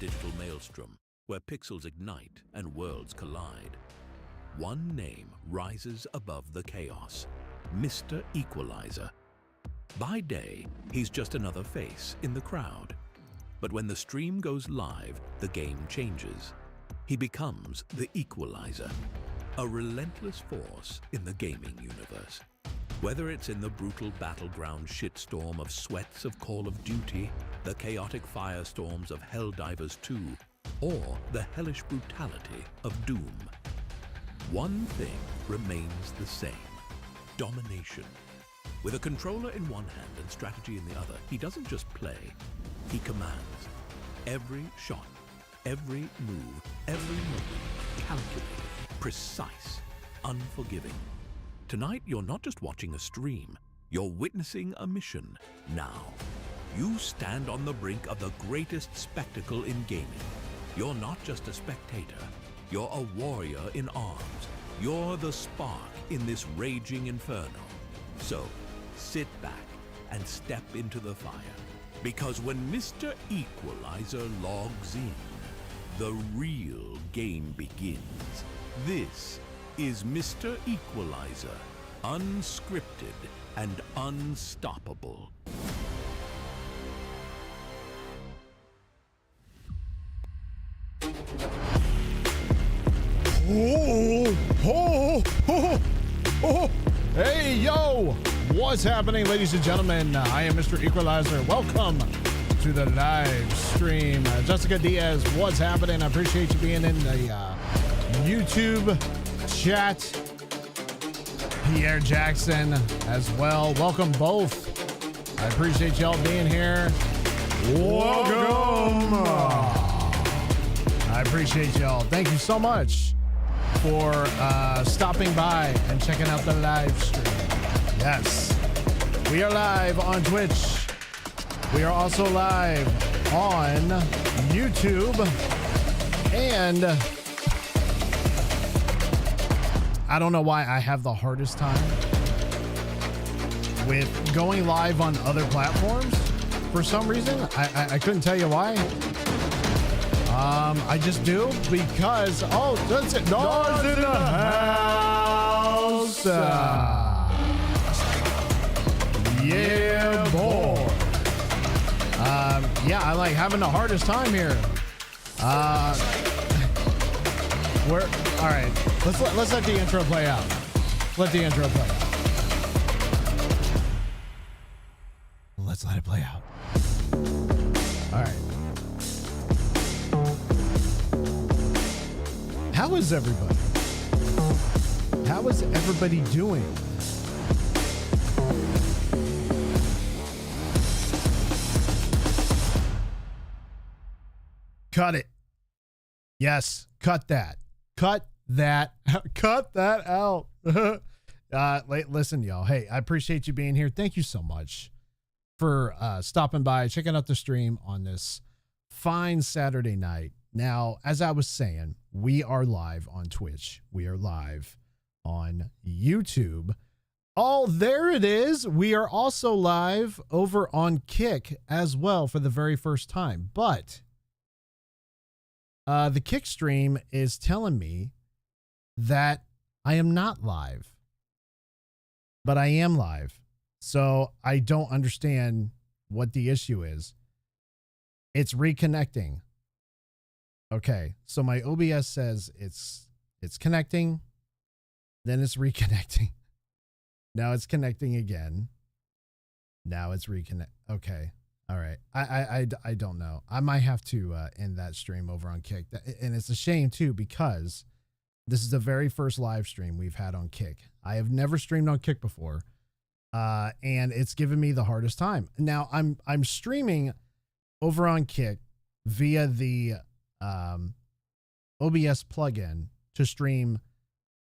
digital maelstrom where pixels ignite and worlds collide. One name rises above the chaos: Mr. Equalizer. By day, he's just another face in the crowd. But when the stream goes live, the game changes. He becomes the Equalizer, a relentless force in the gaming universe. Whether it's in the brutal battleground shitstorm of sweats of Call of Duty, the chaotic firestorms of Helldivers 2, or the hellish brutality of Doom, one thing remains the same: domination. With a controller in one hand and strategy in the other, he doesn't just play, he commands. Every shot, every move, every movement, calculated, precise, unforgiving. Tonight, you're not just watching a stream, you're witnessing a mission. Now, you stand on the brink of the greatest spectacle in gaming. You're not just a spectator, you're a warrior in arms. You're the spark in this raging inferno. So, sit back and step into the fire. Because when Mr. Equalizer logs in, the real game begins. This is Mr. Equalizer, unscripted and unstoppable. Hey, yo! What's happening, ladies and gentlemen? I am Mr. Equalizer. Welcome to the live stream. Jessica Diaz, what's happening? I appreciate you being in the YouTube chat. Pierre Jackson as well. Welcome both. I appreciate y'all being here. Welcome. I appreciate y'all. Thank you so much for stopping by and checking out the live stream. Yes, we are live on Twitch. We are also live on YouTube, and I don't know why I have the hardest time with going live on other platforms. For some reason, I couldn't tell you why. I just do because, oh, that's it. Doors in the house. Yeah, boy. Yeah, I like having the hardest time here. We're all right. Let's let the intro play out. Let the intro play out. Let's let it play out. All right. How is everybody? How is everybody doing? Cut it. Yes, cut that. Cut that. Cut that out. Listen, y'all. Hey, I appreciate you being here. Thank you so much for stopping by, checking out the stream on this fine Saturday night. Now, as I was saying, we are live on Twitch. We are live on YouTube. Oh, there it is. We are also live over on Kick as well for the very first time. But the Kick stream is telling me that I am not live. But I am live. So I don't understand what the issue is. It's reconnecting. Okay, so my OBS says it's connecting, then it's reconnecting. Now it's connecting again. Now it's reconnect. Okay, all right. I don't know. I might have to end that stream over on Kick, and it's a shame too because this is the very first live stream we've had on Kick. I have never streamed on Kick before, and it's given me the hardest time. Now I'm streaming over on Kick via the OBS plugin to stream,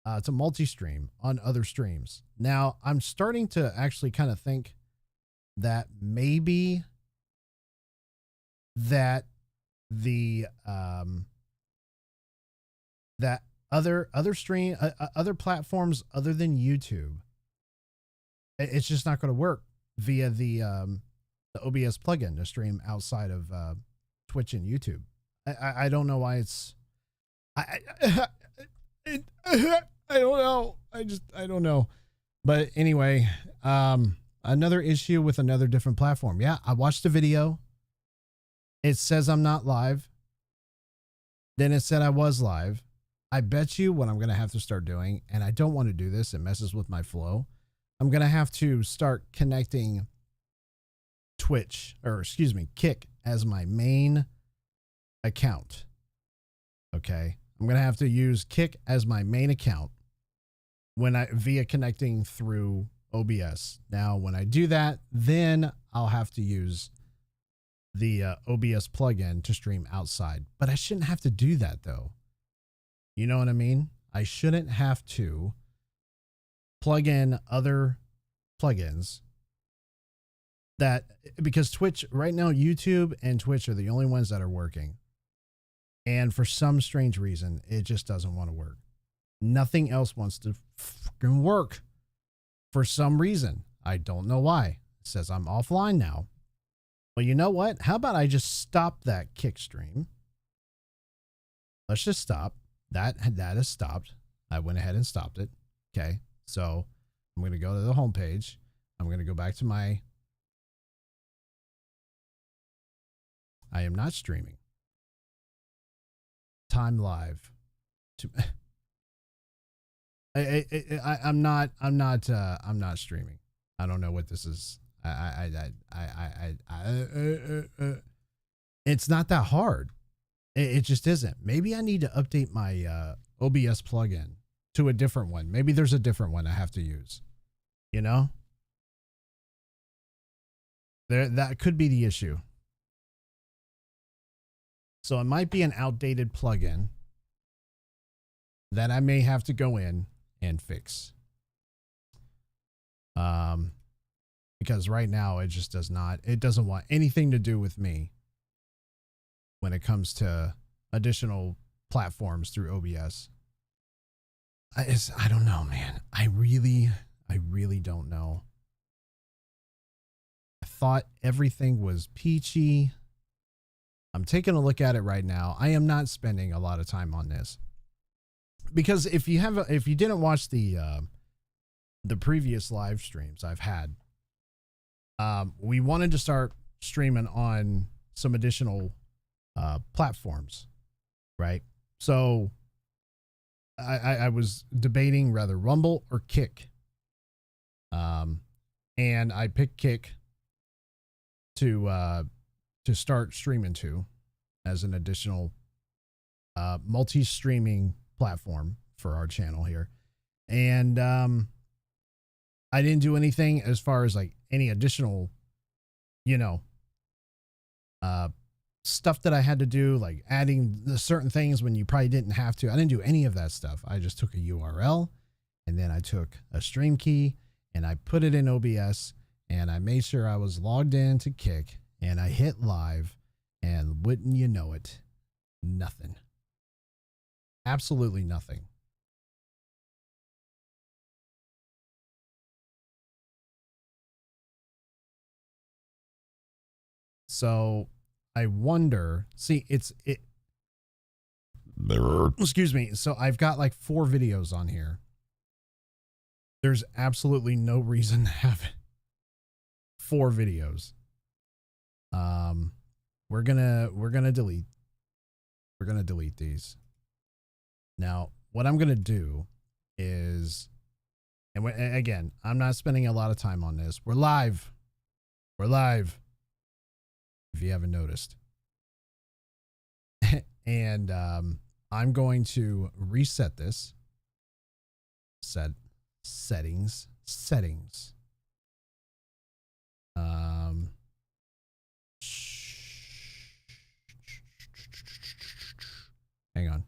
to multi-stream on other streams. Now I'm starting to actually kind of think that maybe that the that other stream, other platforms other than YouTube, it's just not going to work via the OBS plugin to stream outside of Twitch and YouTube. I don't know why it's. I I don't know. I don't know. But anyway, another issue with another different platform. Yeah, I watched the video. It says I'm not live. Then it said I was live. I bet you what I'm going to have to start doing, and I don't want to do this, it messes with my flow. I'm going to have to start connecting Twitch, or excuse me, Kick as my main account. Okay. I'm going to have to use Kick as my main account via connecting through OBS. Now, when I do that, then I'll have to use the OBS plugin to stream outside. But I shouldn't have to do that though. You know what I mean? I shouldn't have to plug in other plugins because Twitch right now, YouTube and Twitch are the only ones that are working. And for some strange reason, it just doesn't want to work. Nothing else wants to fucking work for some reason. I don't know why. It says I'm offline now. Well, you know what? How about I just stop that Kick stream? Let's just stop. That has stopped. I went ahead and stopped it. Okay. So I'm going to go to the home page. I'm going to go back to my. I am not streaming. Time live. I'm not streaming. I don't know what this is. It's not that hard. It just isn't. Maybe I need to update my OBS plugin to a different one. Maybe there's a different one I have to use. You know? That could be the issue. So it might be an outdated plugin that I may have to go in and fix. Because right now it just doesn't want anything to do with me when it comes to additional platforms through OBS. I don't know, man. I really don't know. I thought everything was peachy. I'm taking a look at it right now. I am not spending a lot of time on this because if you didn't watch the previous live streams I've had, we wanted to start streaming on some additional platforms, right? So I was debating rather Rumble or Kick, and I picked Kick to start streaming to as an additional multi-streaming platform for our channel here. And I didn't do anything as far as like any additional, stuff that I had to do, like adding the certain things when you probably didn't have to. I didn't do any of that stuff. I just took a URL and then I took a stream key and I put it in OBS and I made sure I was logged in to Kick. And I hit live, and wouldn't you know it, nothing. Absolutely nothing. So I wonder, excuse me. So I've got like 4 videos on here. There's absolutely no reason to have 4 videos. We're gonna delete these. Now, what I'm gonna do is, and again, I'm not spending a lot of time on this. We're live. If you haven't noticed, and I'm going to reset this. Settings. Hang on.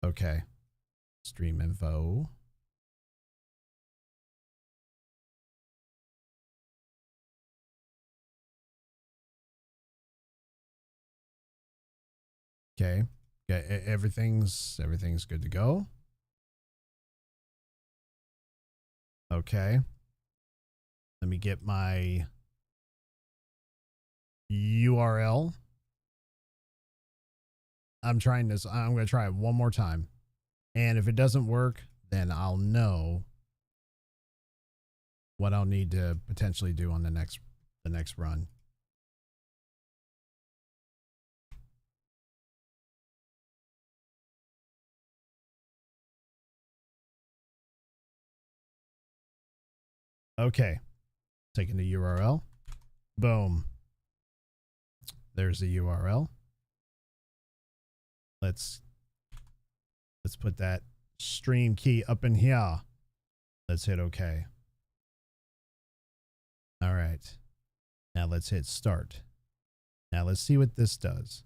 Okay. Stream info. Okay. Everything's good to go. Okay. Let me get my URL. I'm going to try it one more time. And if it doesn't work, then I'll know what I'll need to potentially do on the next run. Okay. Taking the URL. Boom. There's the URL. Let's put that stream key up in here. Let's hit OK. All right. Now let's hit start. Now let's see what this does.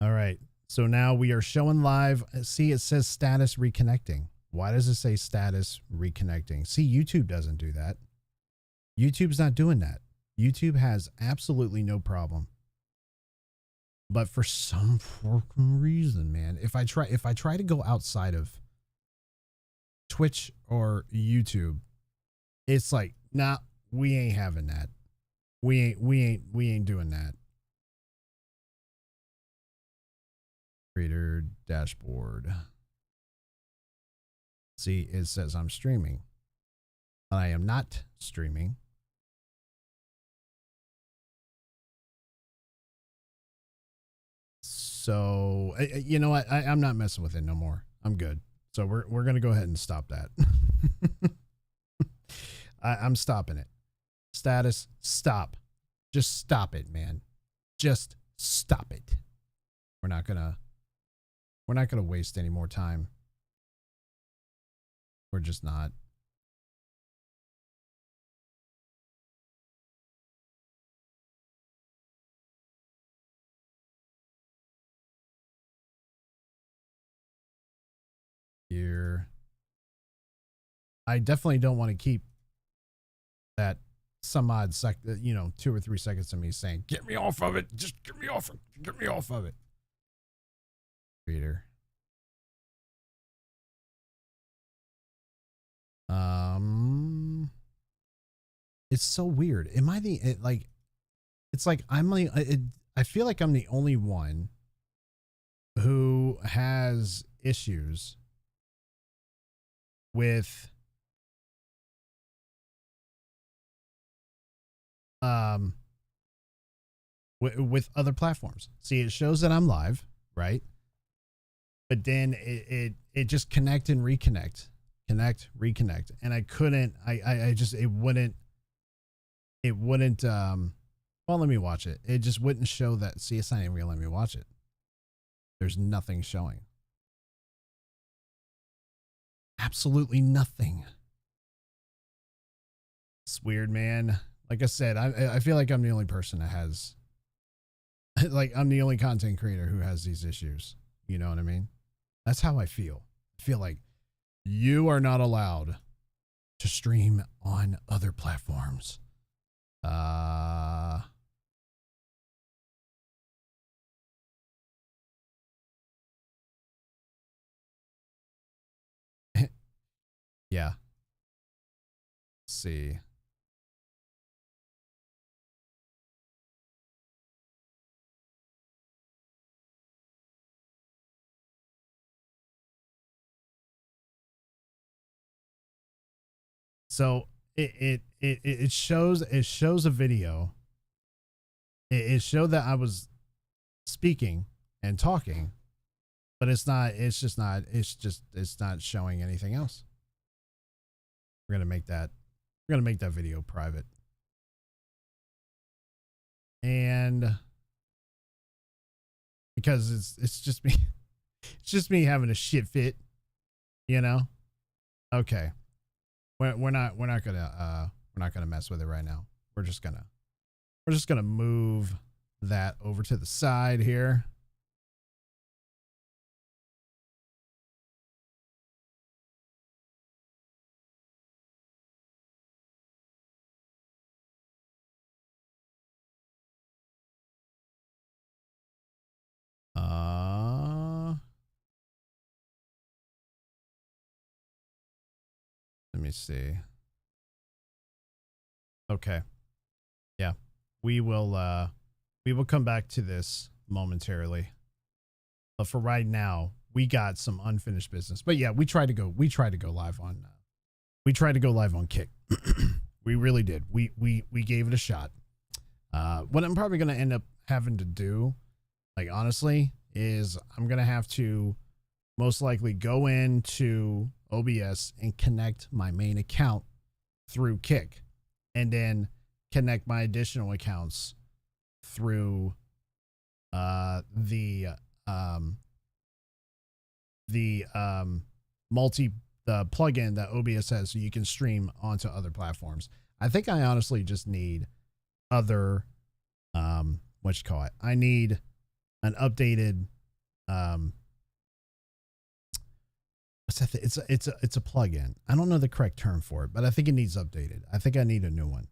All right. So now we are showing live. See, it says status reconnecting. Why does it say status reconnecting? See, YouTube doesn't do that. YouTube's not doing that. YouTube has absolutely no problem. But for some fucking reason, man, if I try to go outside of Twitch or YouTube, it's like, nah, we ain't having that. We ain't doing that. Creator dashboard. See, it says I'm streaming. I am not streaming. So, you know what? I'm not messing with it no more. I'm good. So we're going to go ahead and stop that. I'm stopping it. Status, stop. Just stop it, man. Just stop it. We're not going to waste any more time. We're just not. Here. I definitely don't want to keep that some odd 2 or 3 seconds of me saying, get me off of it. Just get me off of it. Reader. It's so weird. Am I it's like I feel like I'm the only one who has issues with with other platforms. See, it shows that I'm live, right? But then it just connect and reconnect, reconnect, and I couldn't. I just it wouldn't. Well, let me watch it. It just wouldn't show that. See, it's not even gonna let me watch it. There's nothing showing. Absolutely nothing. It's weird, man. Like I said, I feel like I'm the only person that has, like, I'm the only content creator who has these issues. You know what I mean? That's how I feel. I feel like you are not allowed to stream on other platforms. Yeah. Let's see. So it shows a video. It showed that I was speaking and talking, but it's not showing anything else. We're gonna make that video private. And because it's just me having a shit fit, you know? Okay. We're not gonna mess with it right now. We're just gonna move that over to the side here. Let me see. Okay. Yeah. We will come back to this momentarily. But for right now, we got some unfinished business. But yeah, we tried to go live on Kick. We really did. We gave it a shot. What I'm probably going to end up having to do, like, honestly, is I'm going to have to most likely go into OBS and connect my main account through Kick, and then connect my additional accounts through the plugin that OBS has, so you can stream onto other platforms. I think I honestly just need other I need an updated what's that thing? It's a plugin. I don't know the correct term for it, but I think it needs updated. I think I need a new one,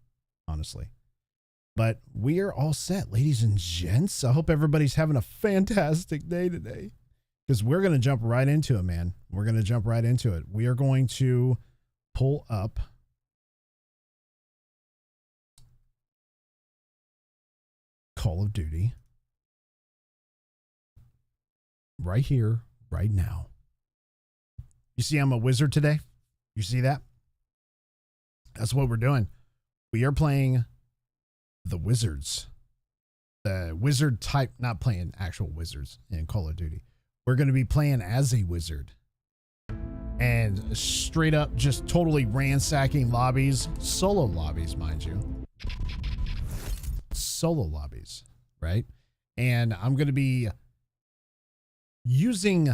honestly. But we are all set, ladies and gents. I hope everybody's having a fantastic day today, because we're going to jump right into it, man. We're going to jump right into it. We are going to pull up Call of Duty right here, right now. You see, I'm a wizard today. You see that? That's what we're doing. We are playing the wizards. The wizard type, not playing actual wizards in Call of Duty. We're going to be playing as a wizard. And straight up just totally ransacking lobbies. Solo lobbies, mind you. Solo lobbies, right? And I'm going to be using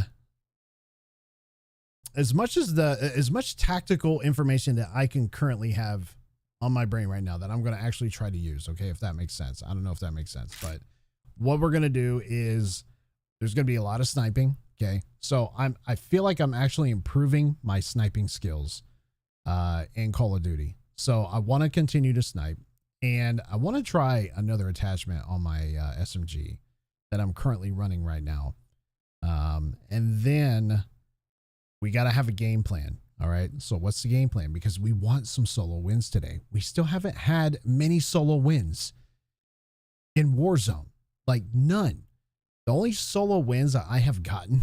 as much tactical information that I can currently have on my brain right now that I'm going to actually try to use. Okay. If that makes sense. I don't know if that makes sense, but what we're going to do is there's going to be a lot of sniping. Okay. So I feel like I'm actually improving my sniping skills, in Call of Duty. So I want to continue to snipe, and I want to try another attachment on my, SMG that I'm currently running right now. And then we got to have a game plan. All right. So what's the game plan? Because we want some solo wins today. We still haven't had many solo wins in Warzone, like none. The only solo wins that I have gotten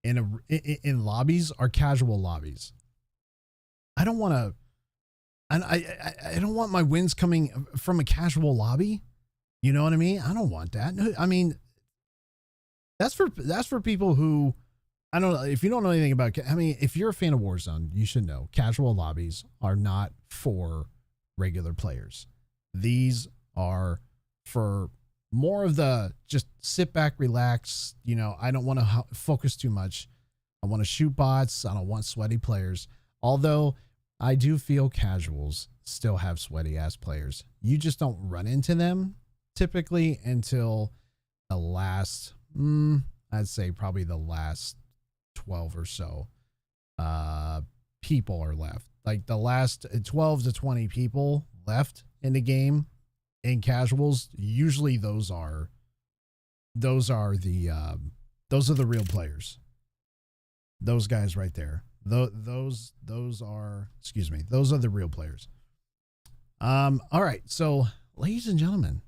in lobbies are casual lobbies. I don't want to, I don't want my wins coming from a casual lobby. You know what I mean? I don't want that. I mean, that's for people who, I don't know if you don't know anything about, I mean, if you're a fan of Warzone, you should know casual lobbies are not for regular players. These are for more of the just sit back, relax. You know, I don't want to focus too much. I want to shoot bots. I don't want sweaty players. Although I do feel casuals still have sweaty ass players. You just don't run into them typically until the last, I'd say probably the last 12 or so people are left. Like the last 12 to 20 people left in the game in casuals. Usually those are the real players. Those guys right there. Those are, excuse me, those are the real players. All right. So ladies and gentlemen,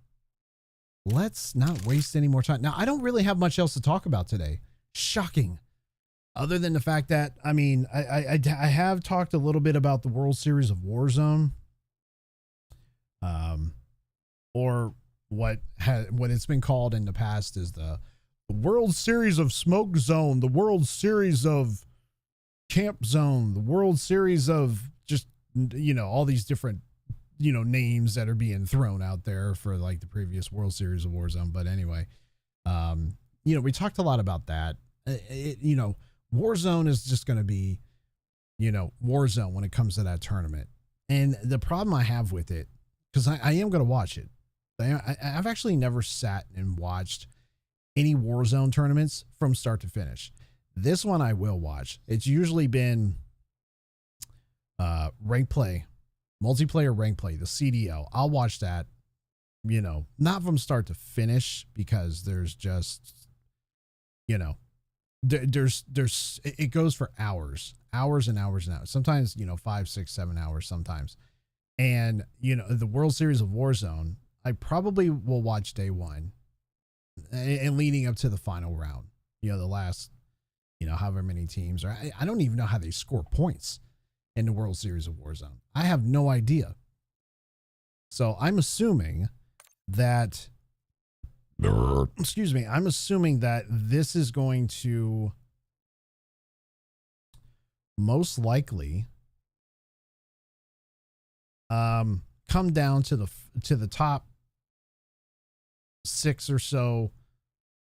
let's not waste any more time. Now, I don't really have much else to talk about today. Shocking. Other than the fact that, I mean, I have talked a little bit about the World Series of Warzone, or what it's been called in the past is the World Series of Smoke Zone, the World Series of Camp Zone, the World Series of just, you know, all these different, you know, names that are being thrown out there for like the previous World Series of Warzone. But anyway, you know, we talked a lot about that. You know, Warzone is just going to be, you know, Warzone when it comes to that tournament. And the problem I have with it, because I am going to watch it. I've actually never sat and watched any Warzone tournaments from start to finish. This one I will watch. It's usually been rank play, multiplayer rank play, the CDL. I'll watch that, you know, not from start to finish because there's just, you know, it goes for hours and hours and hours, sometimes, 5, 6, 7 hours sometimes. And the World Series of Warzone, I probably will watch day one and leading up to the final round, the last, however many teams, or I don't even know how they score points in the World Series of Warzone. I have no idea. So I'm assuming that, excuse me, I'm assuming that this is going to most likely come down to the top 6 or so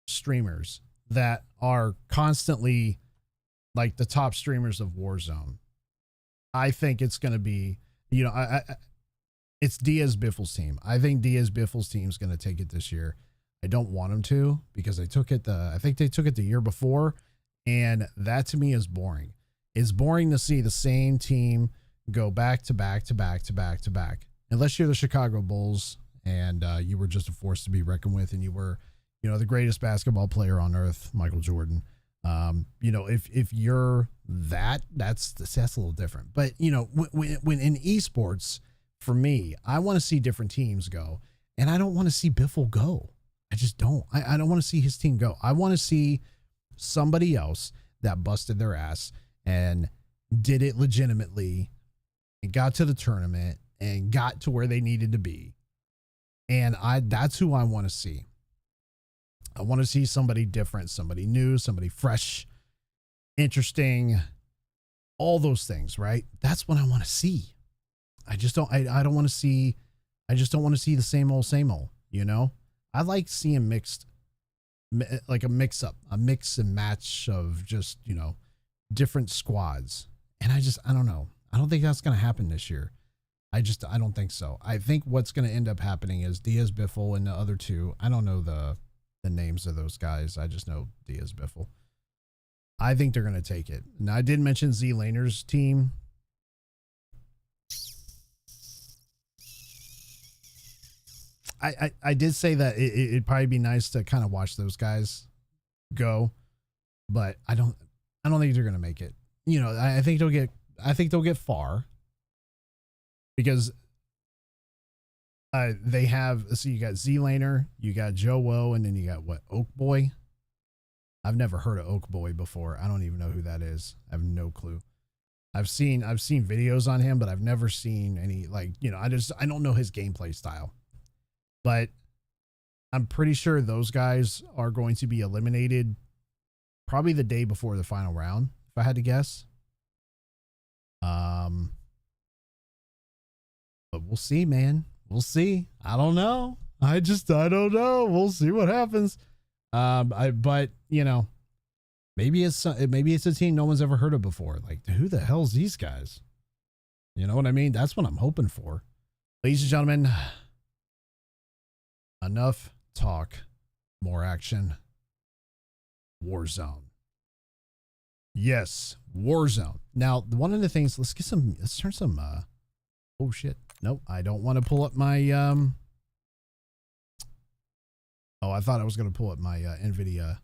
streamers that are constantly like the top streamers of Warzone. I think it's going to be, it's Diaz Biffle's team. I think Diaz Biffle's team is going to take it this year. I don't want them to, because I think they took it the year before, and that to me is boring. It's boring to see the same team go back to back to back to back to back, unless you're the Chicago Bulls and you were just a force to be reckoned with, and you were, the greatest basketball player on earth, Michael Jordan. If you're that's a little different. But when in esports, for me, I want to see different teams go, and I don't want to see Biffle go. I just don't. I don't want to see his team go. I want to see somebody else that busted their ass and did it legitimately and got to the tournament and got to where they needed to be. And that's who I want to see. I want to see somebody different, somebody new, somebody fresh, interesting, all those things, right? That's what I want to see. I just don't want to see the same old, I like seeing mixed, like a mix and match of just, different squads. And I don't know. I don't think that's going to happen this year. I don't think so. I think what's going to end up happening is Diaz Biffle and the other two. I don't know the names of those guys. I just know Diaz Biffle. I think they're going to take it. Now, I did mention Z Laner's team. I did say that it'd probably be nice to kind of watch those guys go, but I don't think they're going to make it. I think they'll get far, because they have, so you got Z Laner, you got Joe Woe, and then you got Oak Boy. I've never heard of Oak Boy before. I don't even know who that is. I have no clue. I've seen videos on him, but I've never seen any, I don't know his gameplay style. But I'm pretty sure those guys are going to be eliminated probably the day before the final round, if I had to guess. But we'll see, man. We'll see. I don't know. I don't know. We'll see what happens. But maybe it's a team no one's ever heard of before. Like, who the hell's these guys? You know what I mean? That's what I'm hoping for. Ladies and gentlemen, enough talk, more action. Warzone. Yes, Warzone. Now, one of the things, let's turn some, oh shit. Nope, I don't want to pull up my, oh, I thought I was going to pull up my NVIDIA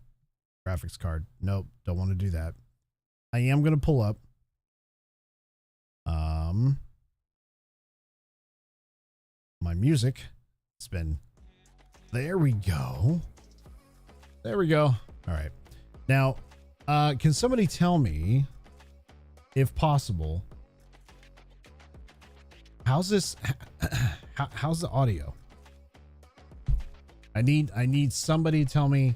graphics card. Nope, don't want to do that. I am going to pull up, my music. It's been, there we go. There we go. All right. Now, can somebody tell me, if possible, how's this? How's the audio? I need somebody to tell me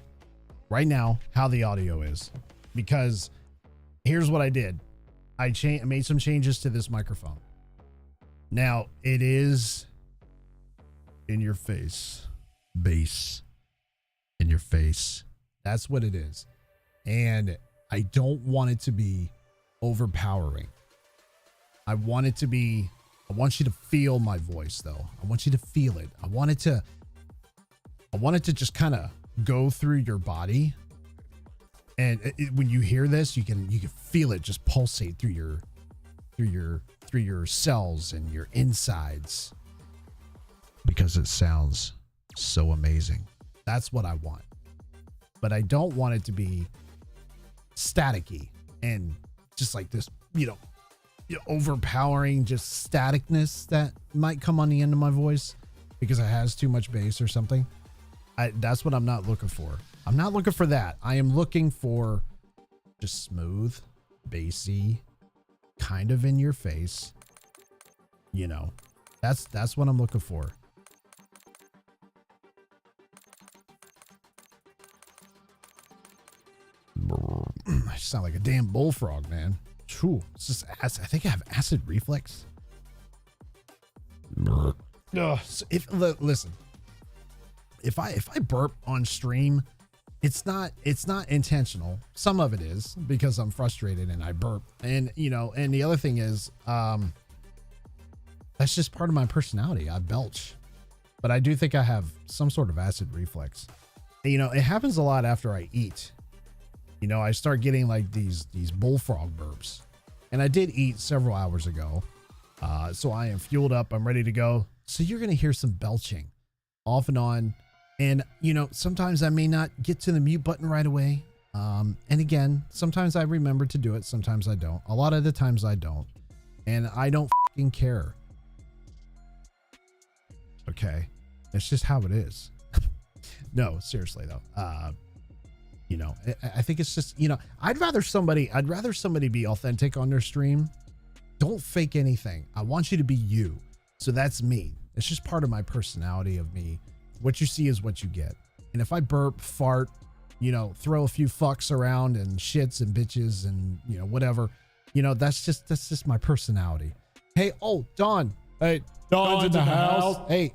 right now how the audio is, because here's what I did. I made some changes to this microphone. Now it is in your face, bass in your face. That's what it is. And I don't want it to be overpowering. I want it to be, I want you to feel my voice though. I want you to feel it. I want it to just kind of go through your body. And when you hear this, you can feel it just pulsate through your cells and your insides, because it sounds so amazing. That's what I want. But I don't want it to be staticky and just like this, overpowering just staticness that might come on the end of my voice because it has too much bass or something. That's what I'm not looking for. I'm not looking for that. I am looking for just smooth, bassy, kind of in your face. That's what I'm looking for. I sound like a damn bullfrog, man. True. It's just acid. I think I have acid reflux. Listen, if I burp on stream, it's not intentional. Some of it is because I'm frustrated and I burp. And and the other thing is, that's just part of my personality. I belch. But I do think I have some sort of acid reflux. It happens a lot after I eat. I start getting like these bullfrog burps. And I did eat several hours ago. So I am fueled up. I'm ready to go. So you're going to hear some belching off and on. And, sometimes I may not get to the mute button right away. And again, sometimes I remember to do it. Sometimes I don't. A lot of the times I don't. And I don't fucking care. Okay. It's just how it is. No, seriously though. I think it's just, I'd rather somebody be authentic on their stream. Don't fake anything. I want you to be you. So that's me. It's just part of my personality of me. What you see is what you get. And if I burp, fart, throw a few fucks around and shits and bitches and, whatever, that's just my personality. Hey, Don. Hey, Don's in the house. Hey,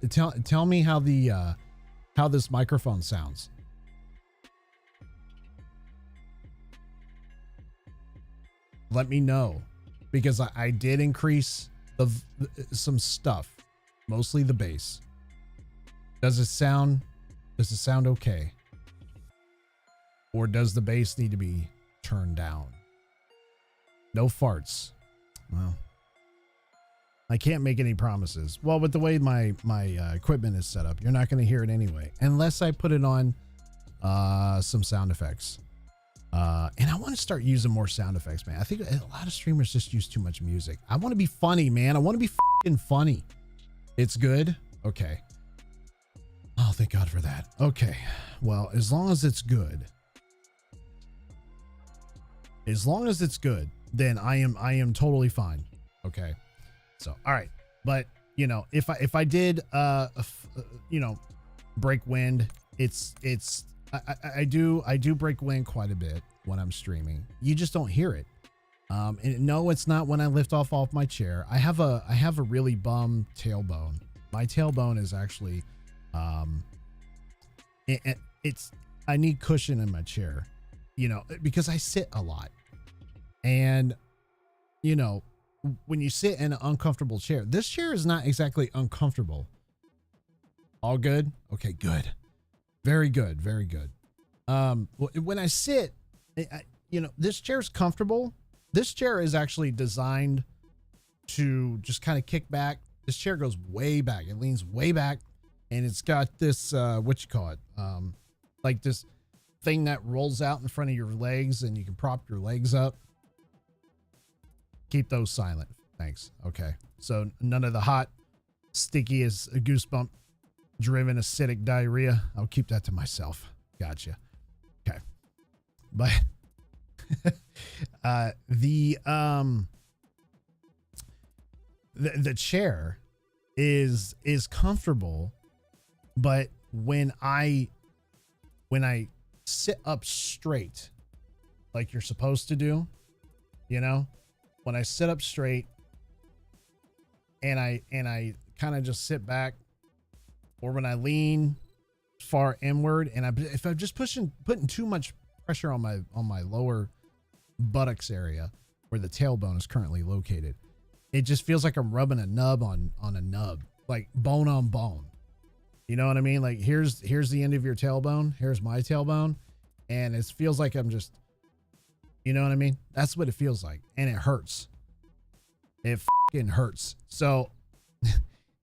tell me how this microphone sounds. Let me know, because I did increase some stuff, mostly the bass. Does it sound okay? Or does the bass need to be turned down? No farts. Well, I can't make any promises. Well, with the way my equipment is set up, you're not going to hear it anyway, unless I put it on some sound effects. And I want to start using more sound effects, man. I think a lot of streamers just use too much music. I want to be funny, man. I want to be fucking funny. It's good. Okay. Oh, thank God for that. Okay. Well, as long as it's good, then I am totally fine. Okay. So, all right. But if I did, break wind, I do break wind quite a bit when I'm streaming. You just don't hear it. And no, it's not when I lift off my chair. I have a really bum tailbone. My tailbone is actually, I need cushion in my chair, because I sit a lot. And, when you sit in an uncomfortable chair, this chair is not exactly uncomfortable. All good? Okay, good. Very good. Very good. When I sit, this chair's comfortable. This chair is actually designed to just kind of kick back. This chair goes way back. It leans way back, and it's got this, like this thing that rolls out in front of your legs, and you can prop your legs up. Keep those silent. Thanks. Okay. So none of the hot, sticky as a goosebump driven acidic diarrhea. I'll keep that to myself. Gotcha. Okay. But the chair is comfortable, but when I sit up straight like you're supposed to do, when I sit up straight and I kind of just sit back, or when I lean far inward, and if I'm just putting too much pressure on my lower buttocks area where the tailbone is currently located, it just feels like I'm rubbing a nub on a nub, like bone on bone. You know what I mean? Like here's the end of your tailbone. Here's my tailbone. And it feels like I'm just, you know what I mean? That's what it feels like. And it hurts. It fucking hurts. So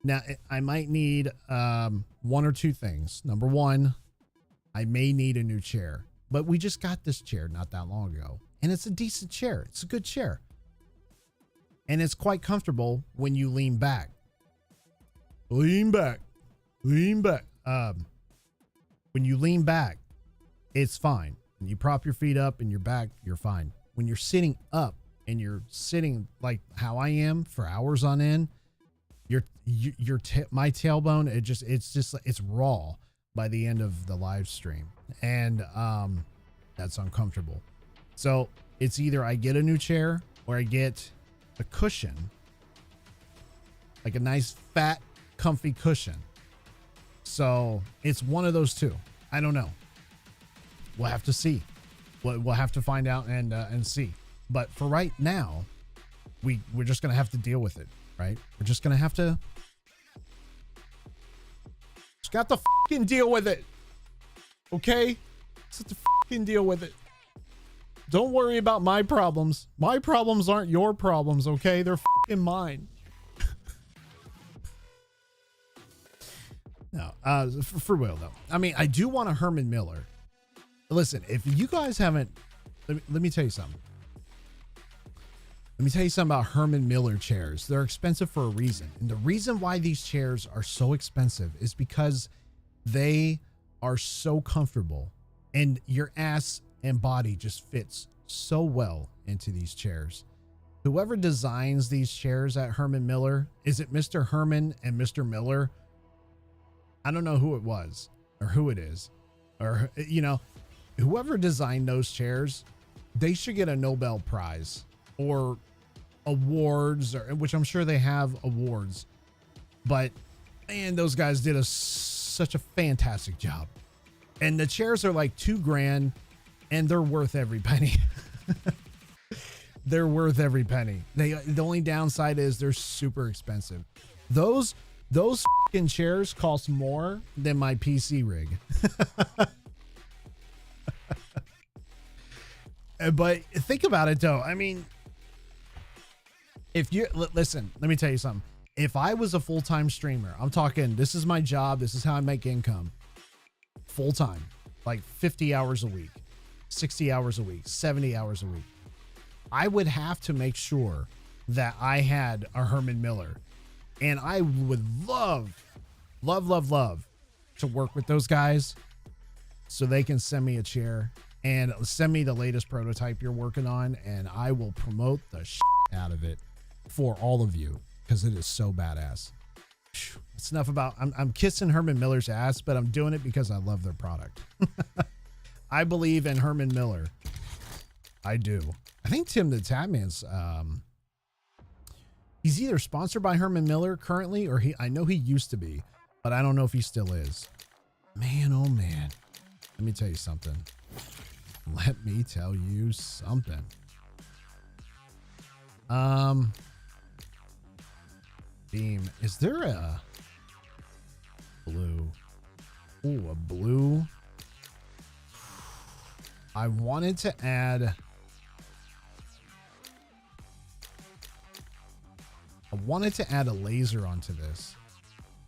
now I might need one or two things. Number one, I may need a new chair. but we just got this chair not that long ago, and it's a decent chair. It's a good chair. And it's quite comfortable when you lean back. Lean back. Lean back. When you lean back, it's fine. When you prop your feet up and your back, you're fine. When you're sitting up and you're sitting like how I am for hours on end, my tailbone, it's raw by the end of the live stream. And that's uncomfortable. So it's either I get a new chair or I get a cushion, like a nice fat comfy cushion. So it's one of those two. I don't know. We'll have to see. We'll have to find out and see. But for right now, we're just gonna have to deal with it, right? We're just gonna have to fucking deal with it. Okay? Just have to fucking deal with it. Don't worry about my problems. My problems aren't your problems, okay? They're fucking mine. No, for real though. I mean, I do want a Herman Miller. Listen, if you guys haven't, let me tell you something. Let me tell you something about Herman Miller chairs. They're expensive for a reason. And the reason why these chairs are so expensive is because they are so comfortable and your ass and body just fits so well into these chairs. Whoever designs these chairs at Herman Miller, is it Mr. Herman and Mr. Miller? I don't know who it was or who it is, or, you know, whoever designed those chairs, they should get a Nobel Prize or awards, or which I'm sure they have awards, but man, those guys did such a fantastic job. And the chairs are like $2,000 and they're worth every penny. They're worth every penny. The only downside is they're super expensive. Those fucking chairs cost more than my PC rig. But think about it though. I mean, if you listen, let me tell you something. If I was a full-time streamer, I'm talking, this is my job. This is how I make income. Full-time, like 50 hours a week, 60 hours a week, 70 hours a week. I would have to make sure that I had a Herman Miller, and I would love to work with those guys so they can send me a chair and send me the latest prototype you're working on, and I will promote the shit out of it for all of you because it is so badass. It's enough about, I'm kissing Herman Miller's ass, but I'm doing it because I love their product. I believe in Herman Miller. I do. I think Tim the Tatman's, he's either sponsored by Herman Miller currently, or I know he used to be, but I don't know if he still is. Man, oh man. Let me tell you something. Let me tell you something. Beam. Is there a blue? Ooh, a blue. I wanted to add a laser onto this.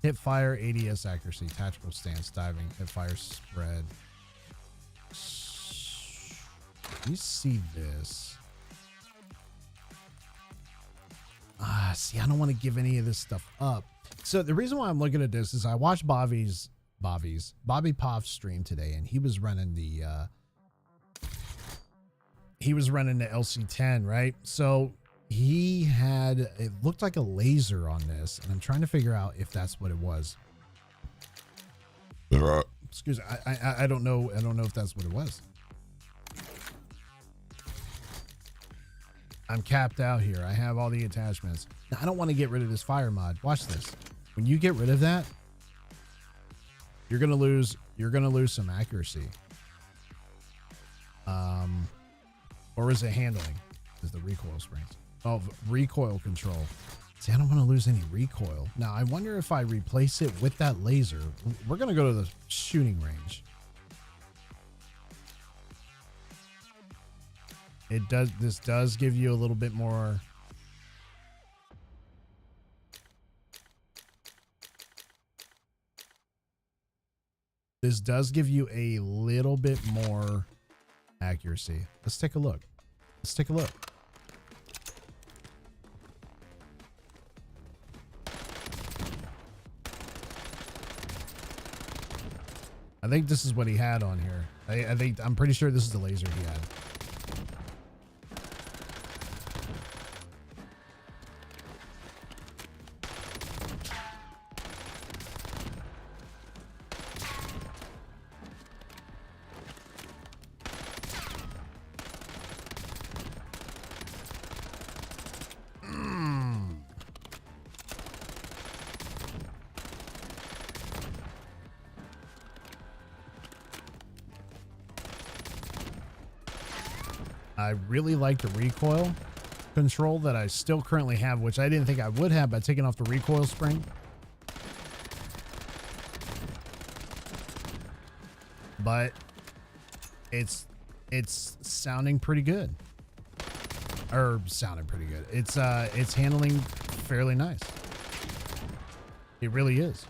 Hip fire, ADS accuracy, tactical stance, diving, hip fire spread. Let me see this. See, I don't want to give any of this stuff up. So the reason why I'm looking at this is I watched Bobby Poff's stream today, and he was running the LC10, right? So he had, it looked like a laser on this, and I'm trying to figure out if that's what it was. Excuse me, I don't know. I don't know if that's what it was. I'm capped out here. I have all the attachments. Now, I don't want to get rid of this fire mod. Watch this. When you get rid of that, you're gonna lose some accuracy. Or is it handling? Is the recoil springs? Oh, recoil control. See, I don't want to lose any recoil. Now, I wonder if I replace it with that laser. We're gonna go to the shooting range. This does give you a little bit more. This does give you a little bit more accuracy. Let's take a look. Let's take a look. I think this is what he had on here. I'm pretty sure this is the laser he had. I really like the recoil control that I still currently have, which I didn't think I would have by taking off the recoil spring. But it's sounding pretty good. Or sounding pretty good. It's handling fairly nice. It really is.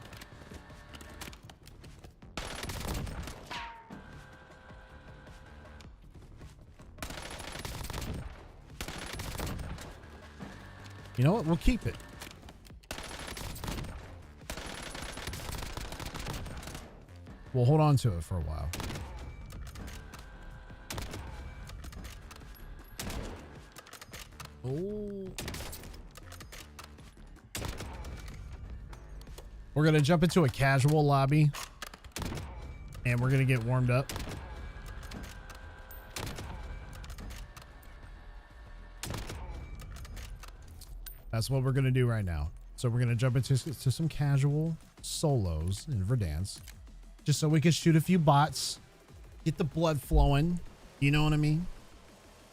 You know what? We'll keep it. We'll hold on to it for a while. Oh. We're going to jump into a casual lobby and we're going to get warmed up. That's what we're going to do right now. So we're going to jump into some casual solos in Verdansk, just so we can shoot a few bots, get the blood flowing. You know what I mean?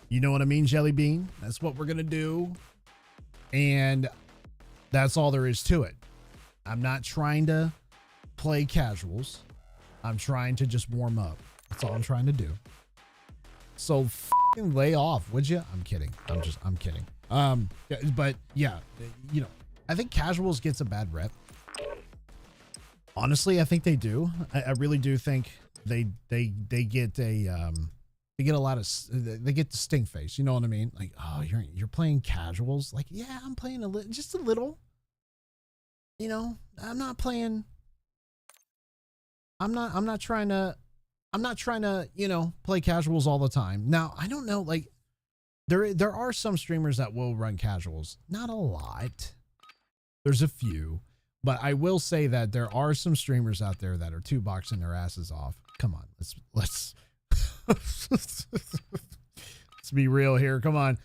You know what I mean, Jelly Bean? That's what we're going to do. And that's all there is to it. I'm not trying to play casuals. I'm trying to just warm up. That's all I'm trying to do. So f***ing lay off, would you? I'm kidding. I'm kidding. But yeah, you know, I think casuals gets a bad rep. Honestly, I think they do. I really do think they get a lot of, they get the stink face. You know what I mean? Like, oh, you're playing casuals. Like, yeah, I'm playing just a little. You know, I'm not trying to, you know, play casuals all the time. Now, I don't know, like, there are some streamers that will run casuals. Not a lot. There's a few. But I will say that there are some streamers out there that are two-boxing their asses off. Come on, let's let's be real here. Come on.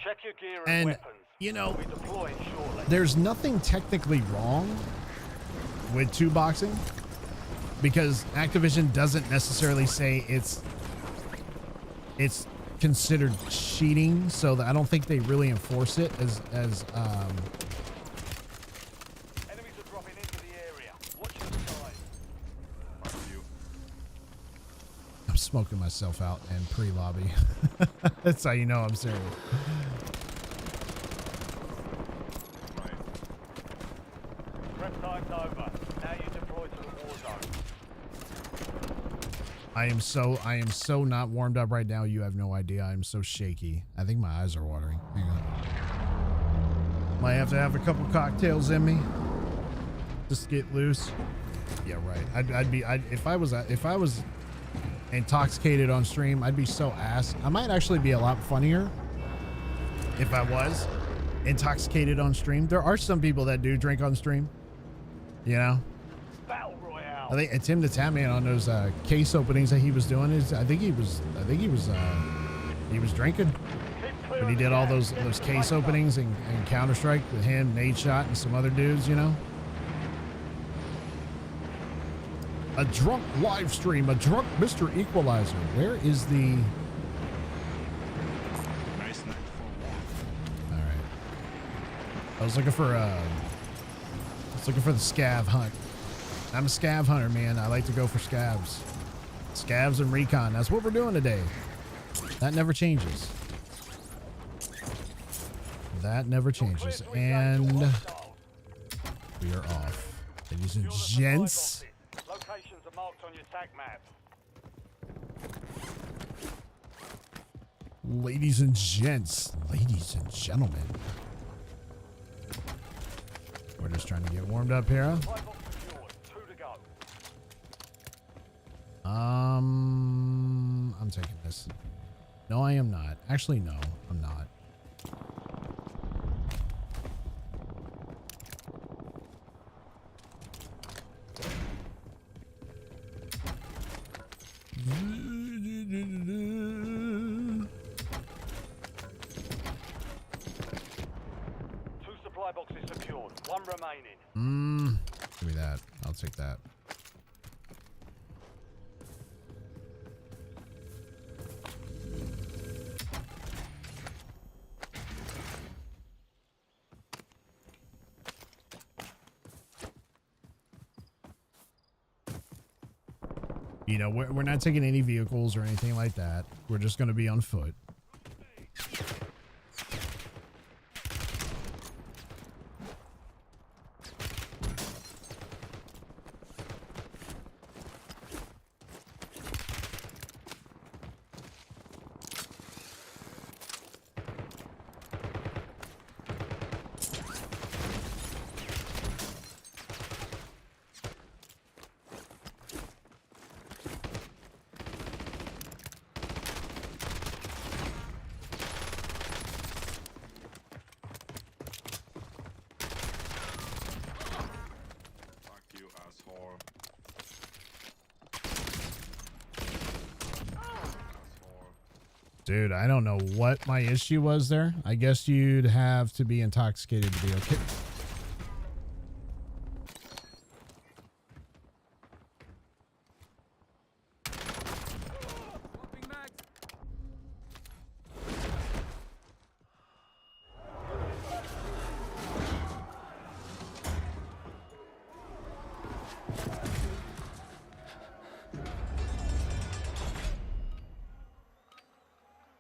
Check your gear and weapons. You know, We'll be deploying shortly. there's nothing technically wrong with two-boxing because Activision doesn't necessarily say it's considered cheating, so that I don't think they really enforce it as Enemies are dropping into the area. Watch your side. I'm smoking myself out in pre-lobby. That's how you know I'm serious. Prep time's over. Now you deploy to the war zone. I am so not warmed up right now. You have no idea. I'm so shaky. I think my eyes are watering. Hang on. Might have to have a couple cocktails in me. Just get loose. Yeah, right. If I was intoxicated on stream, I'd be so ass. I might actually be a lot funnier if I was intoxicated on stream. There are some people that do drink on stream. You know? Battle Royale. I think Tim the Tatman on those case openings that he was doing I think he was drinking when he did all those case openings and Counter-Strike with him, Nate Shot, and some other dudes, you know. A drunk live stream, a drunk Mr. Equalizer. Where is the? All right. I was looking for the scav hunt. I'm a scav hunter, man. I like to go for scavs. Scavs and recon. That's what we're doing today. That never changes. That never changes. And we are off. Ladies and gents. Locations are marked on your tag map. Ladies and gents, ladies and gentlemen. We're just trying to get warmed up here. Supply box secured. 2 to go. I'm taking this. No, I am not. Actually, no, I'm not. Two supply boxes secured. 1 remaining. Give me that. I'll take that. You know, we're not taking any vehicles or anything like that. We're just going to be on foot. Dude, I don't know what my issue was there. I guess you'd have to be intoxicated to be okay.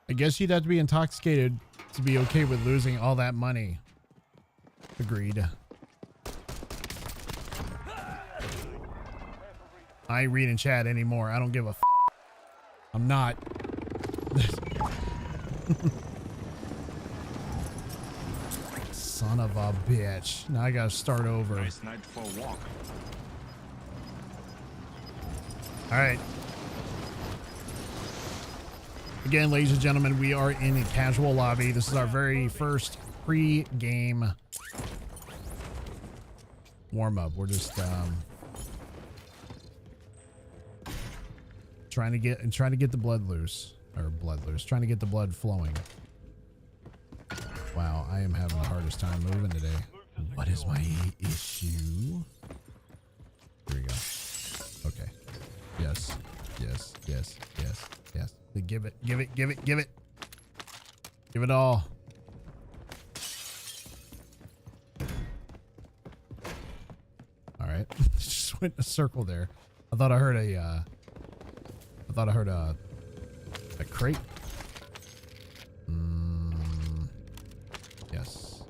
I guess you'd have to be intoxicated to be okay with losing all that money. Agreed. I ain't reading chat anymore. I don't give a f. I'm not. Son of a bitch. Now I gotta start over. Nice night for a walk. All right. Again, ladies and gentlemen, we are in a casual lobby. This is our very first pre-game warm-up. We're just trying to get the blood loose, trying to get the blood flowing. Wow, I am having the hardest time moving today. What is my issue? Here we go. Okay. Yes. Yes. Yes. Yes. Yes. Give it. Give it. Give it. Give it. Give it all. All right. Just went in a circle there. I thought I heard a crate. Yes.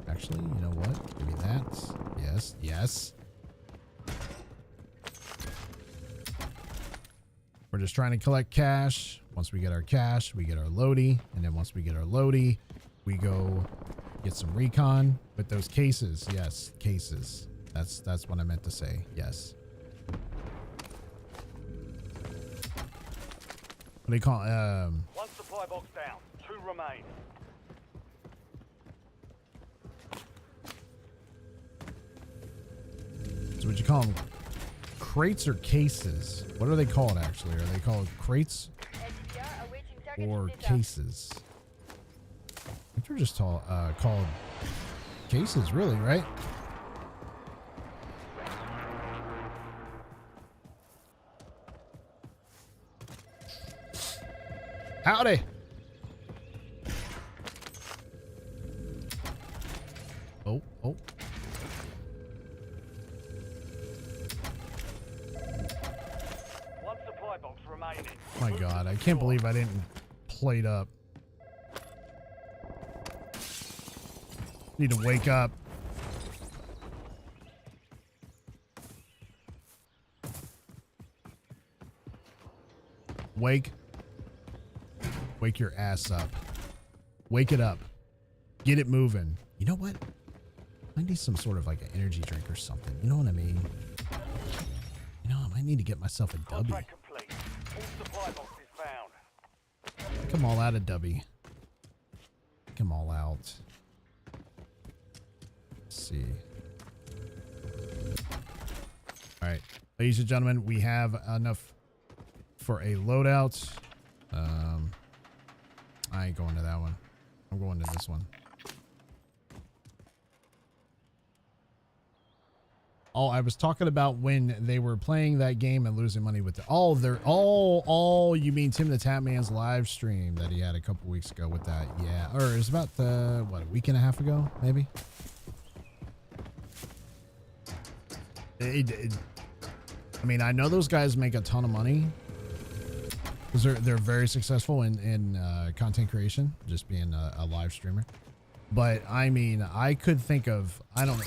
Actually, you know what? Give me that. Yes. Yes. We're just trying to collect cash. Once we get our cash, we get our loadie. And then once we get our loadie, we go get some recon with those cases. Yes, cases. That's what I meant to say. Yes. What do you call it? 1 supply box down. 2 remain. So what you call them? Crates or cases? What are they called actually? Are they called crates or cases? I think they're just called cases, really, right? Howdy. Oh. My God, I can't believe I didn't plate up. Need to wake up. Wake. Wake your ass up. Wake it up. Get it moving. You know what? I need some sort of like an energy drink or something. You know what I mean? You know, I might need to get myself a dubby. Contract complete. All supply boxes found. Come all out of dubby. Come all out. Let's see. All right, ladies and gentlemen, we have enough for a loadout. I ain't going to that one. I'm going to this one. Oh, I was talking about when they were playing that game and losing money with the you mean Tim the Tatman's live stream that he had a couple weeks ago with that. Yeah. Or it was about what, a week and a half ago, maybe? I mean, I know those guys make a ton of money because they're very successful in content creation, just being a live streamer. But I mean, I could think of, I don't know.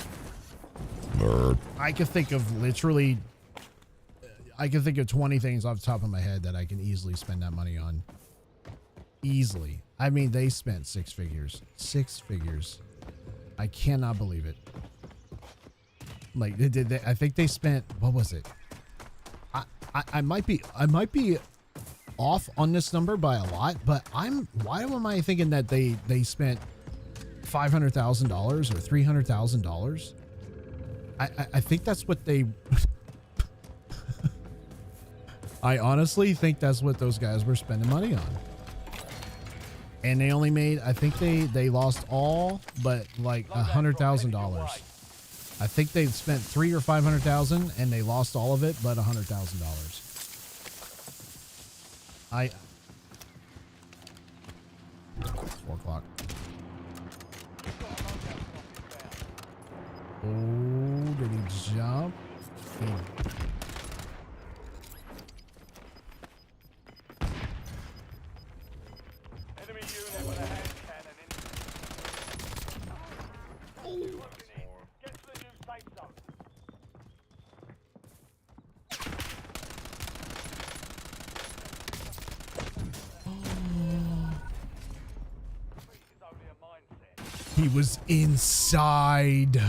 I could think of literally, I can think of 20 things off the top of my head that I can easily spend that money on. Easily. I mean, they spent 6 figures. 6 figures. I cannot believe it. Like, I think they spent, what was it? I might be off on this number by a lot, but why am I thinking that they spent $500,000 or $300,000? I think that's what they I honestly think that's what those guys were spending money on. And they only made, I think they lost all but like $100,000. I think they spent $300,000 or $500,000 and they lost all of it but $100,000. 4 o'clock. Oh, did he jump? Enemy unit with a hand cannon in. Get to the new safe zone. It's only a mindset. He was inside.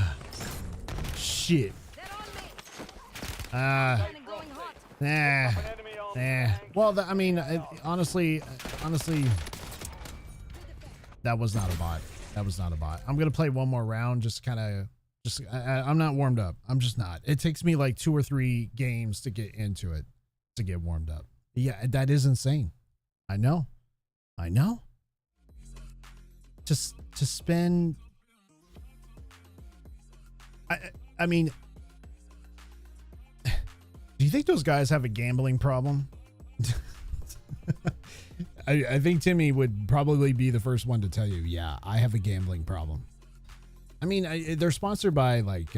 Shit. Nah. Well, I mean, honestly, that was not a bot. That was not a bot. I'm gonna play one more round, just kind of, I'm not warmed up. I'm just not. It takes me like 2 or 3 games to get into it, to get warmed up. Yeah, that is insane. I know. Just to spend. I mean, do you think those guys have a gambling problem? I think Timmy would probably be the first one to tell you, yeah, I have a gambling problem. I mean, they're sponsored by like,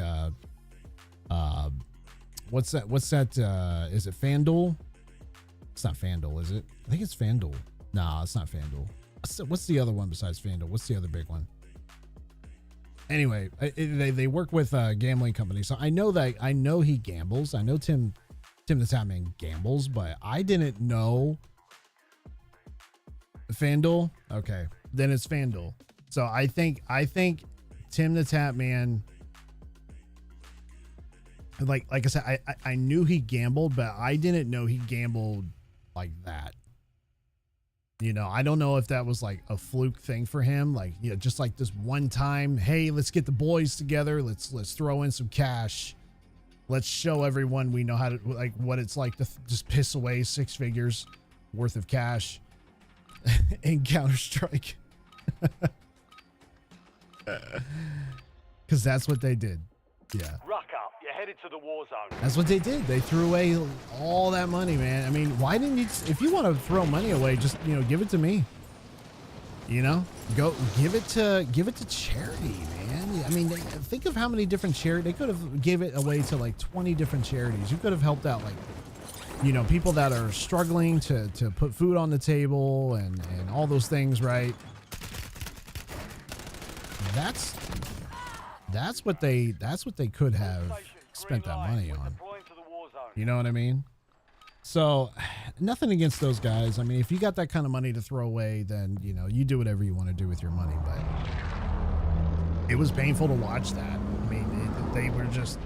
what's that? Is it FanDuel? It's not FanDuel, is it? I think it's FanDuel. Nah, it's not FanDuel. What's the other one besides FanDuel? What's the other big one? Anyway, they work with gambling companies, so I know he gambles. I know Tim the Tatman gambles, but I didn't know FanDuel. Okay, then it's FanDuel. So I think Tim the Tatman, like I said, I knew he gambled, but I didn't know he gambled like that. You know, I don't know if that was like a fluke thing for him, like, you know, just like this one time, hey, let's get the boys together, let's throw in some cash, let's show everyone we know how to, like, what it's like to just piss away 6 figures worth of cash in Counter-Strike. Because that's what they did. Yeah. Ruck up. You're headed to the war zone. That's what they did. They threw away all that money, man. I mean, why didn't you, if you want to throw money away, just, you know, give it to me. You know, go give it to charity, man. I mean, think of how many different charities they could have gave it away to, like 20 different charities. You could have helped out, like, you know, people that are struggling to put food on the table and all those things, right? That's what they could have spent that money on. You know what I mean? So nothing against those guys. I mean, if you got that kind of money to throw away, then, you know, you do whatever you want to do with your money. But it was painful to watch that. I mean, they were just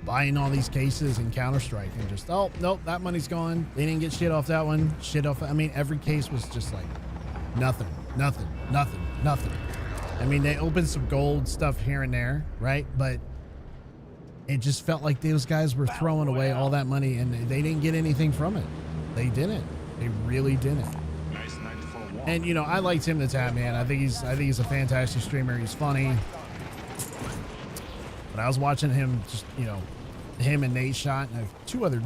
buying all these cases in Counter-Strike and just, oh, nope, that money's gone. They didn't get shit off that one. Shit off. I mean, every case was just like nothing. I mean, they opened some gold stuff here and there, right? But it just felt like those guys were throwing away all that money and they didn't get anything from it. They didn't. They really didn't. And, you know, I liked him, the Tap Man. I think he's a fantastic streamer. He's funny. But I was watching him just, you know, him and Nate Shot and two other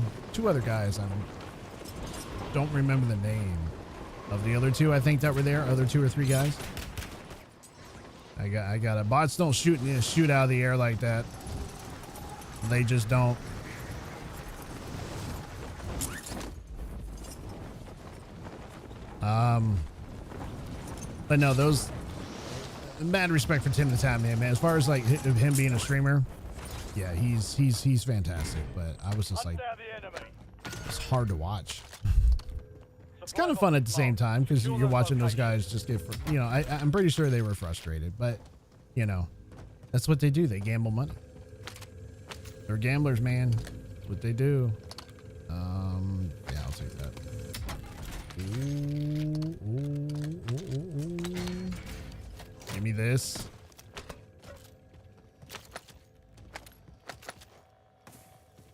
guys. I don't remember the name of the other two, I think, that were there. Other 2 or 3 guys. I got it. Bots don't shoot out of the air like that. They just don't. But no, those, mad respect for Tim the Tap Man, man. As far as like him being a streamer, yeah, he's fantastic. But I was just like, it's hard to watch. It's kind of fun at the same time because you're watching those guys just get, you know, I'm pretty sure they were frustrated, but you know, that's what they do. They gamble money. They're gamblers, man. That's what they do. Yeah, I'll take that. Ooh. Give me this.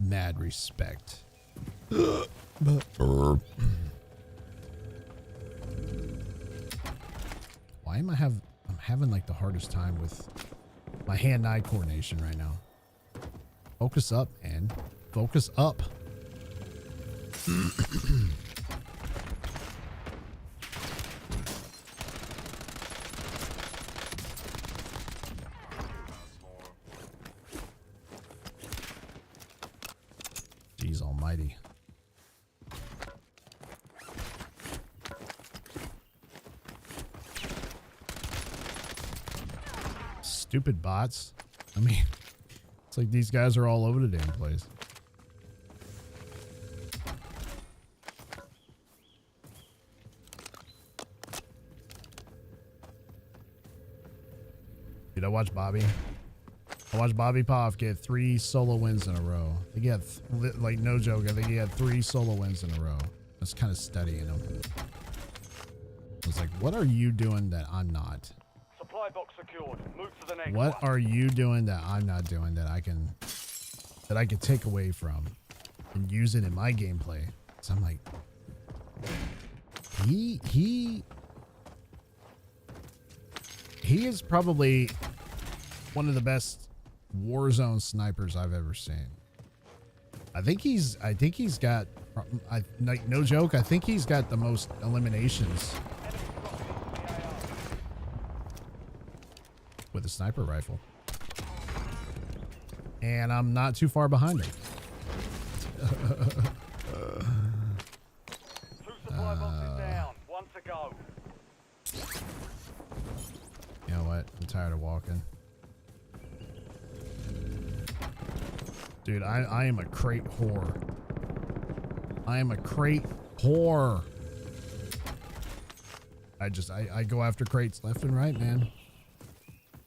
Mad respect. Why am I'm having like the hardest time with my hand-eye coordination right now. Focus up, man. Focus up. Jeez almighty. Stupid bots. I mean, it's like these guys are all over the damn place. Dude, I watched Bobby Poff get 3 solo wins in a row. I think he had, like, no joke, I think he had 3 solo wins in a row. That's kind of studying him. I was like, what are you doing that I'm not? Supply box secured. Move to the next What one. are you doing that I'm not doing that I can take away from and use it in my gameplay? So I'm like, he is probably one of the best Warzone snipers I've ever seen. I think he's got, like, no joke, I think he's got the most eliminations with a sniper rifle. And I'm not too far behind him. 2 supply boxes down. 1 to go. You know what? I'm tired of walking. Dude, I am a crate whore. I am a crate whore. I go after crates left and right, man.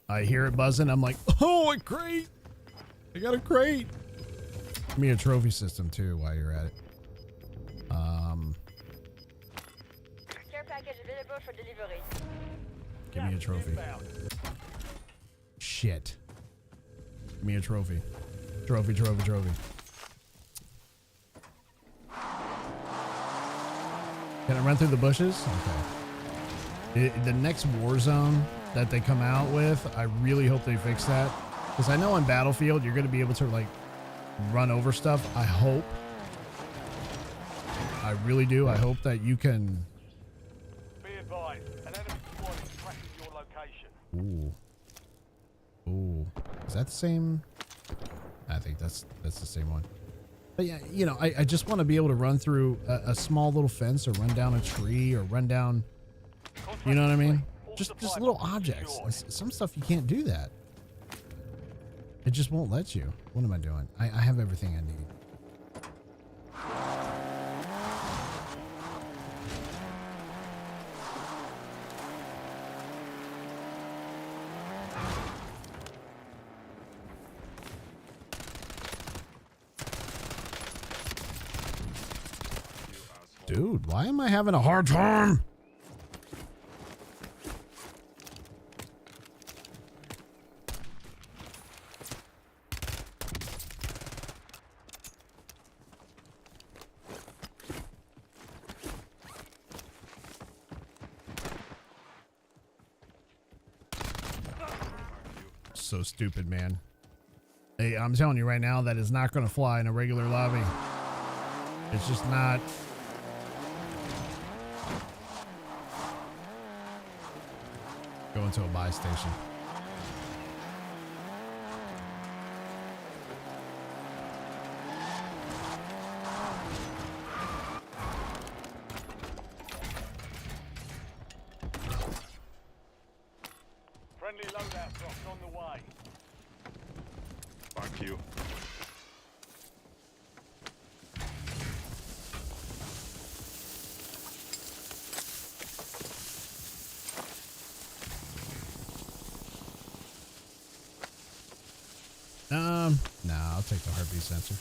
I hear it buzzing. I'm like, oh, a crate. I got a crate. Give me a trophy system too while you're at it. Care package available for delivery. Give me a trophy. Shit. Give me a trophy. Trophy. Can I run through the bushes? Okay. The next Warzone that they come out with, I really hope they fix that. Because I know on Battlefield, you're going to be able to, like, run over stuff. I hope. I really do. I hope that you can... Be advised, an enemy squad is tracking your location. Ooh. Is that the same? I think that's the same one. But yeah, you know, I just want to be able to run through a small little fence or run down a tree or run down, you know what I mean? Just little objects. Some stuff you can't do that. It just won't let you. What am I doing? I have everything I need. Dude, why am I having a hard time? So stupid, man. Hey, I'm telling you right now, that is not going to fly in a regular lobby. It's just not. Go into a buy station. Friendly loadout drops on the way. Fuck you. Nah, I'll take the heartbeat sensor.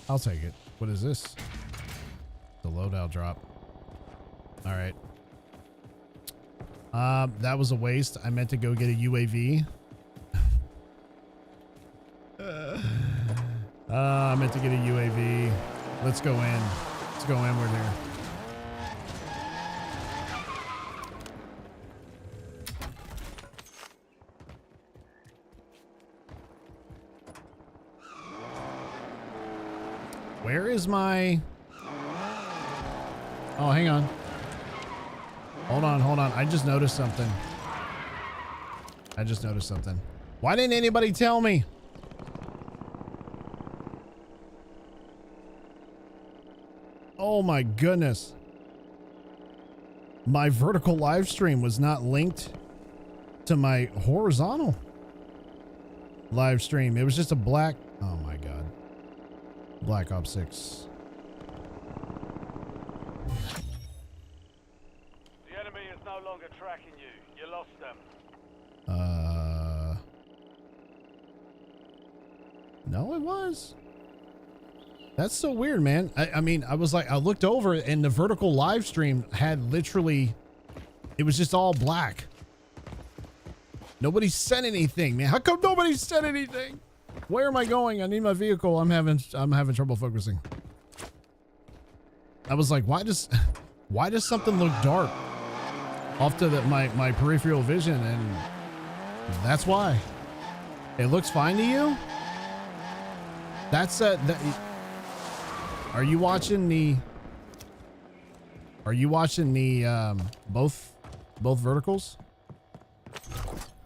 I'll take it. What is this? The loadout drop. All right. That was a waste. I meant to go get a UAV. I meant to get a UAV. Let's go in. Let's go in. We're there. Where is my... Oh, hang on. Hold on, hold on. I just noticed something. Why didn't anybody tell me? Oh my goodness. My vertical live stream was not linked to my horizontal live stream. It was just a black... Oh my God. Black Ops 6. The enemy is no longer tracking you. You lost them. No, it was. That's so weird, man. I mean, I was like, I looked over and the vertical live stream had literally, it was just all black. Nobody said anything, man. How come nobody said anything? Where am I going? I need my vehicle. I'm having trouble focusing. I was like, why does something look dark off to my peripheral vision? And that's why. It looks fine to you? That's are you watching the both verticals?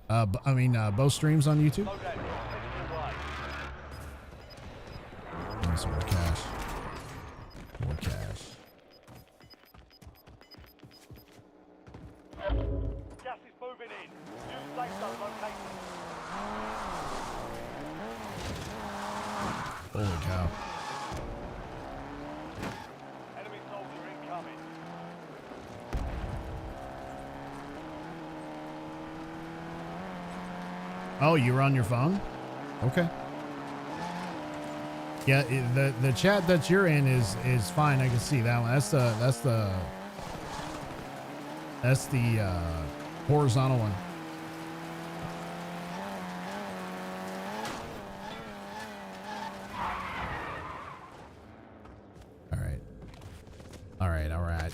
I mean both streams on YouTube? Loadout drops headed your way. Give me some more cash. More cash. Gas is moving in. New safe zone located. Holy cow. Enemy soldier incoming. Oh, you were on your phone? Okay. Yeah, the chat that you're in is fine. I can see that one. That's the horizontal one. All right. All right. All right.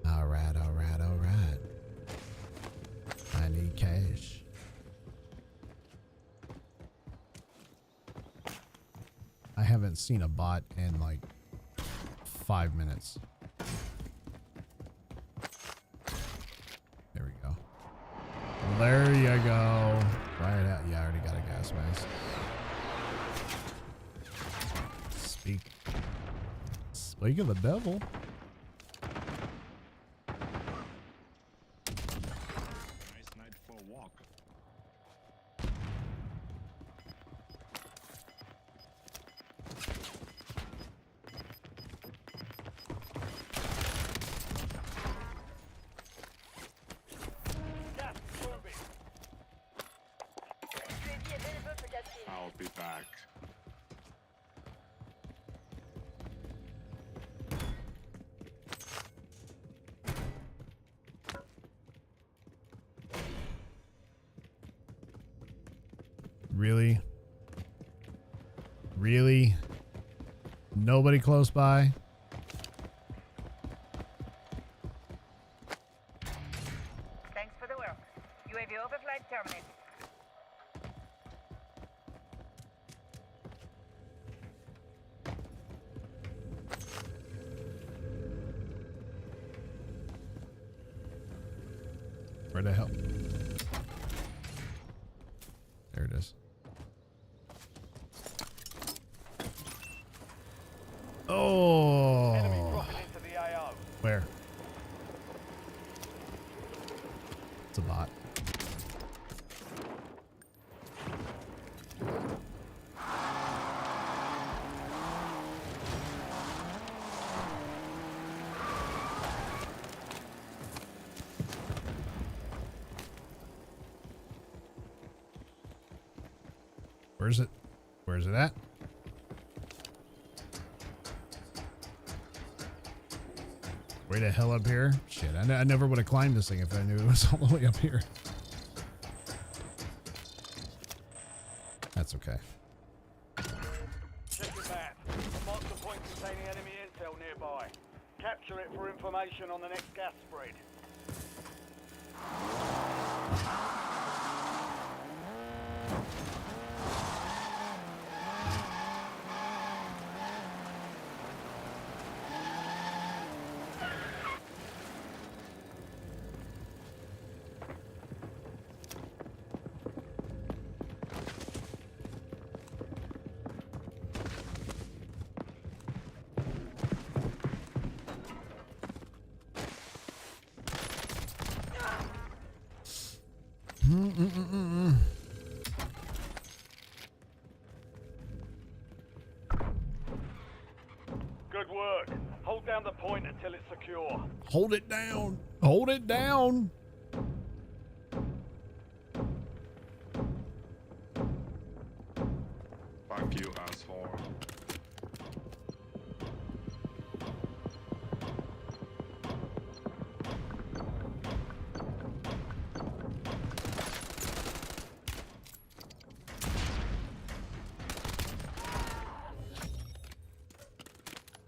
All right. All right. All right. I need cash. I haven't seen a bot in like 5 minutes. There we go. Well, there you go. Right out. Yeah, I already got a gas mask. Speak of the devil. Nice night for a walk. Gas is moving. UAV available for tasking. I'll be back. Really? Really? Nobody close by? Thanks for the work. UAV overflight terminated. Where the hell? There it is. Oh. Enemy dropping into the AO. Where? It's a bot. Where's it? Where's it at? Way the hell up here? Shit, I never would have climbed this thing if I knew it was all the way up here. That's okay. Check your map. Mark the point containing enemy intel nearby. Capture it for information on the next gas spread. Good work. Hold down the point until it's secure. Hold it down. Hold it down. Fuck you, asshole.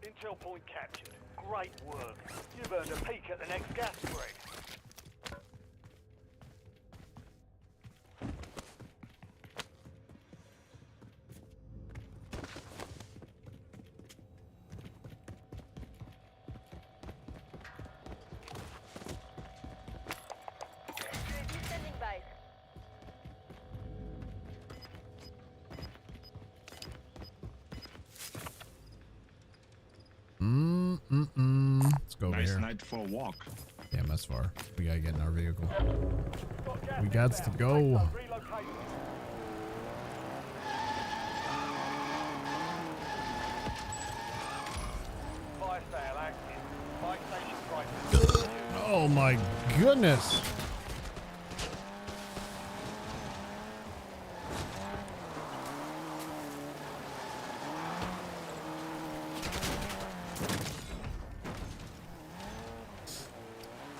Intel point captured. Great work. You've earned a peek at the next gas spread. UAV standing by. Let's go over Nice here. night for a walk. Damn, that's far. We gotta get in our vehicle. Got gas We gots to go. inbound. Relocate. Fire sale active. Fire station prices. Oh my goodness.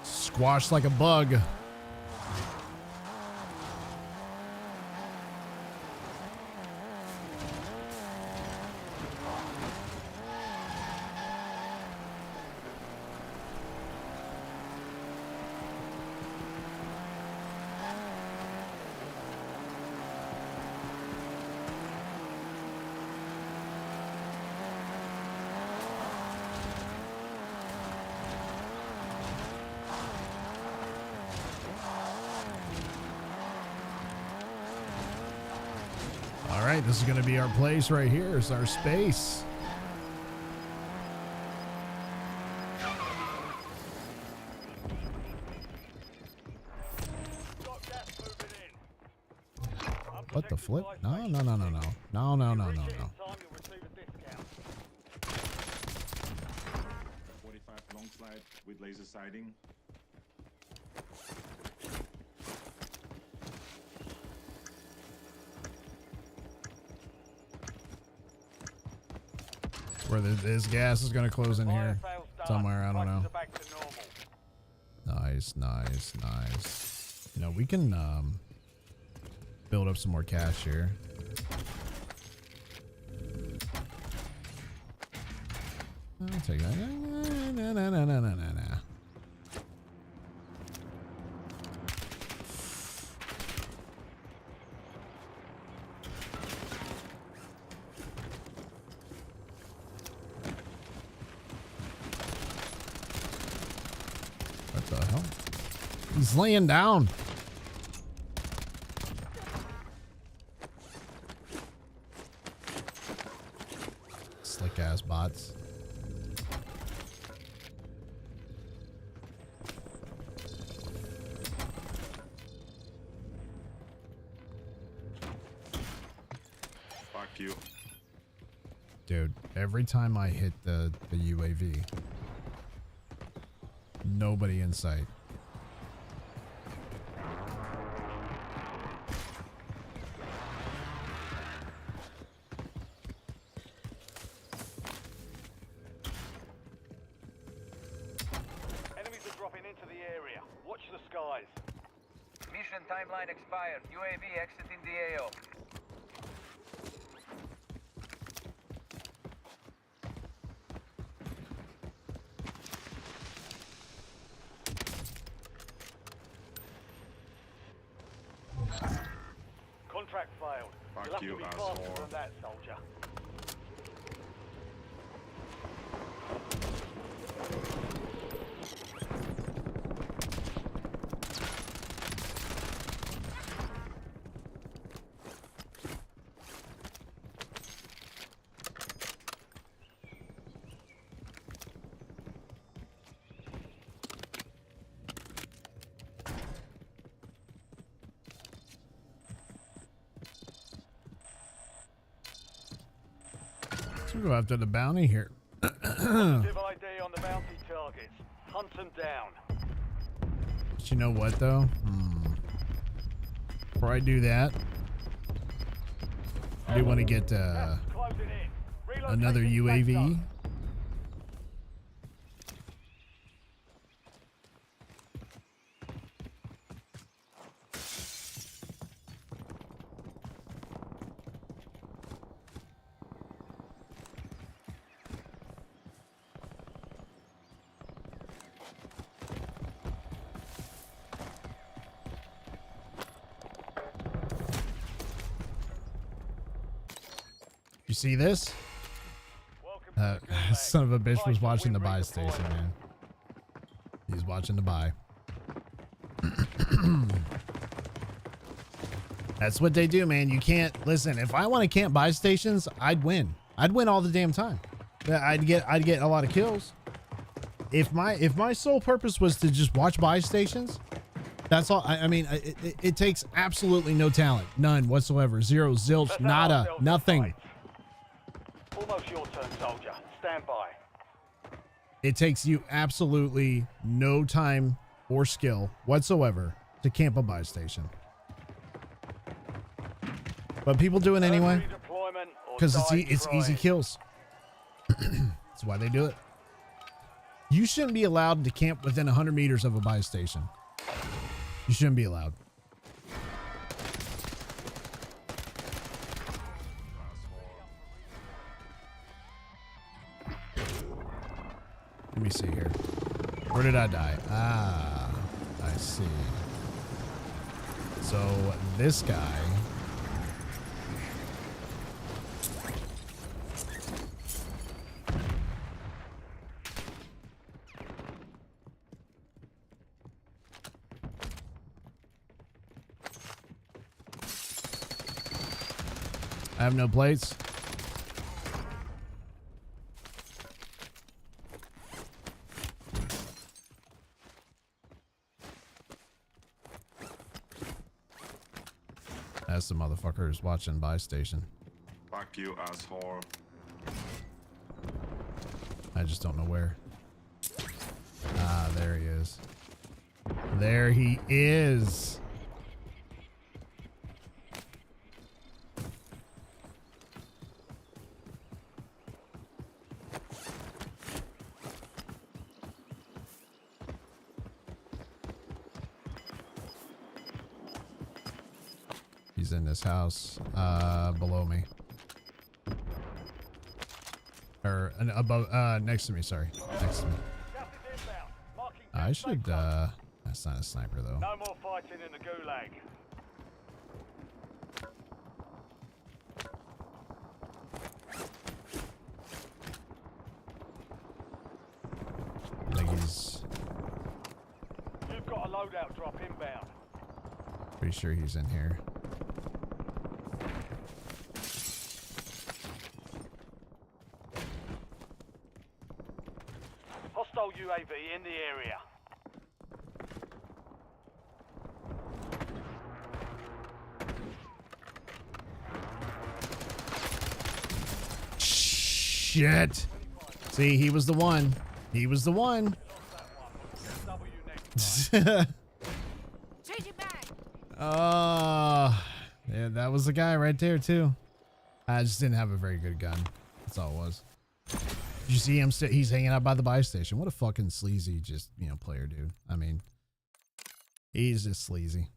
Squashed like a bug. All right, this is going to be our place right here. It's our space. Got gas moving in. What the flip? Unprotected No, fire no, no, no, no. No, no, no, no, Reach it in no. time, you'll receive a discount. 45 long slide with laser sighting. Where this gas is going to close in here. Fire sale's done. Somewhere, I don't Prices know. are back to normal. Nice, nice, nice. You know, we can build up some more cash here. I'll take that. No. What the hell? He's laying down. Slick ass bots. Fuck you. Dude, every time I hit the UAV, nobody in sight. Enemies are dropping into the area. Watch the skies. Mission timeline expired. UAV exiting the AO. Contract failed. Fuck You'll have you, to be asshole. faster than that, soldier. Let's go after the bounty here. Positive ID on the bounty targets. Hunt them down. But you know what though? Before I do that, I do want to get Gas is closing in. Relocating another safe UAV. zone. You see this? Welcome to the Gulag. Son of a bitch was Fight to watching the win buy redeployment. station, man. He's watching the buy. That's what they do, man. You can't listen. If I want to camp buy stations, I'd win. I'd win all the damn time. I'd get a lot of kills. If my sole purpose was to just watch buy stations, that's all. I mean, it takes absolutely no talent, none whatsoever, zero, zilch, Let's nada, have ourselves a nothing. fight. Almost your turn, soldier. Stand by. It takes you absolutely no time or skill whatsoever to camp a buy station. But people do it anyway Redeployment or because die it's easy trying. kills. That's why they do it. You shouldn't be allowed to camp within 100 meters of a buy station. You shouldn't be allowed. Let me see here. Where did I die? Ah, I see. So this guy. I have no plates. That's the motherfuckers watching buy station. Fuck you, asshole. I just don't know where. Ah, there he is. There he is. He's in this house, below me. Or above, next to me, sorry. Next to me. Gas is inbound. Marking I safe should, zone. that's not a sniper though. No more fighting in the gulag. I think he's, You've got a loadout drop inbound. pretty sure he's in here. Hostile UAV in the area. Shit. See, he was the one. He was the one. W next. Yeah, that was the guy right there too. I just didn't have a very good gun. That's all it was. Did you see him? He's hanging out by the buy station. What a fucking sleazy, just, you know, player, dude. I mean, he's just sleazy.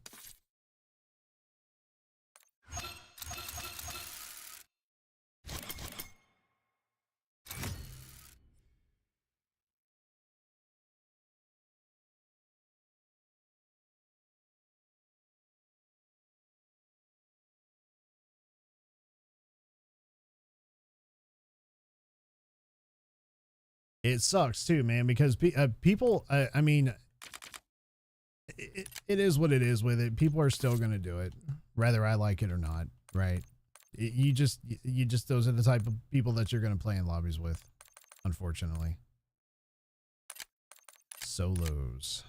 It sucks too, man, because people, I mean, it is what it is with it. People are still going to do it, whether I like it or not, right? You just, those are the type of people that you're going to play in lobbies with, unfortunately. Solos.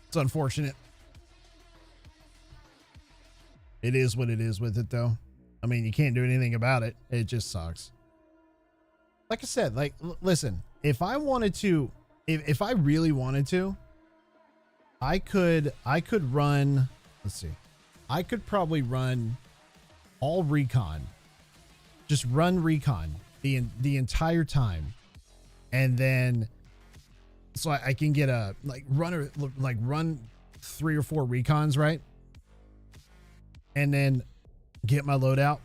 It's unfortunate. It is what it is with it, though. I mean, you can't do anything about it. It just sucks. Like I said, like, listen, if I wanted to, if I really wanted to, I could run, let's see, I could probably run all recon, just run recon the entire time. And then, so I can get a, run 3 or 4 recons, right? And then get my loadout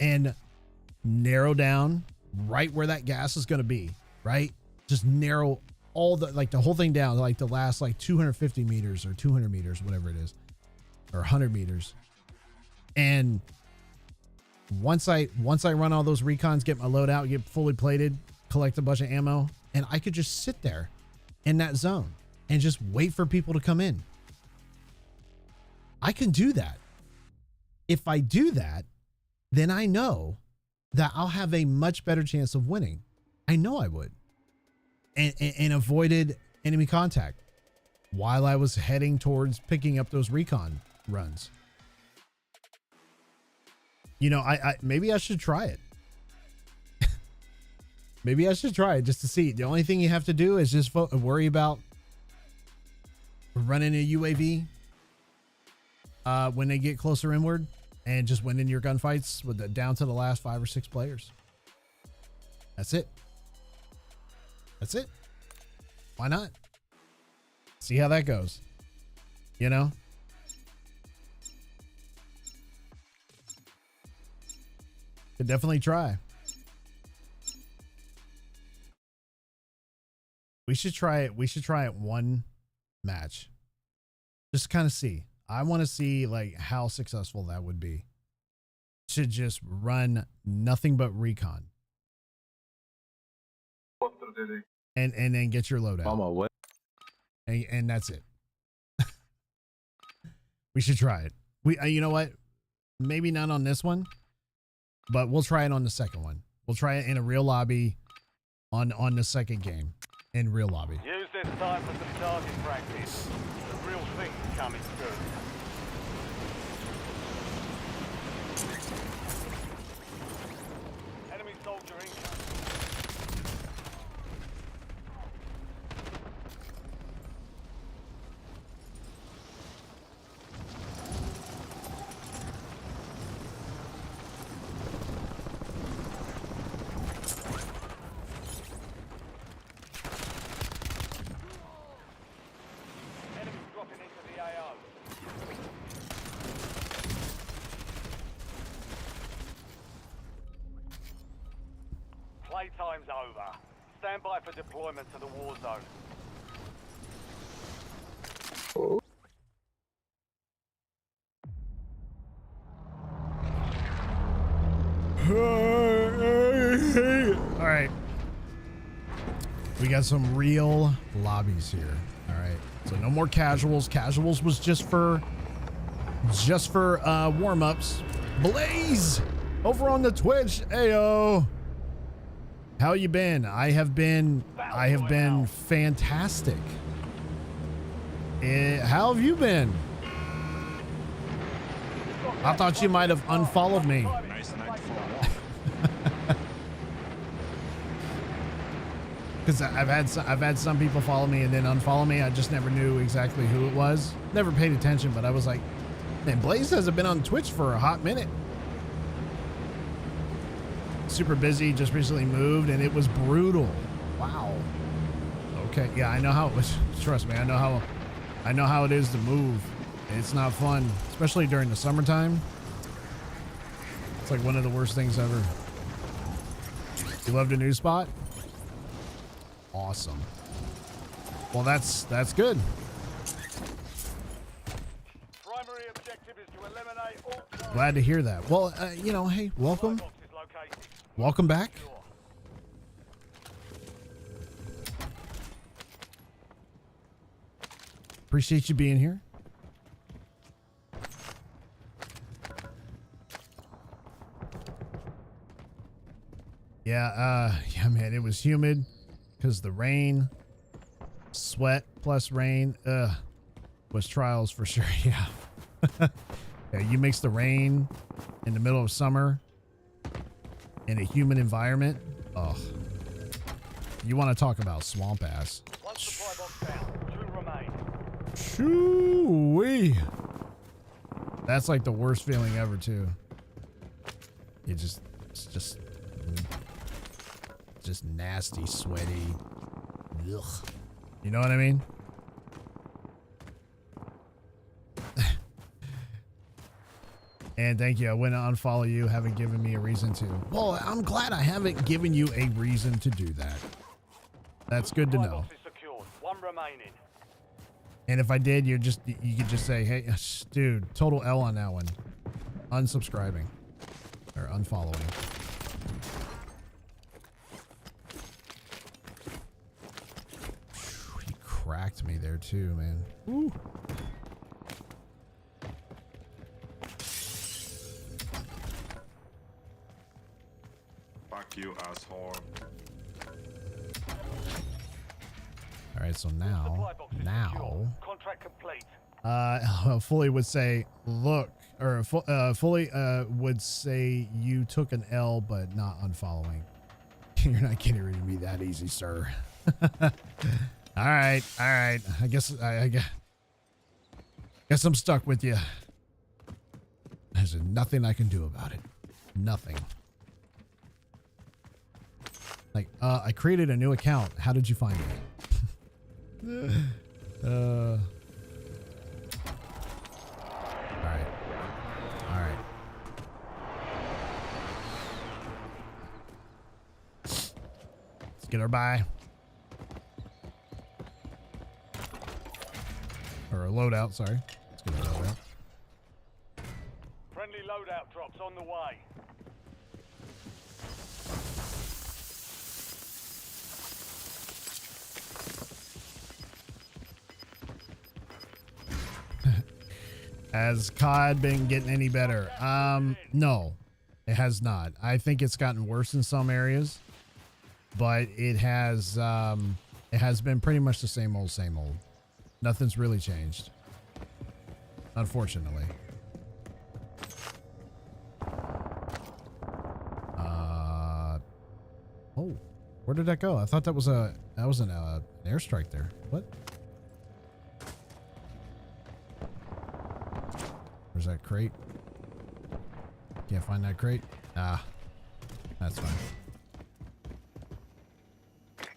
and narrow down right where that gas is going to be, right? Just narrow all the, like, the whole thing down, like the last, like, 250 meters or 200 meters, whatever it is, or 100 meters. And once I run all those recons, get my loadout, get fully plated, collect a bunch of ammo, and I could just sit there in that zone and just wait for people to come in. I can do that. If I do that, then I know that I'll have a much better chance of winning. I know I would. And avoided enemy contact while I was heading towards picking up those recon runs. You know, I maybe I should try it. Maybe I should try it just to see. The only thing you have to do is just worry about running a UAV when they get closer inward, and just winning your gunfights with the down to the last 5 or 6 players. That's it. That's it. Why not? See how that goes. You know? Could definitely try. We should try it. We should try it one match. Just kind of see. I want to see like how successful that would be. Should just run nothing but recon. And then get your loadout. And that's it. We should try it. You know what? Maybe not on this one, but we'll try it on the second one. We'll try it in a real lobby on the second game in real lobby. Use this time for some target practice. The real thing's coming through. Enemy soldier incoming. Playtime's over. Stand by for deployment to the war zone. All right. We got some real lobbies here. All right. So no more casuals. Casuals was just for warm-ups. Blaze over on the Twitch. Ayo. How you been? I have been fantastic. How have you been? I thought you might have unfollowed me. Nice night for a walk. Because I've had some people follow me and then unfollow me. I just never knew exactly who it was. Never paid attention, but I was like, man, Blaze hasn't been on Twitch for a hot minute. Super busy, just recently moved, and it was brutal. Wow. Okay, yeah, I know how it was. Trust me, I know how it is to move. It's not fun, especially during the summertime. It's like one of the worst things ever. You loved a new spot? Awesome. Well, that's good. Primary objective is to eliminate all. Glad to hear that. Well, you know, hey, welcome. Welcome back. Appreciate you being here. Yeah, man, it was humid because the rain, sweat plus rain, was trials for sure. Yeah. Yeah, you mix the rain in the middle of summer in a humid environment. Oh, you want to talk about swamp ass. One supply box down. 2 remain. Shoo-wee. That's like the worst feeling ever too. It's just nasty, sweaty. Ugh. You know what I mean? And thank you. I went to unfollow you. Haven't given me a reason to. Well, I'm glad I haven't given you a reason to do that. That's good to know. Secured. 1 remaining. And if I did, you could just say, hey, dude, total L on that one. Unsubscribing or unfollowing. He cracked me there too, man. Woo. Fuck you, asshole. All right, so now, Contract complete. Fully would say, look, or Fully would say you took an L, but not unfollowing. You're not getting rid of me that easy, sir. All right. I guess I'm stuck with you. There's nothing I can do about it. Nothing. Like, I created a new account. How did you find me? All right. Let's get our buy. Or a loadout, sorry. Let's get our loadout. Friendly loadout drops on the way. Has COD been getting any better? No, it has not. I think it's gotten worse in some areas, but it has been pretty much the same old. Nothing's really changed, unfortunately. Oh, where did that go? I thought that was an airstrike there. What? Where's that crate? Can't find that crate. Ah, that's fine.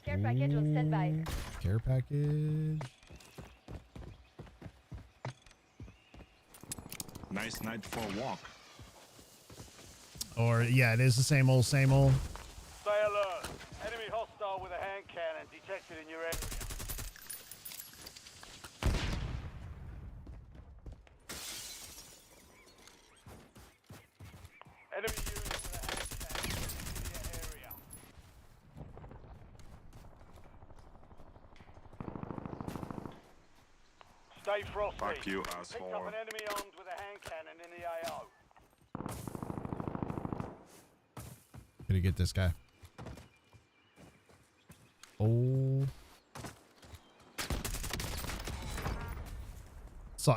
Care package on standby. Care package. Nice night for a walk. Or yeah, it is the same old. Stay alert. Enemy unit with a hand cannon in the area. Stay frosty. Fuck you, Picked up asshole. an enemy armed with a hand cannon in the AO. Gonna get this guy. Oh.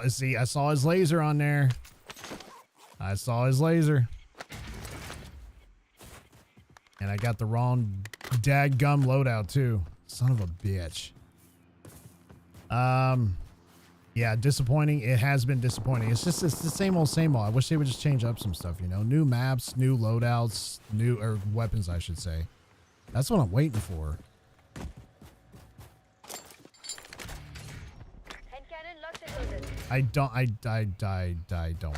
See, I saw his laser on there. I saw his laser. And I got the wrong dadgum loadout too. Son of a bitch. Yeah, disappointing. It has been disappointing. It's the same old, same old. I wish they would just change up some stuff, you know. New maps, new loadouts, new weapons, I should say. That's what I'm waiting for. Hand cannon locked and loaded. I don't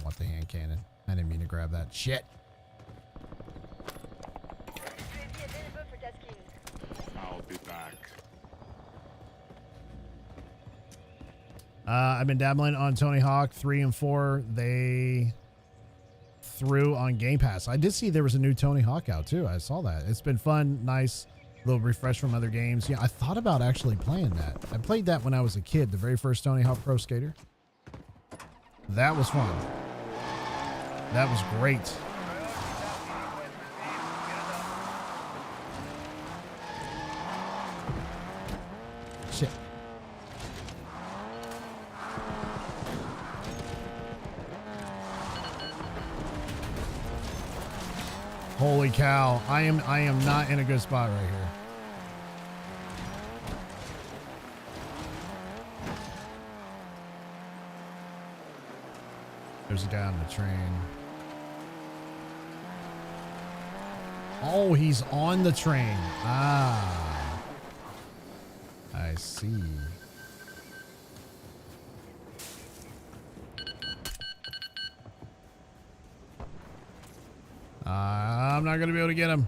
want the hand cannon. I didn't mean to grab that. Shit. UAV available for tasking. I'll be back. I've been dabbling on Tony Hawk 3 and 4. They threw on Game Pass. I did see there was a new Tony Hawk out too. I saw that. It's been fun, nice, little refresh from other games. Yeah, I thought about actually playing that. I played that when I was a kid, the very first Tony Hawk Pro Skater. That was fun. That was great. Shit. Holy cow. I am not in a good spot right here. There's a guy on the train. Oh, he's on the train. Ah. I see. I'm not going to be able to get him.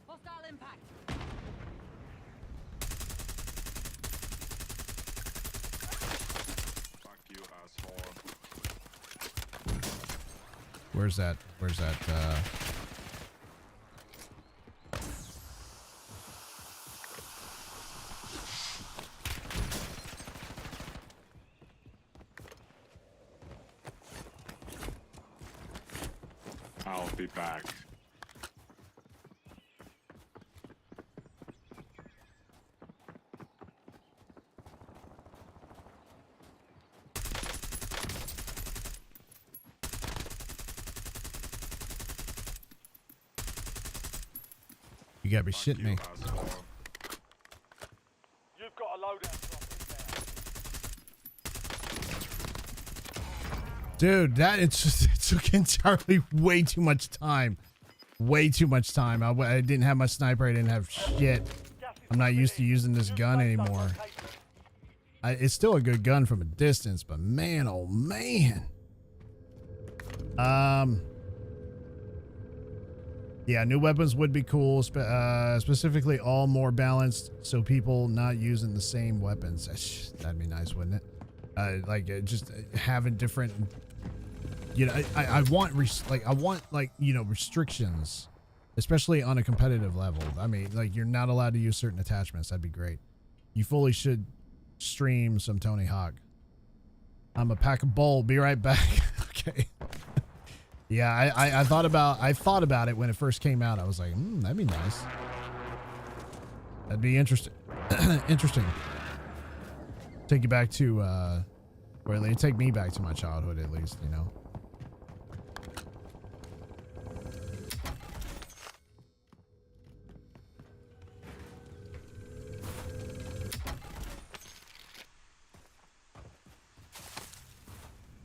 Hostile impact. Fuck you, asshole. Where's that? Where's that? I'll be back. You gotta be Fuck shitting you, me. asshole. You've got a loadout drop in there. Dude, it took entirely way too much time. Way too much time. I didn't have my sniper. I didn't have shit. I'm not used to using this gun anymore. It's still a good gun from a distance, but man, oh man. Yeah, new weapons would be cool, specifically all more balanced, so people not using the same weapons. That'd be nice, wouldn't it? Just having different, you know, I want you know, restrictions, especially on a competitive level. I mean, like, you're not allowed to use certain attachments. That'd be great. You fully should stream some Tony Hawk. I'm a pack of bowl. Be right back. Okay. Yeah, I thought about it when it first came out. I was like, that'd be nice. That'd be interesting. Interesting. Take you back to, or they take me back to my childhood at least, you know.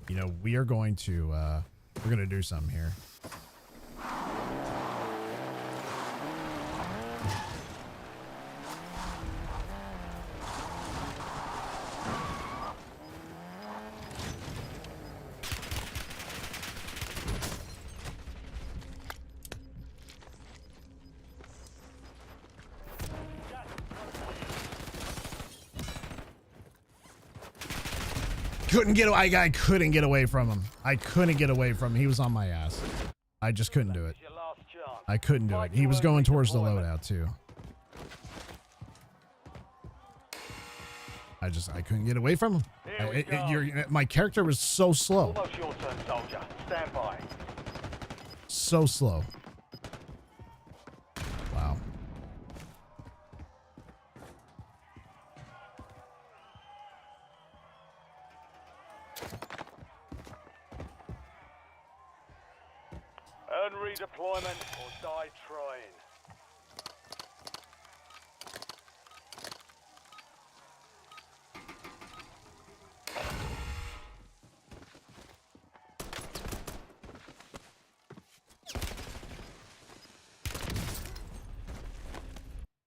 You know, we are going to, we're going to do something here. Couldn't get. I couldn't get away from him. I couldn't get away from him. He was on my ass. I just couldn't do it. Your last chance. I couldn't do it. He was going towards the loadout too. I couldn't get away from him. My character was so slow. Almost your turn, soldier. Stand by. So slow. Wow. Earn redeployment or die trying.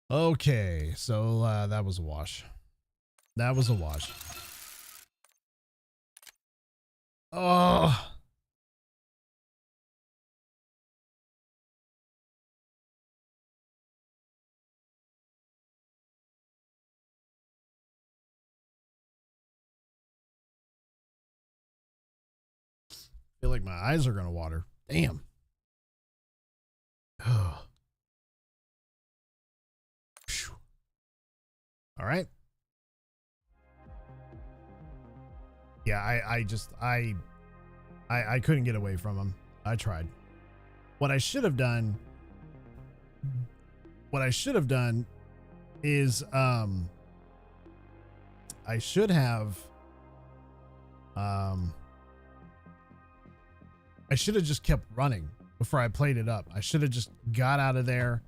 Okay, so that was a wash. That was a wash. Oh. Feel like my eyes are gonna water. Damn. All right. Yeah, I couldn't get away from him. I tried. What I should have done is I should have just kept running before I played it up. I should have just got out of there,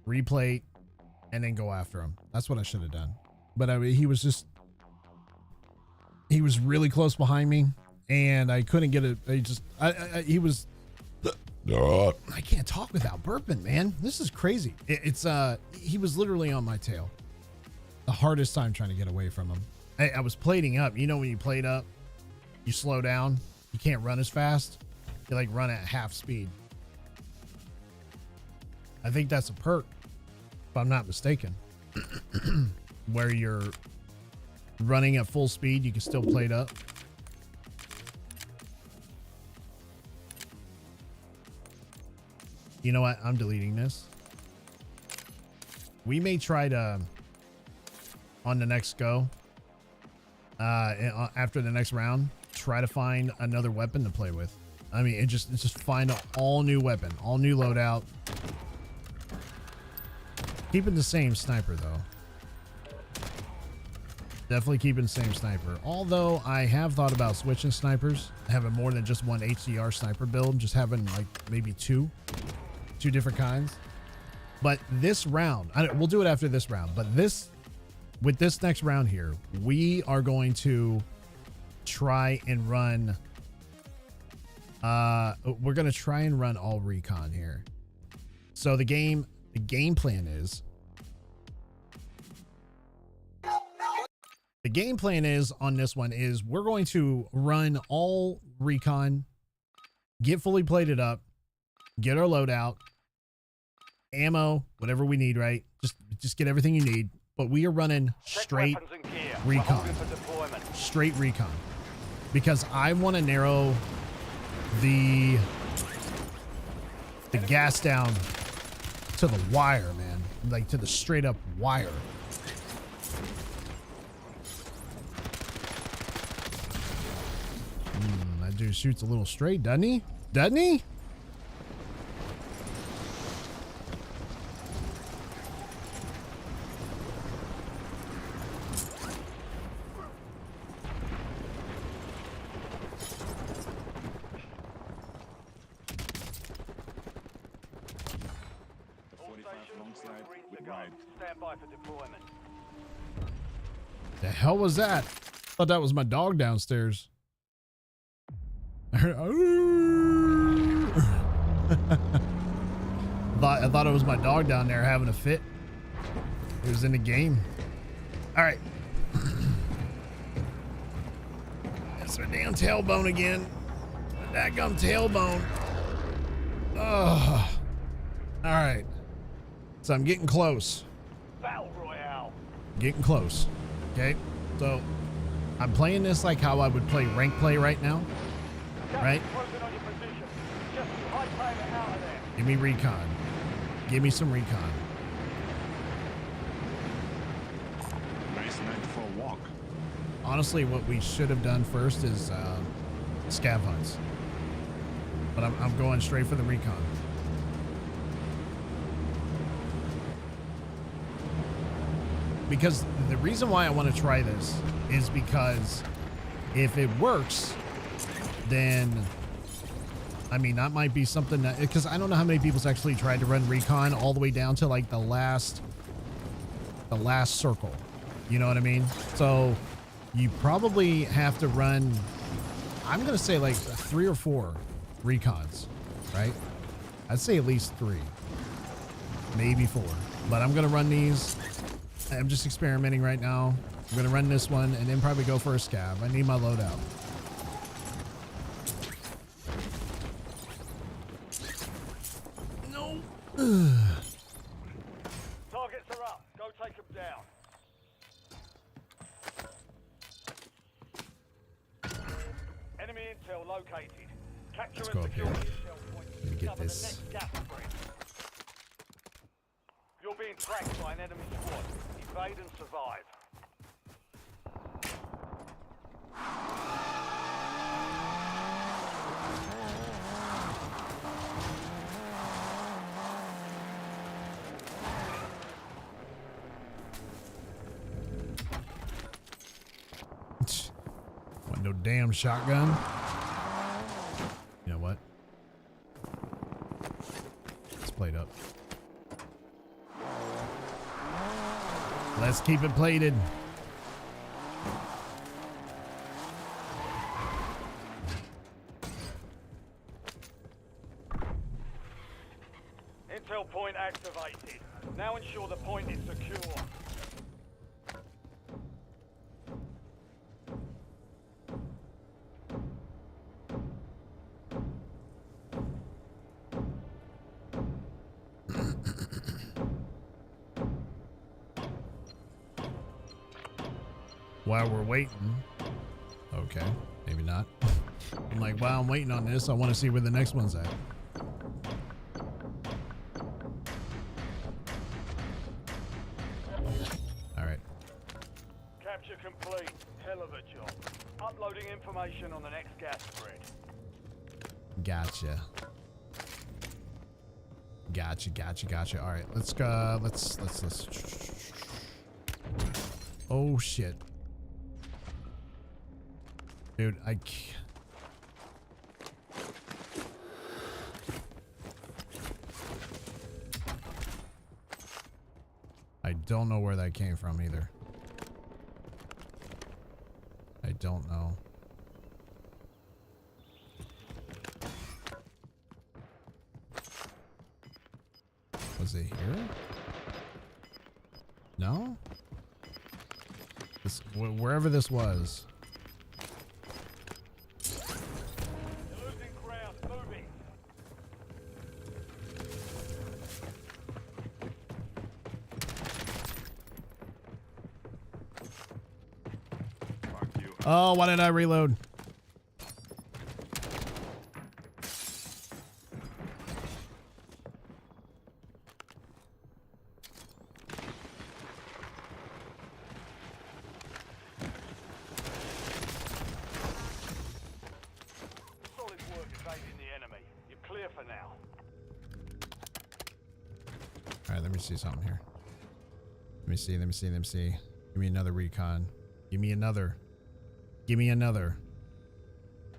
replay, and then go after him. That's what I should have done. But I mean, he was really close behind me, and I couldn't get it. He was. I can't talk without burping, man. This is crazy. He was literally on my tail. The hardest time trying to get away from him. I was plating up. You know, when you plate up, you slow down. You can't run as fast. You like run at half speed. I think that's a perk, if I'm not mistaken, where you're running at full speed, you can still plate up. You know what? I'm deleting this. We may try to, on the next go, after the next round, try to find another weapon to play with. I mean, it's just find an all new weapon, all new loadout. Keeping the same sniper though. Definitely keeping the same sniper. Although I have thought about switching snipers, having more than just one HDR sniper build, just having like maybe two different kinds. But this round, we'll do it after this round. But with this next round here, we are going to try and run. We're gonna try and run all recon here. So the game plan is. The game plan is on this one is we're going to run all recon, get fully plated up, get our loadout, ammo, whatever we need, right? Just get everything you need. But we are running straight recon. Straight recon. Because I want to narrow the gas down to the wire, man. Like to the straight up wire. That dude shoots a little straight, doesn't he? Doesn't he? Stand by for deployment. The hell was that? Thought that was my dog downstairs. I thought it was my dog down there having a fit. It was in the game. All right. That's my damn tailbone again. My dadgum tailbone. Oh. All right. So I'm getting close. Battle Royale. Getting close. Okay. So I'm playing this like how I would play rank play right now, right? Closing on your position. Just high-tail it out of there. Give me recon. Give me some recon. Nice night for a walk. Honestly, what we should have done first is scav hunts. But I'm going straight for the recon. Because the reason why I want to try this is because if it works, then I mean that might be something that, because I don't know how many people's actually tried to run recon all the way down to like the last circle. You know what I mean? So you probably have to run, I'm gonna say like 3 or 4 recons, right? I'd say at least 3, maybe 4, but I'm gonna run these. I'm just experimenting right now. I'm gonna run this one and then probably go for a scav. I need my loadout. No. Targets are up. Go take them down. Enemy intel located. Capture Let's and go up secure here. the intel point. Let me get Cover this. the next gas spread. You're being tracked by an enemy squad. Evade and survive. Want no damn shotgun? You know what? It's played up. Let's keep it plated. Intel point activated. Now ensure the point is secure. While we're waiting. Okay, maybe not. I'm like, while I'm waiting on this, I want to see where the next one's at. All right. Capture complete. Hell of a job. Uploading information on the next gas spread. Gotcha. Gotcha. All right, let's go. Let's. Oh shit. Dude, I don't know where that came from either. I don't know. Was it here? No? This, wherever this was. You're losing ground. Moving. Fuck you. Oh, why did I reload? Solid work evading the enemy. You're clear for now. All right, let me see something here. Let me see. Give me another recon. Give me another.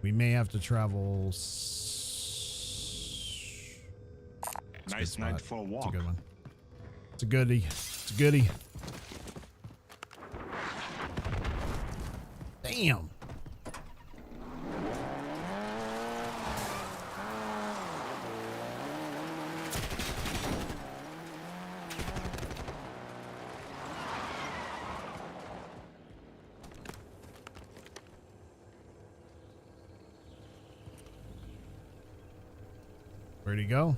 We may have to travel. Nice night for a It's a walk. good one. It's a goodie. Damn. Where'd he go?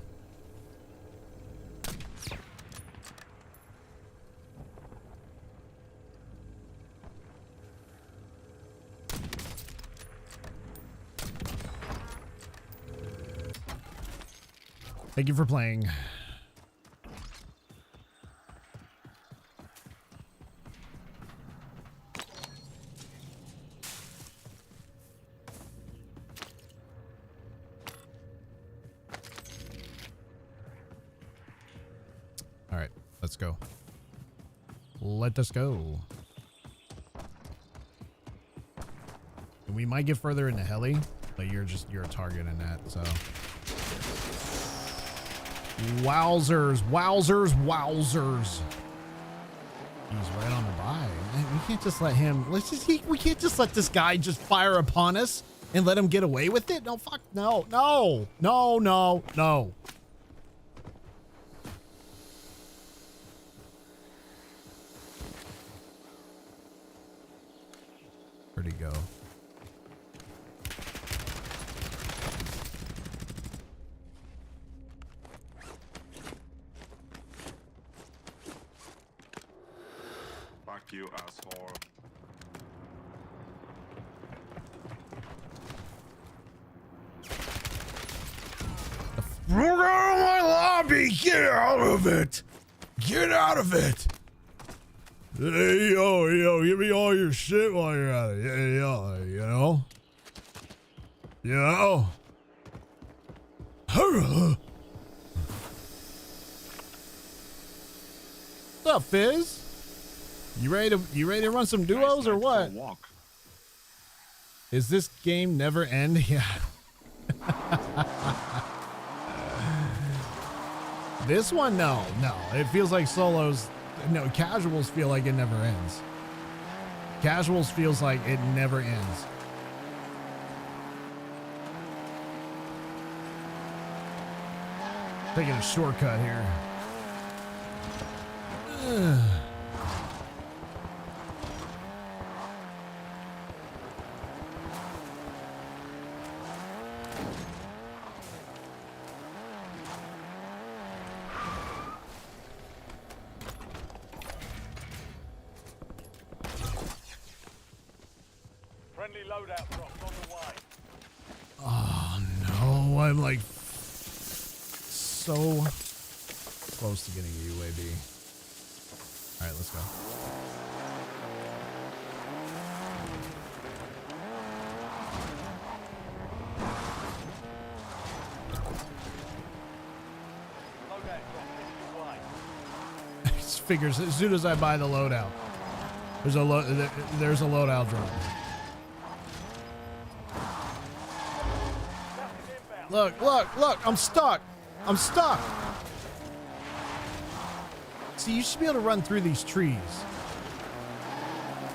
Thank you for playing. All right, let's go. Let us go. And we might get further into heli, but you're a target in that, so. Wowzers, wowzers, wowzers. He's right on the buy. We can't just let him, we can't just let this guy just fire upon us and let him get away with it. No, fuck, no, no, no, no, no. Where'd he go? Fuck you, asshole. Get out of my lobby! Get out of it! Get out of it! Hey, yo, give me all your shit while you're at it. Yeah, you know? You know? What's up, Fizz? You ready to run some duos or what? Walk. Is this game never end? Yeah. This one, no. It feels like solos. No, casuals feel like it never ends. Casuals feels like it never ends. Taking a shortcut here. Friendly loadout drops on the way. Oh no, I'm like so close to getting a UAV. All right, let's go. Loadout drop heading your way. Just figures as soon as I buy the loadout, there's a loadout drop. Look, I'm stuck. See, you should be able to run through these trees.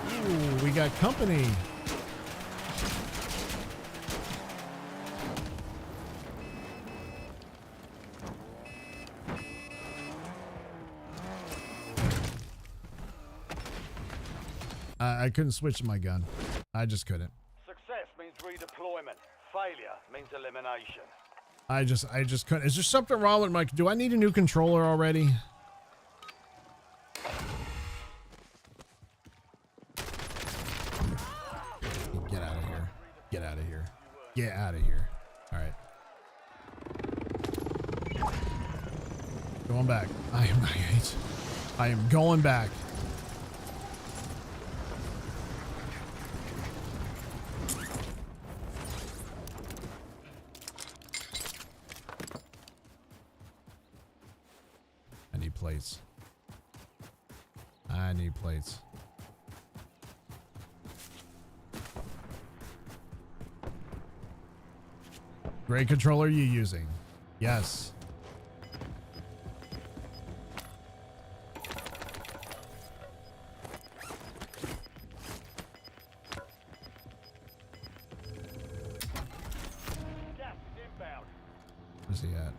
Ooh, we got company. I couldn't switch to my gun. I just couldn't. Success means redeployment. Failure means elimination. I just couldn't. Is there something wrong with my... Do I need a new controller already? Get out of here. Get out of here. Get out of here. All right. Going back. I am going back. I need plates. Great controller you using? Yes. Gas is inbound. Where's he at?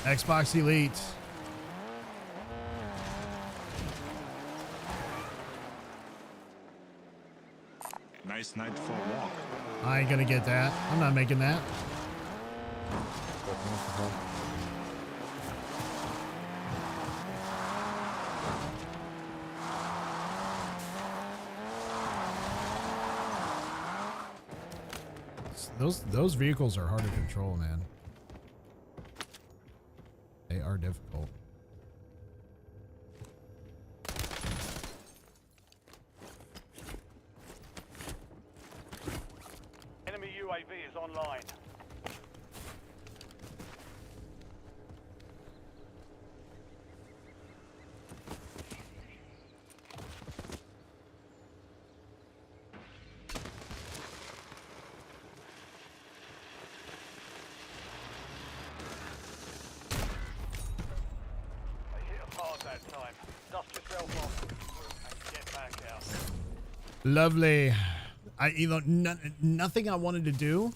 Xbox Elite. nice night for a walk. I ain't gonna get that. I'm not making that. Those vehicles are hard to control, man. They are difficult. Enemy UAV is online. They hit us hard that time. Dust yourself off and get back out. Lovely. Nothing I wanted to do.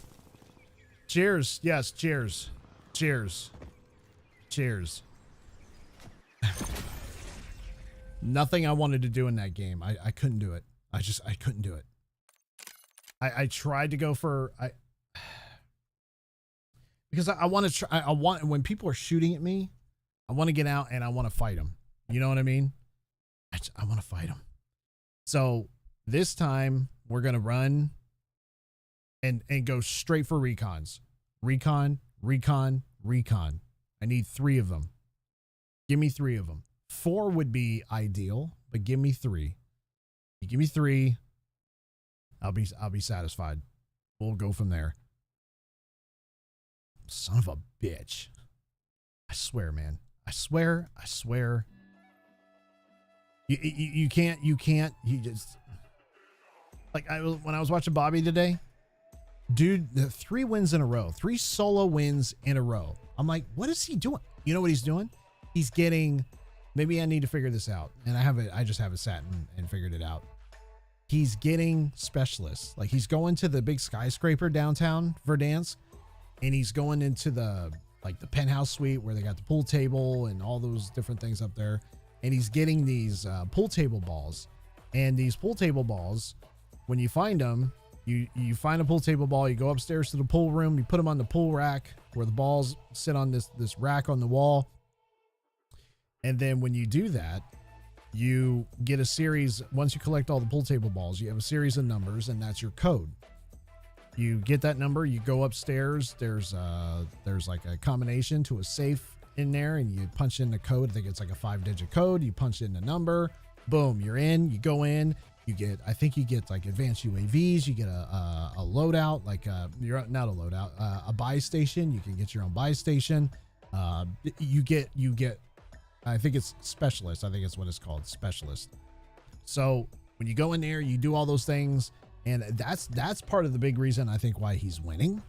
Cheers. Yes, cheers. Cheers. Cheers. Nothing I wanted to do in that game. I couldn't do it. I couldn't do it. I tried to go for because I want to try. I want, when people are shooting at me, I want to get out and I want to fight them. You know what I mean? I want to fight them. So this time we're gonna run and go straight for recons. Recon. I need 3 of them. Give me 3 of them. 4 would be ideal, but give me 3. You give me 3, I'll be satisfied. We'll go from there. Son of a bitch. I swear, man. I swear. You can't, you just, like, when I was watching Bobby today, dude, 3 wins in a row, 3 solo wins in a row. I'm like, what is he doing? You know what he's doing? He's getting, maybe I need to figure this out. And I just haven't sat and figured it out. He's getting specialists. Like, he's going to the big skyscraper downtown Verdansk, and he's going into the penthouse suite where they got the pool table and all those different things up there. And he's getting these pool table balls. And these pool table balls, when you find them, you find a pool table ball, you go upstairs to the pool room, you put them on the pool rack where the balls sit on this rack on the wall. And then when you do that, you get a series. Once you collect all the pool table balls, you have a series of numbers, and that's your code. You get that number, you go upstairs, there's like a combination to a safe in there, and you punch in the code. I think it's like a 5-digit code. You punch in the number, boom, you're in. You go in, you get, I think you get like advanced UAVs, you get a loadout, like you're not a loadout, a buy station. You can get your own buy station. You get I think it's specialist. I think it's what it's called, specialist. So when you go in there, you do all those things, and that's part of the big reason I think why he's winning,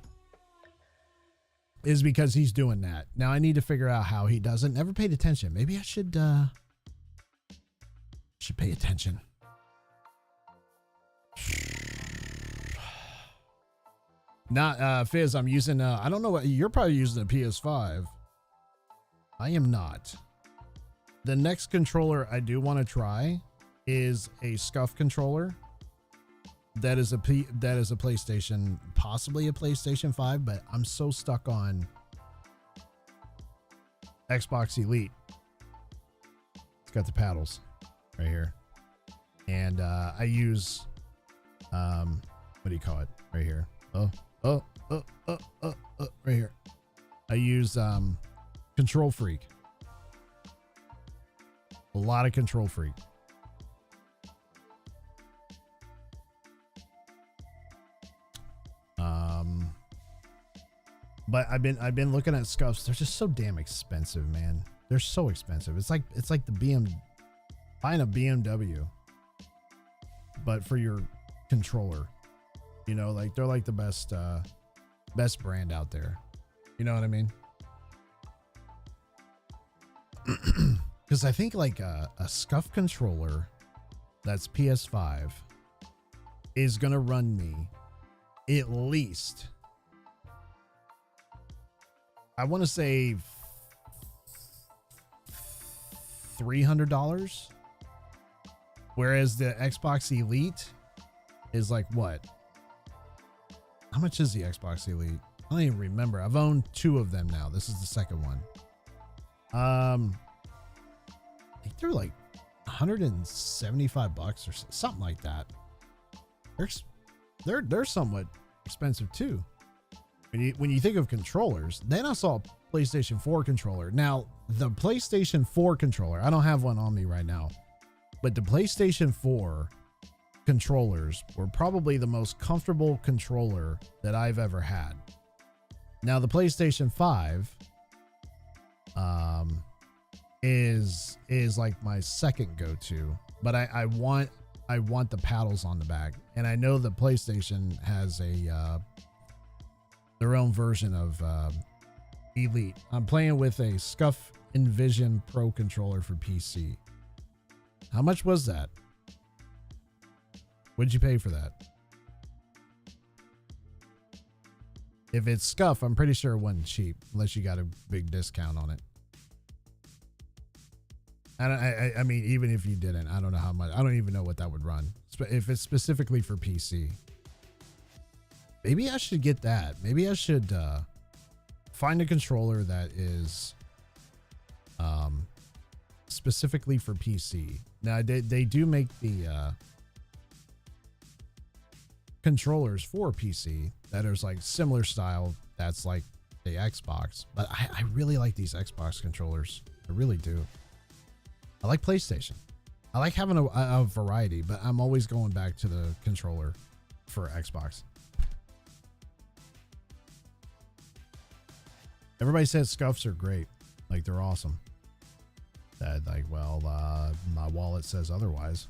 is because he's doing that. Now I need to figure out how he does it. Never paid attention. Maybe I should pay attention. Not Fizz, I'm using I don't know what you're probably using, a PS5. I am not. The next controller I do want to try is a scuff controller. That is a PlayStation, possibly a PlayStation 5, but I'm so stuck on Xbox Elite. It's got the paddles right here. And I use what do you call it? Right here. Right here. I use Control Freak. A lot of Control Freak. But I've been looking at scuffs. They're just so damn expensive, man. They're so expensive. It's like buying a BMW, but for your controller. You know, like they're like the best brand out there. You know what I mean? Because I think like a scuff controller that's PS5 is gonna run me at least, I want to say $300, whereas the Xbox Elite is like what? How much is the Xbox Elite? I don't even remember. I've owned 2 of them now. This is the second one. I think they're like $175 or something like that. They're somewhat expensive too. When you think of controllers, then I saw a PlayStation 4 controller. Now, the PlayStation 4 controller, I don't have one on me right now, but the PlayStation 4 controllers were probably the most comfortable controller that I've ever had. Now, the PlayStation 5 is like my second go-to, but I want the paddles on the back, and I know the PlayStation has their own version of Elite. I'm playing with a Scuff Envision Pro controller for PC. How much was that? What'd you pay for that? If it's Scuff, I'm pretty sure it wasn't cheap, unless you got a big discount on it. I mean, even if you didn't, I don't know how much. I don't even know what that would run. If it's specifically for PC. Maybe I should get that. Maybe I should find a controller that is specifically for PC. Now, they do make the controllers for PC that is like similar style. That's like the Xbox. But I really like these Xbox controllers. I really do. I like PlayStation. I like having a variety, but I'm always going back to the controller for Xbox. Everybody says Scuffs are great. Like, they're awesome. My wallet says otherwise.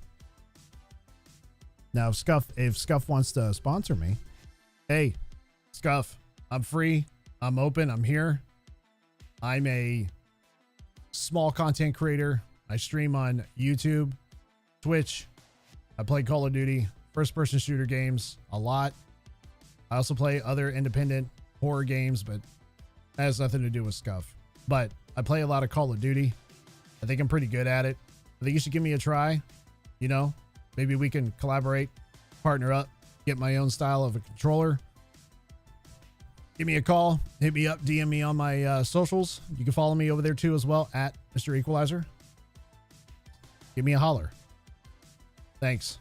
Now, if Scuff wants to sponsor me, hey, Scuff, I'm free. I'm open. I'm here. I'm a small content creator. I stream on YouTube, Twitch. I play Call of Duty, first-person shooter games a lot. I also play other independent horror games, but that has nothing to do with Scuff. But I play a lot of Call of Duty. I think I'm pretty good at it. I think you should give me a try. You know, maybe we can collaborate, partner up, get my own style of a controller. Give me a call, hit me up, DM me on my socials. You can follow me over there too as well, at Mr. Equalizer. Give me a holler. Thanks.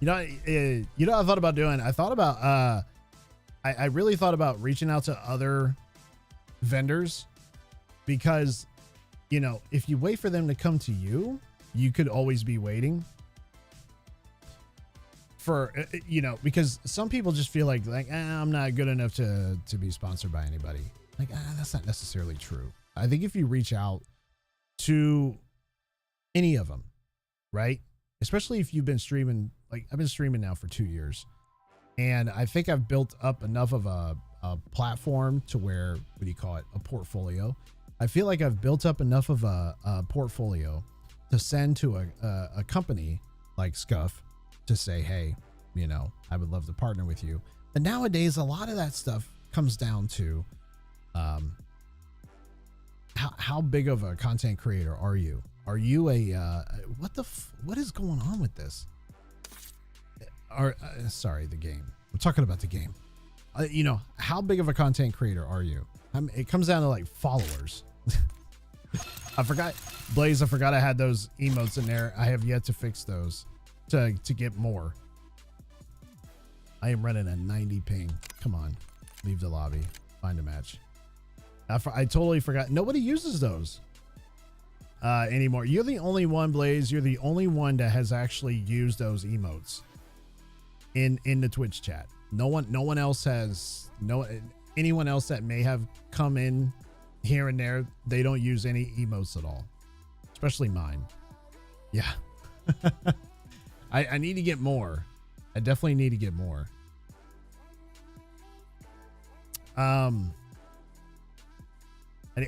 You know what I thought about doing? I thought about, I really thought about reaching out to other vendors, because, you know, if you wait for them to come to you, you could always be waiting for, you know, because some people just feel like I'm not good enough to be sponsored by anybody. Like, that's not necessarily true. I think if you reach out to any of them, right? Especially if you've been streaming, like I've been streaming now for 2 years, and I think I've built up enough of a platform to where, what do you call it? A portfolio. I feel like I've built up enough of a portfolio to send to a company like Scuff to say, hey, you know, I would love to partner with you. But nowadays, a lot of that stuff comes down to how big of a content creator are you? Are you a what is going on with this? Sorry, the game. I'm talking about the game. You know, how big of a content creator are you? It comes down to like followers. I forgot, Blaze. I forgot I had those emotes in there. I have yet to fix those to get more. I am running a 90 ping. Come on, leave the lobby, find a match. I totally forgot. Nobody uses those anymore. You're the only one, Blaze. You're the only one that has actually used those emotes in the Twitch chat. No one else has. Anyone else that may have come in here and there, they don't use any emotes at all, especially mine. Yeah. I need to get more. I definitely need to get more. I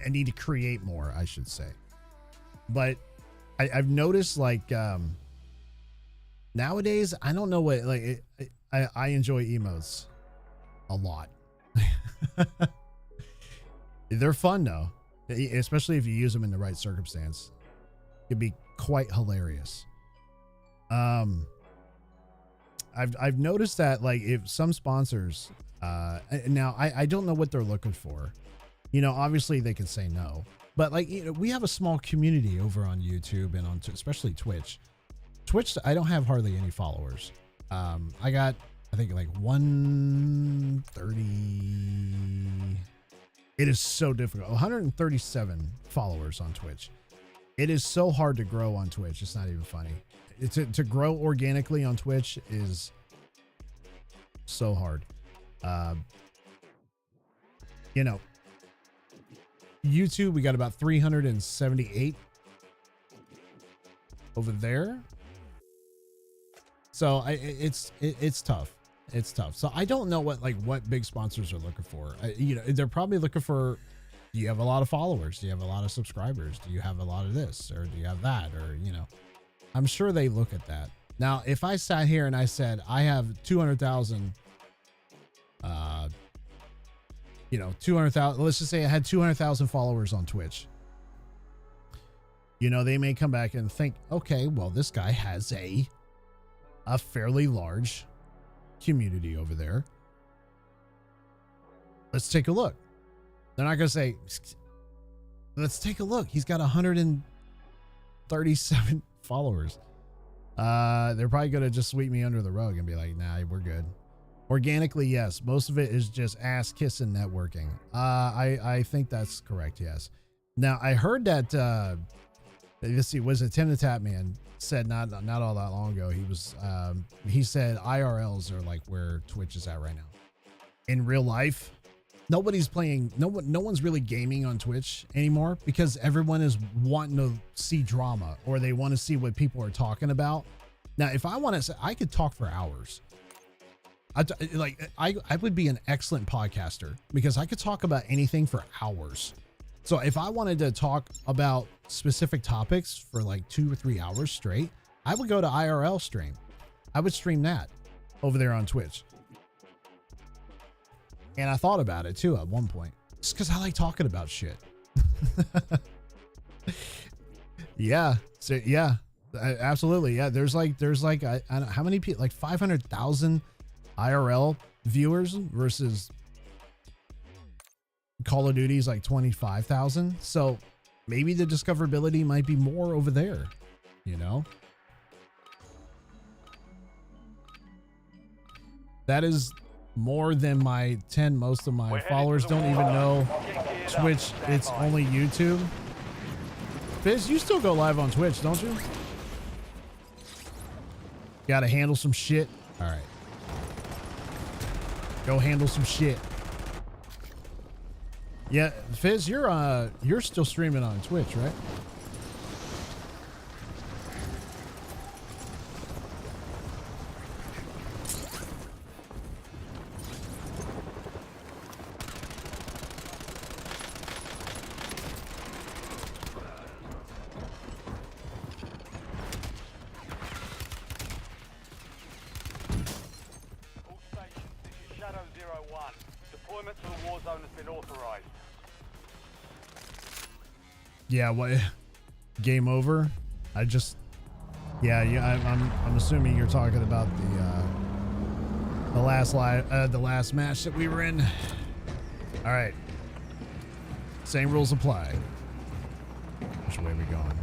need to create more, I should say. But I've noticed, like, nowadays, I don't know what, like, I enjoy emotes a lot. They're fun though, especially if you use them in the right circumstance. It'd be quite hilarious. I've noticed that like if some sponsors, now I don't know what they're looking for. You know, obviously they can say no, but like, you know, we have a small community over on YouTube and on especially Twitch. Twitch, I don't have hardly any followers. I got, I think like 130. It is so difficult. 137 followers on Twitch. It is so hard to grow on Twitch. It's not even funny. To grow organically on Twitch is so hard. You know, YouTube, we got about 378 over there. So it's tough. It's tough. So I don't know what big sponsors are looking for. You know, they're probably looking for, do you have a lot of followers? Do you have a lot of subscribers? Do you have a lot of this, or do you have that? Or, you know, I'm sure they look at that. Now, if I sat here and I said, I have 200,000, you know, 200,000, let's just say I had 200,000 followers on Twitch. You know, they may come back and think, okay, well, this guy has a fairly large community over there. Let's take a look. They're not going to say, let's take a look. He's got 137 followers. They're probably going to just sweep me under the rug and be like, nah, we're good. Organically, yes. Most of it is just ass kissing networking. I think that's correct. Yes. Now I heard that, let's see, was it Tim the Tap Man said not all that long ago. He said IRLs are like where Twitch is at right now. In real life, nobody's playing. No one's really gaming on Twitch anymore because everyone is wanting to see drama, or they want to see what people are talking about. Now, if I want to say, I could talk for hours. I would be an excellent podcaster because I could talk about anything for hours. So if I wanted to talk about specific topics for like 2 or 3 hours straight, I would go to IRL stream. I would stream that over there on Twitch. And I thought about it too at one point, just because I like talking about shit. Yeah. So yeah, absolutely. Yeah. There's like, I don't know how many people, like 500,000 IRL viewers versus Call of Duty's like 25,000. So maybe the discoverability might be more over there, you know? That is more than my 10. Most of my followers don't even know Twitch. It's only YouTube. Fizz, you still go live on Twitch, don't you? Gotta handle some shit. All right. Go handle some shit. Yeah, Fizz, you're still streaming on Twitch, right? All stations, this is Shadow 01. Deployment to the Warzone has been authorized. Yeah, what? Game over? I'm assuming you're talking about the last match that we were in. All right. Same rules apply. Which way are we going?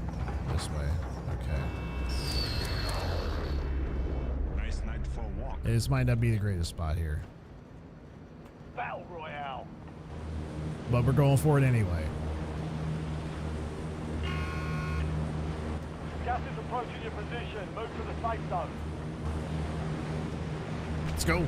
This way. Okay. Nice night for a walk. This might not be the greatest spot here, Battle Royale. but we're going for it anyway. Gas is approaching your position. Move to the safe zone. Let's go.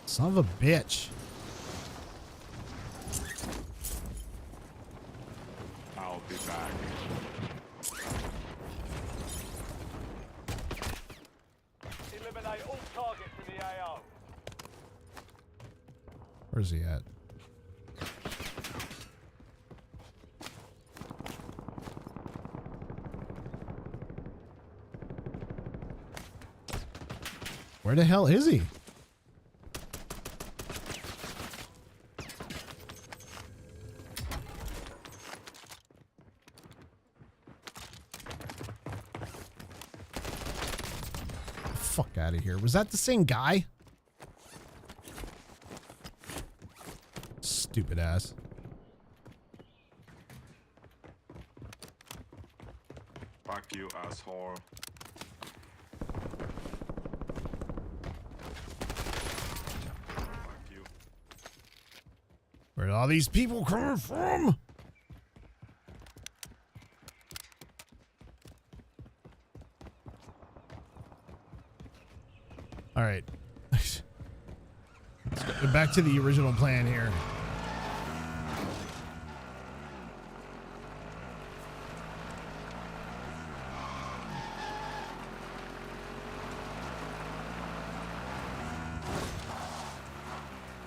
Son of a bitch. I'll be back. Eliminate all targets in the AO. Where's he at? Where the hell is he? Fuck out of here. Was that the same guy? Stupid ass. Fuck you, asshole. Fuck you. Where are all these people coming from? All right. Let's go back to the original plan here.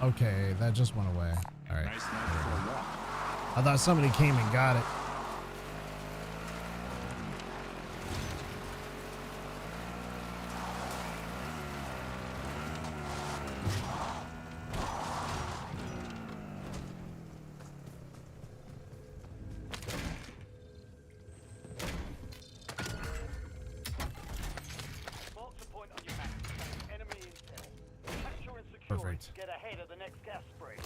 Okay, that just went away. All right. Nice night for a walk. I thought somebody came and got it. Mark the point on your map. Enemy intel. Capture and secure Perfect. it to get ahead of the next gas spread.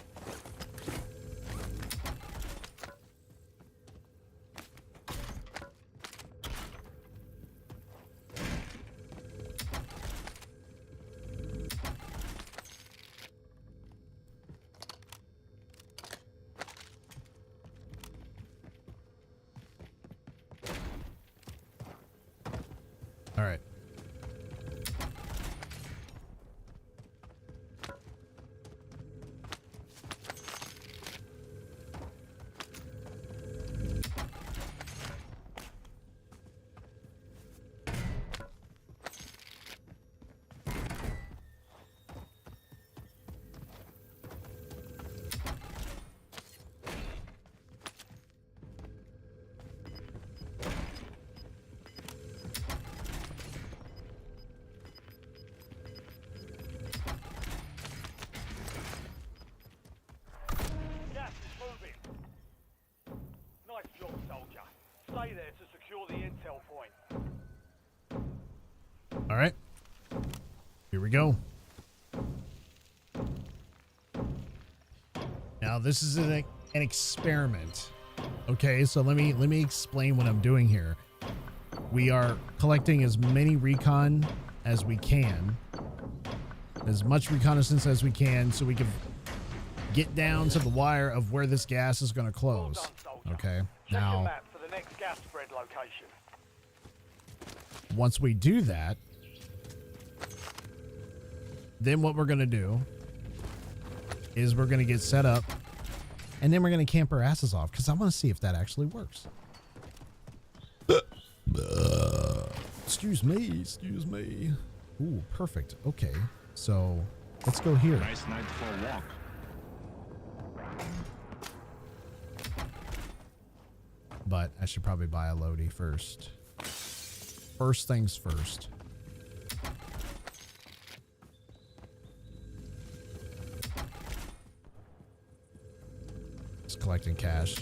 All right. Gas is moving. Nice job, soldier. Stay there to secure the intel point. All right. Here we go. Now this is an experiment. Okay, so let me explain what I'm doing here. We are collecting as many recon as we can, as much reconnaissance as we can, so we can get down to the wire of where this gas is going to Well close. done, soldier. Okay, Check your now map for the next gas spread location. once we do that, then what we're going to do is we're going to get set up, and then we're going to camp our asses off because I want to see if that actually works. Excuse me. Ooh, perfect. Okay, so let's go here. Nice night for a walk. But I should probably buy a loadie first. First things first. Just collecting cash.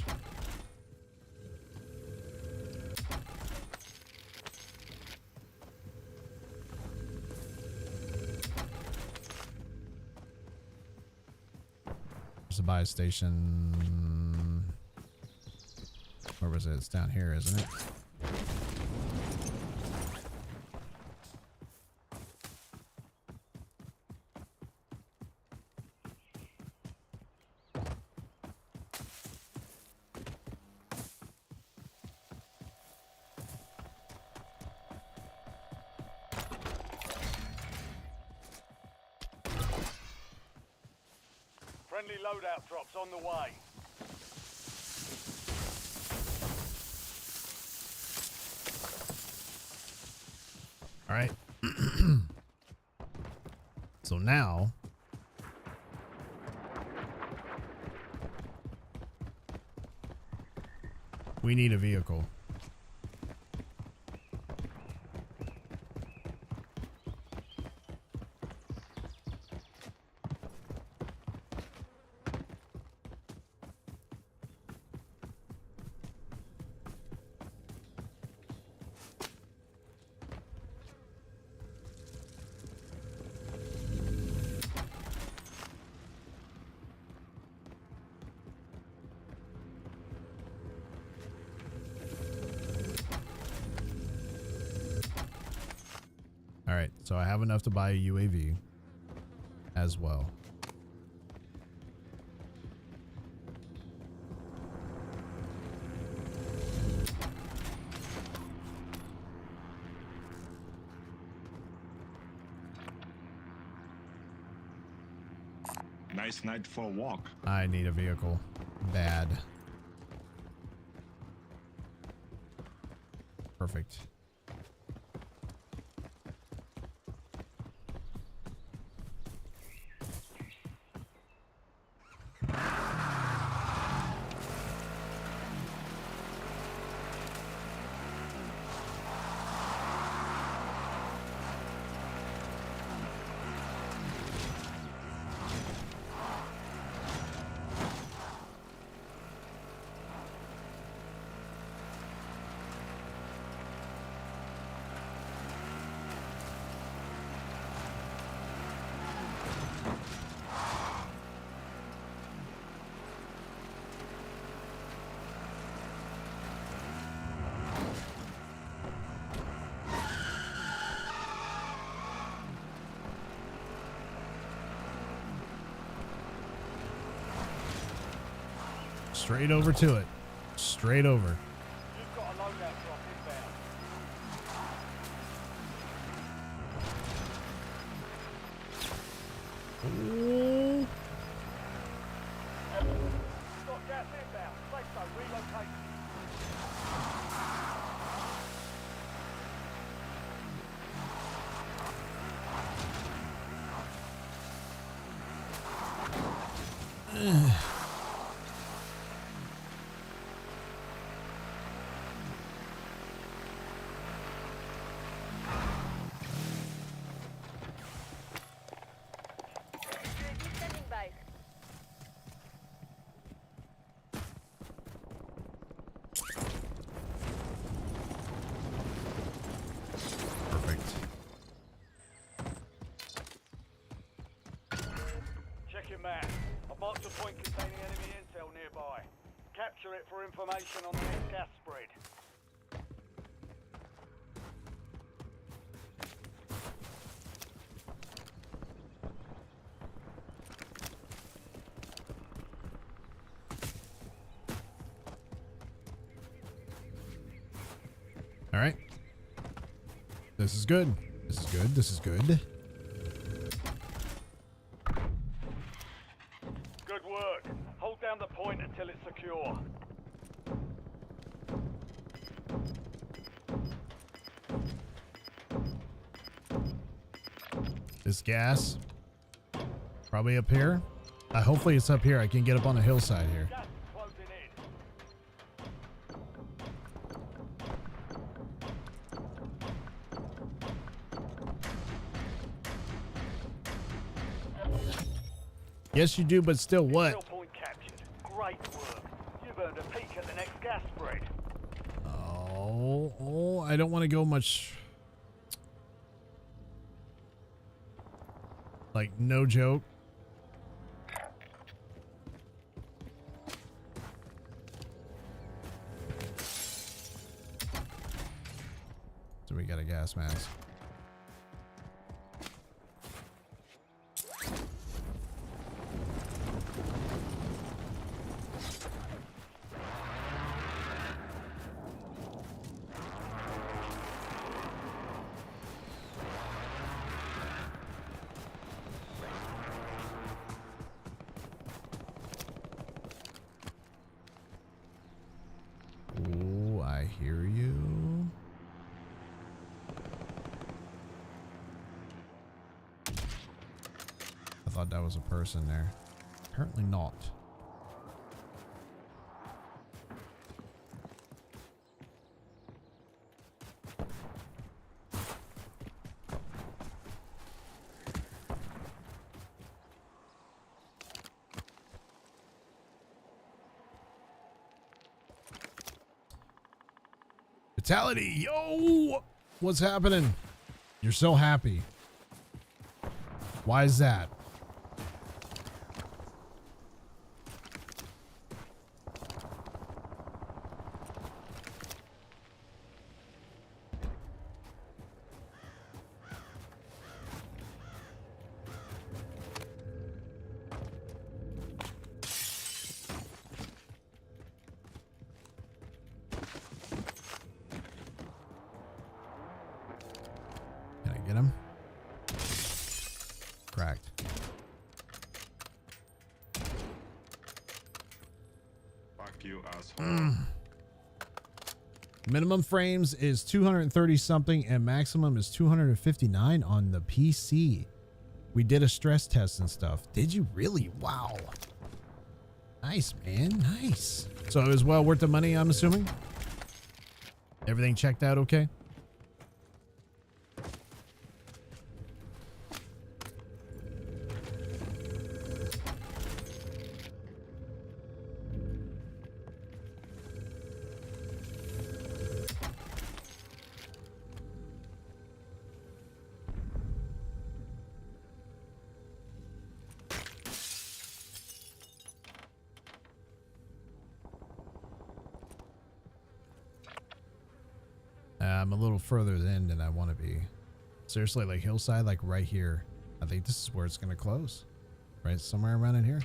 There's a buy station. Where was it? It's down here, isn't it? Friendly loadout drops on the way. All right. So now we need a vehicle. All right, so I have enough to buy a UAV as well. Nice night for a walk. I need a vehicle. Bad. Perfect. Straight over to it. Straight over. You've got a loadout drop inbound. Ooh. Got gas inbound. Safe zone relocated. UAV standing by. Perfect. Check your map. I've marked a point containing enemy intel nearby. Capture it for information on the next gas spread. All right. This is good. This is good. This is good. Good work. Hold down the point until it's secure. This gas. Probably up here. Hopefully it's up here. I can get up on a hillside here. Gas is closing in. Yes, you do, but still what? Kill point captured. Great work. You've earned a peek at the next gas spread. Oh, I don't want to go much. Like, no joke. So we got a gas mask. Ooh, I hear you. I thought that was a person there. Apparently not. Fatality, yo! What's happening? You're so happy. Why is that? Get him. Cracked. Fuck you, asshole. Minimum frames is 230 something and maximum is 259 on the PC. We did a stress test and stuff. Did you really? Wow. Nice, man. Nice. So it was well worth the money, I'm assuming. Everything checked out okay? I'm a little further in than I want to be. Seriously, like hillside, like right here. I think this is where it's going to close. Right? Somewhere around in here.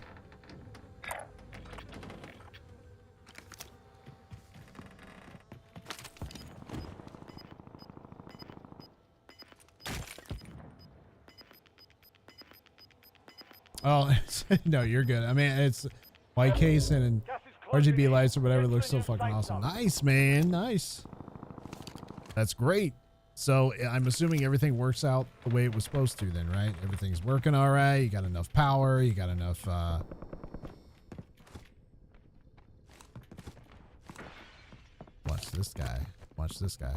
Oh, no, you're good. I mean, it's white case and RGB lights or whatever looks so fucking awesome. Nice, man. Nice. That's great. So I'm assuming everything works out the way it was supposed to then, right? Everything's working all right. You got enough power. You got enough, watch this guy. Watch this guy.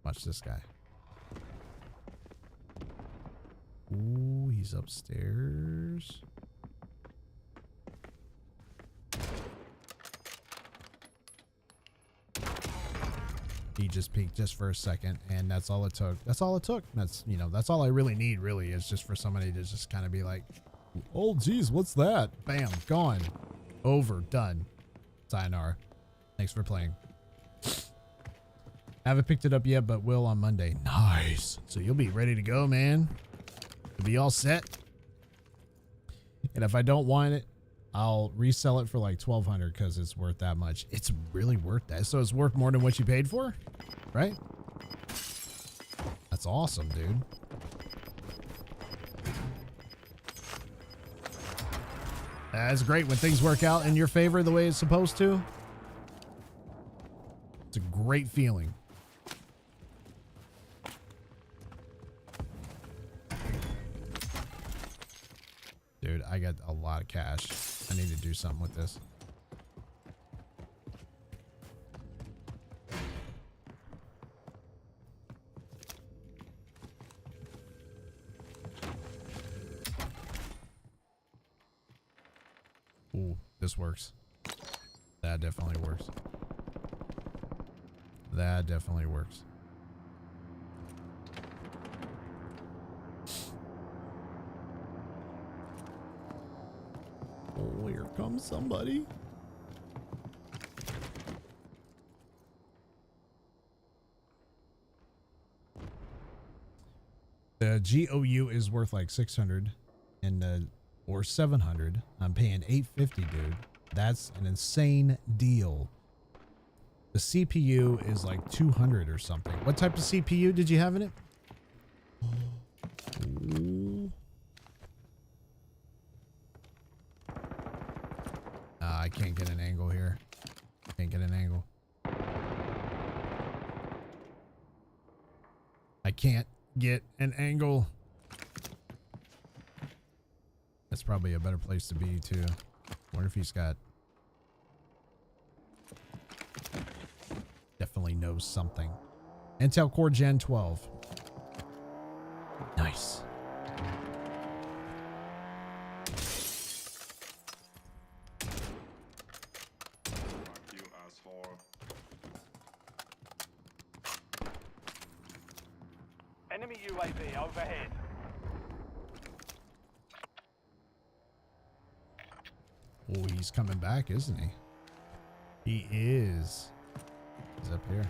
Watch this guy. Ooh, he's upstairs. He just peeked just for a second, and that's all it took. That's all it took. That's, you know, that's all I really need, really, is just for somebody to just kind of be like, oh, geez, what's that? Bam, gone. Over, done. Sayonara. Thanks for playing. Haven't picked it up yet, but will on Monday. Nice. So you'll be ready to go, man. You'll be all set. And if I don't want it, I'll resell it for like $1,200 because it's worth that much. It's really worth that. So it's worth more than what you paid for, right? That's awesome, dude. That's great when things work out in your favor the way it's supposed to. It's a great feeling. Dude, I got a lot of cash. I need to do something with this. Ooh, this works. That definitely works. That definitely works. Oh, here comes somebody. The GOU is worth like 600 and or 700. I'm paying 850, dude. That's an insane deal. The CPU is like 200 or something. What type of CPU did you have in it? Ooh. I can't get an angle here. Can't get an angle. I can't get an angle. That's probably a better place to be too. Wonder if he's got... Definitely knows something. Intel Core Gen 12. Nice. You asshole. Enemy UAV overhead. Oh, he's coming back, isn't he? He is. He's up here.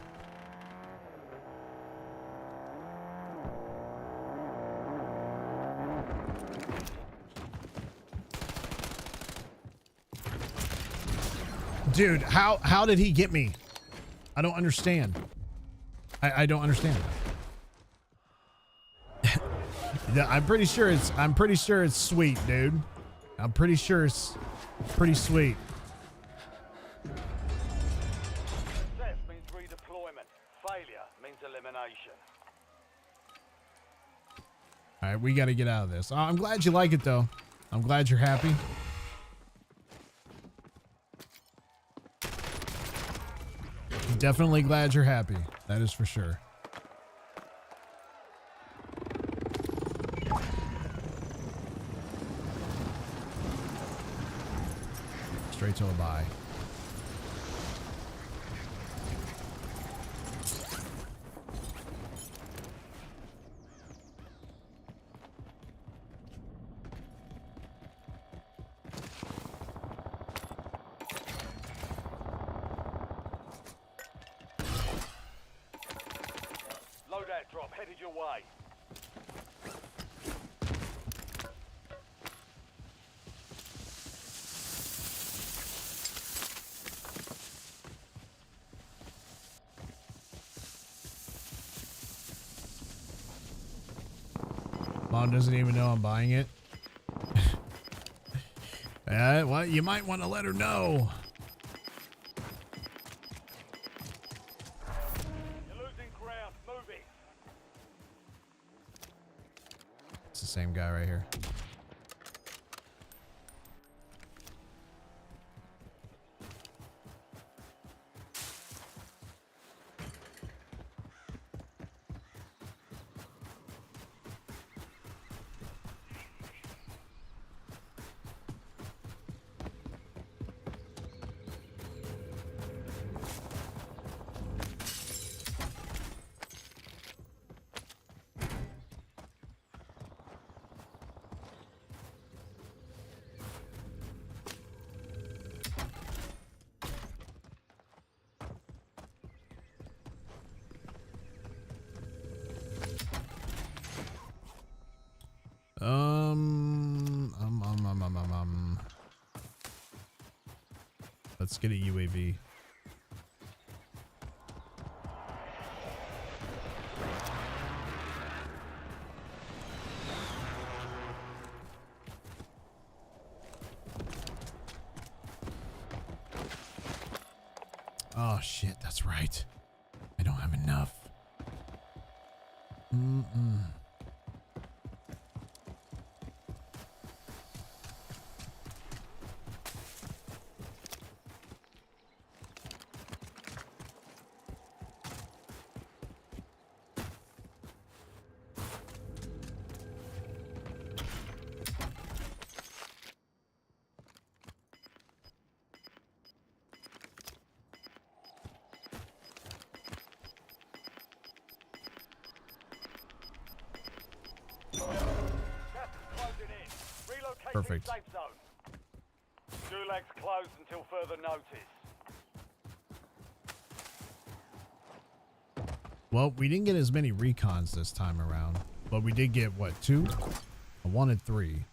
Dude, how did he get me? I don't understand. I don't understand. Yeah, I'm pretty sure it's sweet, dude. I'm pretty sure it's pretty sweet. Success means redeployment. Failure means elimination. All right, we got to get out of this. I'm glad you like it, though. I'm glad you're happy. Definitely glad you're happy. That is for sure. Straight to a buy. Loadout drop headed your way. Mom doesn't even know I'm buying it. Well, you might want to let her know. You're losing ground. Move it. It's the same guy right here. Let's get a UAV. Oh shit, that's right. I don't have enough. Perfect. Safe zone. Gulag's closed until further notice. Well, we didn't get as many recons this time around, but we did get, what, 2? I wanted 3.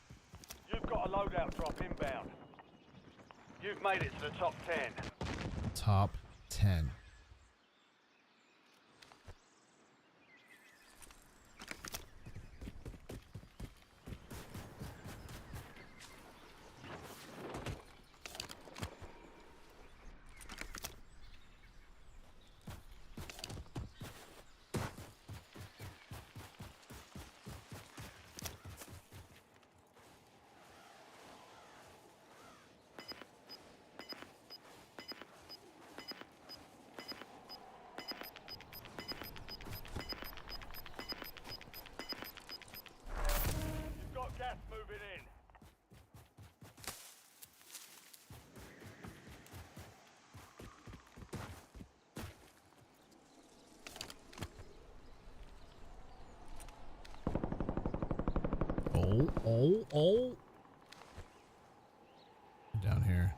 You've got a loadout drop inbound. You've made it to the top 10. Top 10. You've got gas moving in. Oh. Down here.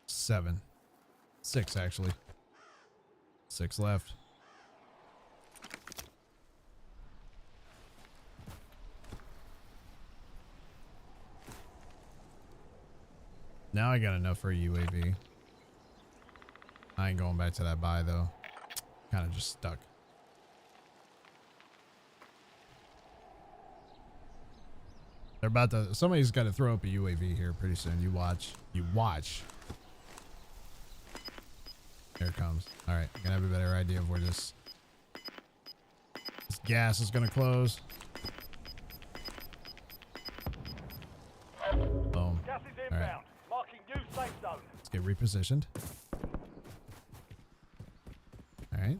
Seven. 6, actually. 6 left. Now I got enough for a UAV. I ain't going back to that buy though. Kind of just stuck. They're about to, somebody's got to throw up a UAV here pretty soon. You watch. You watch. Here it comes. All right. I'm going to have a better idea of where this gas is going to close. Boom. Gas is All inbound. right. Marking new safe zone. Let's get repositioned. All right.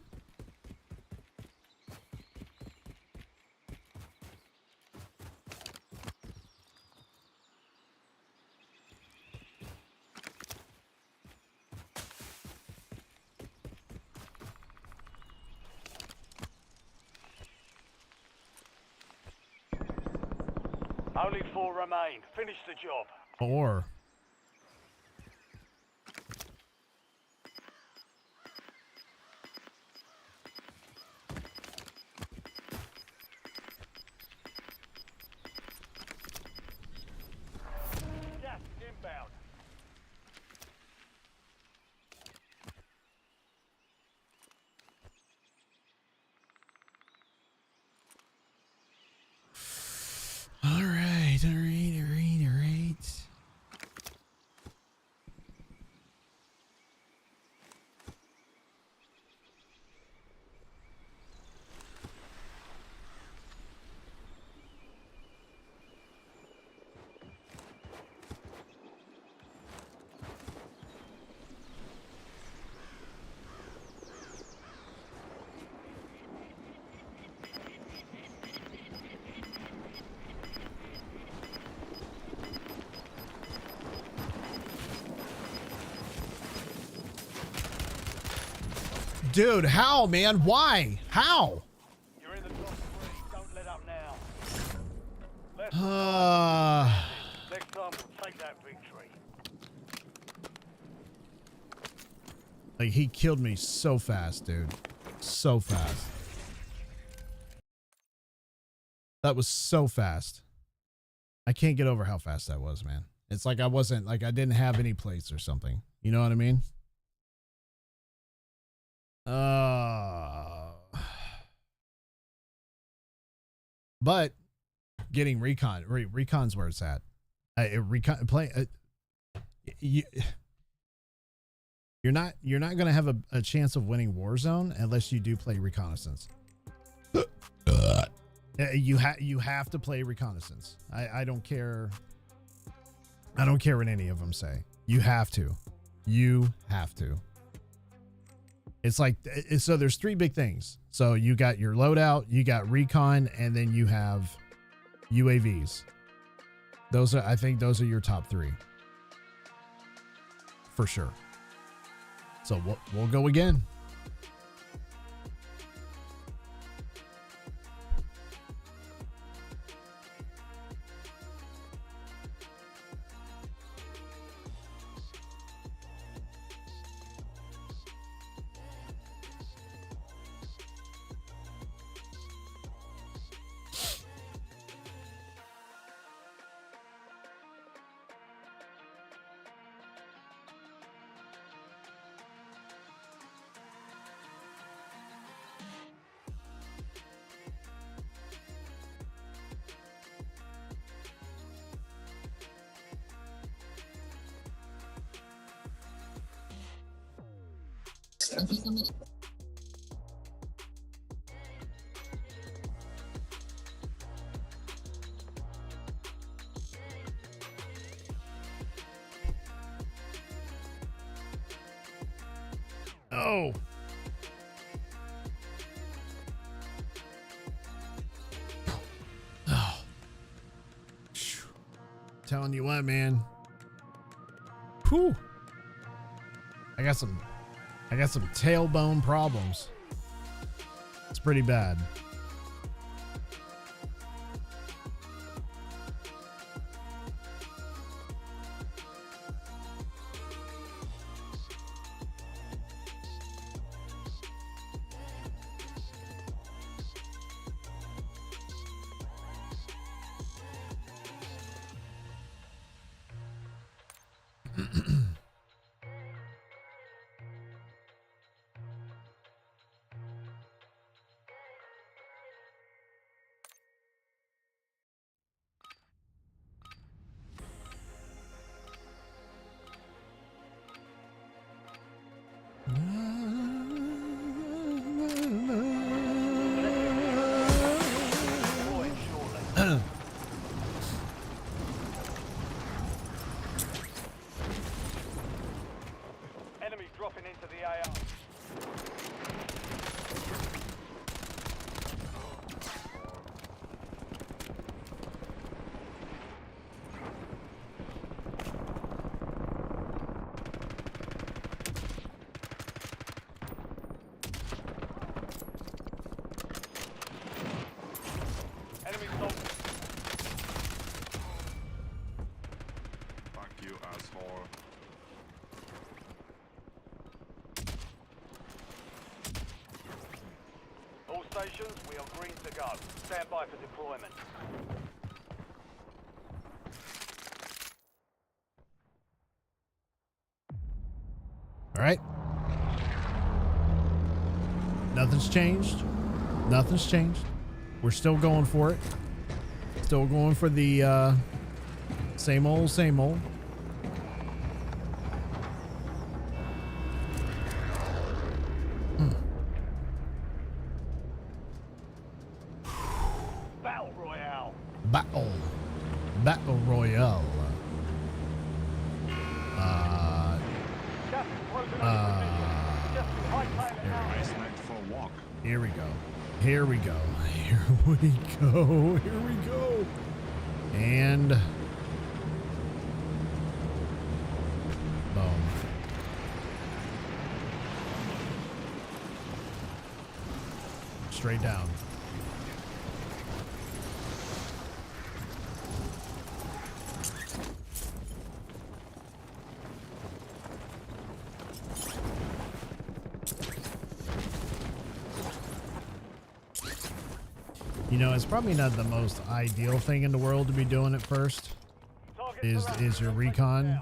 Only 4 remain. Finish the job. Or Gas is inbound. all right, all right, all right, all right. Dude, how, man? Why? How? You're in the top 3. Don't let up now. Left Next time we'll take that victory. Like, he killed me so fast, dude. So fast. That was so fast. I can't get over how fast that was, man. It's like I wasn't, like I didn't have any plates or something. You know what I mean? But getting recon's where it's at. Recon play. You're not gonna have a chance of winning Warzone unless you do play reconnaissance. You have to play reconnaissance. I don't care. I don't care what any of them say. You have to. You have to. It's like, so there's 3 big things. So you got your loadout, you got recon, and then you have UAVs. Those are, I think those are your top 3. For sure. So we'll go again. Oh. Oh. Telling you what, man. Whew. I got some tailbone problems. It's pretty bad. Deploying shortly. Enemy dropping into the AR. Enemy soldier. Fuck you, asshole. All stations, we are green to go. Stand by for deployment. All right. Nothing's changed. Nothing's changed. We're still going for it. Still going for the same old, same old. Battle Royale. Battle Royale. Gas is closing over position. Just be high-octane now. Nice night for a walk. Here we go. Here we go. Here we go. Here we go. And boom. Straight down. You know, it's probably not the most ideal thing in the world to be doing at first. Target surrounded. Is your Take it recon. down.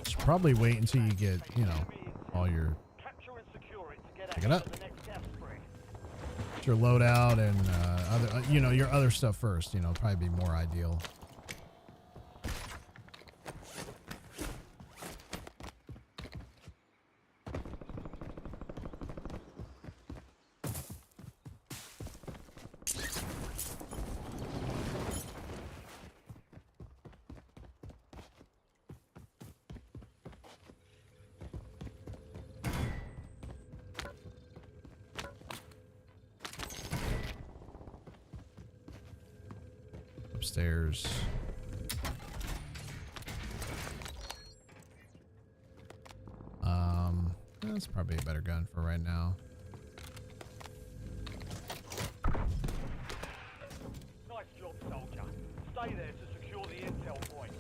Should probably wait until you get, you know, all your Capture and secure it to get Pick it ahead up. of the next gas spread. your loadout and other, you know, your other stuff first. You know, probably be more ideal. Upstairs. That's probably a better gun for right now. Nice job, soldier. Stay there to secure the intel point.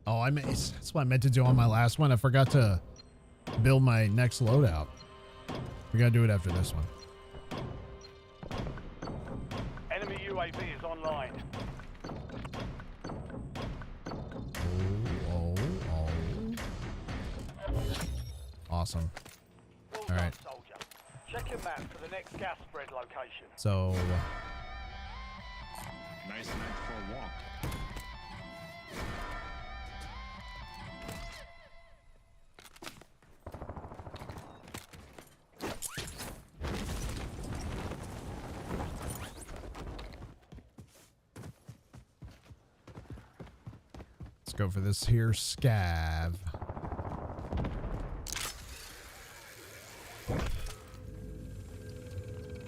Oh, that's what I meant to do on my last one. I forgot to build my next loadout. We gotta do it after this one. Enemy UAV is online. Oh. Awesome. Well All done, right. soldier. Check your map for the next gas spread location. So, Nice night for a walk. let's go for this here scav.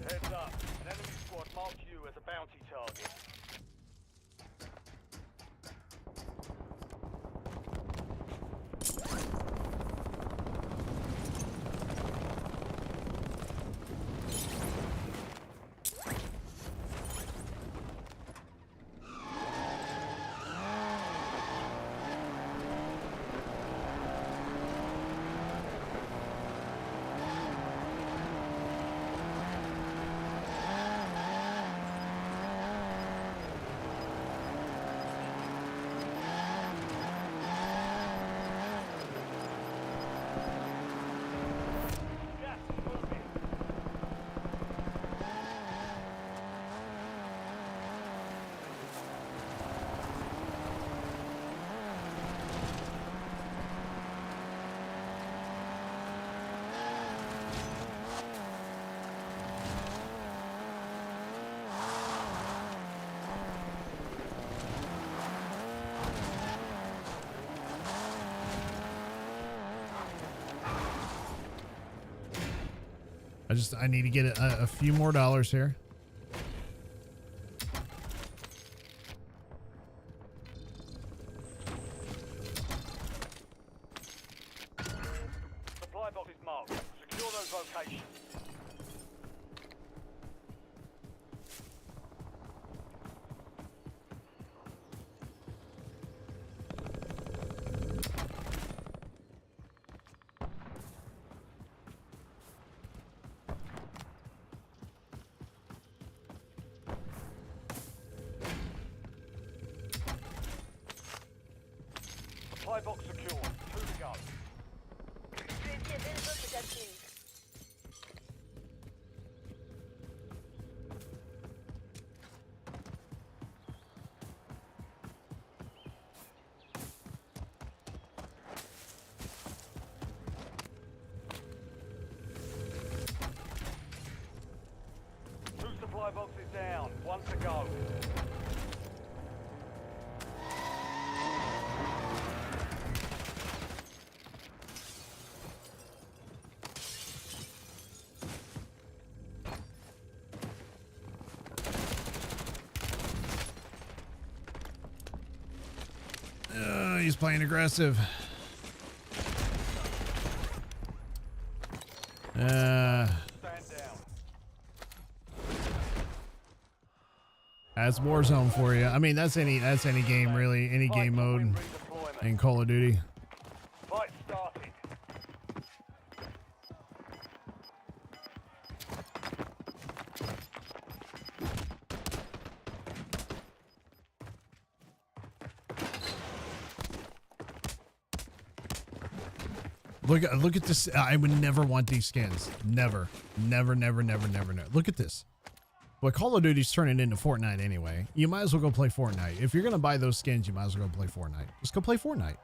Heads up. An enemy squad marked you as a bounty target. I need to get a few more dollars here. Supply box is marked. Secure those locations. Supply box secure. 2 to go. UAV available for tasking. Two supply boxes down. 1 to go. He's playing aggressive. Stand down. That's Warzone for you. I mean, that's any game really, any game mode in Call of Duty. Fight started. Look at this. I would never want these skins. Never. Look at this. Well, Call of Duty's turning into Fortnite anyway. You might as well go play Fortnite. If you're going to buy those skins, you might as well go play Fortnite. Just go play Fortnite.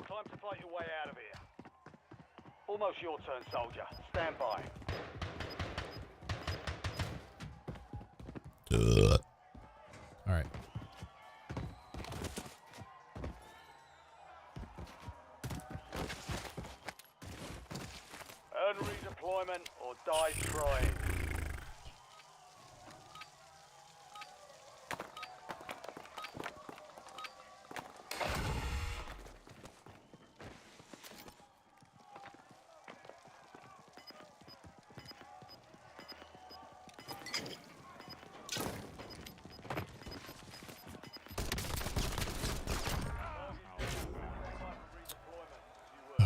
Time to fight your way out of here. Almost your turn, soldier. Stand by. All right. Earn redeployment or die trying.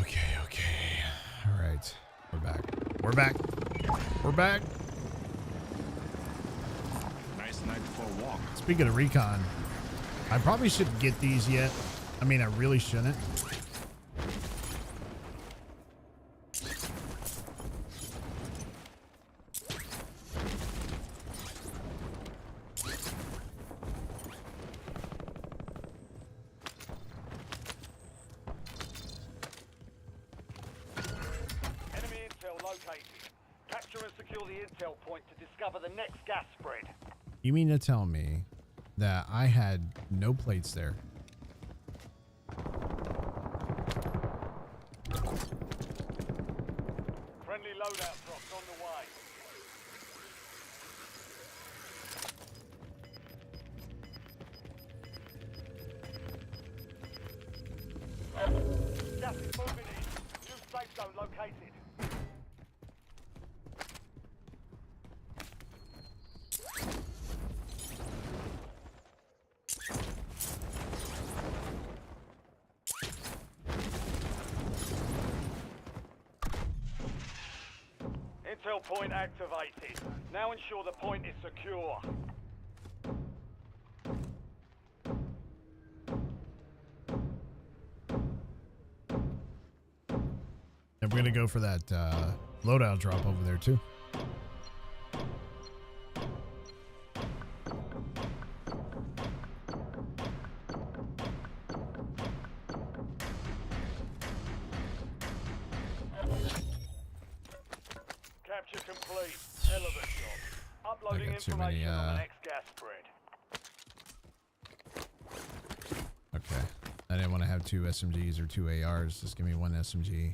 Okay. All right. We're back. Nice night for a walk. Speaking of recon, I probably shouldn't get these yet. I mean, I really shouldn't. Enemy intel located. Capture and secure the intel point to discover the next gas spread. You mean to tell me that I had no plates there? Friendly loadout drops on the way. Gas is moving in. New safe zone located. Intel point activated. Now ensure the point is secure. And we're gonna go for that loadout drop over there too. Capture complete. Hell of a job. Uploading got too many, information on the next gas spread. Okay, I didn't want to have 2 SMGs or 2 ARs. Just give me 1 SMG.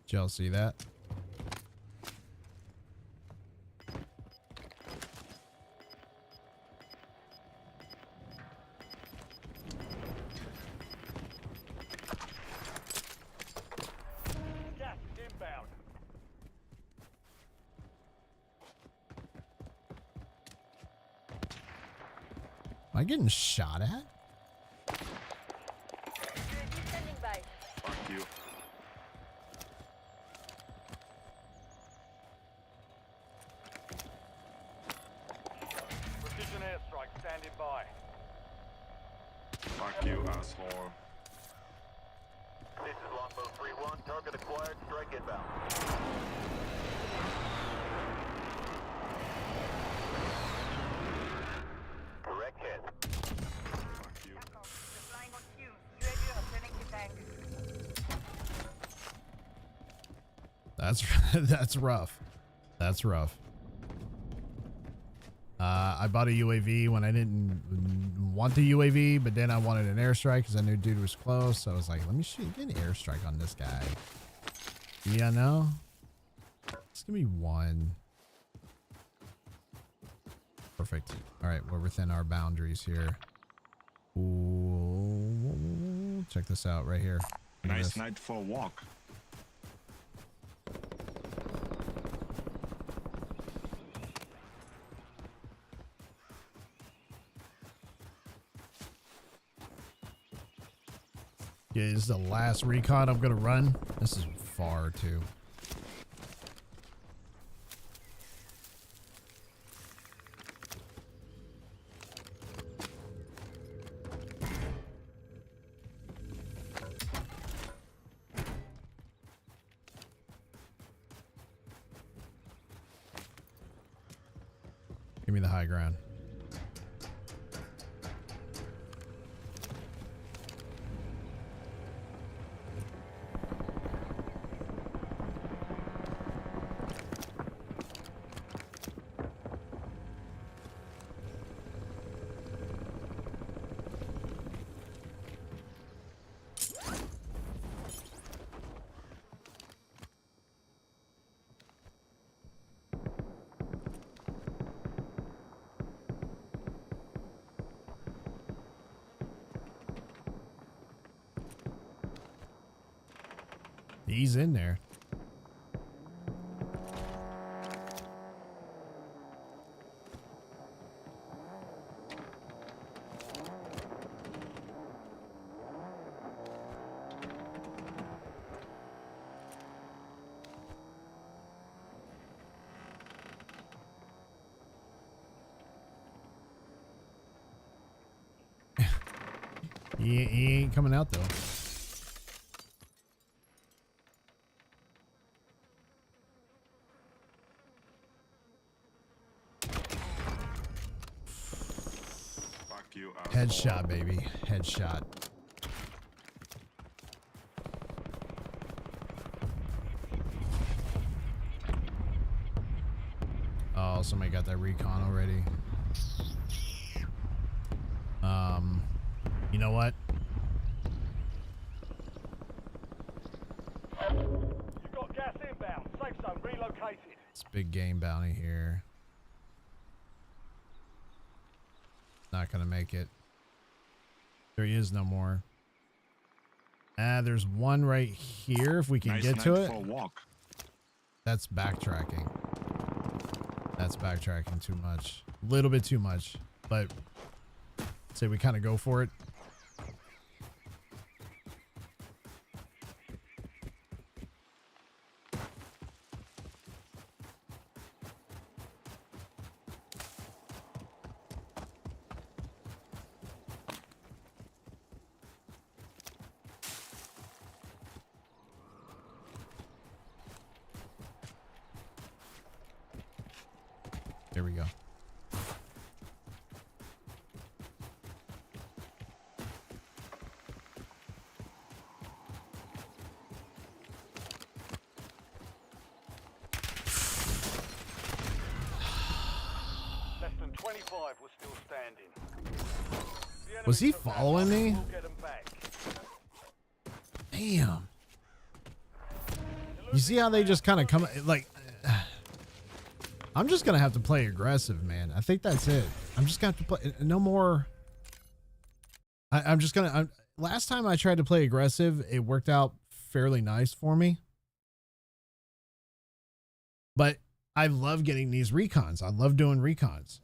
Did y'all see that? Gas is inbound. Am I getting shot at? UAV standing by. Fuck you. Precision airstrike standing by. Fuck you, asshole. This is Longbow 3-1. Target acquired. Strike inbound. Correct hit. Fuck you. Echo, replying on cue. UAV returning to tank. That's rough. That's rough. I bought a UAV when I didn't want the UAV, but then I wanted an airstrike because I knew dude was close. So I was like, let me get an airstrike on this guy. Yeah, no. Just give me 1. Perfect. All right, we're within our boundaries here. Ooh, check this out right here. Look at Nice this. night for a walk. Yeah, this is the last recon I'm gonna run. This is far too. Give me the high ground. He's in there. He ain't coming out though. Fuck you, asshole. Headshot, baby. Headshot. Oh, somebody got that recon already. You know what? You've got gas inbound. Safe zone relocated. It's big game bounty here. Not gonna make it. There he is no more. There's one right here if we can Nice get to night it. for a walk. That's backtracking. That's backtracking too much. A little bit too much. But say we kind of go for it. There we go. Was he following me? We'll get them back. Damn. You see how they just kind of come like I'm just gonna have to play aggressive, man. I think that's it. I'm just gonna have to play no more. I'm just gonna last time I tried to play aggressive, it worked out fairly nice for me. But I love getting these recons. I love doing recons.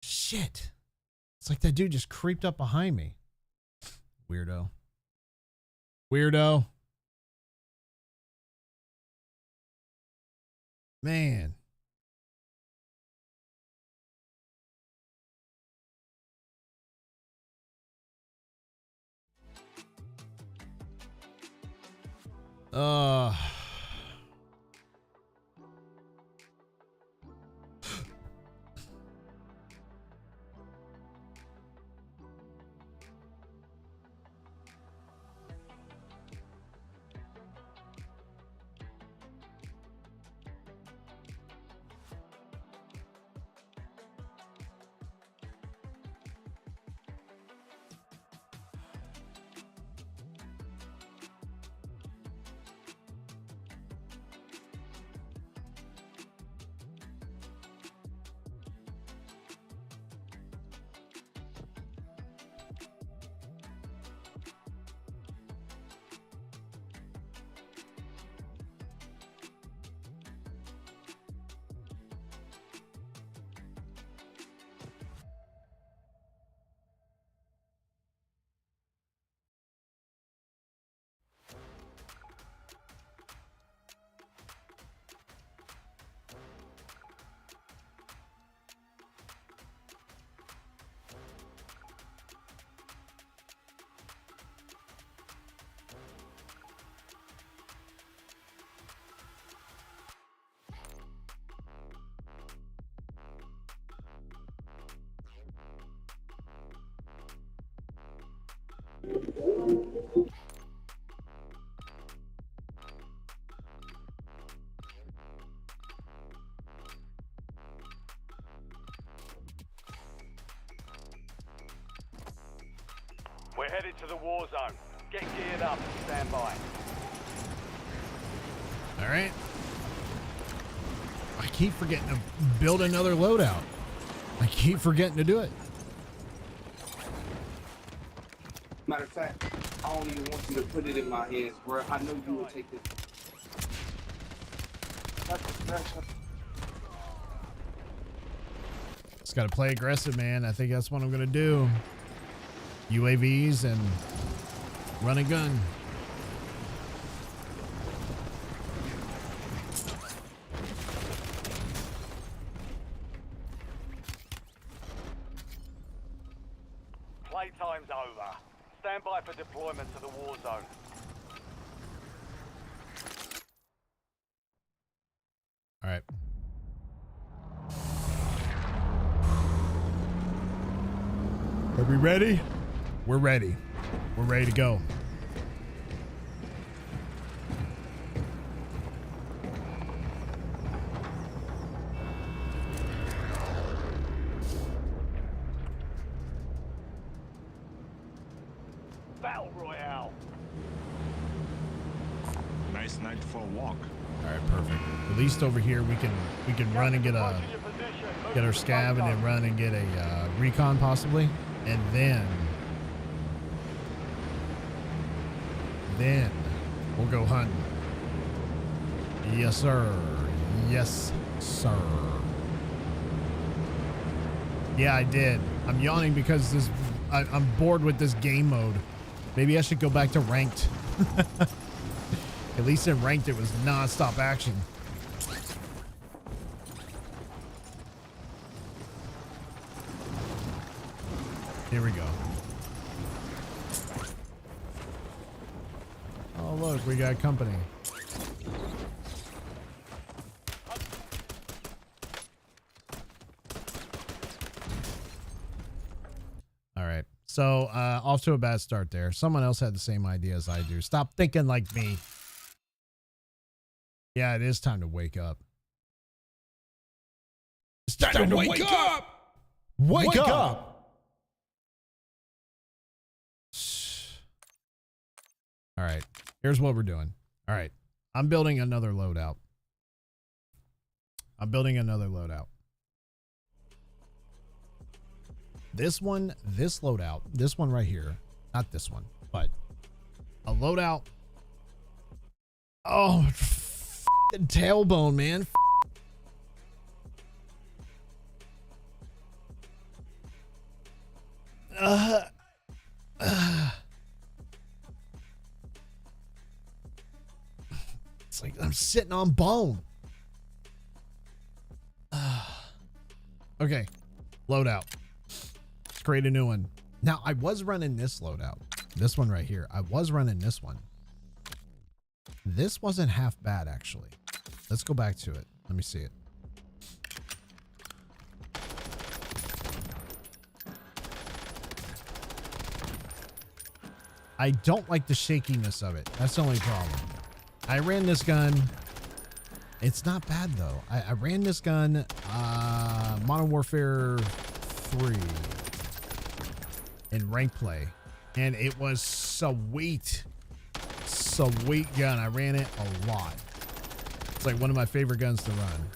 Shit. It's like that dude just creeped up behind me. Weirdo. Weirdo. Man. We're headed to the war zone. Get geared up and stand by. All right. I keep forgetting to build another loadout. I keep forgetting to do it. Matter of fact, I don't even want you to put it in my hands, bro. I know you will take this. Just got to play aggressive, man. I think that's what I'm going to do. UAVs and run and gun. Playtime's over. Stand by for deployment to the war zone. All right. Are we ready? We're ready. We're ready to go. Battle Royale. Nice night for a walk. All right, perfect. At least over here we can run and get our scav and then run and get a recon possibly, and then we'll go hunting. Yes, sir. Yes, sir. Yeah, I did. I'm yawning because I'm bored with this game mode. Maybe I should go back to ranked. At least in ranked, it was non-stop action. Here we go. Oh, look, we got company. All right. So, off to a bad start there. Someone else had the same idea as I do. Stop thinking like me. Yeah, it is time to wake up. It's time to wake up! Wake up! All right. Here's what we're doing. All right. I'm building another loadout. This loadout, this one right here, not this one, but a loadout. Oh, tailbone, man. It's like I'm sitting on bone. Okay, loadout. Let's create a new one. Now, I was running this loadout. This one right here. I was running this one. This wasn't half bad, actually. Let's go back to it. Let me see it. I don't like the shakiness of it. That's the only problem. I ran this gun. It's not bad, though. I ran this gun, Modern Warfare 3 in rank play, and it was sweet. Sweet gun. I ran it a lot. It's like one of my favorite guns to run.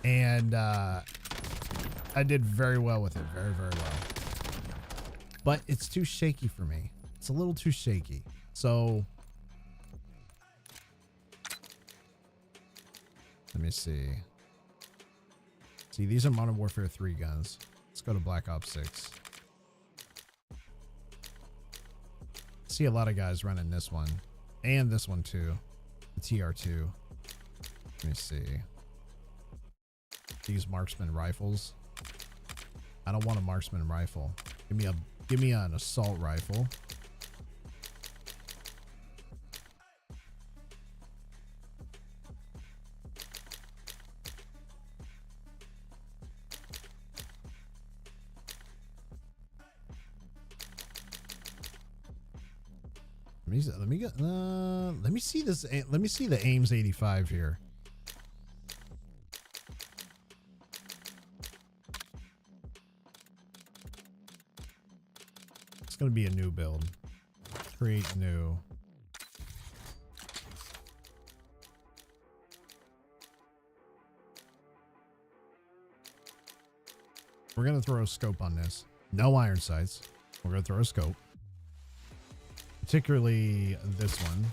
And I did very well with it. Very, very well. But it's too shaky for me. It's a little too shaky. So let me see. See, these are Modern Warfare 3 guns. Let's go to Black Ops 6. See a lot of guys running this one. And this one too. The TR2. Let me see. These marksman rifles. I don't want a marksman rifle. Give me an assault rifle. Let me see this. Let me see the Ames 85 here. It's going to be a new build. Create new. We're going to throw a scope on this. No iron sights. We're going to throw a scope. Particularly this one.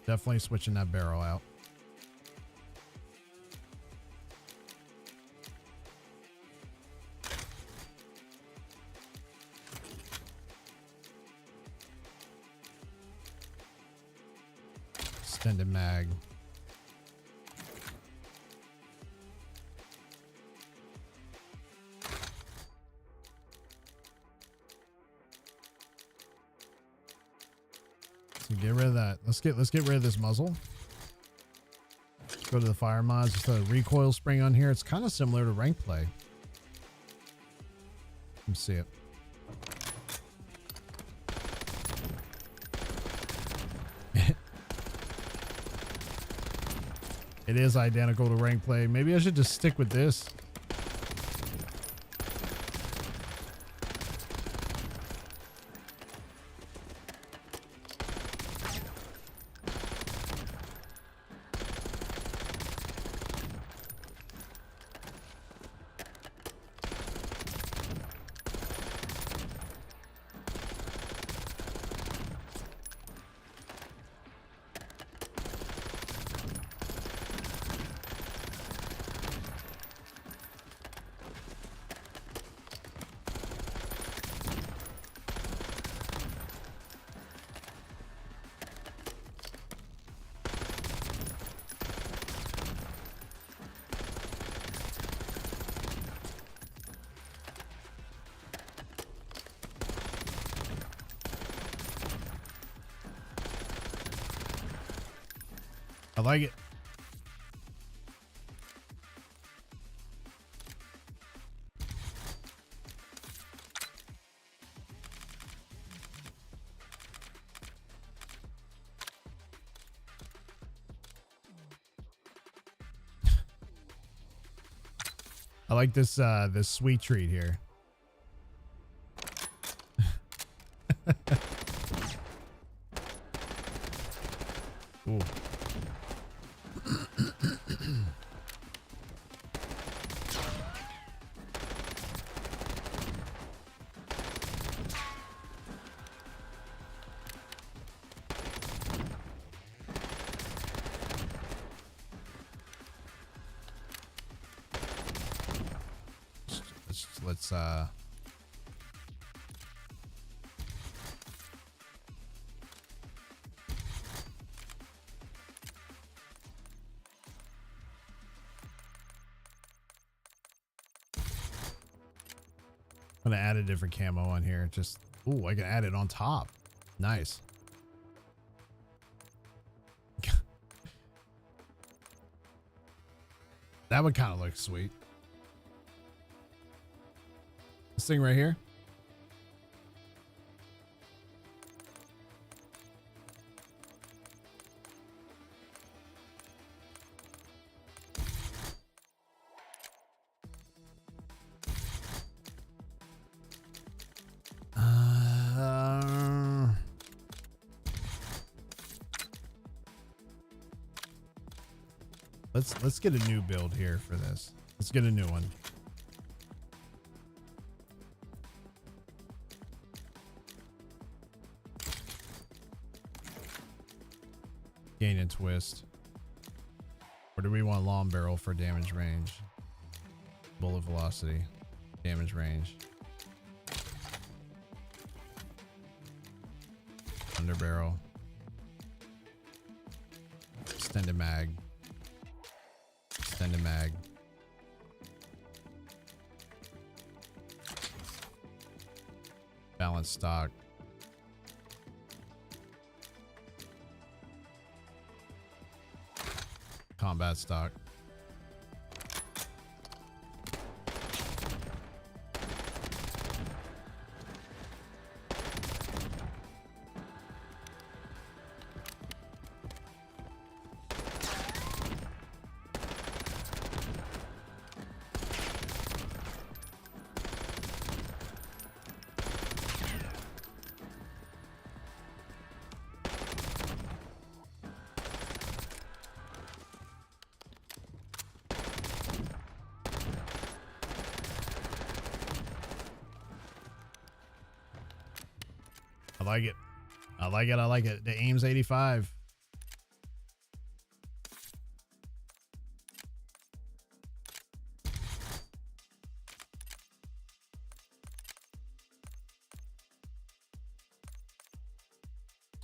Definitely switching that barrel out. Extended mag. So get rid of that. Let's get rid of this muzzle. Let's go to the fire mods. Just a recoil spring on here. It's kind of similar to rank play. Let me see it. It is identical to rank play. Maybe I should just stick with this. I like it. I like this this sweet treat here. Ooh. Let's I'm gonna add a different camo on here. Just, ooh, I can add it on top. Nice. That would kind of look sweet. This thing right here. Let's get a new build here for this. Let's get a new one. Gain and twist. Or do we want long barrel for damage range? Bullet velocity, damage range. Under barrel. Extended mag. Extended mag. Balanced stock. Combat stock. I like it. I like it. I like it. The aim's 85.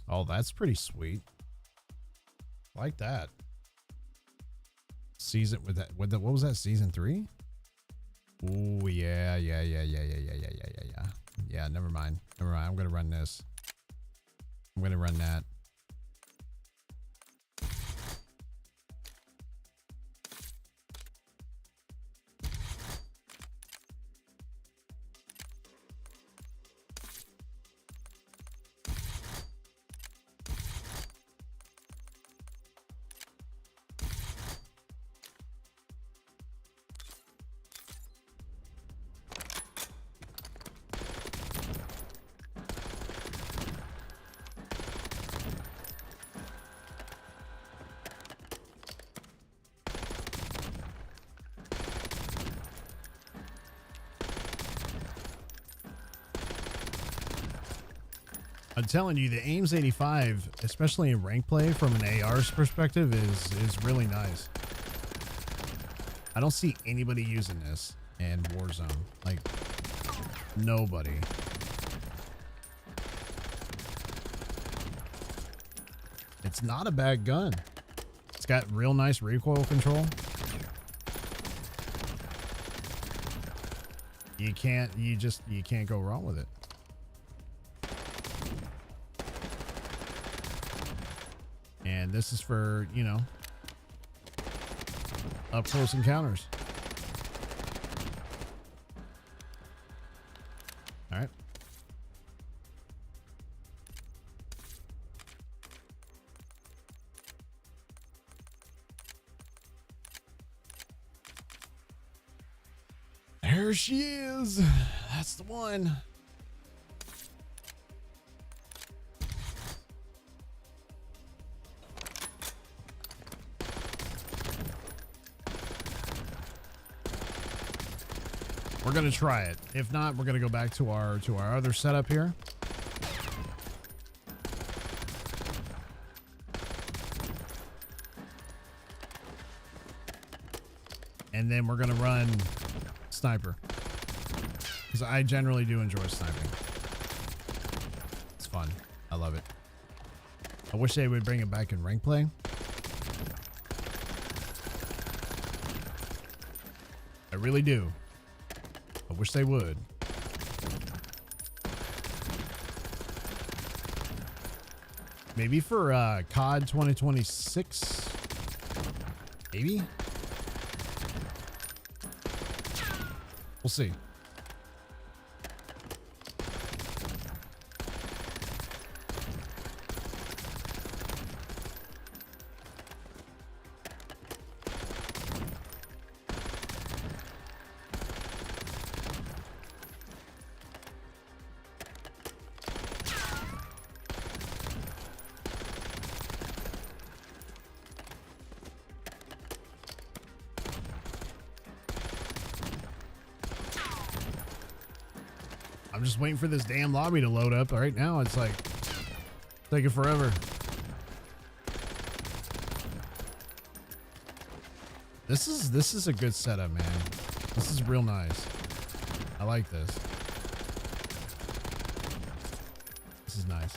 Oh, that's pretty sweet. I like that. Season with that. With the, what was that? Season 3? Oh yeah. Yeah, never mind. Never mind. I'm gonna run this. I'm gonna run that. I'm telling you, the aim's 85, especially in rank play from an AR's perspective, is really nice. I don't see anybody using this in Warzone. Like, nobody. It's not a bad gun. It's got real nice recoil control. You can't go wrong with it. And this is for, you know, up close encounters. All right. There she is. That's the one. We're gonna try it. If not, we're gonna go back to our other setup here. And then we're gonna run sniper, because I generally do enjoy sniping. It's fun. I love it. I wish they would bring it back in rank play. I really do. I wish they would. Maybe for COD 2026. Maybe. We'll see. I'm just waiting for this damn lobby to load up. Right now, it's like taking forever. This is a good setup, man. This is real nice. I like this. This is nice.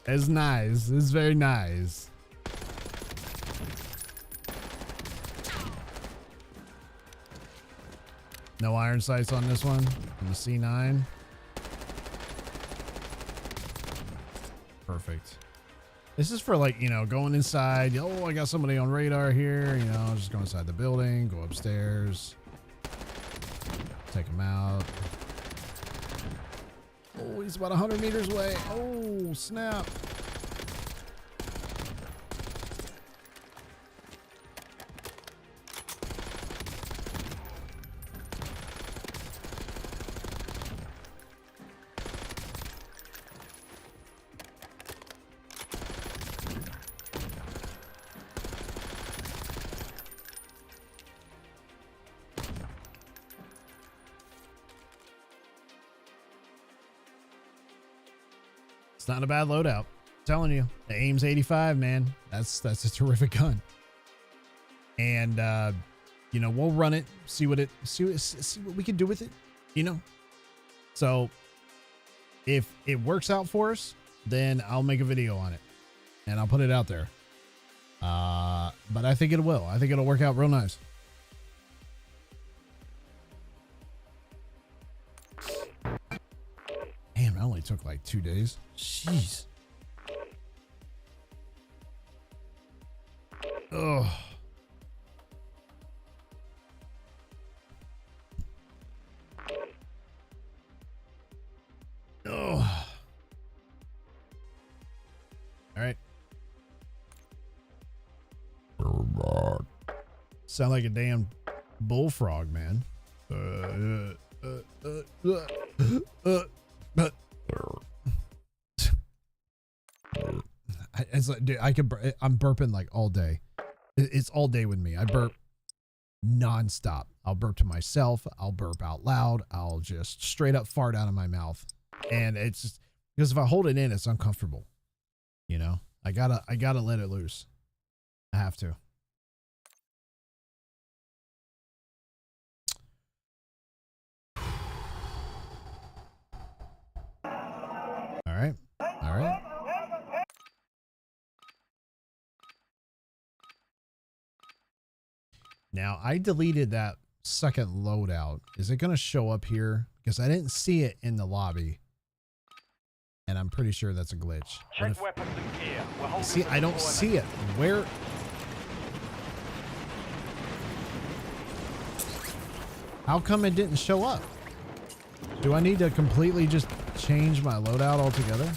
It's nice. It's very nice. No iron sights on this one. On the C9. Perfect. This is for, like, you know, going inside. Oh, I got somebody on radar here. You know, just go inside the building, go upstairs, take him out. Oh, he's about 100 meters away. Oh, snap. It's not a bad loadout. I'm telling you, the aim's 85, man. That's a terrific gun. And you know, we'll run it, see what we can do with it, you know. So if it works out for us, then I'll make a video on it and I'll put it out there. But I think it will. I think it'll work out real nice. Damn, it only took like 2 days. Jeez. Ugh. Ugh. All right. Sound like a damn bullfrog, man. It's like, dude, I'm burping like all day. It's all day with me. I burp nonstop. I'll burp to myself. I'll burp out loud. I'll just straight up fart out of my mouth. And it's just because if I hold it in, it's uncomfortable. You know, I gotta let it loose. I have to. All right. All right. Now, I deleted that second loadout. Is it going to show up here? Because I didn't see it in the lobby. And I'm pretty sure that's a glitch. Check weapons and gear. We're holding See, I don't see it. Where? How come it didn't show up? Do I need to completely just change my loadout altogether?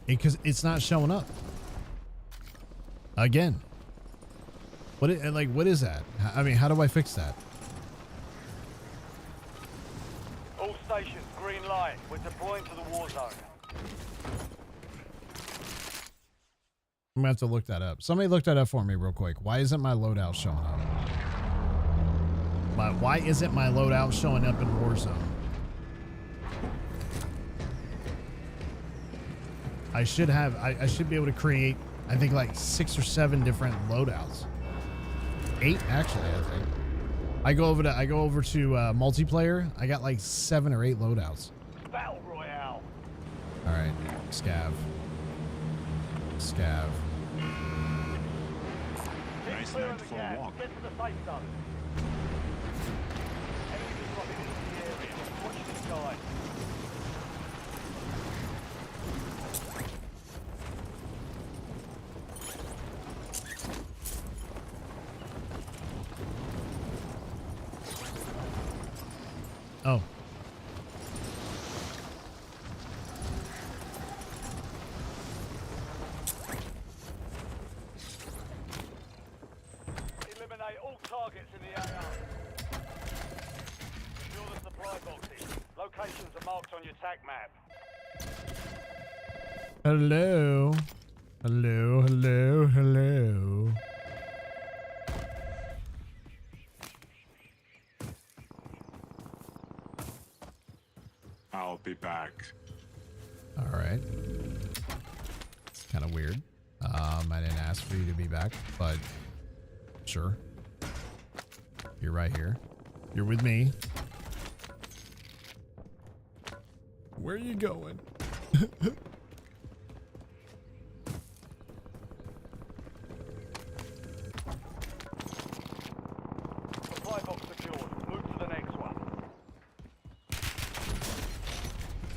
Because it's not showing up. Again. What is that? I mean, how do I fix that? All stations, green light. We're deploying to the war zone. I'm gonna have to look that up. Somebody look that up for me real quick. Why isn't my loadout showing up? Why isn't my loadout showing up in Warzone? I should be able to create, I think, like 6 or 7 different loadouts. 8 actually, I think. I go over to multiplayer. I got like 7 or 8 loadouts. Battle Royale. All right, scav. Nice Clear night of the for a gas. walk. Get to the safe zone. Enemies are dropping into the area. Watch the sky. Oh. Eliminate all targets in the AR. Secure the supply boxes. Locations are marked on your TAC map. Hello. Hello. I'll be back. All right. It's kind of weird. I didn't ask for you to be back, but sure. You're right here. You're with me. Where are you going? Supply box secured. Move to the next one.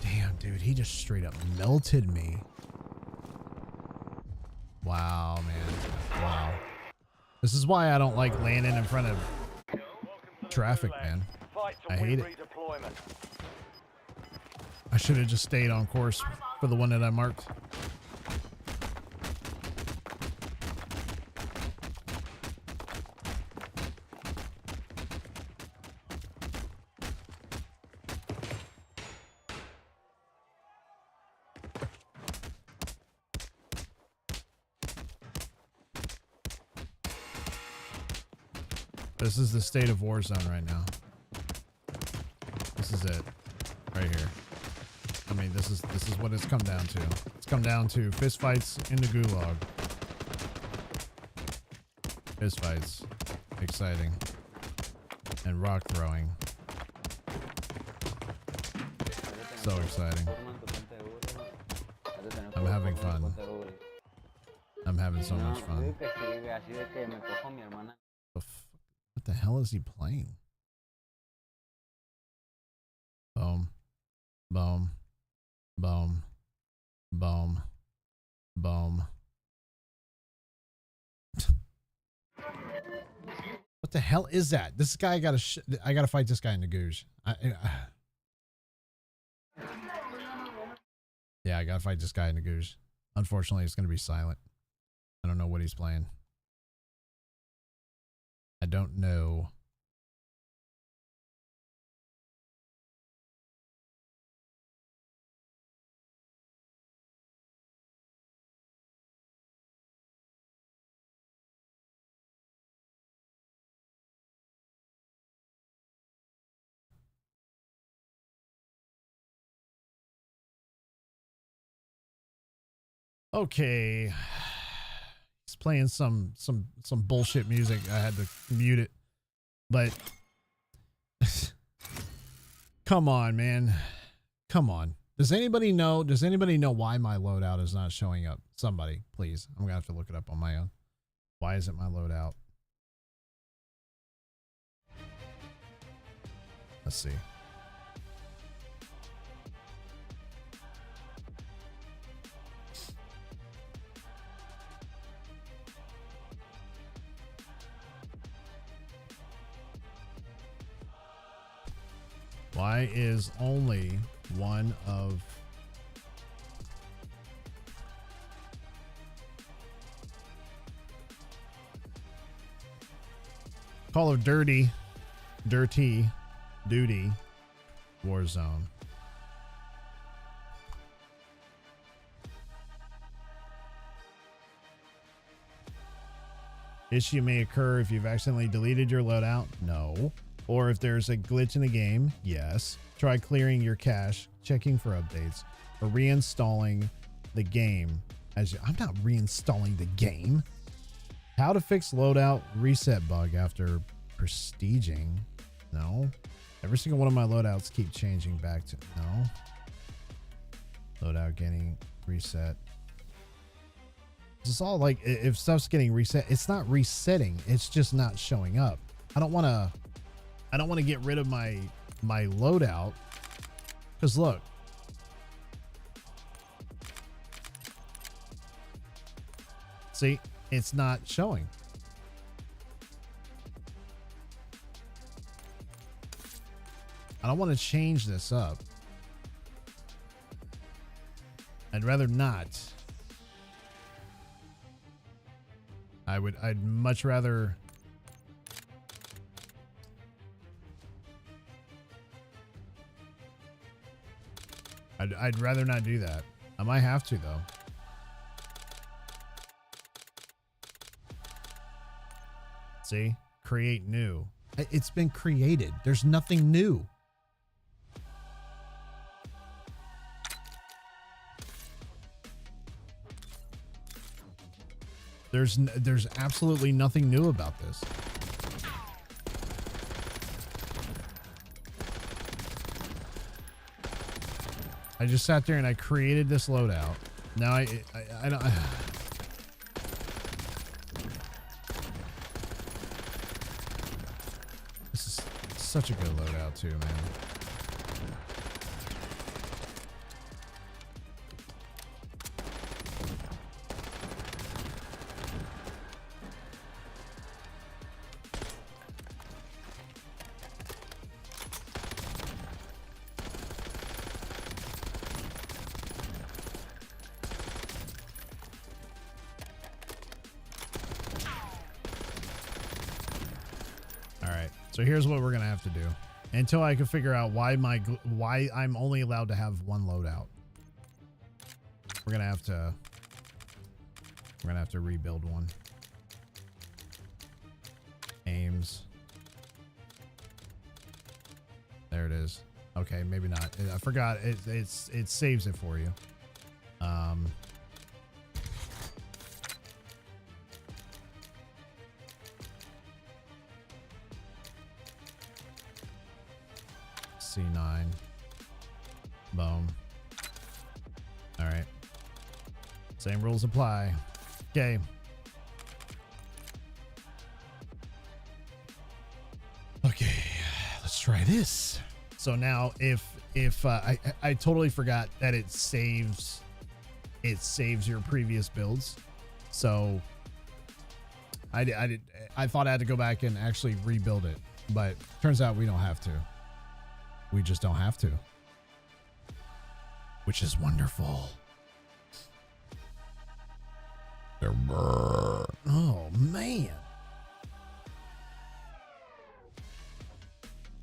Damn, dude, he just straight up melted me. Wow, man. Wow. This is why I don't like landing in front of traffic, man. Fight to I win hate it. redeployment. I should have just stayed on course for the one that I marked. This is the state of Warzone right now. This is it. Right here. I mean, this is what it's come down to. It's come down to fistfights in the gulag. Fistfights. Exciting. And rock throwing. So exciting. I'm having fun. I'm having so much fun. What the hell is he playing? Boom. Boom. Boom. Boom. Boom. What the hell is that? This guy I gotta fight this guy in the goose. Yeah, I gotta fight this guy in the goose. Unfortunately, it's gonna be silent. I don't know what he's playing. I don't know. Okay. He's playing some bullshit music. I had to mute it. But come on, man. Come on. Does anybody know why my loadout is not showing up? Somebody, please. I'm gonna have to look it up on my own. Why isn't my loadout? Let's see. Why is only one of Call of Dirty Warzone. Issue may occur if you've accidentally deleted your loadout. No. Or if there's a glitch in the game. Yes. Try clearing your cache, checking for updates, or reinstalling the game. I'm not reinstalling the game. How to fix loadout reset bug after prestiging. No. Every single one of my loadouts keep changing back to no. Loadout getting reset. It's all like if stuff's getting reset, it's not resetting. It's just not showing up. I don't want to get rid of my loadout because look. See, it's not showing. I don't want to change this up. I'd rather not. I'd much rather I'd rather not do that. I might have to though. See? Create new. It's been created. There's nothing new. There's absolutely nothing new about this. I just sat there and I created this loadout. Now I don't. This is such a good loadout too, man. So here's what we're gonna have to do until I can figure out why I'm only allowed to have one loadout. We're gonna have to rebuild one. Aims. There it is. Okay, maybe not. I forgot. It saves it for you. C9. Boom. All right. Same rules apply. Okay. Okay. Let's try this. So now if I totally forgot that it saves your previous builds. So I thought I had to go back and actually rebuild it, but turns out we don't have to. We just don't have to, which is wonderful. Oh, man.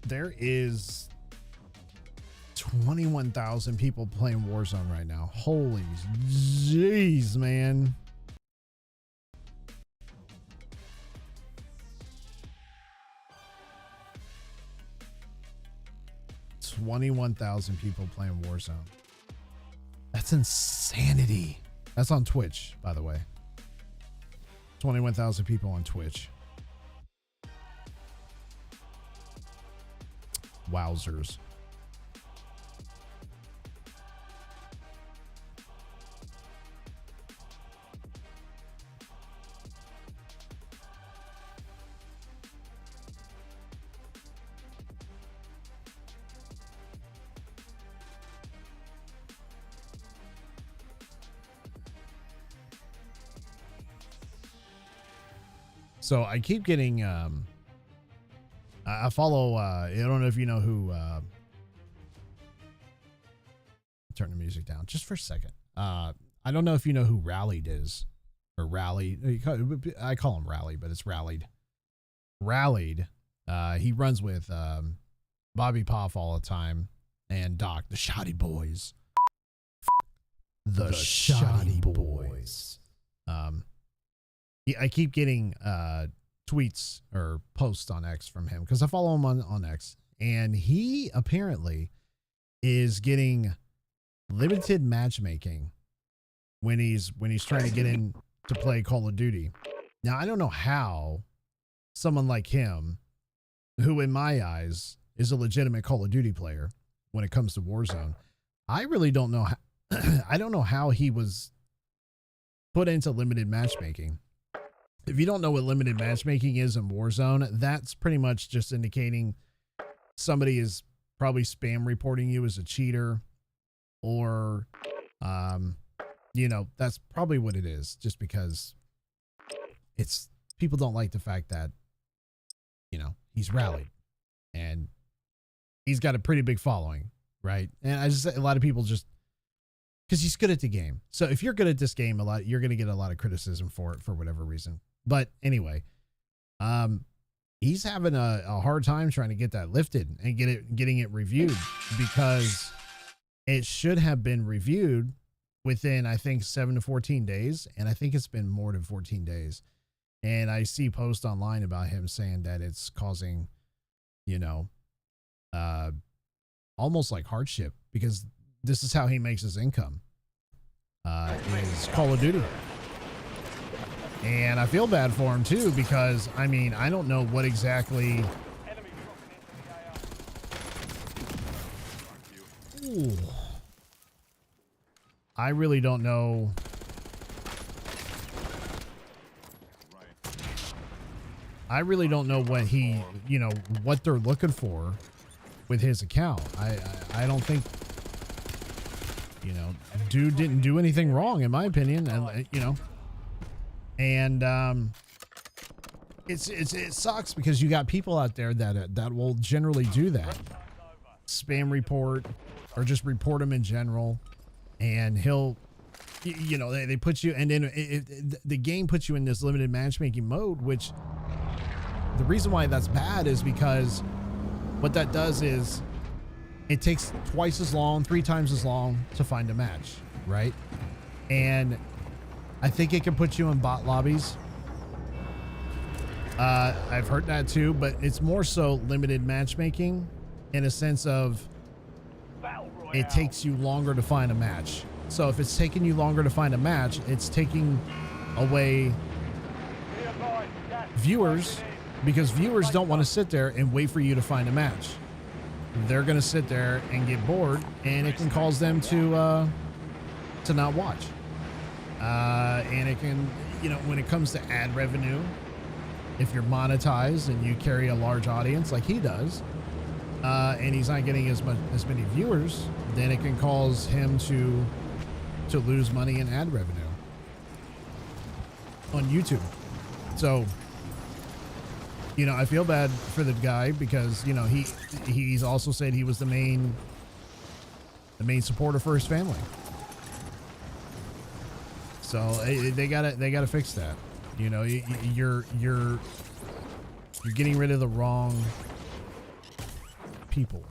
There is 21,000 people playing Warzone right now. Holy jeez, man. $21,000 people playing Warzone. That's insanity. That's on Twitch, by the way. 21,000 people on Twitch. Wowzers. So I keep getting, I follow, I don't know if you know who, turn the music down just for a second. I don't know if you know who Rallied is, or Rally. I call him Rally, but it's Rallied. rallied. He runs with Bobby Poff all the time and Doc, the Shoddy Boys. The Shoddy Boys. I keep getting tweets or posts on X from him because I follow him on X, and he apparently is getting limited matchmaking when he's trying to get in to play Call of Duty. Now, I don't know how someone like him, who in my eyes is a legitimate Call of Duty player when it comes to Warzone, I really don't know how, I don't know how he was put into limited matchmaking. If you don't know what limited matchmaking is in Warzone, that's pretty much just indicating somebody is probably spam reporting you as a cheater, or, you know, that's probably what it is, just because it's, people don't like the fact that, you know, he's rallied and he's got a pretty big following, right? And I just, a lot of people just, because he's good at the game. So if you're good at this game, you're going to get a lot of criticism for it for whatever reason. But anyway, he's having a hard time trying to get that lifted and getting it reviewed, because it should have been reviewed within, I think, 7 to 14 days. And I think it's been more than 14 days. And I see posts online about him saying that it's causing, you know, almost like hardship, because this is how he makes his income, is Call of Duty. And I feel bad for him too, because I mean, I don't know what exactly. Ooh. I really don't know. I really don't know what he, you know, what they're looking for with his account. I don't think, you know, dude didn't do anything wrong in my opinion, and you know, and it sucks because you got people out there that will generally do that, spam report or just report him in general, and he'll, you know, they put you, and then the game puts you in this limited matchmaking mode, which the reason why that's bad is because what that does is it takes twice as long, 3 times as long to find a match, right? And I think it can put you in bot lobbies. I've heard that too, but it's more so limited matchmaking in a sense of it takes you longer to find a match. So if it's taking you longer to find a match, it's taking away viewers, because viewers don't want to sit there and wait for you to find a match. They're going to sit there and get bored, and it can cause them to not watch. And it can, you know, when it comes to ad revenue, if you're monetized and you carry a large audience like he does, and he's not getting as many viewers, then it can cause him to lose money in ad revenue on YouTube. So, you know, I feel bad for the guy because, you know, he's also said he was the main supporter for his family. So they gotta fix that. You know, you're getting rid of the wrong people.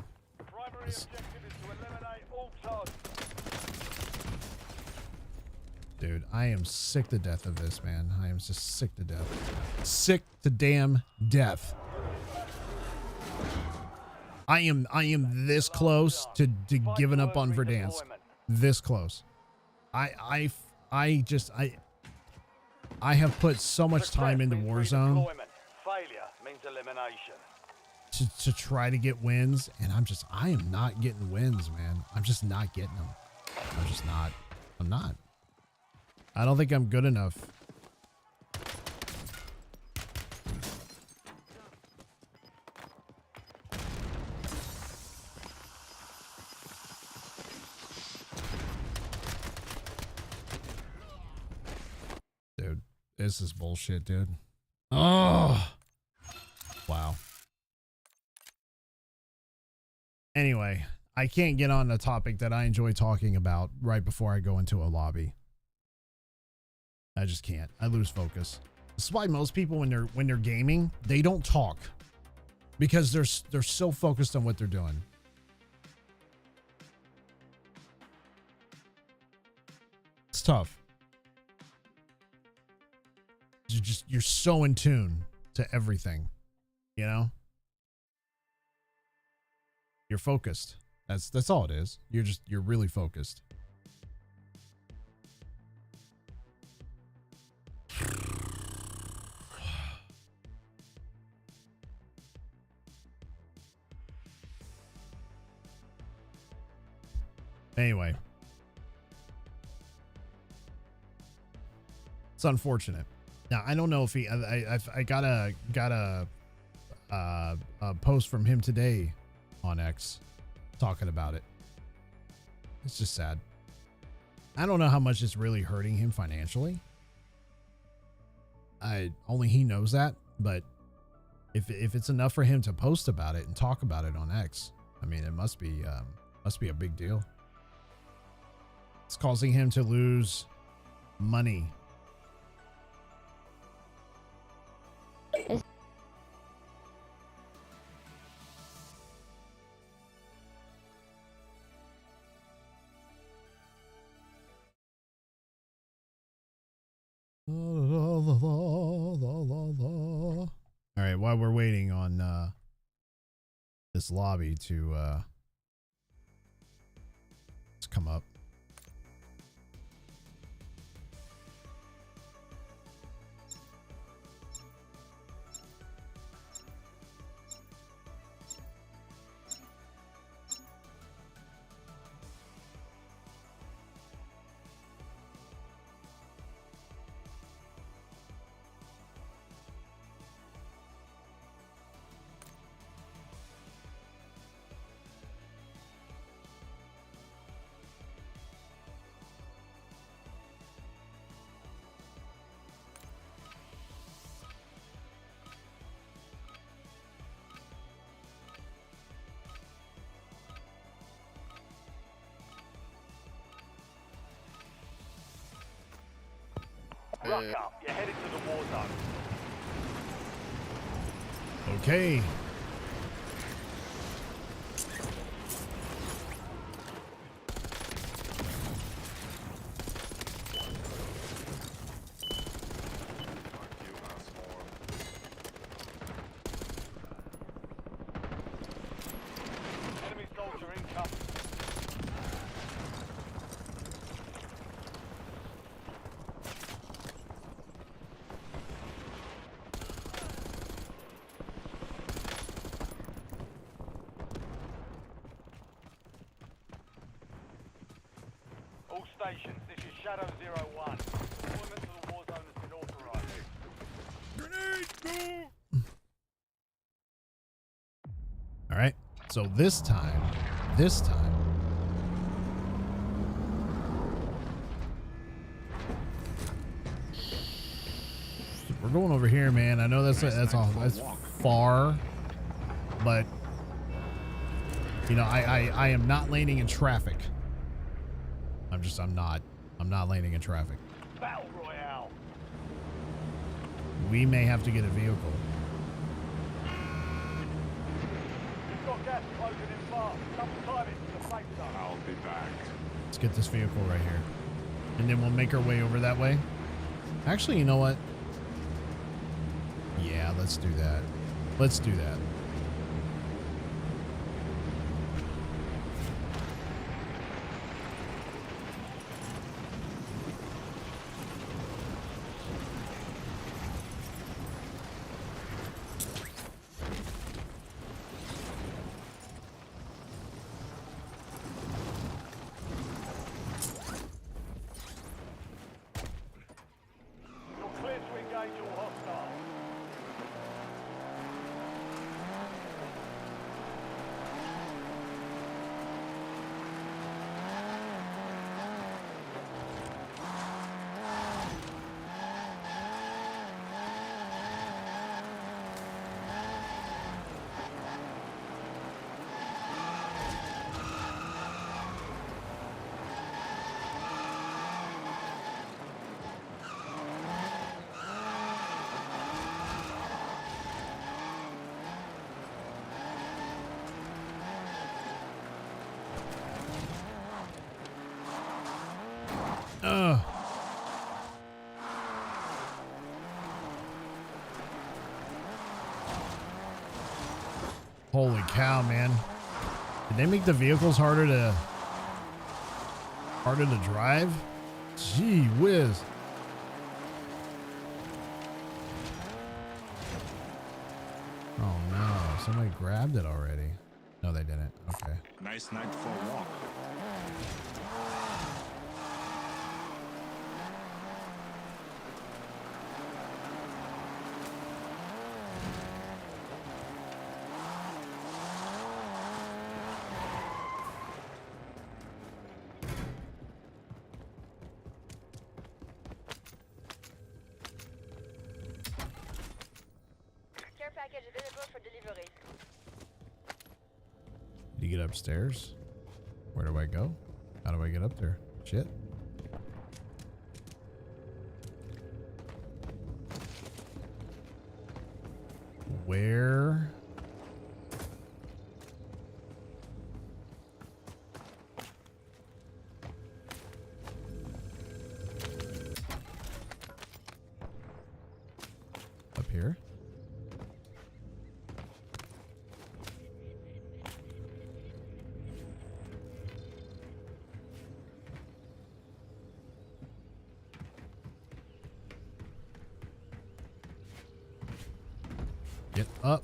Primary objective is to eliminate all targets. Dude, I am sick to death of this, man. I am just sick to death. Sick to damn death. I am this close to giving up on Verdansk. This close. I have put so much time into Warzone Failure means elimination. to try to get wins, and I am not getting wins, man. I'm just not getting them. I'm not. I don't think I'm good enough. Dude, this is bullshit, dude. Oh, wow. Anyway, I can't get on a topic that I enjoy talking about right before I go into a lobby. I just can't. I lose focus. This is why most people when they're gaming, they don't talk because they're so focused on what they're doing. It's tough. You're so in tune to everything, you know? You're focused. That's all it is. You're really focused. Anyway, it's unfortunate. Now I don't know if I got a post from him today on X talking about it. It's just sad. I don't know how much it's really hurting him financially. Only he knows that, but if it's enough for him to post about it and talk about it on X, I mean, it must be a big deal. It's causing him to lose money. All right, while we're waiting on this lobby to come up. Rock up. You're headed to the war zone. Okay. Enemy soldier incoming. All stations, this is Shadow 01. Deployment to the war zone has been authorized. Grenade, go! All right. So this time, we're going over here, man. I know that's far, but you know, I am not landing in traffic. I'm not landing in traffic. Battle Royale. We may have to get a vehicle. You've got gas closing in fast. Double time it to the safe zone. I'll be back. Let's get this vehicle right here, and then we'll make our way over that way. Actually, you know what? Yeah, let's do that. Let's do that. You're clear to engage all hostiles. Holy cow, man. Did they make the vehicles harder to drive? Gee whiz. Oh no, somebody grabbed it already. No, they didn't. Okay. Nice night for a walk. Care package available for delivery. Did you get upstairs? Where do I go? How do I get up there? Shit. Where? Up here? Get up.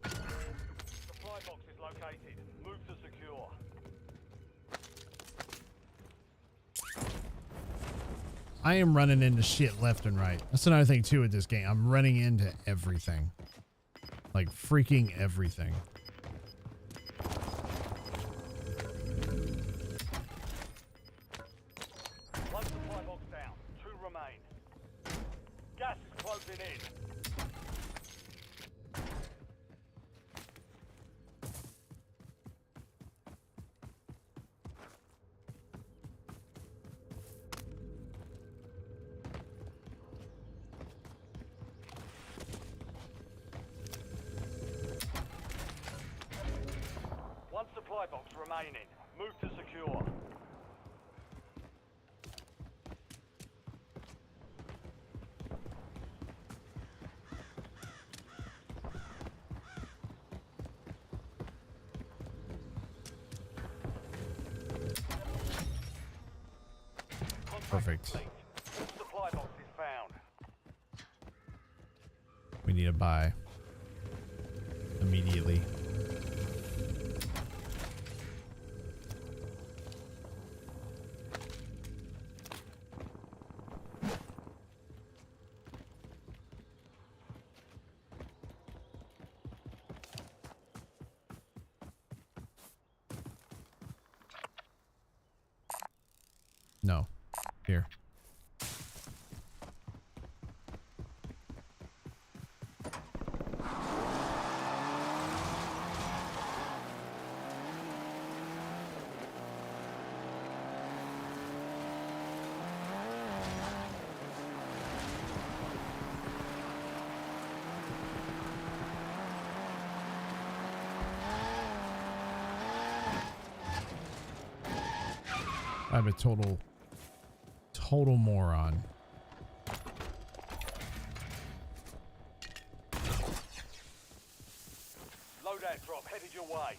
Supply box is located. Move to secure. I am running into shit left and right. That's another thing too with this game. I'm running into everything. Like freaking everything. One supply box down. 2 remain. Gas is closing in. One supply box remaining. Move to secure. Perfect. Supply box is found. We need to buy immediately. No. Here. I'm a total moron. Loadout drop headed your way.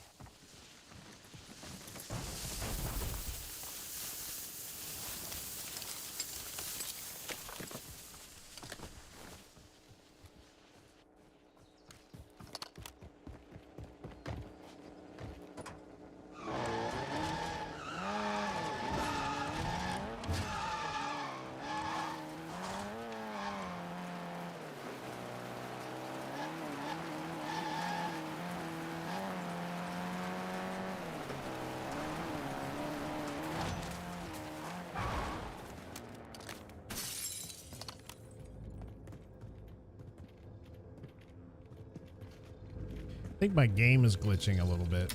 I think my game is glitching a little bit.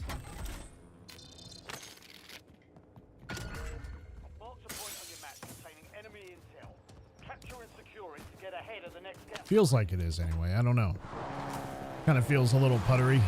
Mark the point on your map containing enemy intel. Capture and secure it to get ahead of the next gap. Feels like it is anyway. I don't know. Kind of feels a little puttery.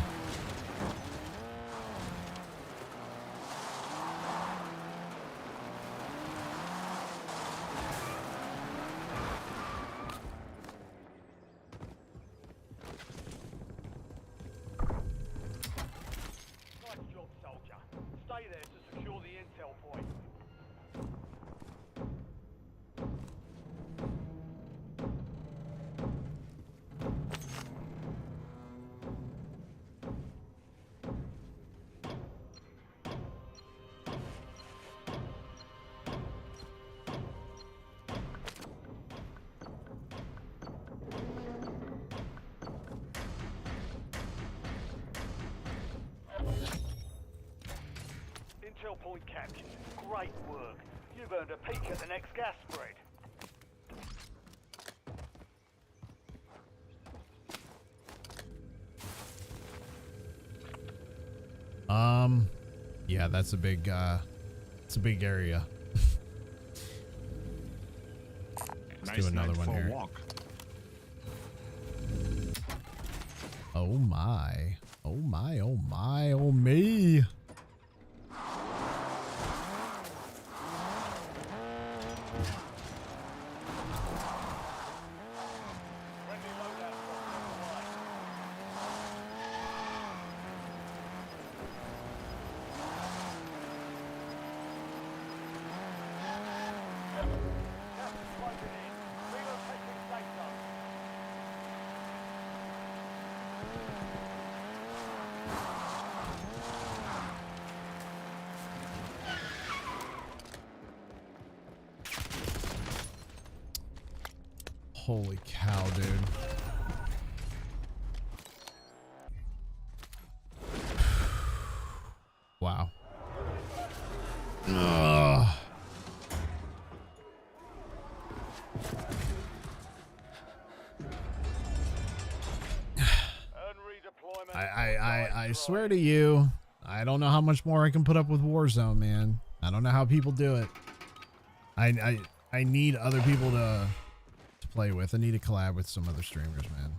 intel point captured. Great work. You've earned a peek at the next gas spread. Yeah, that's a big area. Let's do another one here. Oh my. Oh my, oh my, oh me. Holy cow, dude. Wow. Ugh. I swear to you, I don't know how much more I can put up with Warzone, man. I don't know how people do it. I need other people to play with. I need to collab with some other streamers, man.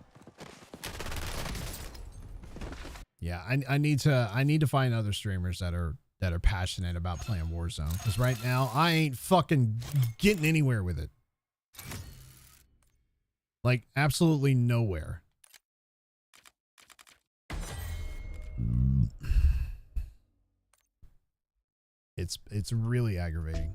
Yeah, I need to find other streamers that are passionate about playing Warzone, because right now I ain't fucking getting anywhere with it. Like, absolutely nowhere. It's really aggravating.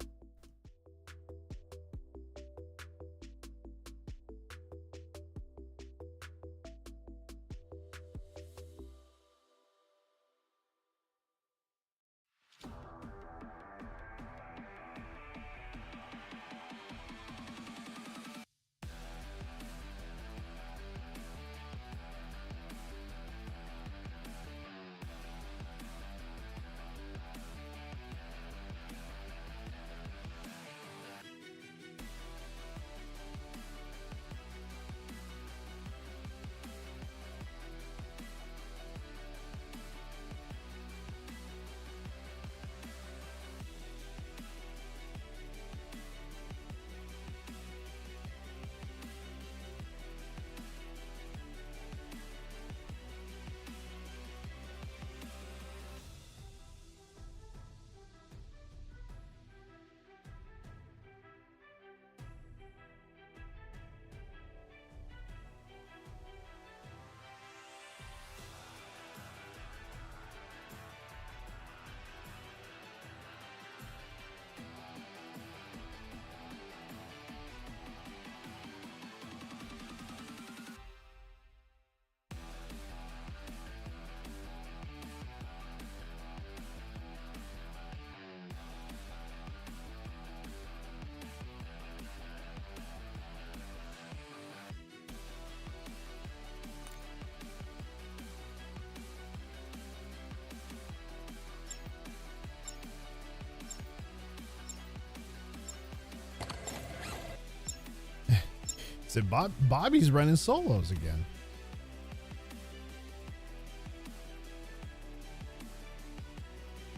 Said Bobby's running solos again.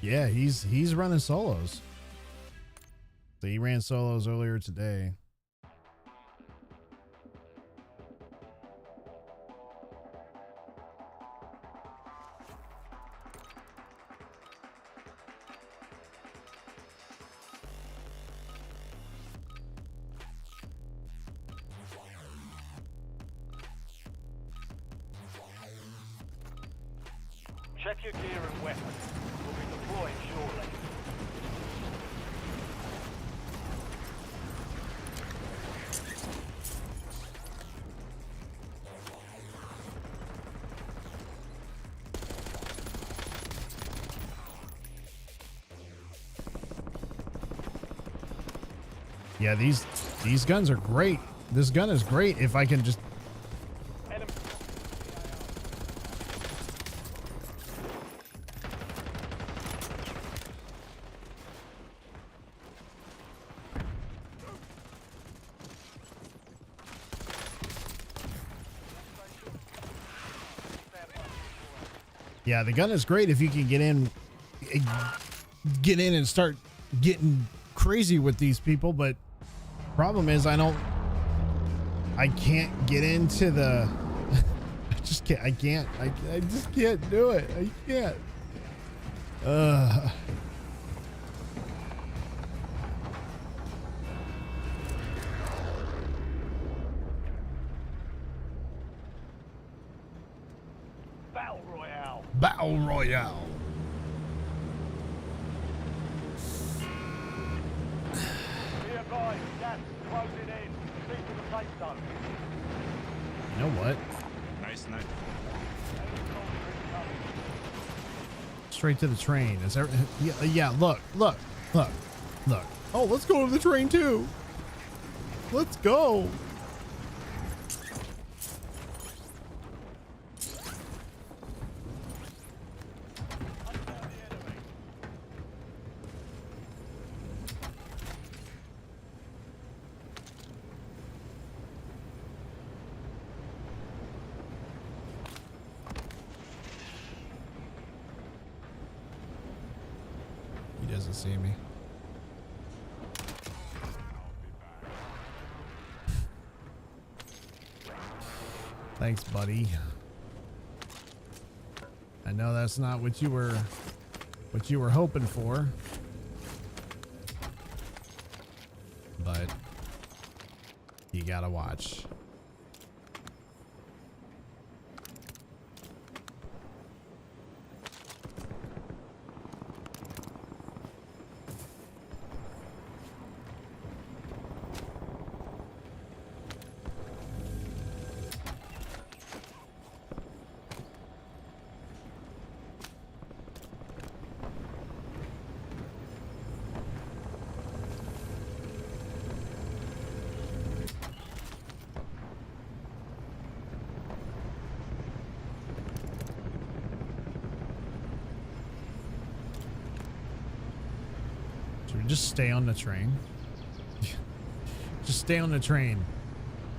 Yeah, he's running solos. So he ran solos earlier today. Check your gear and weapons. We'll be deploying shortly. Yeah, these guns are great. This gun is great if I can just... Yeah, the gun is great if you can get in and start getting crazy with these people, but problem is I can't get into the I just can't do it. I can't. Battle Royale. Battle Royale. Be advised, gas closing in. Proceed to the safe zone. You know what? Nice night. Straight to the train. Is there? Yeah. Look. Oh, let's go to the train too. Let's go. He doesn't see me. Thanks, buddy. I know that's not what you were hoping for. But you gotta watch. Should we just stay on the train? Just stay on the train.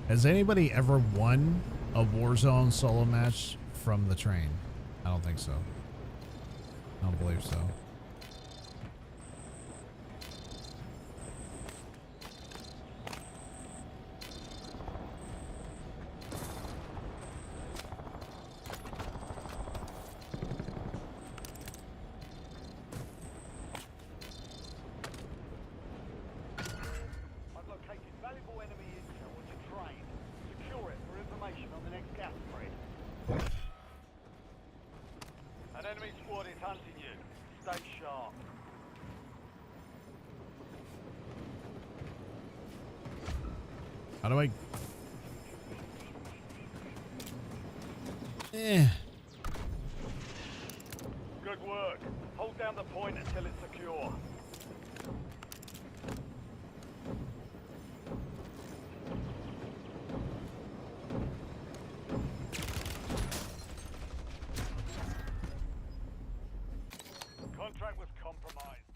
Has anybody ever won a Warzone solo match from the train? I don't think so. I don't believe so. I've located valuable enemy intel on the train. Secure it for information on the next gas spread. An enemy squad is hunting you. Stay sharp. How do I? Good work. Hold down the point until it's secure. Contract was compromised.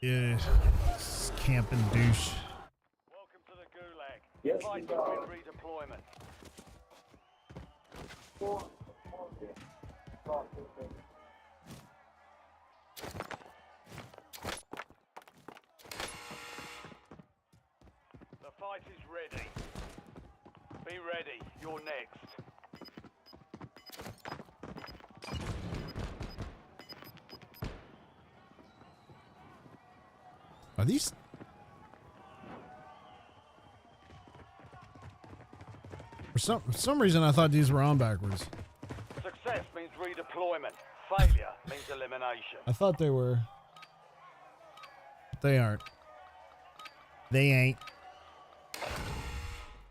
Yeah. Camping douche. Welcome to the Gulag. Yes, fight to win redeployment. The fight is ready. Be ready. You're next. Are these? For some reason, I thought these were on backwards. Success means redeployment. Failure means elimination. I thought they were. But they aren't. They ain't.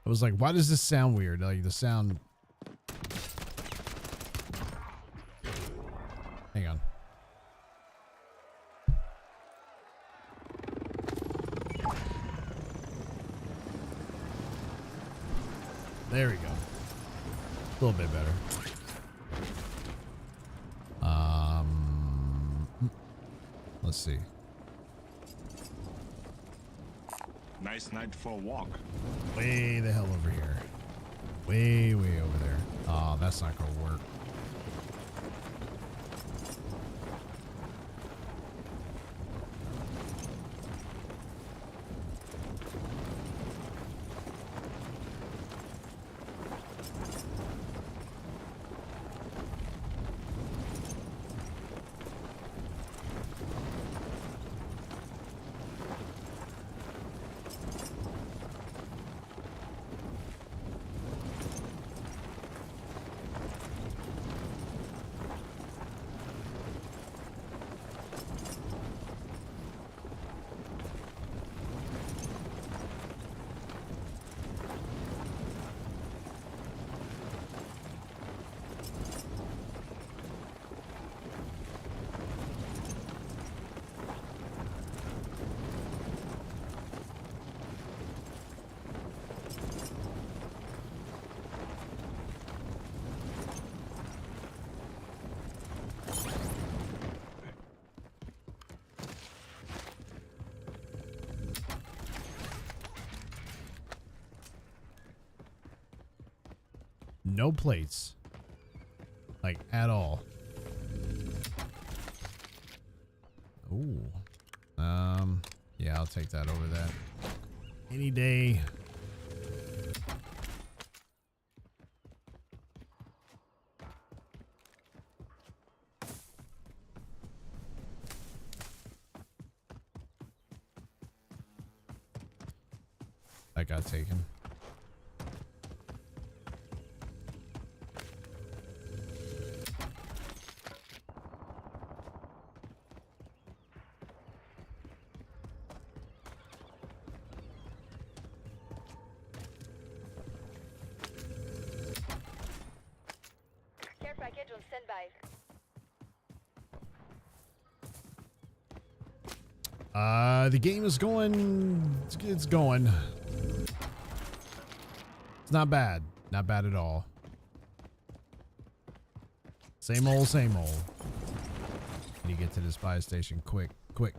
I was like, why does this sound weird? Like the sound. Hang on. There we go. A little bit better. Let's see. Nice night for a walk. Way the hell over here. Way over there. Oh, that's not gonna work. no plates. Like, at all. Ooh. Yeah, I'll take that over that. Any day. That got taken. Care package on standby. The game is going. It's going. It's not bad. Not bad at all. Same old, same old. Need to get to this fire station quick. Quick.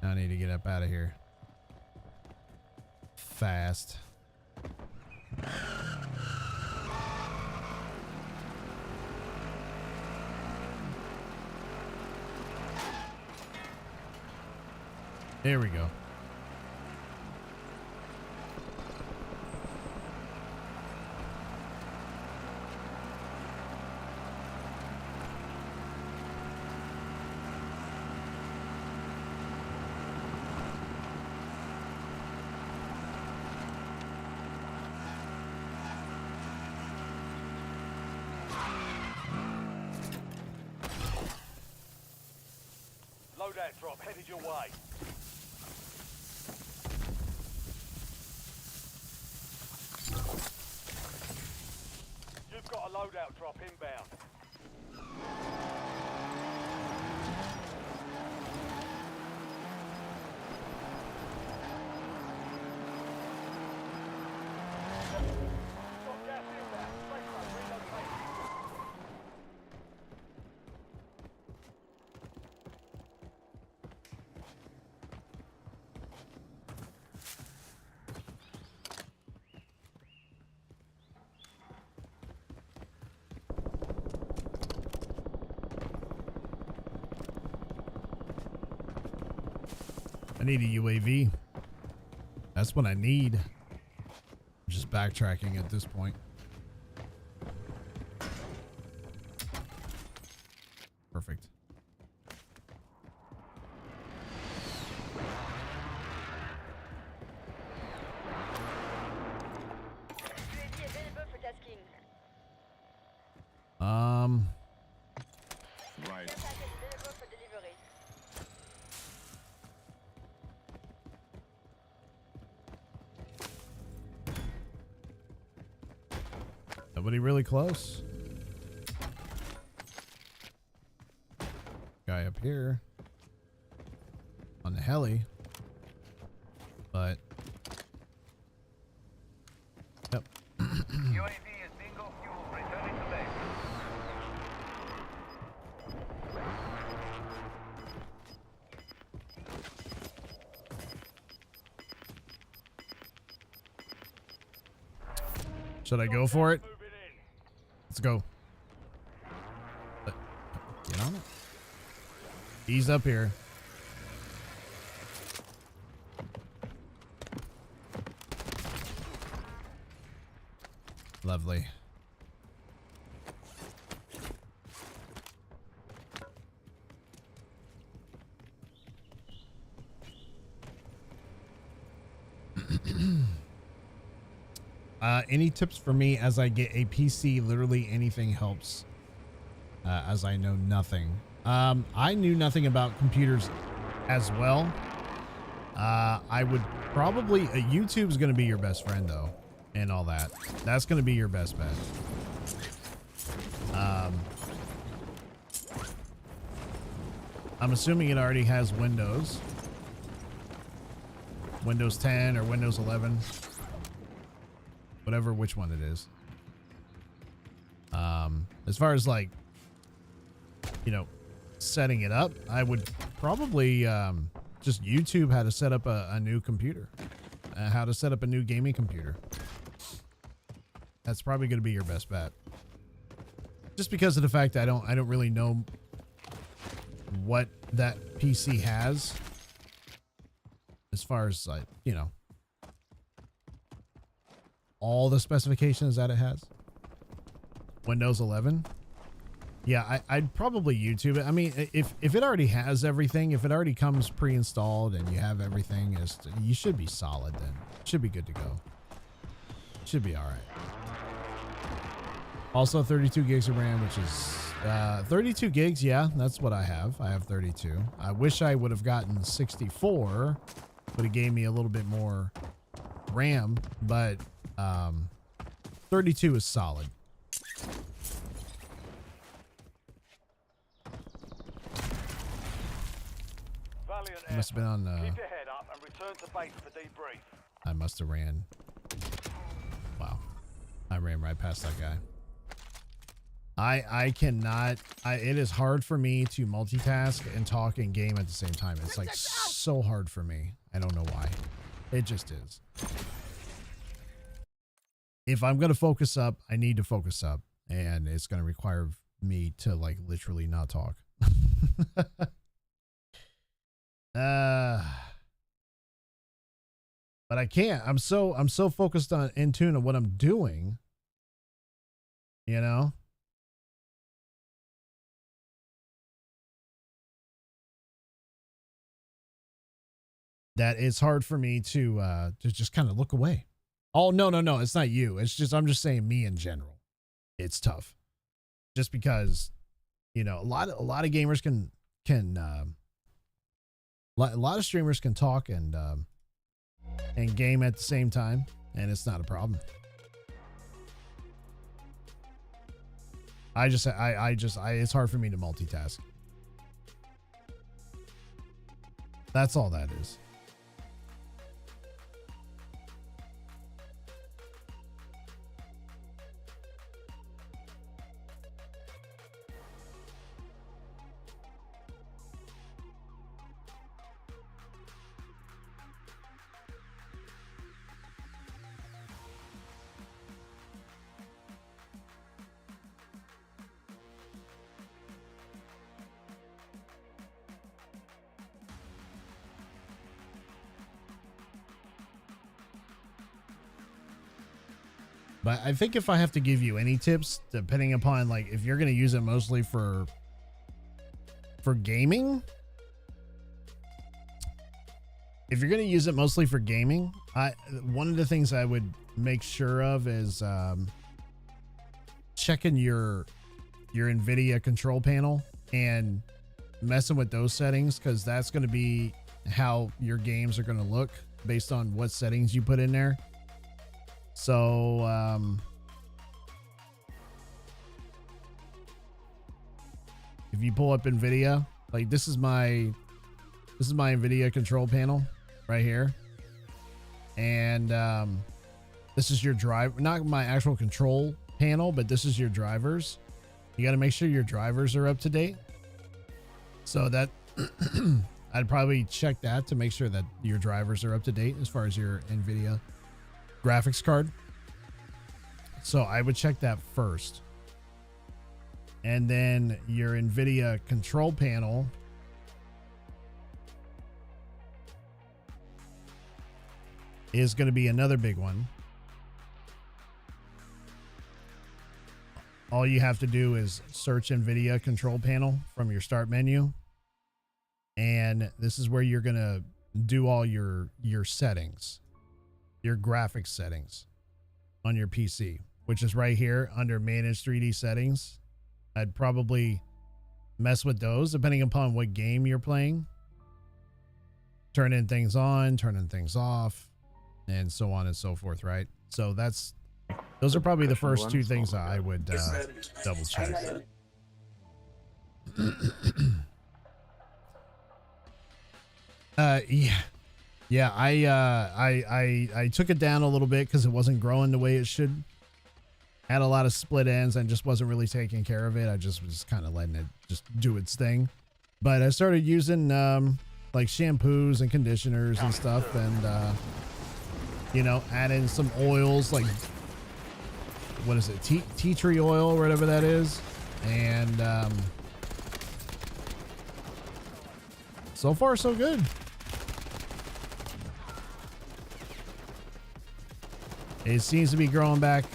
I need to get up out of here. Fast. There we go. Loadout drop headed your way. You've got a loadout drop inbound. Got gas inbound. Safe zone relocated. I need a UAV. That's what I need. I'm just backtracking at this point. Perfect. UAV available for tasking. Right. Care package available for delivery. Nobody really close. Guy up here on the heli, but yep. UAV is bingo fuel. Returning to base. Should I go for it? Moving in. Let's go. Get on it. He's up here. Lovely. Any tips for me as I get a PC? Literally anything helps, as I know nothing. I knew nothing about computers as well. I would probably YouTube's going to be your best friend though, and all that. That's going to be your best bet. I'm assuming it already has Windows 10 or Windows 11, whatever, which one it is. As far as like, you know, setting it up, I would probably just YouTube how to set up a new computer, how to set up a new gaming computer. That's probably going to be your best bet. Just because of the fact that I don't really know what that PC has as far as, like, you know, all the specifications that it has. Windows 11. Yeah, I'd probably YouTube it. I mean, if it already has everything, if it already comes pre-installed and you have everything, you should be solid then. Should be good to go. Should be all right. Also 32 gigs of RAM, which is 32 gigs. Yeah, that's what I have. I have 32. I wish I would have gotten 64, but it gave me a little bit more RAM, but 32 is solid. I must have been on Keep your head up and return to base for debrief. I must have ran. Wow. I ran right past that guy. I cannot. It is hard for me to multitask and talk and game at the same time. It's like so hard for me. I don't know why. It just is. If I'm going to focus up, I need to focus up. And it's going to require me to, like, literally not talk. But I can't. I'm so focused on in tune of what I'm doing. You know? That it's hard for me to just kind of look away. Oh, no. It's not you. It's just, I'm just saying me in general. It's tough. Just because, you know, a lot of gamers can a lot of streamers can talk and game at the same time, and it's not a problem. It's hard for me to multitask. That's all that is. But I think if I have to give you any tips, depending upon, like, if you're going to use it mostly for gaming, one of the things I would make sure of is checking your NVIDIA control panel and messing with those settings, because that's going to be how your games are going to look based on what settings you put in there. So, if you pull up NVIDIA, like this is my NVIDIA control panel right here. And, this is your drive, not my actual control panel, but this is your drivers. You got to make sure your drivers are up to date. So that I'd probably check that to make sure that your drivers are up to date as far as your NVIDIA graphics card. So I would check that first. And then your NVIDIA control panel is going to be another big one. All you have to do is search NVIDIA control panel from your start menu. And this is where you're going to do all your settings, your graphics settings on your PC, which is right here under manage 3D settings. I'd probably mess with those depending upon what game you're playing. Turning things on, turning things off, and so on and so forth, right? So those are probably the first two things I would double check. Yeah, I took it down a little bit because it wasn't growing the way it should. Had a lot of split ends and just wasn't really taking care of it. I just was kind of letting it just do its thing. But I started using like shampoos and conditioners and stuff, and you know, add in some oils like, what is it, tea tree oil or whatever that is, and so far so good. It seems to be growing back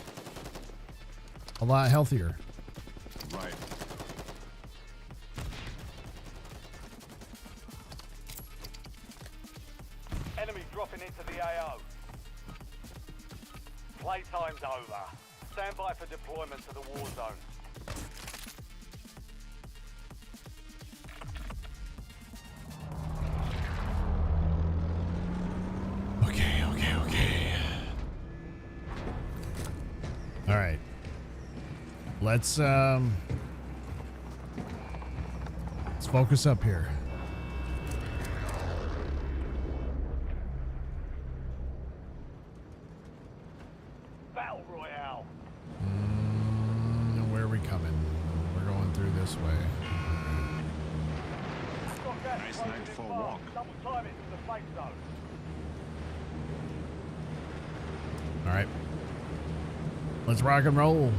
a lot healthier. Right. Enemy dropping into the AO. Playtime's over. Stand by for deployment to the war zone. Okay. All right. Let's focus up here. Battle Royale. Where are we coming? We're going through this way. Got gas Nice closing night in for a fast. walk. Double time it to the safe zone. All right. Let's rock and roll.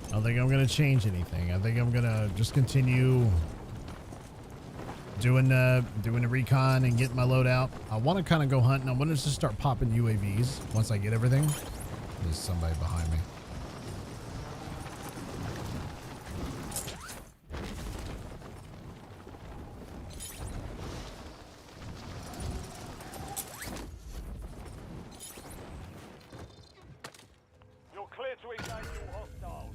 I don't think I'm gonna change anything. I think I'm gonna just continue doing the recon and getting my load out. I want to kind of go hunting. I want to just start popping UAVs once I get everything. There's somebody behind me. You're clear to engage all hostiles.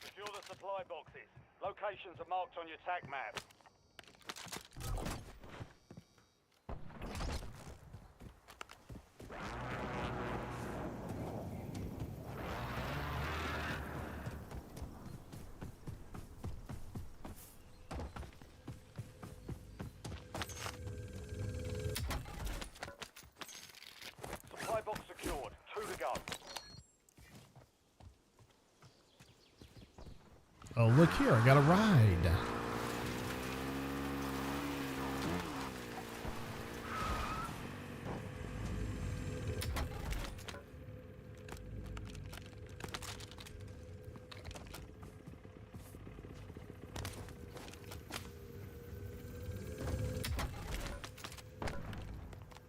Secure the supply boxes. Locations are marked on your TAC map. Supply box secured. 2 to go. Oh, look here. I got a ride.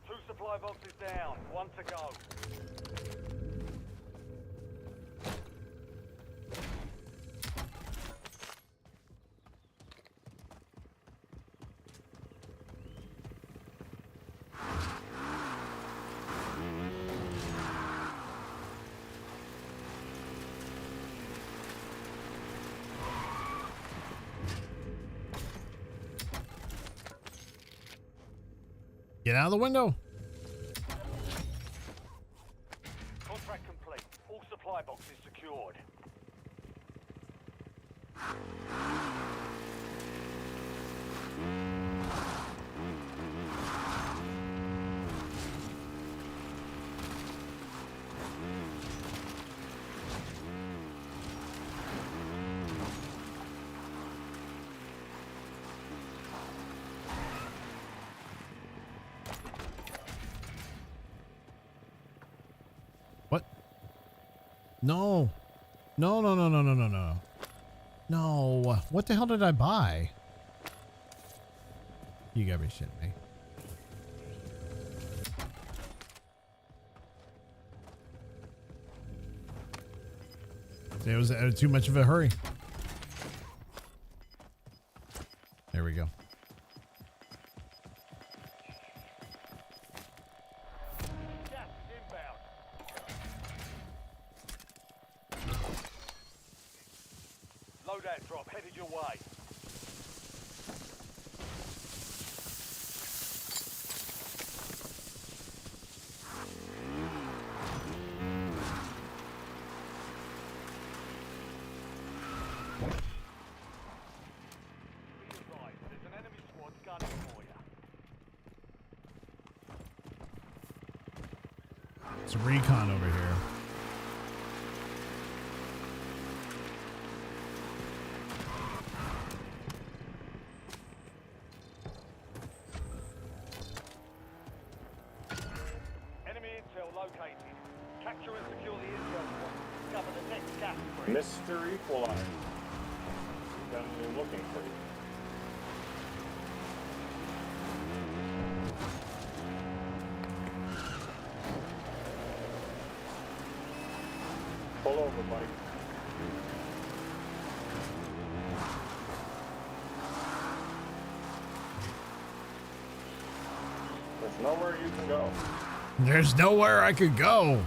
Two supply boxes down. 1 to go. Get out of the window. Contract complete. All supply boxes secured. What? No. No. No. What the hell did I buy? You gotta be shitting me. It was too much of a hurry. There we go. Gas is inbound. Loadout drop headed your way. advised, there's an enemy squad gunning for you. It's recon over here. Enemy intel located. Capture and secure the intel point. Cover the next gas spread. Mr. Equalizer. Done looking for you. Pull over, buddy. There's nowhere you can go. There's nowhere I could go.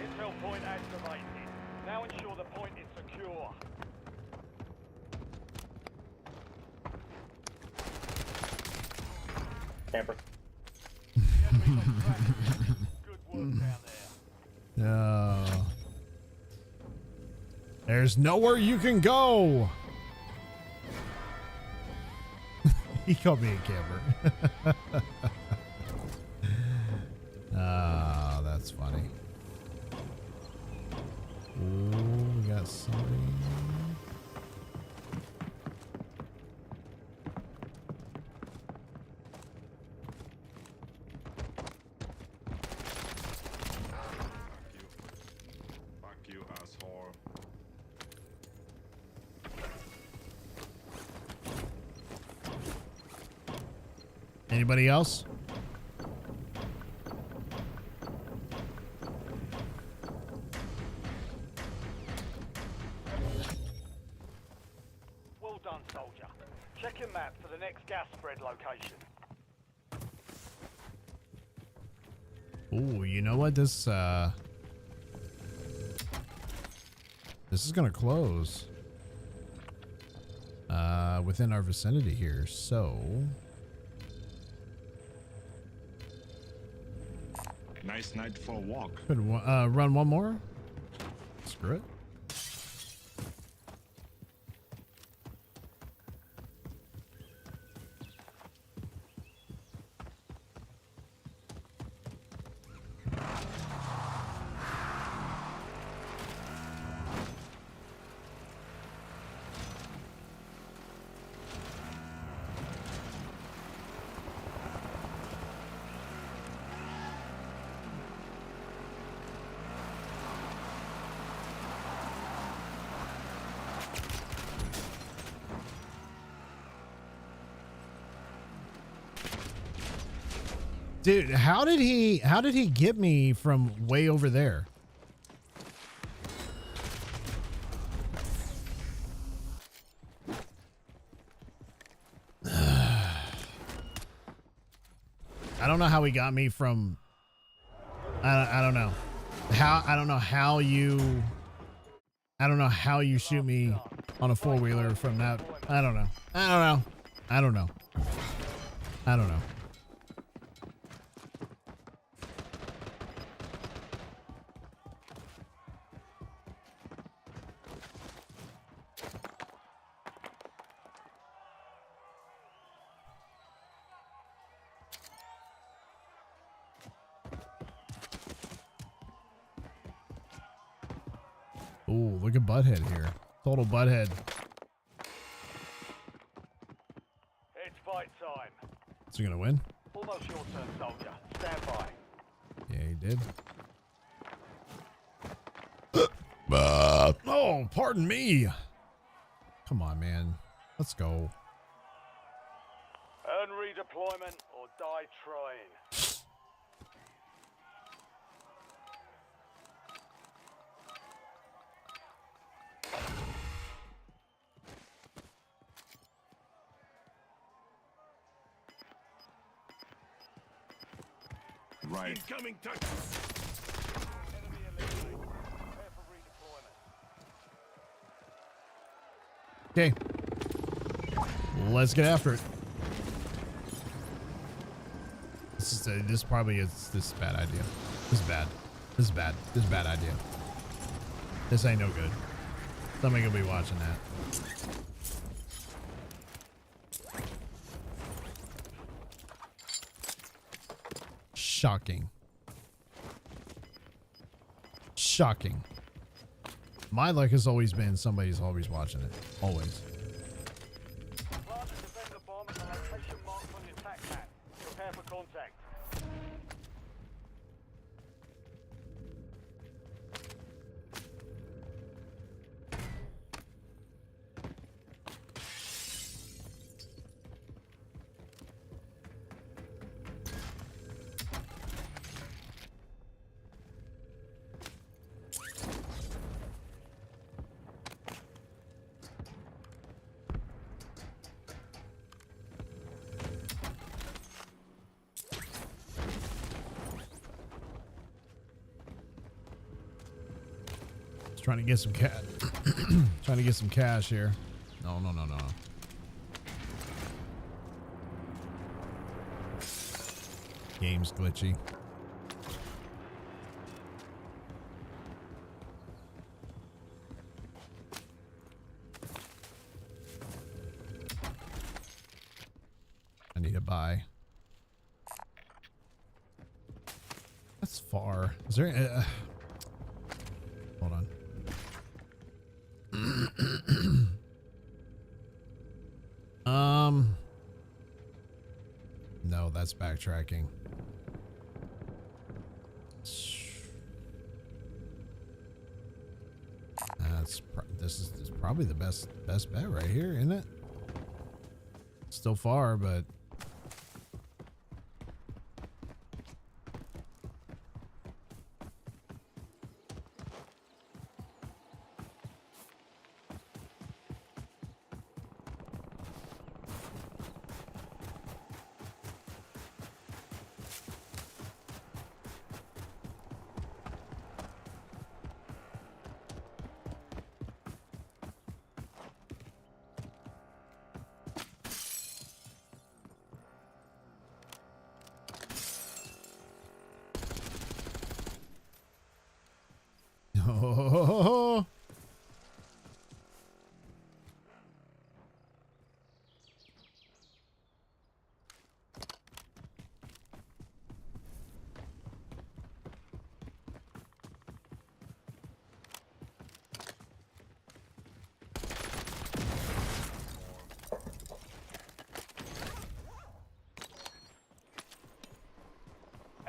Intel point activated. Now ensure the point is secure. Camper. The enemy got tracked. Good work down there. No. There's nowhere you can go. He called me a camper. Ah, that's funny. Ooh, we got somebody. Fuck you, asshole. Anybody else? Well done, soldier. Check your map for the next gas spread location. Ooh, you know what? This is gonna close within our vicinity here, so Nice night for a walk. could run one more. Screw it. Dude, how did he get me from way over there? I don't know how he got me from I don't know. I don't know how you shoot me on a four-wheeler from that. I don't know. Ooh, look at Butthead here. Total Butthead. It's fight time. Is he gonna win? Almost your turn, soldier. Stand by. Yeah, he did. Oh, pardon me. Come on, man. Let's go. Earn redeployment or die trying. Right. Incoming touch. Enemy eliminated. Prepare for redeployment. Okay. Let's get after it. This probably is a bad idea. This is bad. This is bad. This is a bad idea. This ain't no good. Somebody gonna be watching that. Shocking. Shocking. My luck has always been somebody's always watching it. Always. Plant and defend the bomb at the location marked on your tac map. Prepare for contact. Trying to get some cash. Trying to get some cash here. No. Game's glitchy. I need to buy. That's far. Is there? Hold on. No, that's backtracking. This is probably the best bet right here, isn't it? Still far, but oh.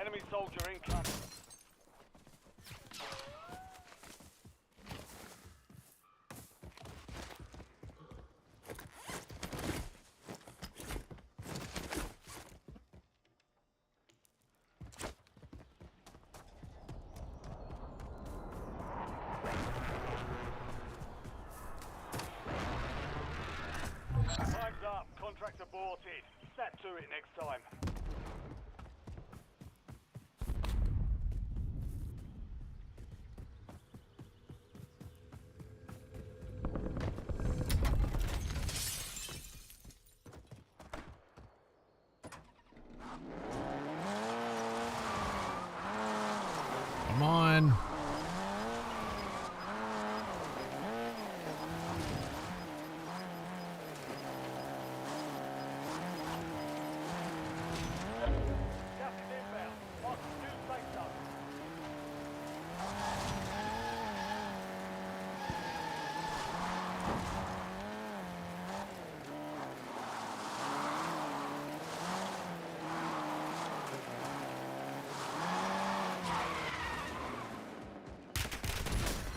Enemy soldier incoming. Time's up. Contract aborted. Snap to it next time. Come on. Gas is inbound. Mark the new safe zone.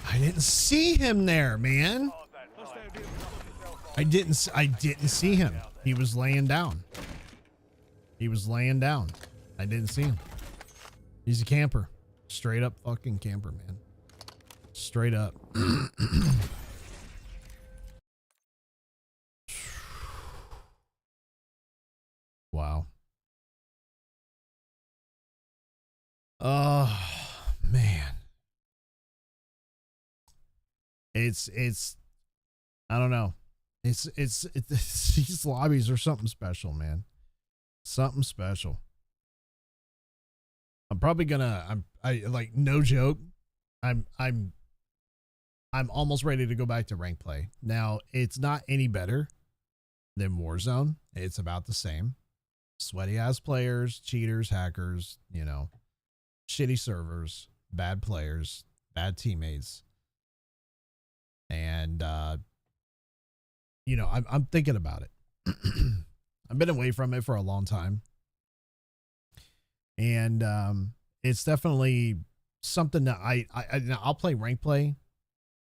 I didn't see him there, man. Hard that time. I didn't see him. He was laying down. He was laying down. I didn't see him. He's a camper. Straight up fucking camper, man. Straight up. Wow. Oh, man. It's I don't know. These lobbies are something special, man. Something special. I'm probably gonna, I like, no joke. I'm almost ready to go back to rank play. Now, it's not any better than Warzone. It's about the same. Sweaty ass players, cheaters, hackers, you know, shitty servers, bad players, bad teammates. And, you know, I'm thinking about it. I've been away from it for a long time. And it's definitely something that I'll play rank play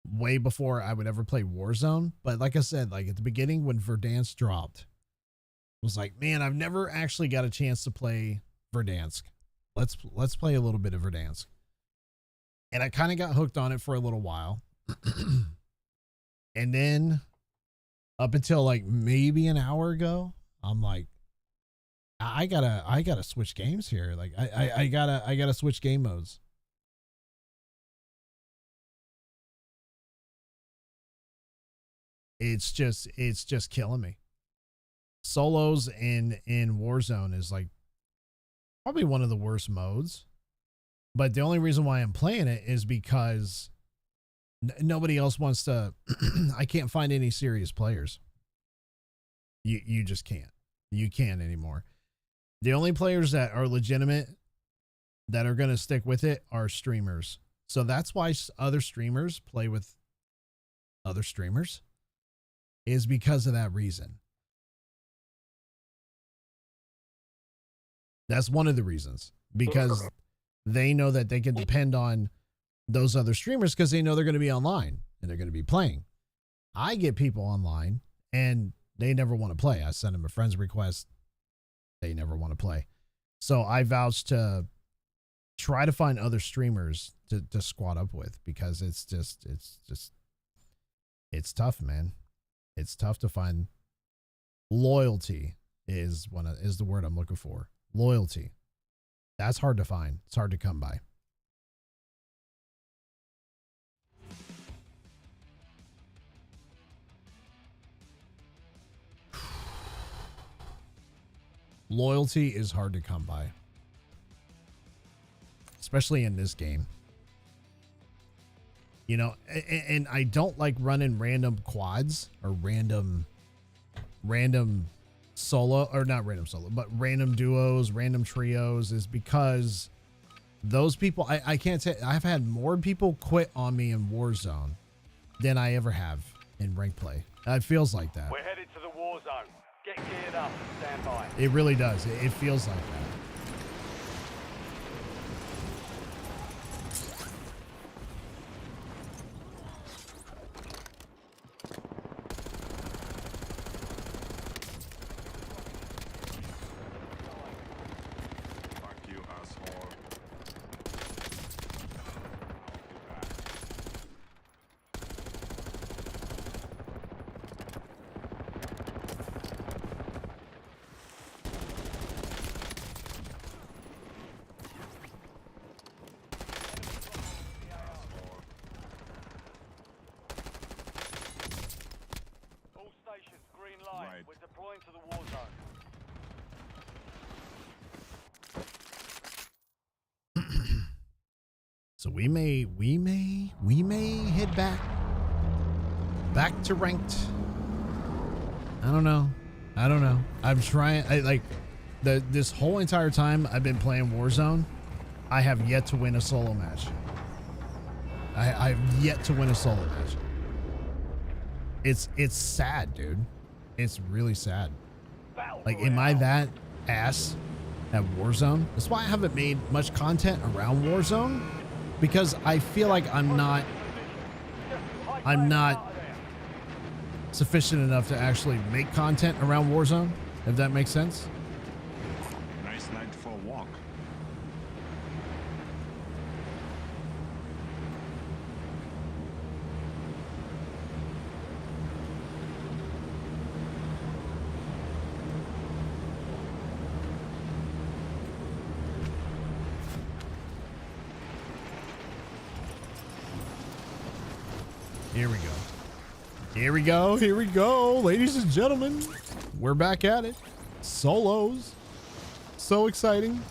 way before I would ever play Warzone. But like I said, like at the beginning when Verdansk dropped, I was like, man, I've never actually got a chance to play Verdansk. Let's play a little bit of Verdansk. And I kind of got hooked on it for a little while. And then up until like maybe an hour ago, I'm like, I gotta switch games here. Like I gotta switch game modes. It's just killing me. Solos in Warzone is like probably one of the worst modes. But the only reason why I'm playing it is because nobody else wants to. I can't find any serious players. You just can't. You can't anymore. The only players that are legitimate that are going to stick with it are streamers. So that's why other streamers play with other streamers, is because of that reason. That's one of the reasons, because they know that they can depend on those other streamers because they know they're going to be online and they're going to be playing. I get people online and they never want to play. I send them a friend's request. They never want to play. So I vouch to try to find other streamers to squad up with, because it's tough, man. It's tough to find. Loyalty is the word I'm looking for. Loyalty. That's hard to find. It's hard to come by. Loyalty is hard to come by, especially in this game. You know, and I don't like running random quads or random solo, or not random solo, but random duos, random trios, is because those people, I can't say, I've had more people quit on me in Warzone than I ever have in rank play. It feels like that. We're headed to the war zone. Get geared up and stand by. It really does. It feels like that. Fuck you, asshole. All stations, green light. Right. We're deploying to the war zone. So we may head back to ranked. I don't know. I'm trying. This whole entire time I've been playing Warzone, I have yet to win a solo match. I've yet to win a solo match. It's sad, dude. It's really sad. Like, am I that ass at Warzone? That's why I haven't made much content around Warzone, because I feel like I'm not sufficient enough to actually make content around Warzone, if that makes sense. Nice night for a walk. Here we go. Here we go. Here we go. Ladies and gentlemen, we're back at it. Solos. So exciting.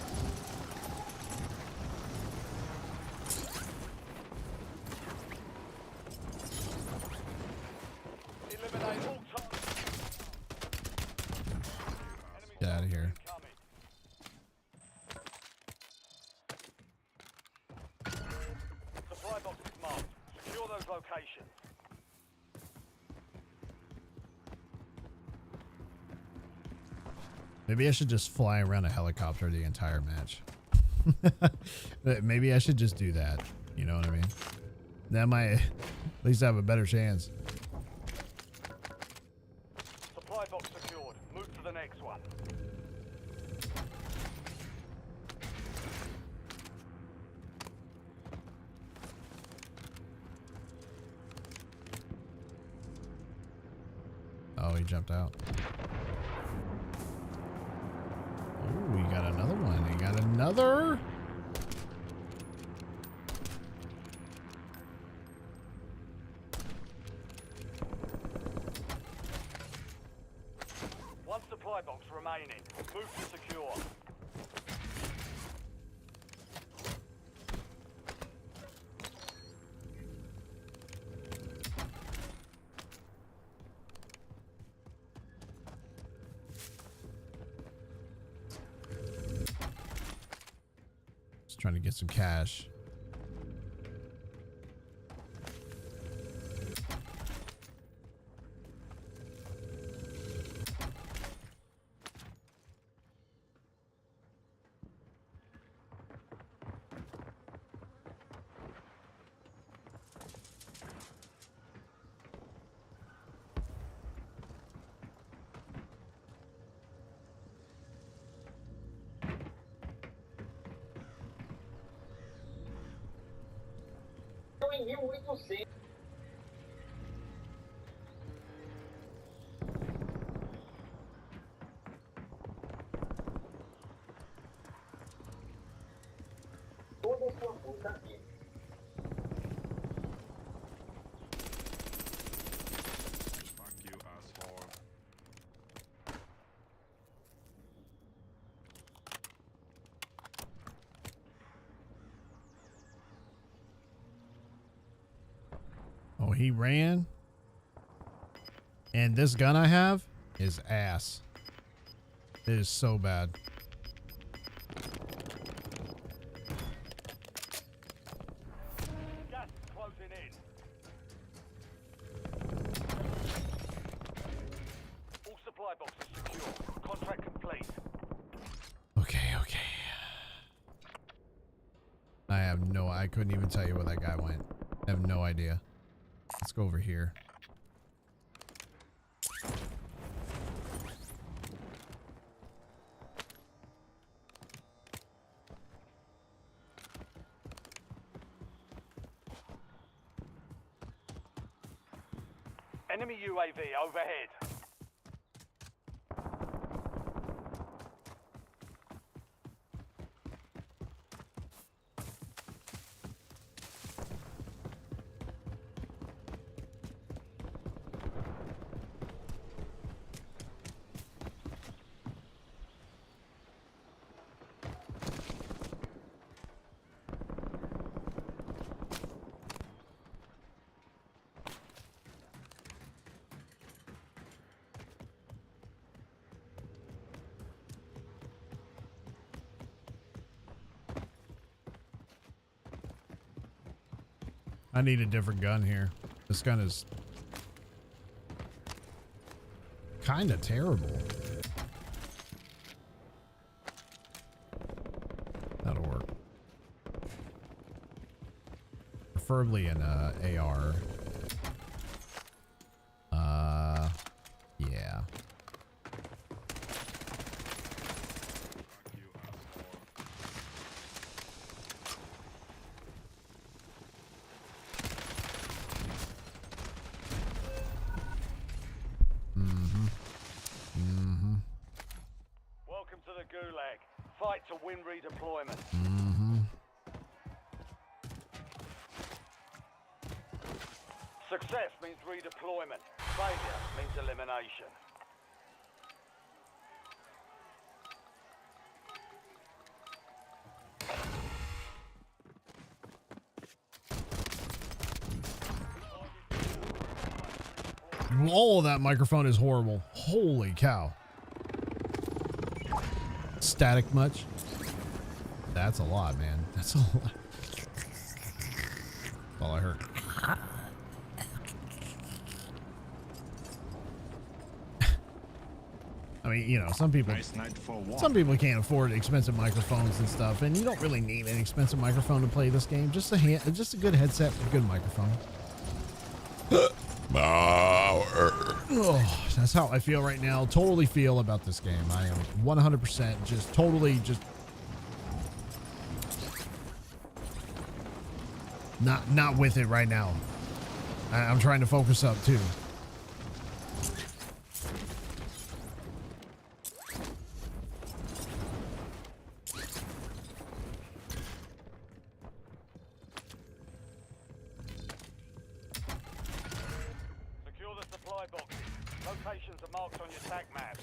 Eliminate all targets. Get out of here. Incoming. Supply boxes marked. Secure those locations. Maybe I should just fly around a helicopter the entire match. Maybe I should just do that. You know what I mean? That might at least have a better chance. Supply box secured. Move to the next one. Oh, he jumped out. Oh, we got another one. He got another. One supply box remaining. Move to secure. Just trying to get some cash. Fuck you, asshole. Oh, he ran. And this gun I have is ass. It is so bad. Gas is closing in. All supply boxes secure. Contract complete. Okay, okay. I couldn't even tell you where that guy went. I have no idea. Let's go over here. Enemy UAV overhead. I need a different gun here. This gun is kind of terrible. That'll work. Preferably an AR. Yeah. Fuck you, asshole. Welcome to the Gulag. Fight to win redeployment. Success means redeployment. Failure means elimination. Oh, that microphone is horrible. Holy cow. Static much? That's a lot, man. That's a lot. That's all I heard. I mean, you know, some people can't afford expensive microphones and stuff, and you don't really need an expensive microphone to play this game. Just a good headset, a good microphone. Oh, that's how I feel right now. Totally feel about this game. I am 100% just totally not with it right now. I'm trying to focus up too. Secure the supply boxes. Locations are marked on your TAC map.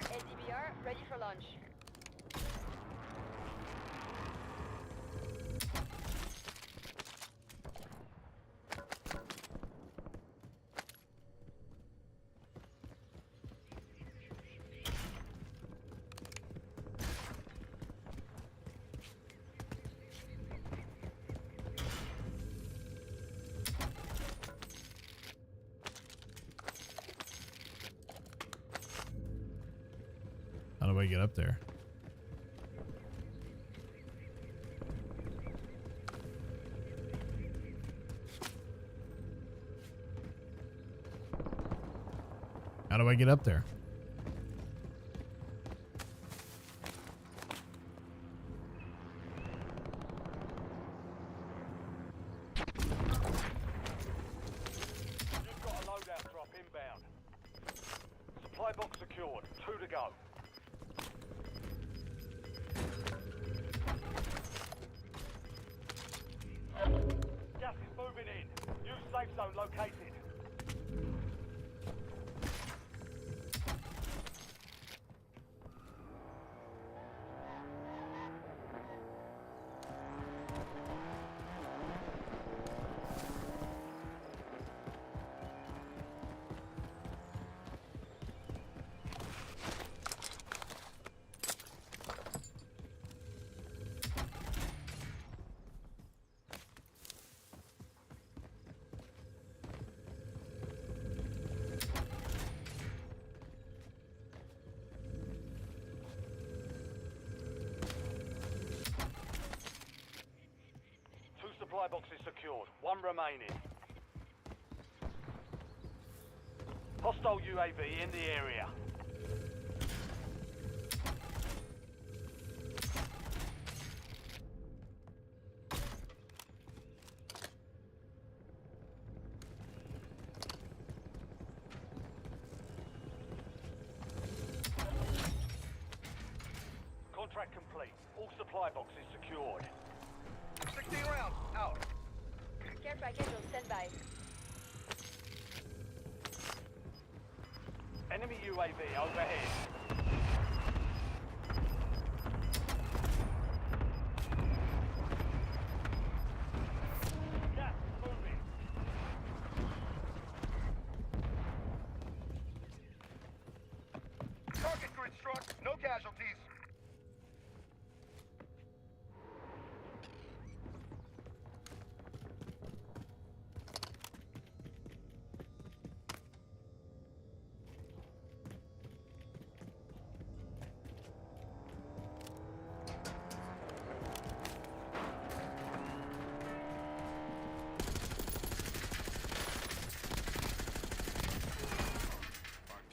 LDBR, ready for launch. How do I get up there? How do I get up there? You've got a loadout drop inbound. Supply box secured. 2 to go. Gas is moving in. New safe zone located. Supply box is secured. 1 remaining. Hostile UAV in the area. Contract complete. All supply boxes secured. 16 rounds, out. Care package on standby. Enemy UAV overhead. Gas is moving. Target grid struck, no casualties.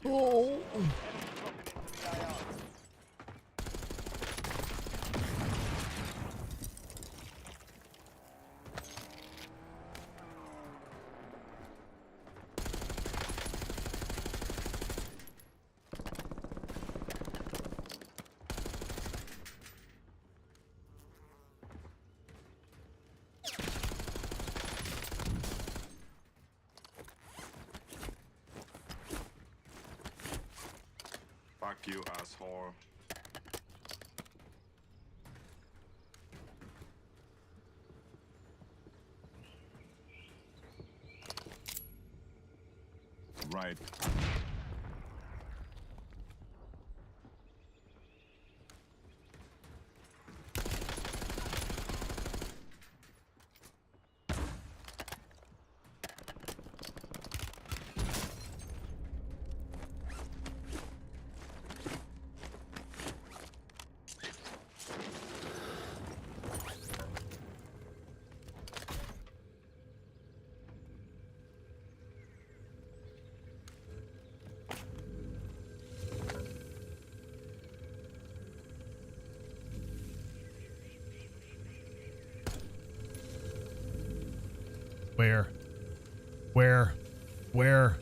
Oh. Fuck you, asshole. Right. Where?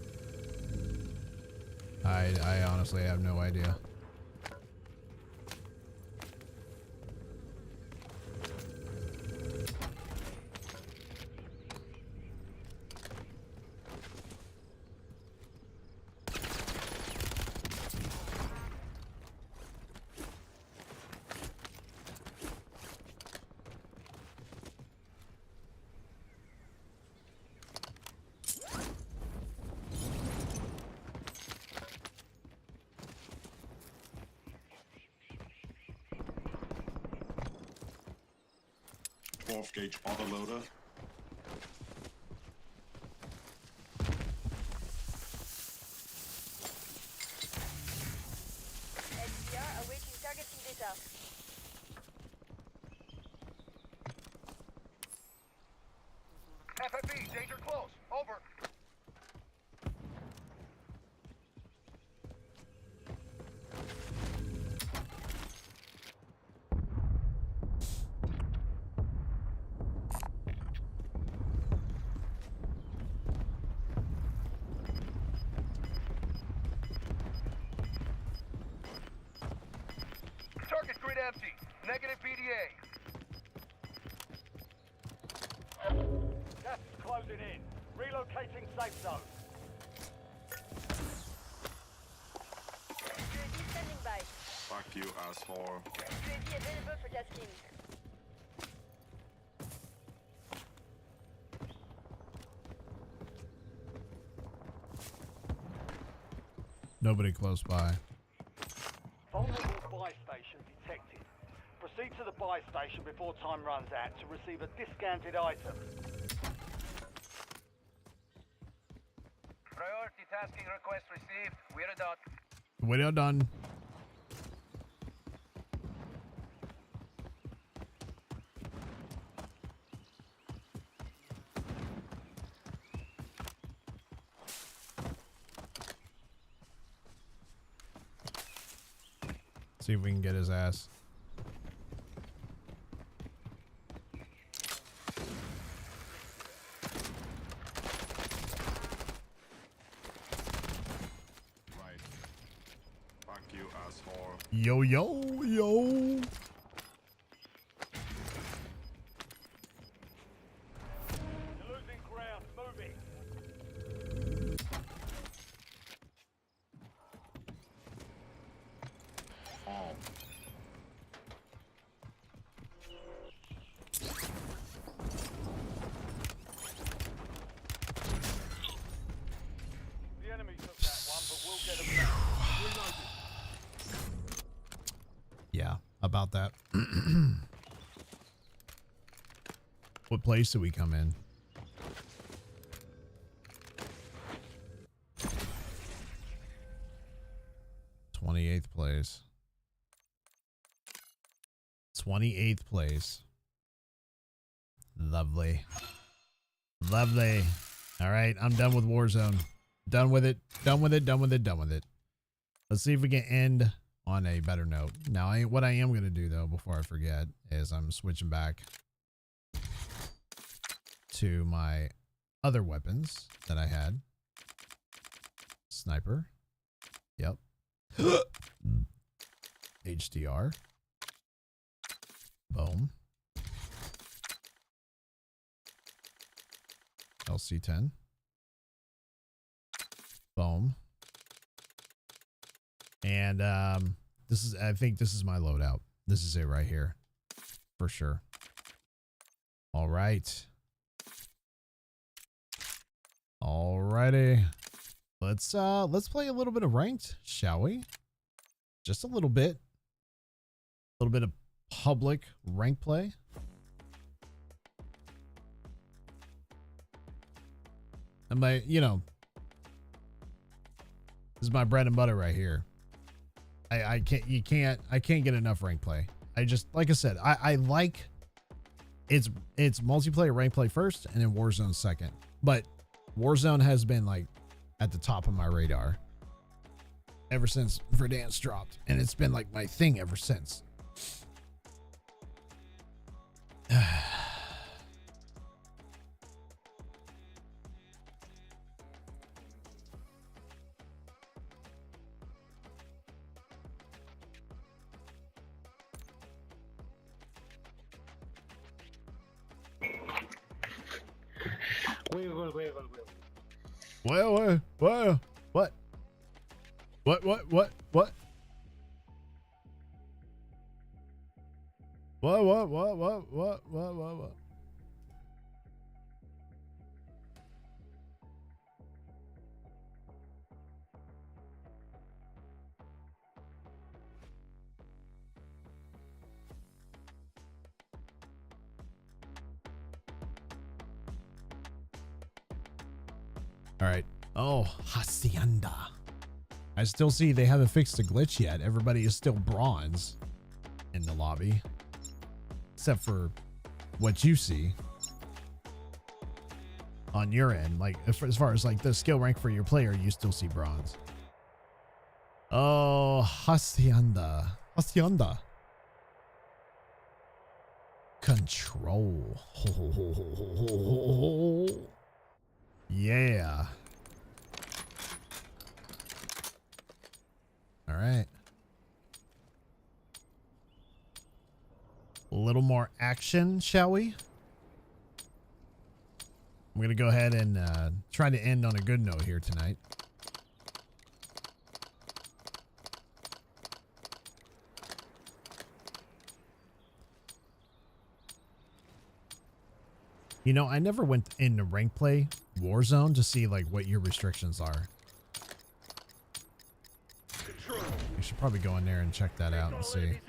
I honestly have no idea. Fourth gauge autoloader. SDR awaiting targeting data. FFE, danger close. Over. Target grid empty. Negative PDA. Gas is closing in. Relocating safe zone. UAV standing by. Fuck you, asshole. UAV available for tasking. Nobody close by. Vulnerable buy station detected. Proceed to the buy station before time runs out to receive a discounted item. Priority tasking request received. We're done. Video done. See if we can get his ass. Right. Fuck you, asshole. Yo, yo, yo. You're losing ground. Moving. Oh. The enemy took that one, but we'll get them back. Reloading. Yeah, about that. What place did we come in? '28th place. 28th place. Lovely. Lovely. All right, I'm done with Warzone. Done with it. Done with it. Done with it. Done with it. Let's see if we can end on a better note. Now, what I am going to do, though, before I forget, is I'm switching back to my other weapons that I had. Sniper. Yep. HDR. Boom. LC10. Boom. And this is, I think this is my loadout. This is it right here for sure. All right. Alrighty. Let's play a little bit of ranked, shall we? Just a little bit. A little bit of public rank play. And my, you know, this is my bread and butter right here. I can't get enough rank play. I just, like I said, I like it's multiplayer rank play first and then Warzone second. But Warzone has been like at the top of my radar ever since Verdansk dropped, and it's been like my thing ever since. Well, what? What? What? What? All right. Oh, Hacienda. I still see they haven't fixed the glitch yet. Everybody is still bronze in the lobby. Except for what you see on your end. Like, as far as like the skill rank for your player, you still see bronze. Oh, Hacienda. Hacienda. Control. Yeah. All right. A little more action, shall we? I'm going to go ahead and try to end on a good note here tonight. You know, I never went into rank play Warzone to see like what your restrictions are. You should probably go in there and check that out and see.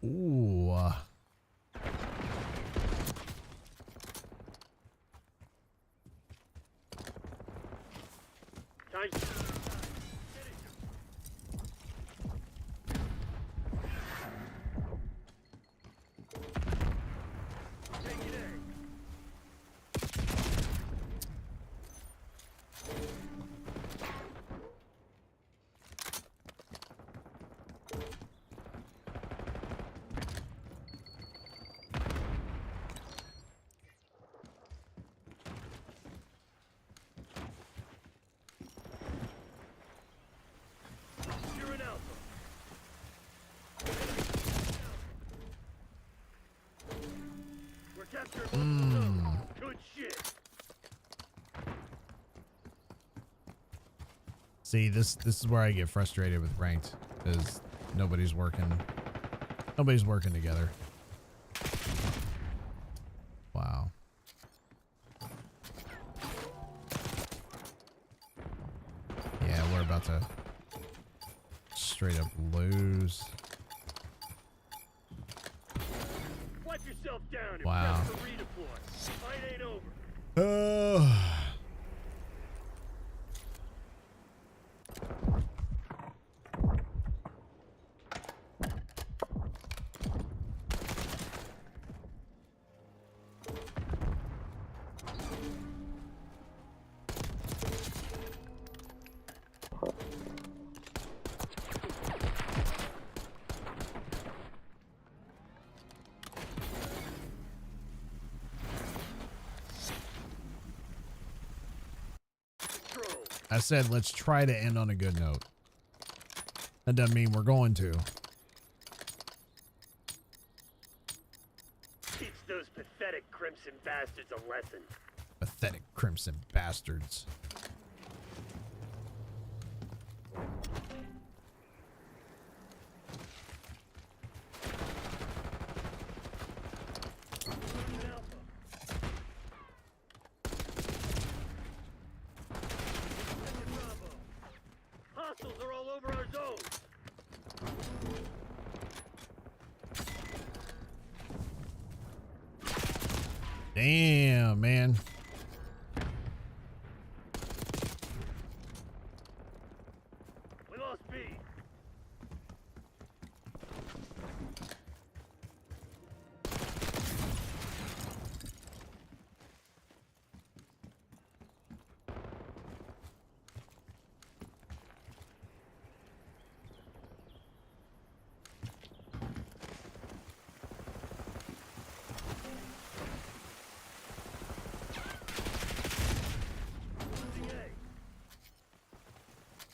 Ooh. Good shit. See, this is where I get frustrated with ranked, because nobody's working together. Wow. Yeah, we're about to straight up lose. Wipe yourself down and Wow. press for redeploy. Fight ain't over. I said let's try to end on a good note. That doesn't mean we're going to. Teach those pathetic crimson bastards a lesson. Pathetic crimson bastards. Hostiles are all over our zone. Damn, man. We lost B.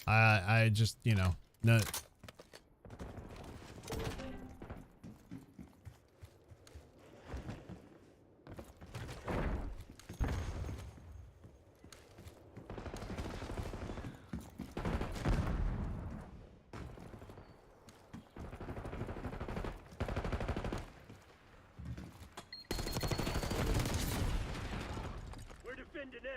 I just, you know, no. We're defending A.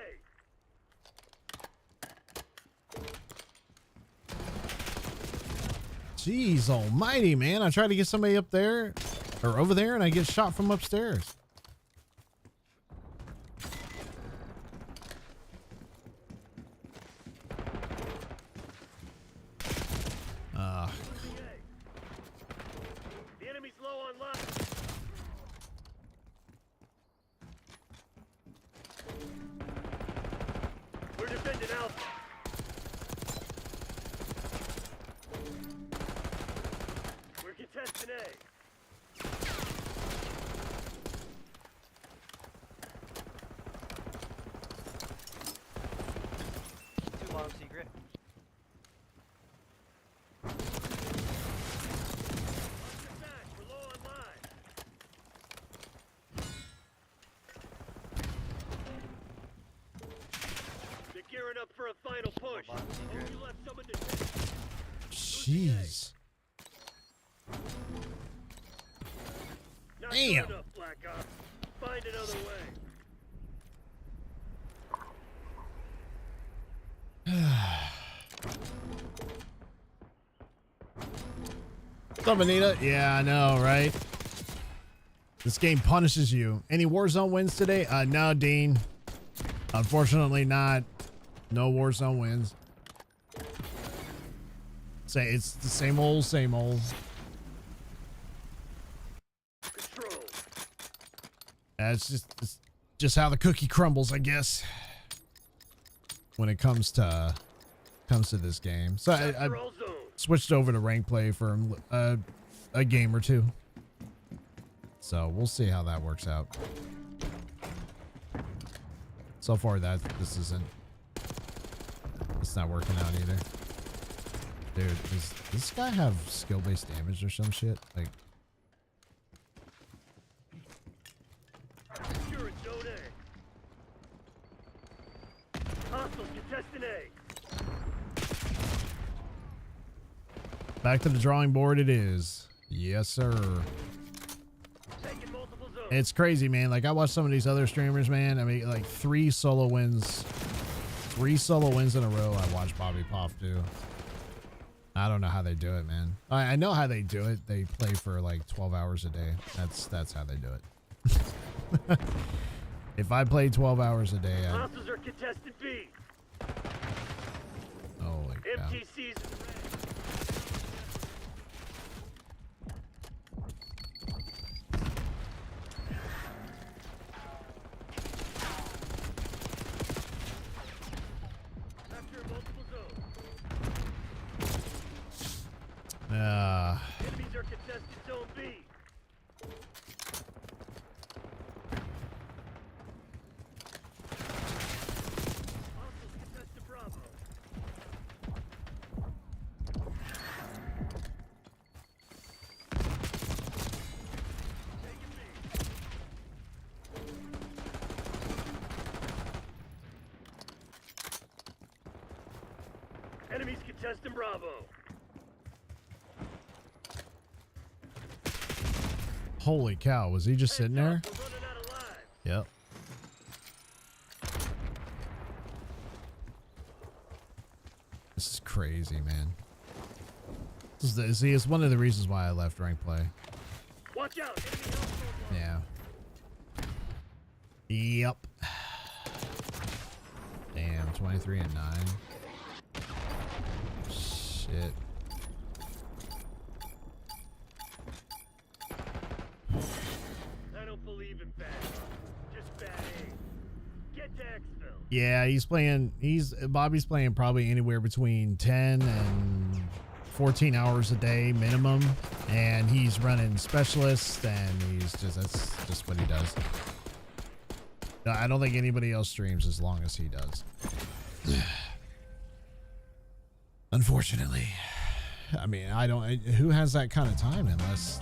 Jeez almighty, man. I tried to get somebody up there or over there and I get shot from upstairs. The enemy's low on life. We're defending Alpha. We're contesting A. Too long secret. We're low on life. They're gearing up for a final push. Oh, you left someone to take. Jeez. Not Damn. good enough, Black Ops. Find another way. What's up, Anita? Yeah, I know, right? This game punishes you. Any Warzone wins today? No, Dean. Unfortunately not. No Warzone wins. Say it's the same old, same old. Control. It's just how the cookie crumbles, I guess. When it comes to this game. So I All zones. switched over to rank play for a game or two. So we'll see how that works out. So far it's not working out either. Dude, does this guy have skill-based damage or some shit? Like, Secure zone A. Hostiles contesting A. back to the drawing board it is. Yes, sir. Taking multiple zones. It's crazy, man. Like, I watch some of these other streamers, man. I mean, like, 3 solo wins in a row I watch Bobby Poff do. I don't know how they do it, man. I know how they do it. They play for like 12 hours a day. That's how they do it. If I play 12 hours a day, Hostiles are contesting B. holy cow. MTC's Capture multiple zones. Enemies are contesting zone B. Hostiles contesting Bravo. Enemies contesting Bravo. Holy cow, was he just sitting there? We're running out of lives. Yep. This is crazy, man. This is see, it's one of the reasons why I left ranked play. Watch out. Enemy hostile. Yeah. Yep. Damn, 23 and 9. Shit. I don't believe in bad. Just bad aim. Get to Exfil. Yeah, Bobby's playing probably anywhere between 10 and 14 hours a day minimum, and he's running specialists, and that's just what he does. I don't think anybody else streams as long as he does. Unfortunately. I mean, who has that kind of time unless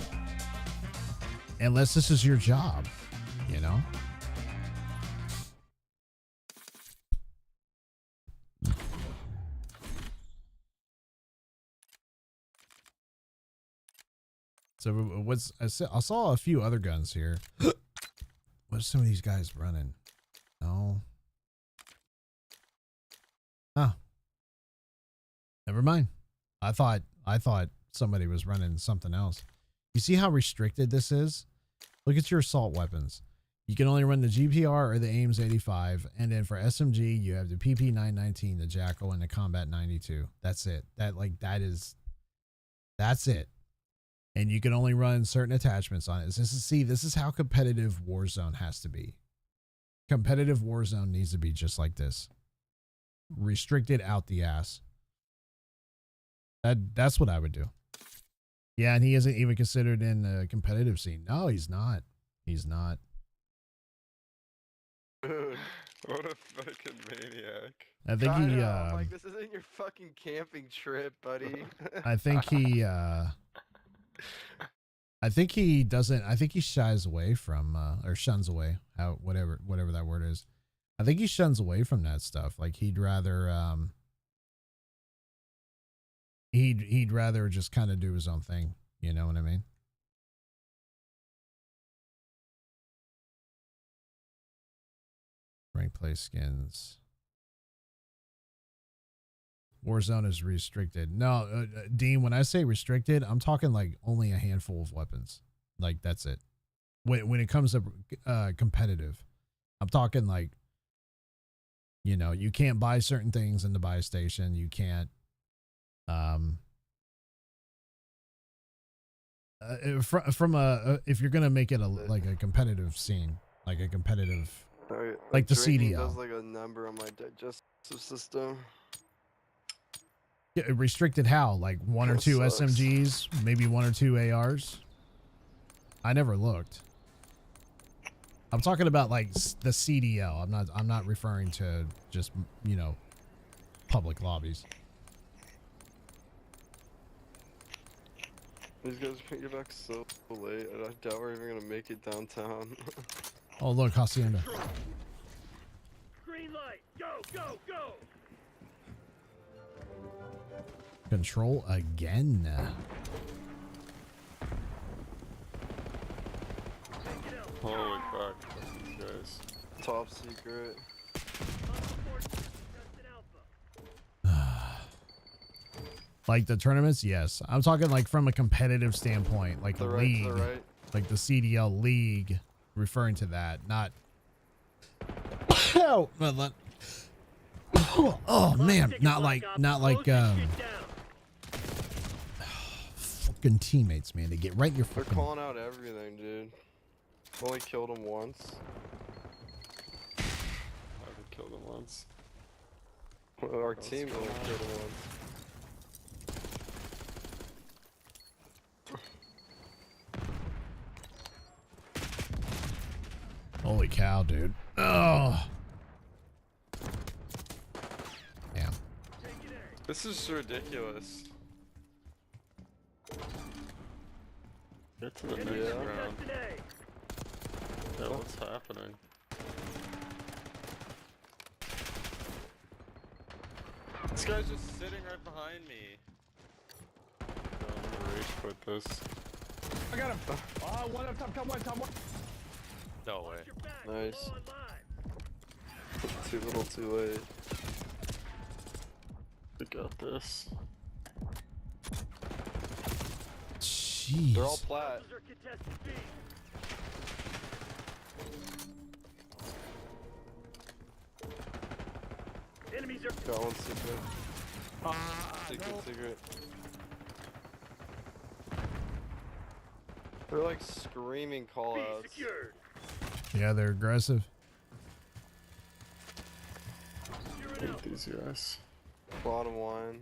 this is your job, you know? So I saw a few other guns here. What are some of these guys running? No. Oh. Never mind. I thought somebody was running something else. You see how restricted this is? Look at your assault weapons. You can only run the GPR or the Ames 85, and then for SMG you have the PP 919, the Jackal, and the Combat 92. That's it. That's it. And you can only run certain attachments on it. This is how competitive Warzone has to be. Competitive Warzone needs to be just like this. Restricted out the ass. That's what I would do. Yeah, and he isn't even considered in the competitive scene. No, he's not. He's not. Dude, what a fucking maniac. I think he I'm like, this isn't your fucking camping trip, buddy. I think he shies away from or shuns away, whatever that word is. I think he shuns away from that stuff. Like he'd rather he'd rather just kind of do his own thing, you know what I mean? Rank play skins. Warzone is restricted. No, Dean, when I say restricted, I'm talking like only a handful of weapons. Like that's it. When it comes to competitive, I'm talking like, you know, you can't buy certain things in the buy station. You can't, if you're gonna make it like a competitive scene, like a competitive, like the CDL. Does like a number on my digestive system. Restricted how? Like one or two SMGs, maybe one or two ARs. I never looked. I'm talking about like the CDL. I'm not referring to just, you know, public lobbies. These guys are get back so late, and I doubt we're even gonna make it downtown. Oh look, Hacienda. Green light. Go, go, go. Control again. Holy fuck, these guys. Top secret. Like the tournaments, yes. I'm talking like from a competitive standpoint, like The a right, league, the right. like the CDL league, referring to that, not. Oh, oh man, not like fucking teammates, man. They get right in your They're fucking. calling out everything, dude. Only killed him once. I haven't killed him once. Our team only killed him once. Holy cow, dude. Oh. Damn. This is ridiculous. Get to the next round. Yeah, what's happening? This guy's just sitting right behind me. Oh, I'm gonna rage quit this. I got him. Oh, one up top, top one. No way. Nice. Too little, too late. We got this. Jeez. They're all plat. Enemies are. Got one secret. Secret. They're like screaming call outs. Secured. Yeah, they're aggressive. Hate these guys. Bottom one.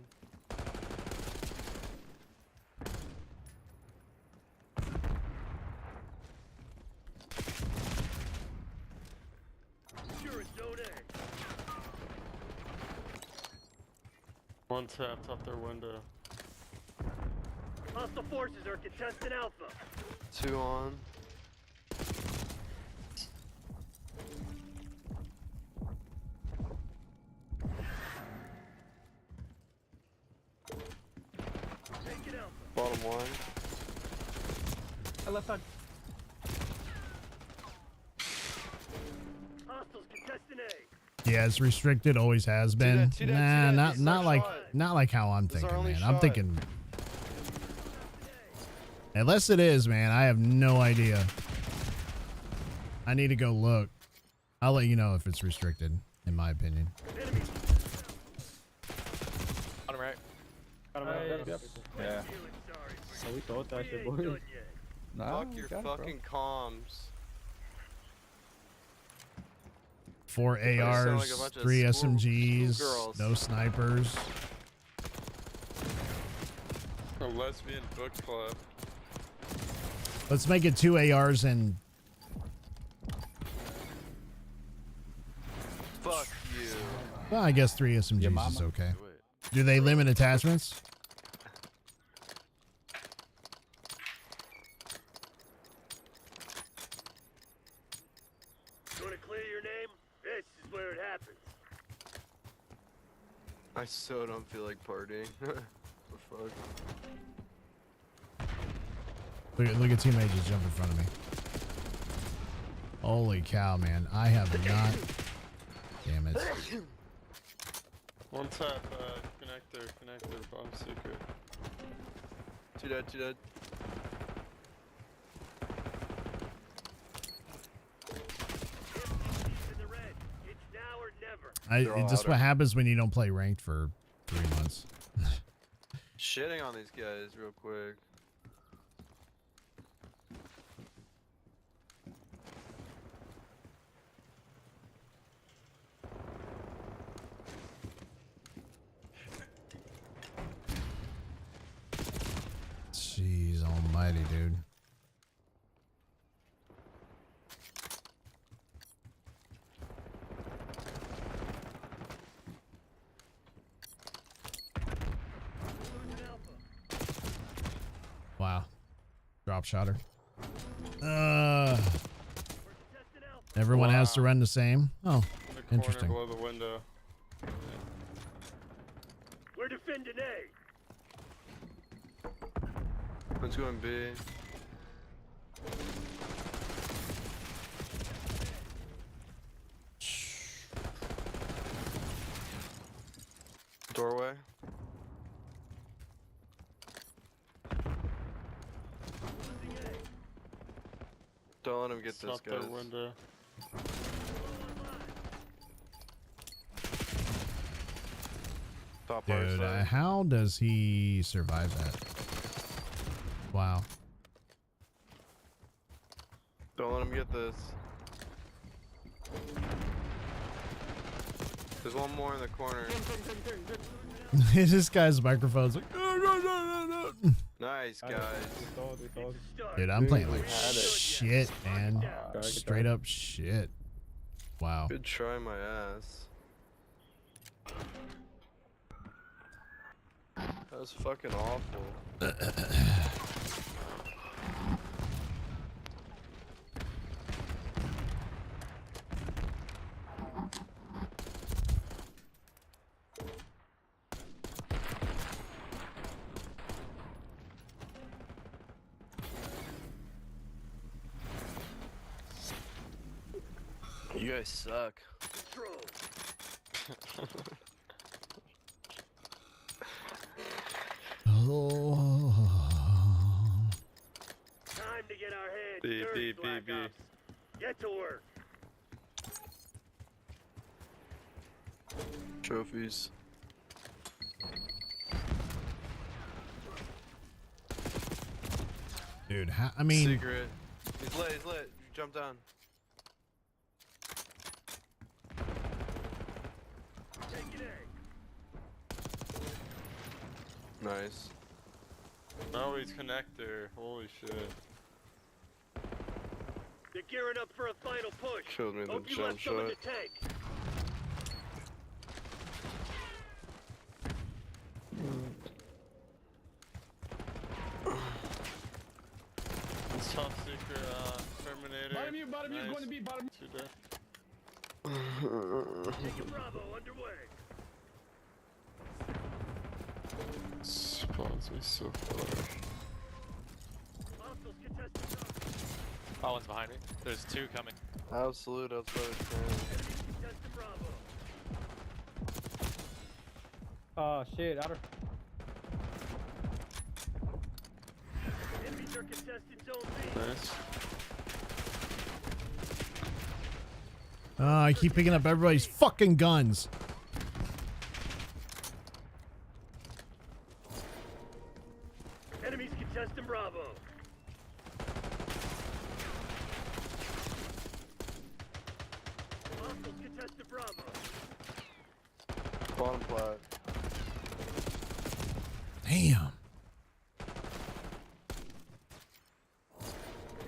Secure zone A. One tapped up their window. Hostile forces are contesting Alpha. 2 on. Take it Alpha. Bottom one. I left side. Hostiles contesting A. Yeah, it's restricted. Always has been. Two dead, Nah, this not is not our like shot. not like how I'm This is our thinking, only man. I'm shot. thinking. Unless it is, man, I have no idea. I need to go look. I'll let you know if it's restricted, in my opinion. Bottom right. Got him right. Yep. Yeah. So we thought that shit, boy. Nah, Fuck your got it, bro. fucking comms. 4 sound ARs, like a bunch of 3 schoolgirls. SMGs, no snipers. A lesbian book club. Let's make it 2 ARs and Fuck you. well, I guess 3 SMGs is okay. Do they limit attachments? You want to clear your name? This is where it happens. I so don't feel like partying. The fuck? Look at teammate just jump in front of me. Holy cow, man. I have not. Damn it. One tap, connector, bomb secret. 2 dead, 2 dead. In the red. It's now or never. It's just what happens when you don't play ranked for 3 months. Shitting on these guys real quick. Jeez almighty, dude. Wow. Drop shotter. Everyone has to run the same. Oh, In the corner interesting. below the window. We're defending A. One's going B. Doorway. Don't let him get this, Stop guys. their window. Top right Dude, side. how does he survive that? Wow. Don't let him get this. There's one more in the corner. This guy's microphone's like, no, no, no, no, no. Nice, guys. Dude, I'm playing like Had it. shit, man. Straight up shit. Wow. Good try, my ass. That was fucking awful. You guys suck. Oh. Time to get our heads B, dirty, B, Black B. Ops. Get to work. Trophies. Dude, I mean, Secret. He's lit, he's lit. Jump down. Take it A. Nice. Oh, he's connector. Holy shit. They're gearing up for a final push. Killed me with Hope a you jump left some in shot. the tank. It's top secret, Terminator. Bottom you, going to be bottom. Two dead. Taking Bravo underway. Spawns me so far. Hostiles contesting Bravo. Oh, one's behind me. There's two coming. Absolute outside of train. Enemies contesting Bravo. Oh shit, outer. Enemies are contesting Zone B. Nice. I keep picking up everybody's fucking guns. Enemies contesting Bravo. Hostiles contesting Bravo. Bottom plat. Damn.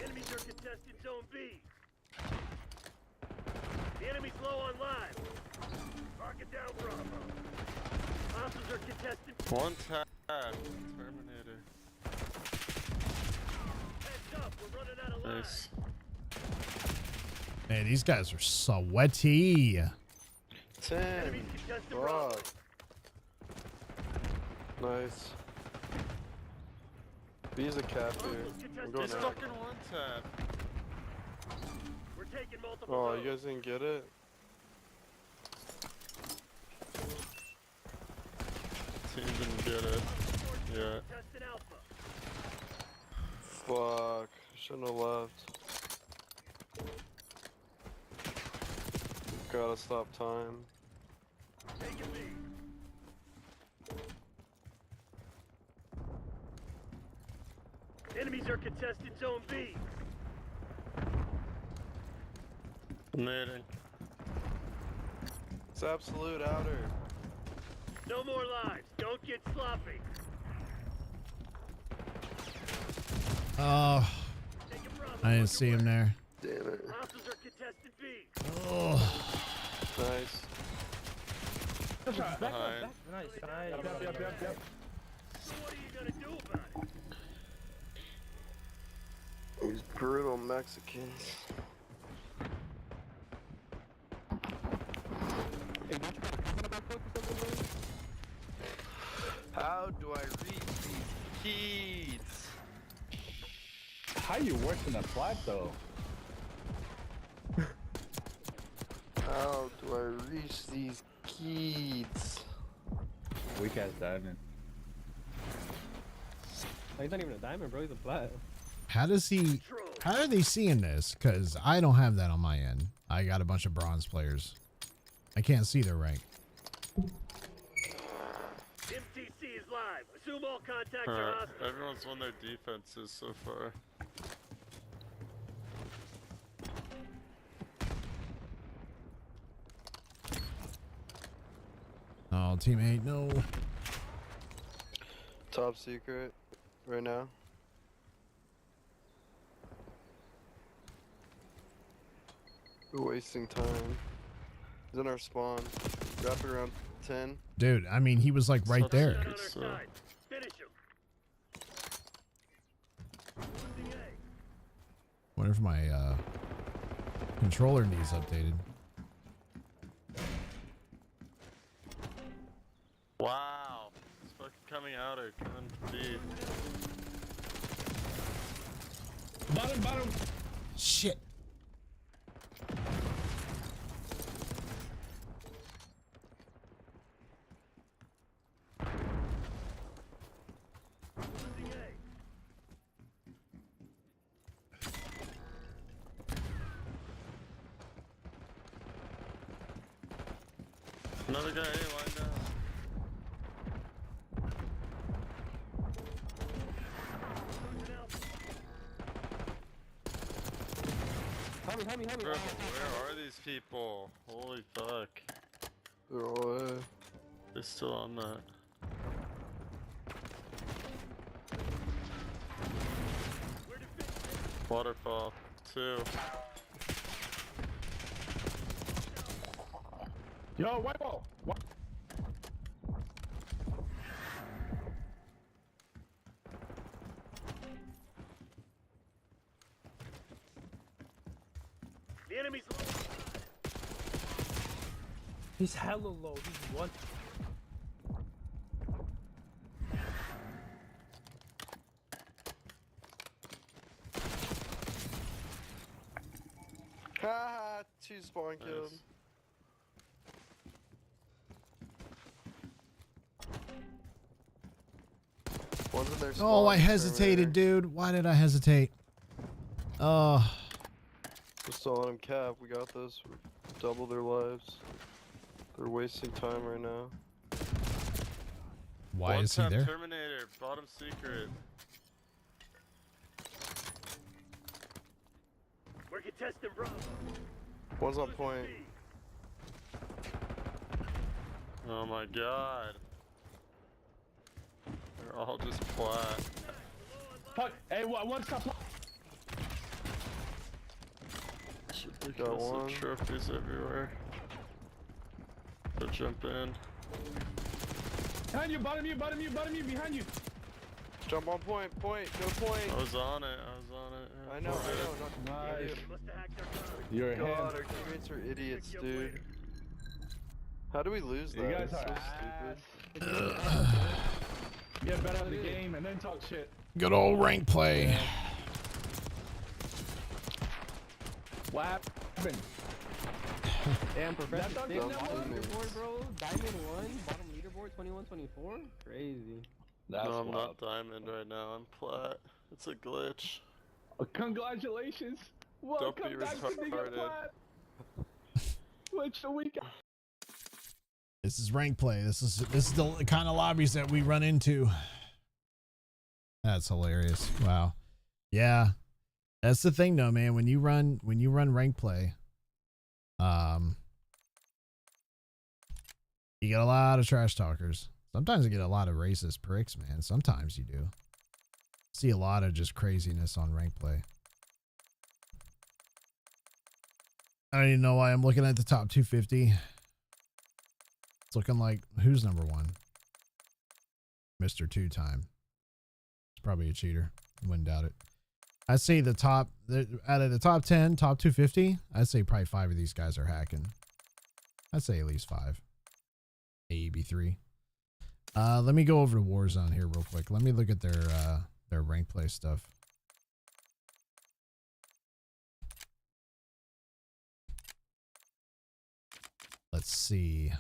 Enemies are contesting Zone B. The enemy's low on live. Mark it down, Bravo. Hostiles are contesting. One tap. Terminator. Heads up, we're running out of lives. Nice. Man, these guys are sweaty. 10. Enemies contesting Bravo. Fuck. Nice. B's a cap here. I'm going He's out. fucking one tap. We're taking multiple. Oh, zones. you guys didn't get it? Team didn't get it. Yeah. Contesting Alpha. Fuck. Shouldn't have left. Gotta stop time. Taking B. Enemies are contesting Zone B. Nading. It's absolute outer. No more lives. Don't get sloppy. Oh, Taking Bravo. I didn't see him there. Damn it. Hostiles are contesting B. Oh, Nice. Behind. Nice. Yep. So what are you gonna do about it? These brutal Mexicans. How do I reach these keys? How you working the flat though? How do I reach these keys? Weak ass diamond. He's not even a diamond, bro. He's a plat. how are they seeing this? Because I don't have that on my end. I got a bunch of bronze players. I can't see their rank. MTC is live. Assume all contacts are hostile. Everyone's won their defenses so far. Oh, teammate, no. Top secret right now. We're wasting time. He's in our spawn. Drop it around 10. Dude, I mean, he was like right there. On our side. Finish him. Losing A. Wonder if my controller needs updated. Wow. It's fucking coming out or coming deep. Bottom. Shit. another guy A lined up. Bro, where are these people? Holy fuck. They're all A. They're still on that. Waterfall. 2. Yo, white ball. The enemy's low. He's hella low. He's one. Haha, 2 spawn killed. Nice. One's in their spawn. Oh, I hesitated, dude. Why did I hesitate? Oh. We're still on him, Cap. We got this. We're double their lives. They're wasting time right now. Why is he there? Terminator, bottom secret. We're contesting Bravo. One's on point. Oh my god. They're all just flat. Fuck. Hey, one stop. Ridiculous, one. the trophies everywhere. So jump in. Behind you, bottom you, behind you. Jump on point, no point. I was on it. I know. Nice. Not You're a God, hand. our teammates are idiots, dude. How do we lose that? You guys It's are so ass. Get better at the game and then talk shit. Good old rank play. What happened? Damn, Professor That's Stick, our leaderboard, bro. Diamond 1, bottom leaderboard 21-24. Crazy. No, I'm not diamond right now. I'm plat. It's a glitch. Congratulations. Don't be Welcome back to Nigga retarded. Plat. Which the week. This is rank play. This is the kind of lobbies that we run into. That's hilarious. Wow. Yeah. That's the thing though, man. When you run rank play, you get a lot of trash talkers. Sometimes you get a lot of racist pricks, man. Sometimes you do. See a lot of just craziness on rank play. I don't even know why I'm looking at the top 250. It's looking like, who's number 1? Mr. 2 Time. It's probably a cheater. Wouldn't doubt it. I'd say out of the top 10, top 250, I'd say probably 5 of these guys are hacking. I'd say at least 5. Maybe 3. Let me go over to Warzone here real quick. Let me look at their rank play stuff. Let's see.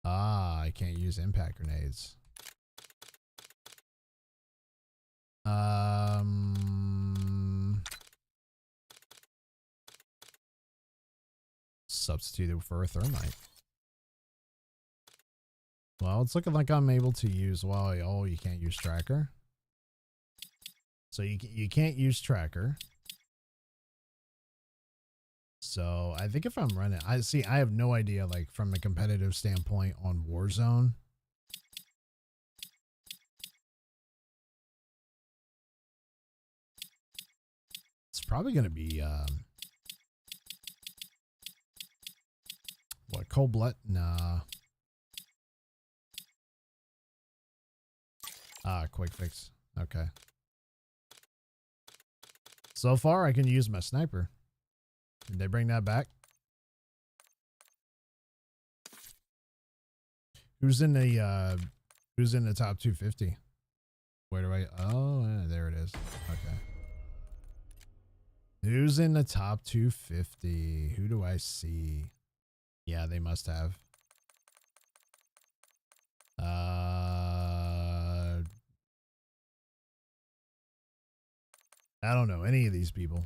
I can't use impact grenades. Substituted for a thermite. Well, it's looking like I'm able to use, well, oh, you can't use tracker. So you can't use tracker. So I think if I'm running, I have no idea, like from a competitive standpoint on Warzone. It's probably going to be, what, cold blood? Nah. Quick fix. Okay. So far, I can use my sniper. Did they bring that back? Who's in the top 250? Where do I? Oh, there it is. Okay. Who's in the top 250? Who do I see? Yeah, they must have. I don't know any of these people.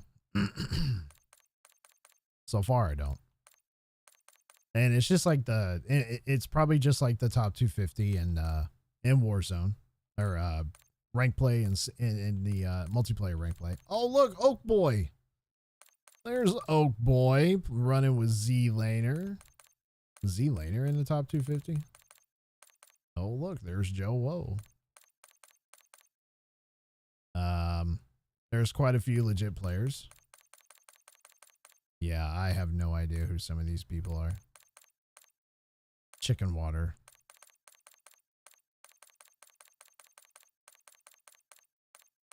So far, I don't. And it's just like it's probably just like the top 250 in Warzone or rank play and in the multiplayer rank play. Oh look, Oak Boy. There's Oak Boy running with Z Laner. Z Laner in the top 250. Oh look, there's Joe Woe. There's quite a few legit players. Yeah, I have no idea who some of these people are. Chicken Water.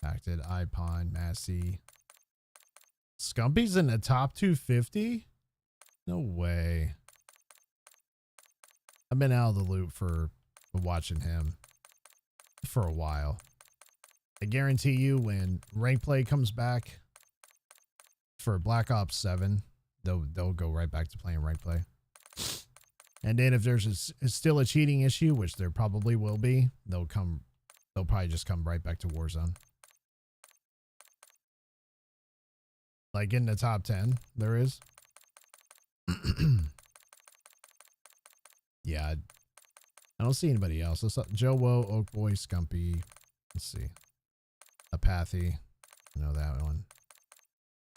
Acted, Ipon, Massey. Scumpy's in the top 250? No way. I've been out of the loop for watching him for a while. I guarantee you when rank play comes back for Black Ops 7, they'll go right back to playing rank play. And then if there's still a cheating issue, which there probably will be, they'll probably just come right back to Warzone. Like in the top 10, there is. Yeah, I don't see anybody else. Joe Woe, Oak Boy, Scumpy. Let's see. Apathy. I know that one.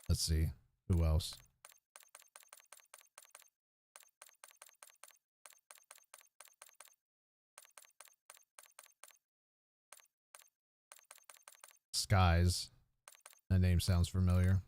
Let's see. Who else? Skies. That name sounds familiar.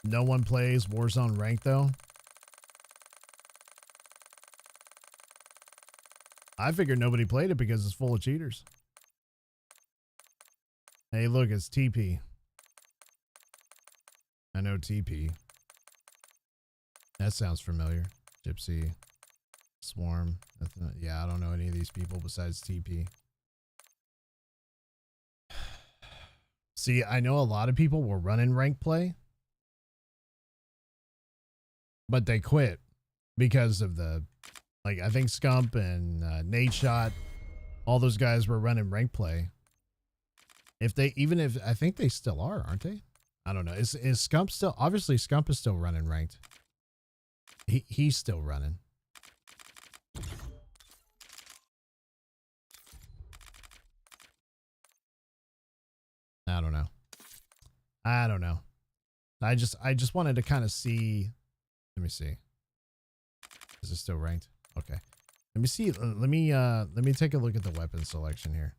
No one plays Warzone ranked though. I figured nobody played it because it's full of cheaters. Hey, look, it's TP. I know TP. That sounds familiar. Gypsy. Swarm. That's not, yeah, I don't know any of these people besides TP. See, I know a lot of people were running rank play, but they quit because of the, like, I think Scump and Nate Shot, all those guys were running rank play. I think they still are, aren't they? I don't know. Is Scump still, obviously Scump is still running ranked. He's still running. I don't know. I don't know. I just wanted to kind of see. Let me see. Is it still ranked? Okay. Let me see. Let me take a look at the weapon selection here.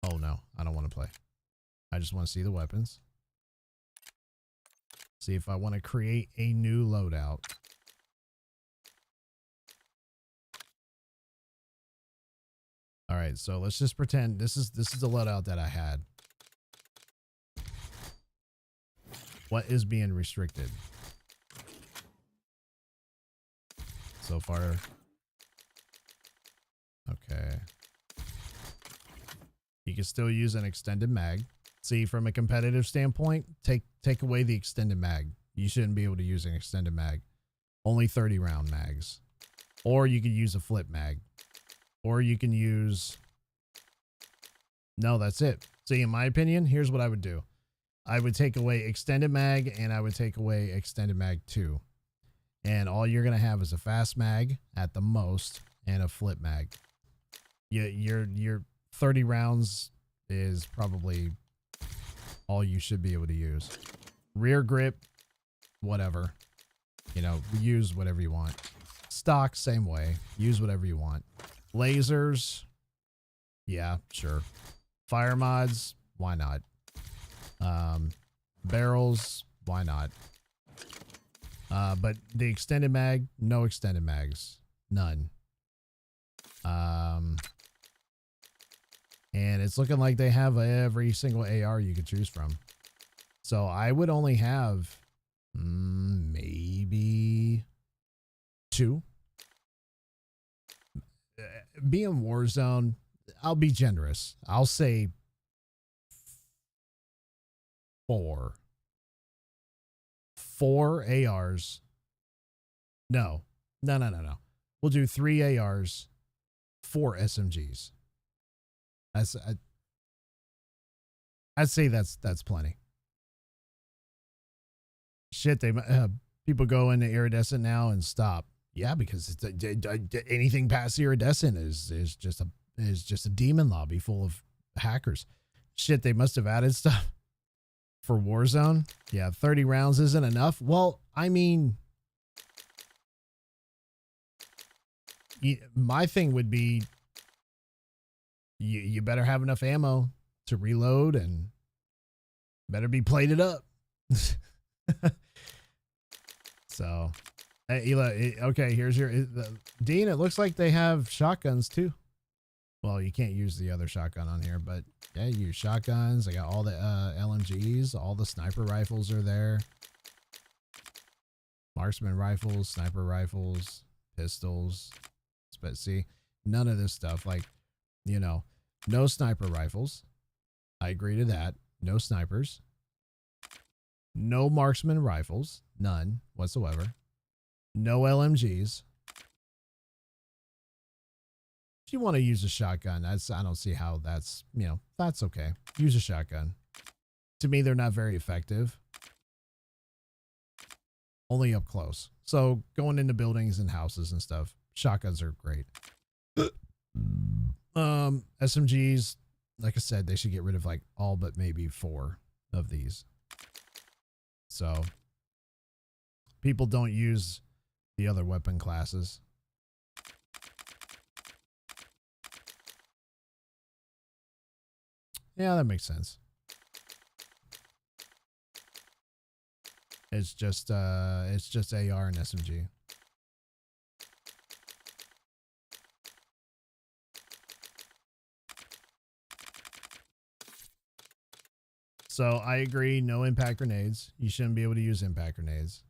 Oh no, I don't want to play. I just want to see the weapons. See if I want to create a new loadout. All right, so let's just pretend this is the loadout that I had. What is being restricted so far? Okay. You can still use an extended mag. See, from a competitive standpoint, take away the extended mag. You shouldn't be able to use an extended mag. Only 30 round mags. Or you could use a flip mag. Or you can use... No, that's it. See, in my opinion, here's what I would do. I would take away extended mag and I would take away extended mag 2. And all you're going to have is a fast mag at the most and a flip mag. Your 30 rounds is probably all you should be able to use. Rear grip, whatever. You know, use whatever you want. Stock, same way. Use whatever you want. Lasers, yeah, sure. Fire mods, why not? Barrels, why not? But the extended mag, no extended mags. None. And it's looking like they have every single AR you could choose from. So I would only have maybe 2. Being Warzone, I'll be generous. I'll say 4 ARs. No. We'll do 3 ARs, 4 SMGs. I'd say that's plenty. Shit, they people go into iridescent now and stop. Yeah, because it's anything past iridescent is just a demon lobby full of hackers. Shit, they must have added stuff for Warzone. Yeah, 30 rounds isn't enough. Well, I mean, my thing would be you better have enough ammo to reload and better be plated up. So, okay, here's your Dean. It looks like they have shotguns too. Well, you can't use the other shotgun on here, but yeah, you use shotguns. I got all the LMGs, all the sniper rifles are there. Marksman rifles, sniper rifles, pistols. But see, none of this stuff, like, you know, no sniper rifles. I agree to that. No snipers. No marksman rifles. None whatsoever. No LMGs. If you want to use a shotgun, I don't see how that's, you know, that's okay. Use a shotgun. To me, they're not very effective. Only up close. So going into buildings and houses and stuff, shotguns are great. SMGs, like I said, they should get rid of like all but maybe 4 of these. So people don't use the other weapon classes. Yeah, that makes sense. It's just AR and SMG. So I agree, no impact grenades. You shouldn't be able to use impact grenades.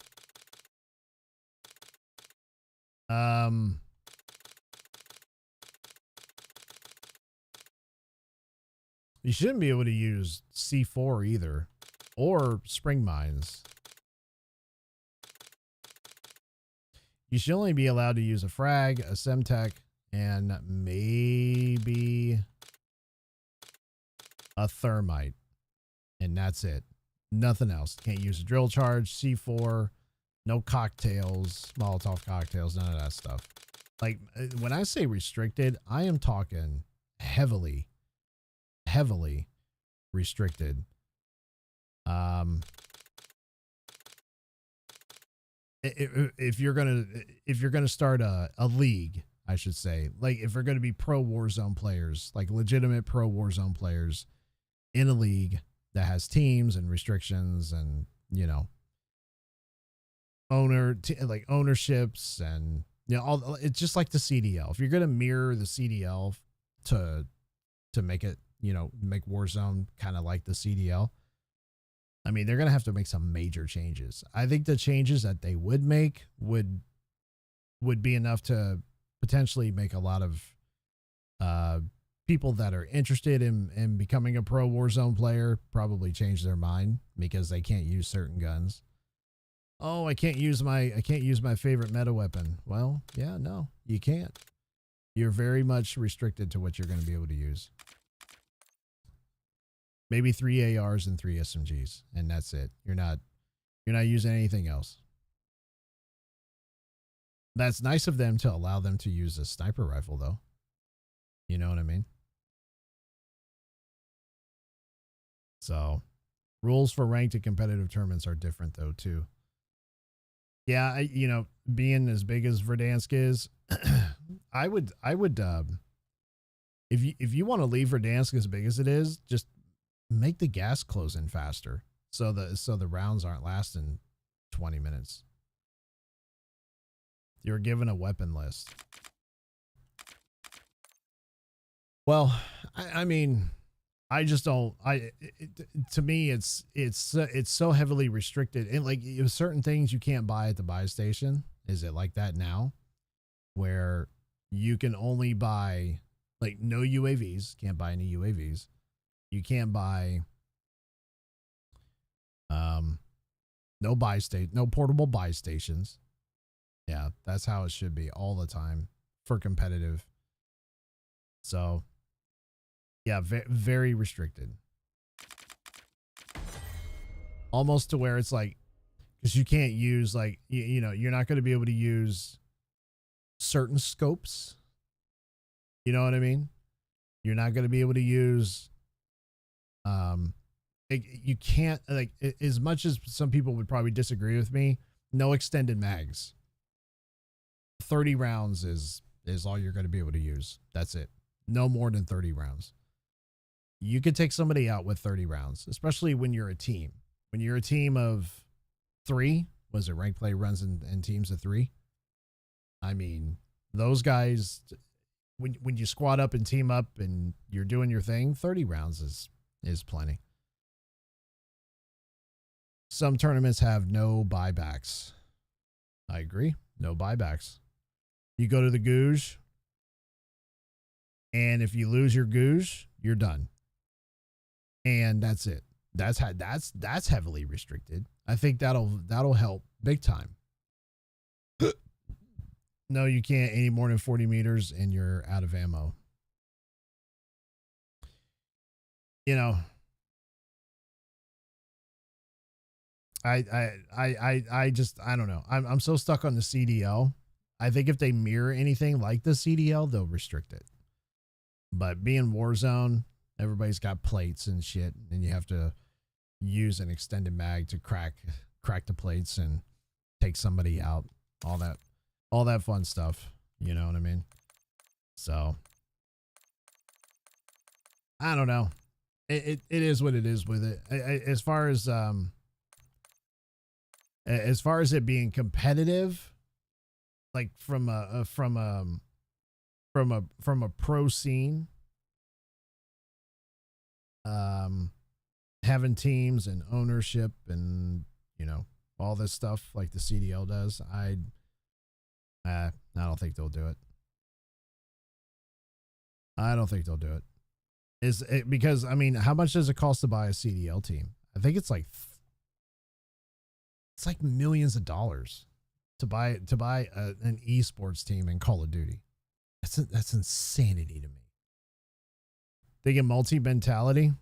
You shouldn't be able to use C4 either, or spring mines. You should only be allowed to use a frag, a semtech, and maybe a thermite. And that's it. Nothing else. Can't use a drill charge, C4, no cocktails, Molotov cocktails, none of that stuff. Like, when I say restricted, I am talking heavily restricted. If you're gonna start a league, I should say, like if we're gonna be pro Warzone players, like legitimate pro Warzone players in a league that has teams and restrictions and, you know, ownerships and, you know, all, it's just like the CDL. If you're gonna mirror the CDL to make it, you know, make Warzone kind of like the CDL, I mean, they're going to have to make some major changes. I think the changes that they would make would be enough to potentially make a lot of people that are interested in becoming a pro Warzone player probably change their mind because they can't use certain guns. Oh, I can't use my favorite meta weapon. Well, yeah, no, you can't. You're very much restricted to what you're going to be able to use. Maybe 3 ARs and 3 SMGs, and that's it. You're not using anything else. That's nice of them to allow them to use a sniper rifle, though. You know what I mean? So, rules for ranked and competitive tournaments are different, though, too. Yeah, you know, being as big as Verdansk is, I would, if you want to leave Verdansk as big as it is, just make the gas close in faster so the rounds aren't lasting 20 minutes. You're given a weapon list. Well, I mean, I just don't. To me, it's so heavily restricted, and like certain things you can't buy at the buy station. Is it like that now, where you can only buy like no UAVs? Can't buy any UAVs. You can't buy No buy state, no portable buy stations. Yeah, that's how it should be all the time for competitive. So, yeah, very restricted. Almost to where it's like, because you can't use like, you know, you're not going to be able to use certain scopes. You know what I mean? You're not going to be able to use, you can't, like, as much as some people would probably disagree with me, no extended mags. 30 rounds is all you're going to be able to use. That's it. No more than 30 rounds. You could take somebody out with 30 rounds, especially when you're a team. When you're a team of 3, was it rank play runs in teams of 3? I mean, those guys, when you squad up and team up and you're doing your thing, 30 rounds is plenty. Some tournaments have no buybacks. I agree. No buybacks. You go to the Gouge, and if you lose your Gouge, you're done. And that's it. That's heavily restricted. I think that'll help big time. No, you can't any more than 40 meters and you're out of ammo. You know, I just, I don't know. I'm so stuck on the CDL. I think if they mirror anything like the CDL, they'll restrict it. But being Warzone, everybody's got plates and shit, and you have to use an extended mag to crack the plates and take somebody out. All that fun stuff. You know what I mean? So I don't know. It is what it is with it. As far as it being competitive, like from a pro scene, having teams and ownership and, you know, all this stuff like the CDL does, I don't think they'll do it. I don't think they'll do it. Is it because, I mean, how much does it cost to buy a CDL team? I think it's like millions of dollars to buy an esports team in Call of Duty. That's insanity to me. They get multi-mentality.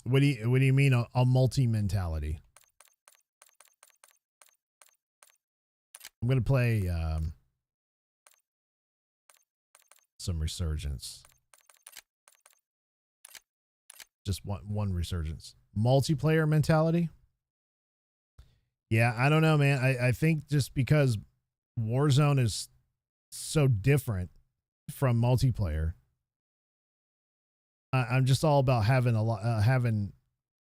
What do you mean a multi-mentality? I'm gonna play some Resurgence. Just one Resurgence. Multiplayer mentality? Yeah, I don't know, man. I think just because Warzone is so different from multiplayer, I'm just all about having having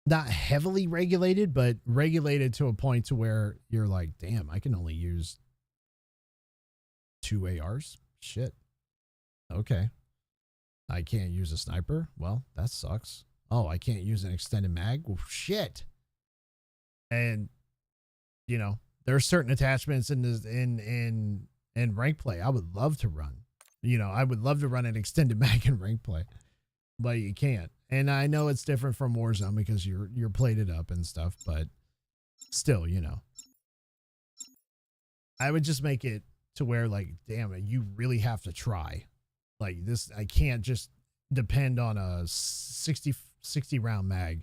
not heavily regulated, but regulated to a point to where you're like, damn, I can only use 2 ARs. Shit. Okay. I can't use a sniper. Well, that sucks. Oh, I can't use an extended mag. Well, shit. And you know, there are certain attachments in rank play I would love to run. You know, I would love to run an extended mag in rank play, but you can't. And I know it's different from Warzone because you're plated up and stuff, but still, you know, I would just make it to where, like, damn it, you really have to try. Like this, I can't just depend on a 60 round mag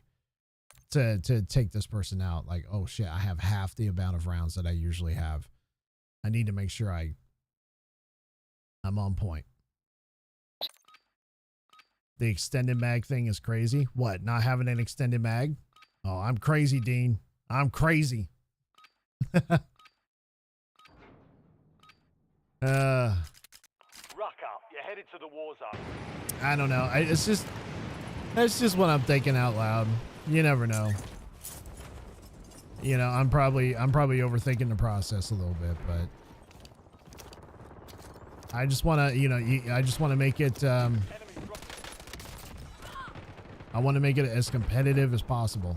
to take this person out. Like, oh shit, I have half the amount of rounds that I usually have. I need to make sure I'm on point. The extended mag thing is crazy. What, not having an extended mag? Oh, I'm crazy, Dean. I'm crazy. Ruck up. You're headed to the war zone. I don't know. It's just what I'm thinking out loud. You never know. You know, I'm probably overthinking the process a little bit, but I just want to, you know, I just want to make it, I want to make it as competitive as possible.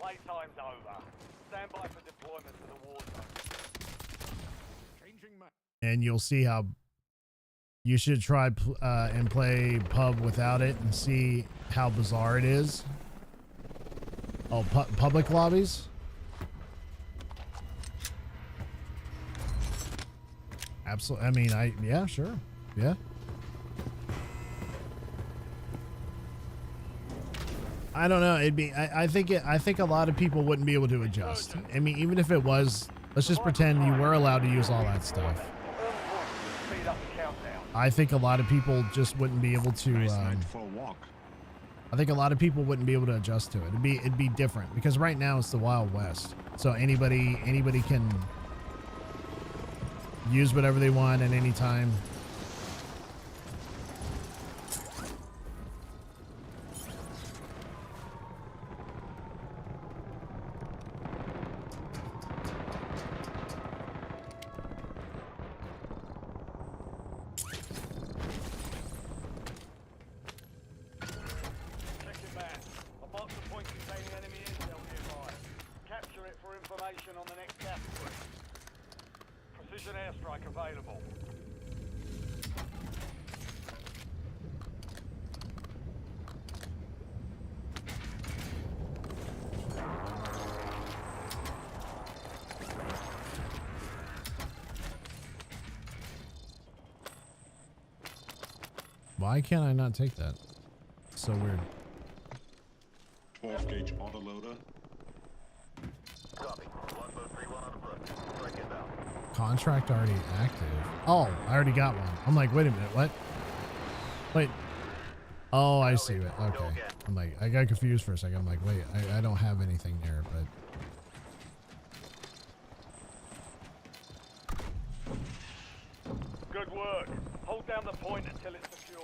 Playtime's over. Stand by for deployment to the war zone. Changing map. And you'll see how you should try and play pub without it and see how bizarre it is. Oh, public lobbies? Absolutely. I mean, yeah, sure. Yeah. I don't know. It'd be, I think a lot of people wouldn't be able to adjust. I mean, even if it was, let's just pretend you were allowed to use all that stuff. Speed up the countdown. I think a lot of people just wouldn't be able to, I think a lot of people wouldn't be able to adjust to it. It'd be different because right now it's the Wild West. So anybody can use whatever they want at any time. On the next gas point. Precision airstrike available. Why can't I not take that? So weird. 12 gauge autoloader. Contract already active. Oh, I already got one. I'm like, wait a minute, what? Wait. Oh, I see it. Okay. I'm like, I got confused for a second. I'm like, wait, I don't have anything there, but. Good work. Hold down the point until it's secure.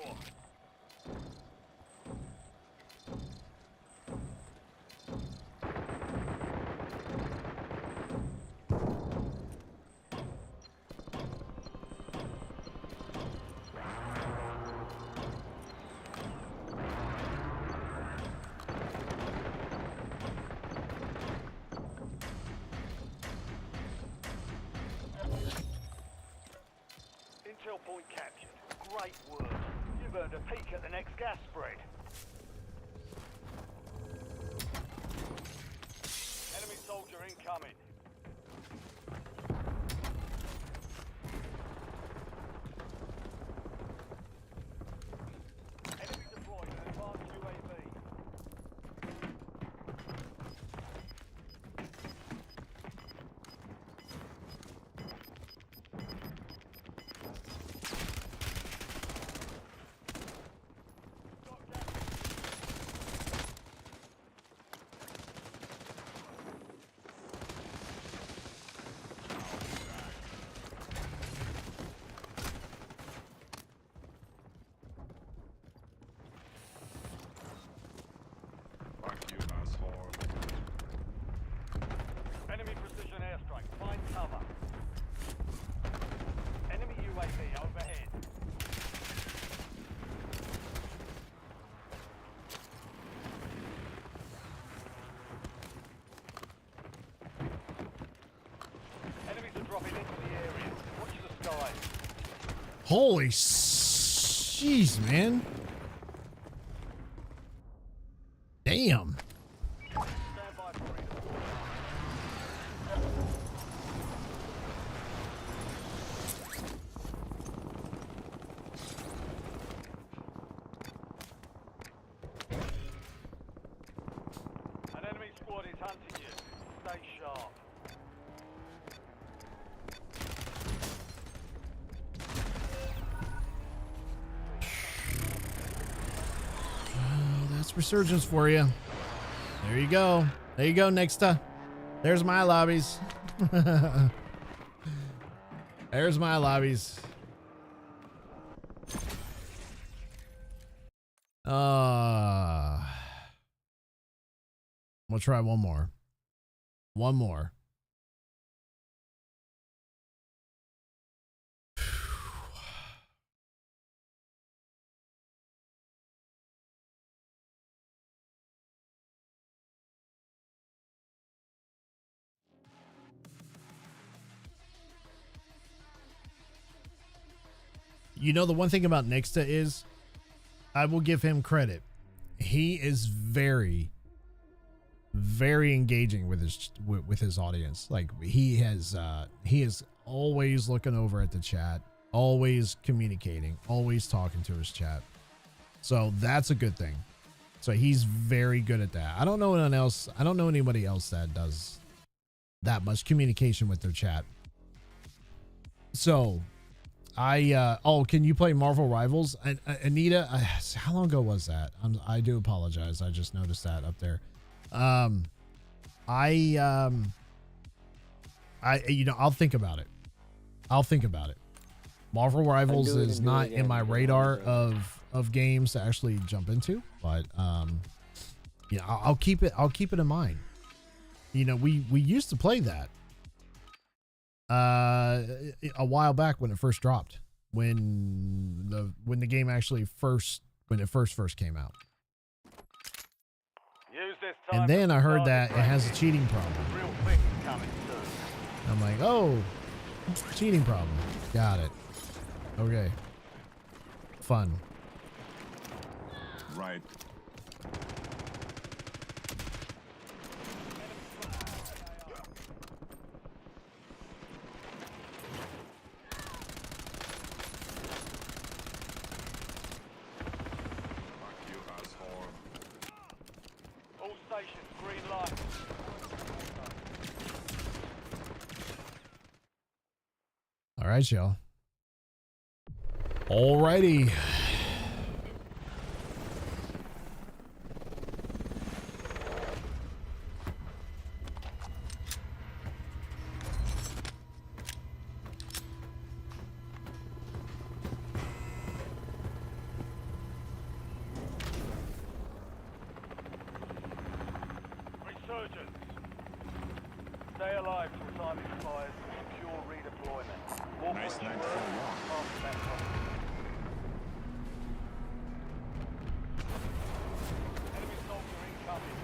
Intel point captured. Great work. You've earned a peek at the next gas spread. Enemy soldier incoming. Enemy deployed an advanced UAV. Enemy precision airstrike. Find cover. Enemy UAV overhead. Enemies are dropping into the area. Watch the skies. Holy jeez, man. Damn. Stand by for redeployment. An enemy squad is hunting you. Stay sharp. That's Resurgence for you. There you go. There you go, Nexta. There's my lobbies. There's my lobbies. We'll try one more. One more. You know, the one thing about Nixta is, I will give him credit. He is very, very engaging with his audience. Like he is always looking over at the chat, always communicating, always talking to his chat. So that's a good thing. So he's very good at that. I don't know anyone else. I don't know anybody else that does that much communication with their chat. So oh, can you play Marvel Rivals? Anita, how long ago was that? I do apologize. I just noticed that up there. You know, I'll think about it. Marvel Rivals is not in my radar of games to actually jump into, but yeah, I'll keep it in mind. You know, we used to play that a while back when it first dropped, when the game actually first came out. Use this time And then to I heard start that the it has a break. cheating problem. Real thing coming soon. I'm like, oh, cheating problem. Got it. Okay. Fun. Right. Fuck you, asshole. All stations, green light. All right, y'all. Alrighty. Resurgence. Stay alive till time expires to secure redeployment. Walk Nice with night your for word, one. after that time. Enemy soldier incoming.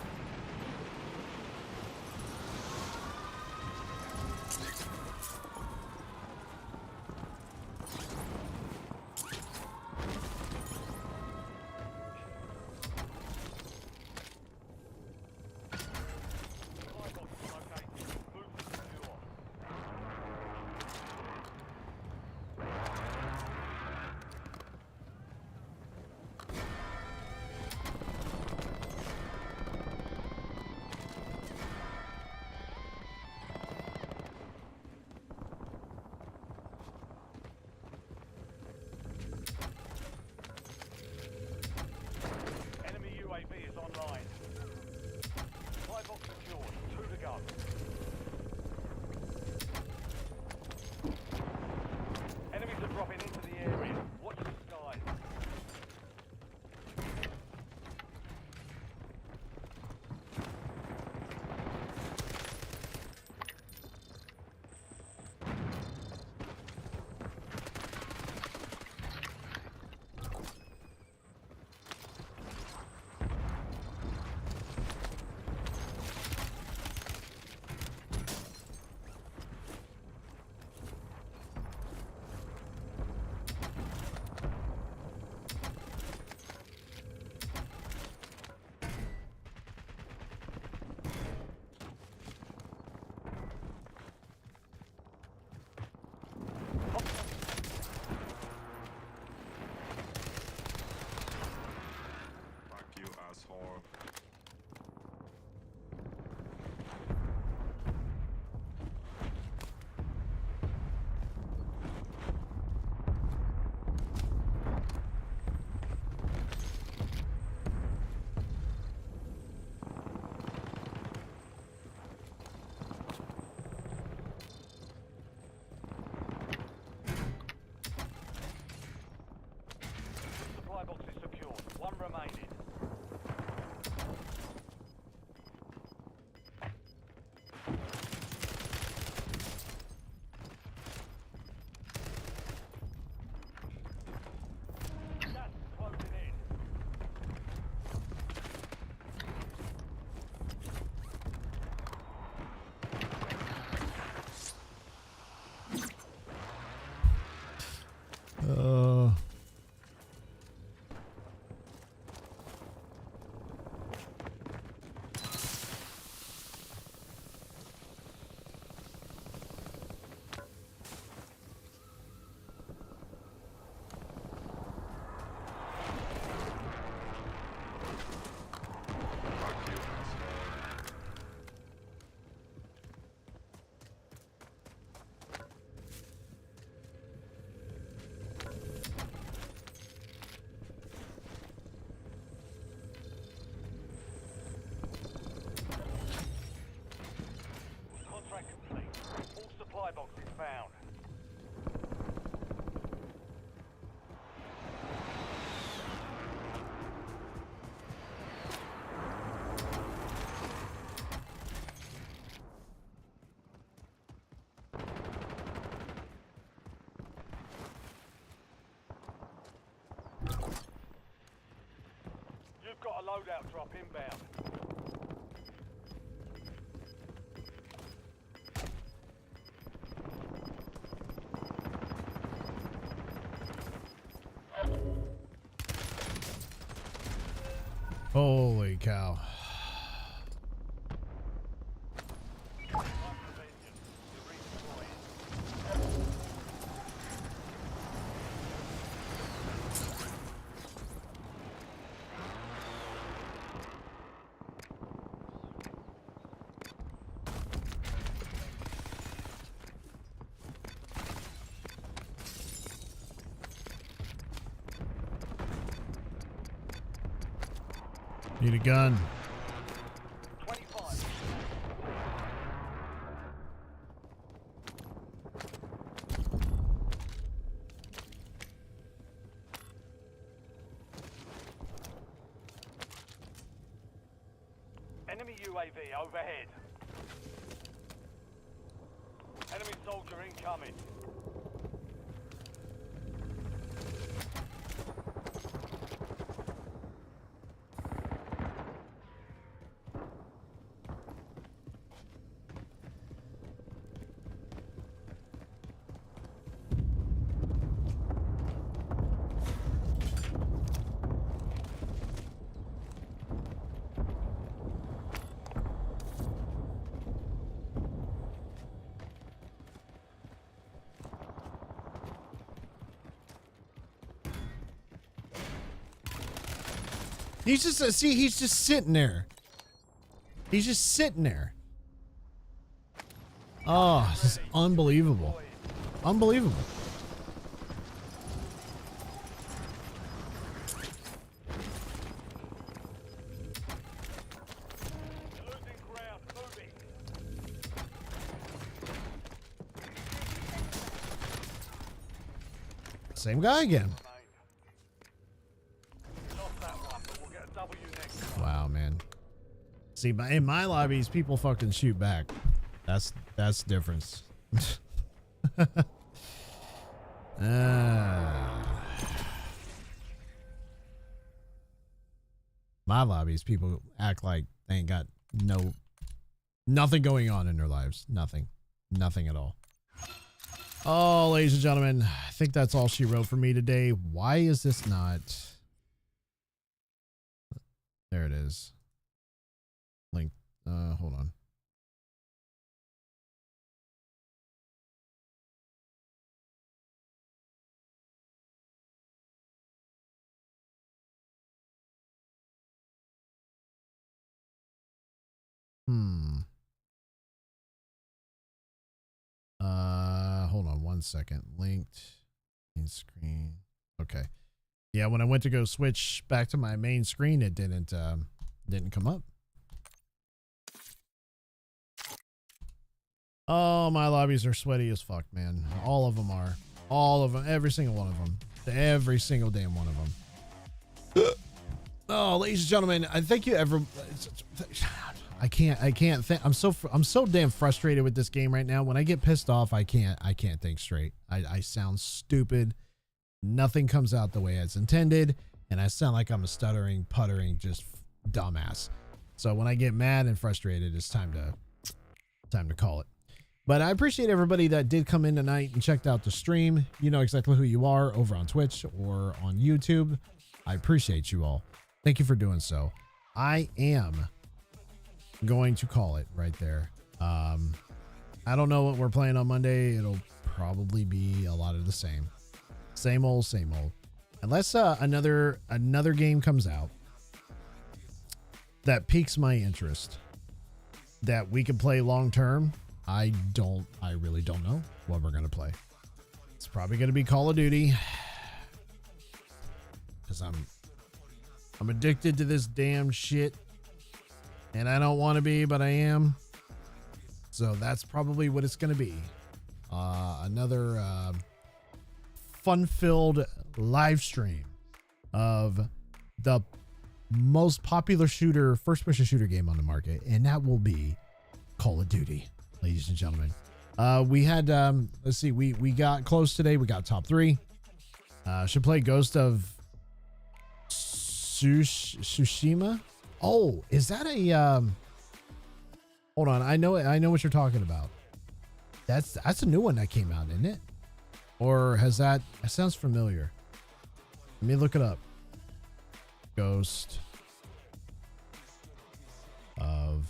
loadout drop inbound. Holy cow. Need a gun. 25. Enemy UAV overhead. Enemy soldier incoming. He's just, see, he's just sitting there. He's just sitting there. Oh, this is unbelievable. Unbelievable. Losing ground. Moving. Same guy again. Lost that one, but we'll get a W next. Wow, man. See, in my lobbies, people fucking shoot back. That's the difference. My lobbies, people act like they ain't got nothing going on in their lives. Nothing at all. Oh, ladies and gentlemen, I think that's all she wrote for me today. Why is this not? There it is. Link. Hold on. Hold on 1 second. Linked main screen. Okay. Yeah, when I went to go switch back to my main screen, it didn't come up. Oh, my lobbies are sweaty as fuck, man. All of them are. All of them. Every single one of them. Every single damn one of them. Oh, ladies and gentlemen, I thank you ever. I can't think. I'm so damn frustrated with this game right now. When I get pissed off, I can't think straight. I sound stupid. Nothing comes out the way it's intended, and I sound like I'm a stuttering, puttering, just dumbass. So when I get mad and frustrated, it's time to call it. But I appreciate everybody that did come in tonight and checked out the stream. You know exactly who you are over on Twitch or on YouTube. I appreciate you all. Thank you for doing so. I am going to call it right there. I don't know what we're playing on Monday. It'll probably be a lot of the same. Same old, same old. Unless another game comes out that piques my interest, that we can play long term. I really don't know what we're gonna play. It's probably gonna be Call of Duty, because I'm addicted to this damn shit, and I don't want to be, but I am. So that's probably what it's gonna be. Another fun-filled live stream of the most popular first-person shooter game on the market, and that will be Call of Duty, ladies and gentlemen. We had let's see, we got close today. We got top 3. Should play Ghost of Tsushima. Oh, is that a hold on, I know what you're talking about. That's a new one that came out, isn't it? Or has that sounds familiar. Let me look it up. Ghost of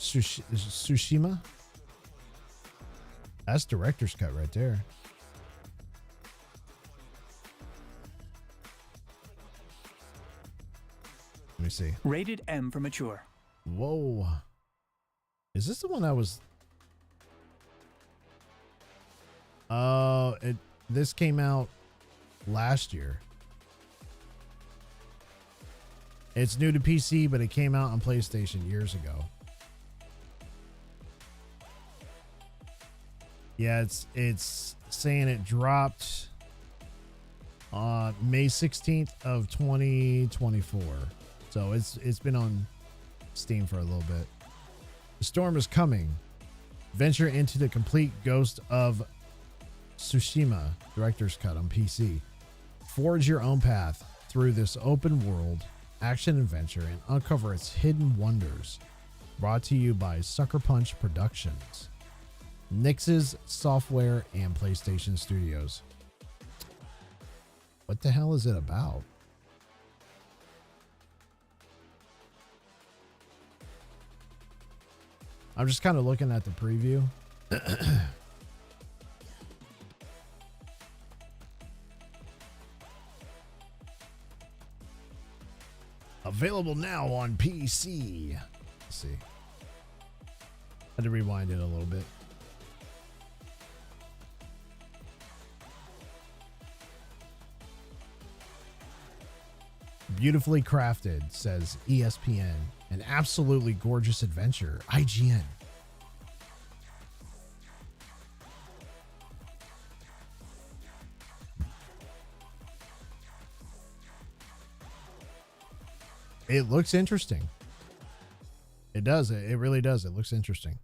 Tsushima. That's director's cut right there. Let me see. Rated M for mature. Whoa. Is this the one that was... this came out last year. It's new to PC, but it came out on PlayStation years ago. Yeah, it's saying it dropped on May 16th of 2024. So it's been on Steam for a little bit. The storm is coming. Venture into the complete Ghost of Tsushima director's cut on PC. Forge your own path through this open world action adventure and uncover its hidden wonders. Brought to you by Sucker Punch Productions, Nix's Software, and PlayStation Studios. What the hell is it about? I'm just kind of looking at the preview. Available now on PC. Let's see. Had to rewind it a little bit. Beautifully crafted, says ESPN. An absolutely gorgeous adventure. IGN. It looks interesting. It does. It really does. It looks interesting.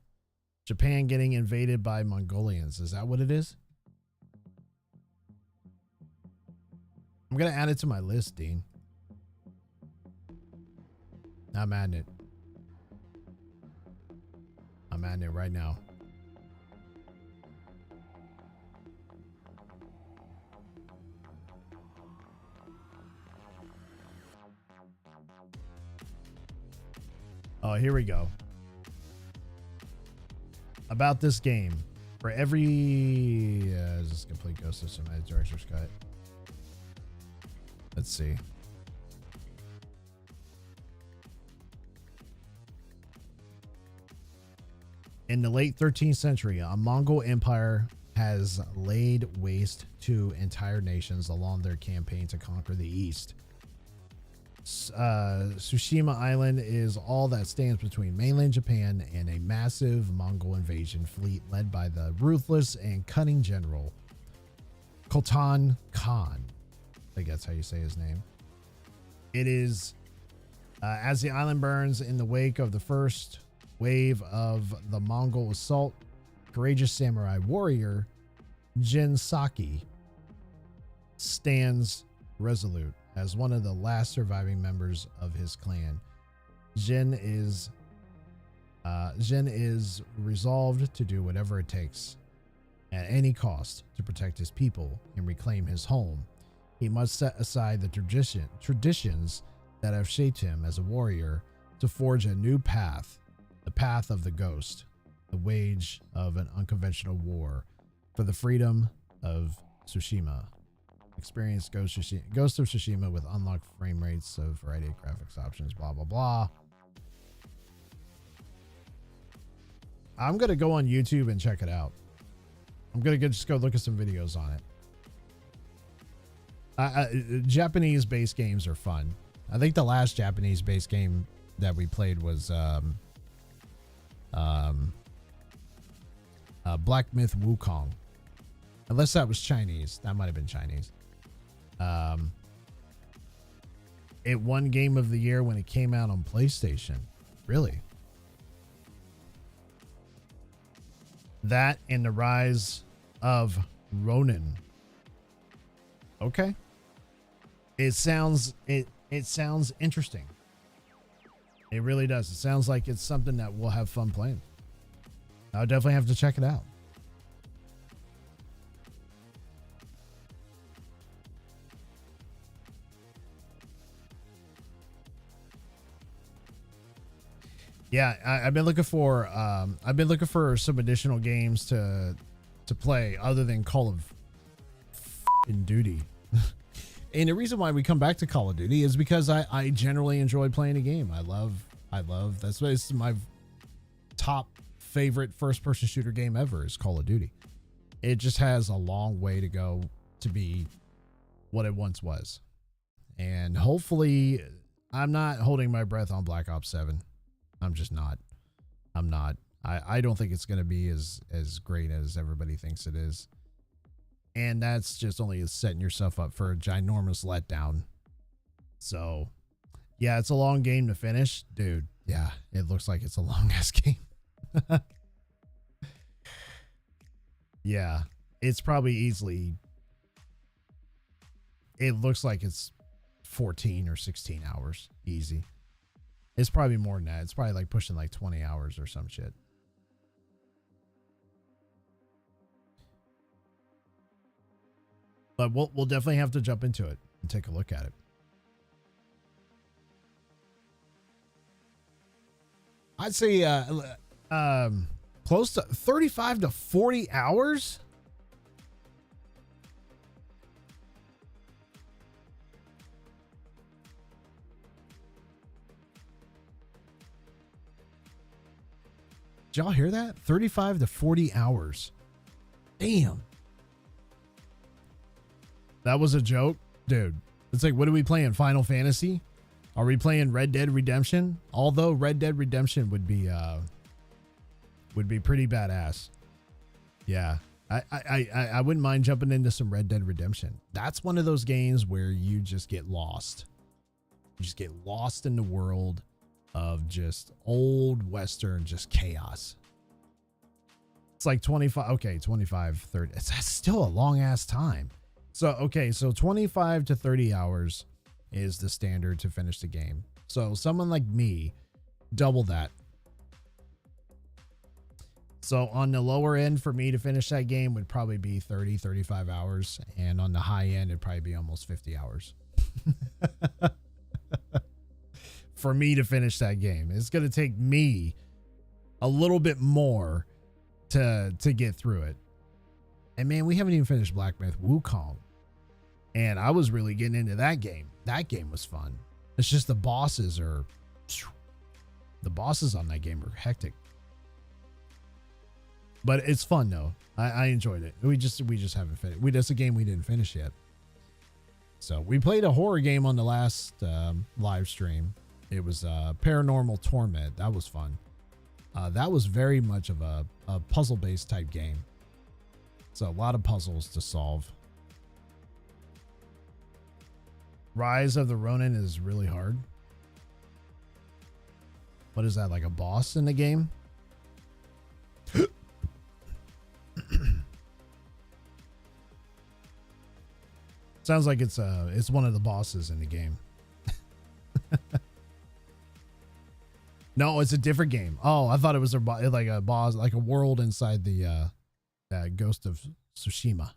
Japan getting invaded by Mongolians. Is that what it is? I'm going to add it to my list, Dean. I'm adding it. I'm adding it right now. Oh, here we go. About this game. For every... is this complete Ghost of Tsushima director's cut? Let's see. In the late 13th century, a Mongol empire has laid waste to entire nations along their campaign to conquer the East. Tsushima Island is all that stands between mainland Japan and a massive Mongol invasion fleet led by the ruthless and cunning general Khotan Khan. I think that's how you say his name. It is as the island burns in the wake of the first wave of the Mongol assault, courageous samurai warrior Jin Saki stands resolute. As one of the last surviving members of his clan, Jin is resolved to do whatever it takes at any cost to protect his people and reclaim his home. He must set aside the traditions that have shaped him as a warrior to forge a new path, the path of the ghost, the wage of an unconventional war for the freedom of Tsushima. Experience Ghost of Tsushima with unlocked frame rates of variety of graphics options, blah, blah, blah. I'm going to go on YouTube and check it out. I'm going to just go look at some videos on it. Japanese-based games are fun. I think the last Japanese-based game that we played was Black Myth Wukong. Unless that was Chinese. That might have been Chinese. It won Game of the Year when it came out on PlayStation. Really? That and the rise of Ronin. Okay. It sounds interesting. It really does. It sounds like it's something that we'll have fun playing. I'll definitely have to check it out. Yeah, I've been looking for some additional games to play other than Call of Duty. And the reason why we come back to Call of Duty is because I generally enjoy playing a game. I love that's why it's my top favorite first person shooter game ever is Call of Duty. It just has a long way to go to be what it once was. And hopefully I'm not holding my breath on Black Ops 7. I'm just not. I'm not. I don't think it's going to be as great as everybody thinks it is. And that's just only setting yourself up for a ginormous letdown. So, yeah, it's a long game to finish. Dude, yeah, it looks like it's a long-ass game. Yeah, it's probably easily... It looks like it's 14 or 16 hours. Easy. It's probably more than that. It's probably like pushing like 20 hours or some shit. But we'll definitely have to jump into it and take a look at it. I'd say close to 35 to 40 hours. Did y'all hear that? 35 to 40 hours. Damn. That was a joke? Dude, it's like, what are we playing? Final Fantasy? Are we playing Red Dead Redemption? Although Red Dead Redemption would be pretty badass. Yeah. I wouldn't mind jumping into some Red Dead Redemption. That's one of those games where you just get lost. You just get lost in the world of just old Western, just chaos. It's like 25, 30. That's still a long ass time. So, okay, so 25 to 30 hours is the standard to finish the game. So someone like me, double that. So on the lower end for me to finish that game would probably be 30, 35 hours. And on the high end, it'd probably be almost 50 hours. For me to finish that game. It's going to take me a little bit more to get through it. And man, we haven't even finished Black Myth Wukong. And I was really getting into that game. That game was fun. It's just the bosses on that game are hectic. But it's fun though. I enjoyed it. We just haven't finished. That's a game we didn't finish yet. So we played a horror game on the last live stream. It was Paranormal Torment. That was fun. That was very much of a puzzle-based type game. So a lot of puzzles to solve. Rise of the Ronin is really hard. What is that, like a boss in the game? Sounds like it's one of the bosses in the game. No, it's a different game. Oh, I thought it was like a boss, like a world inside the Ghost of Tsushima.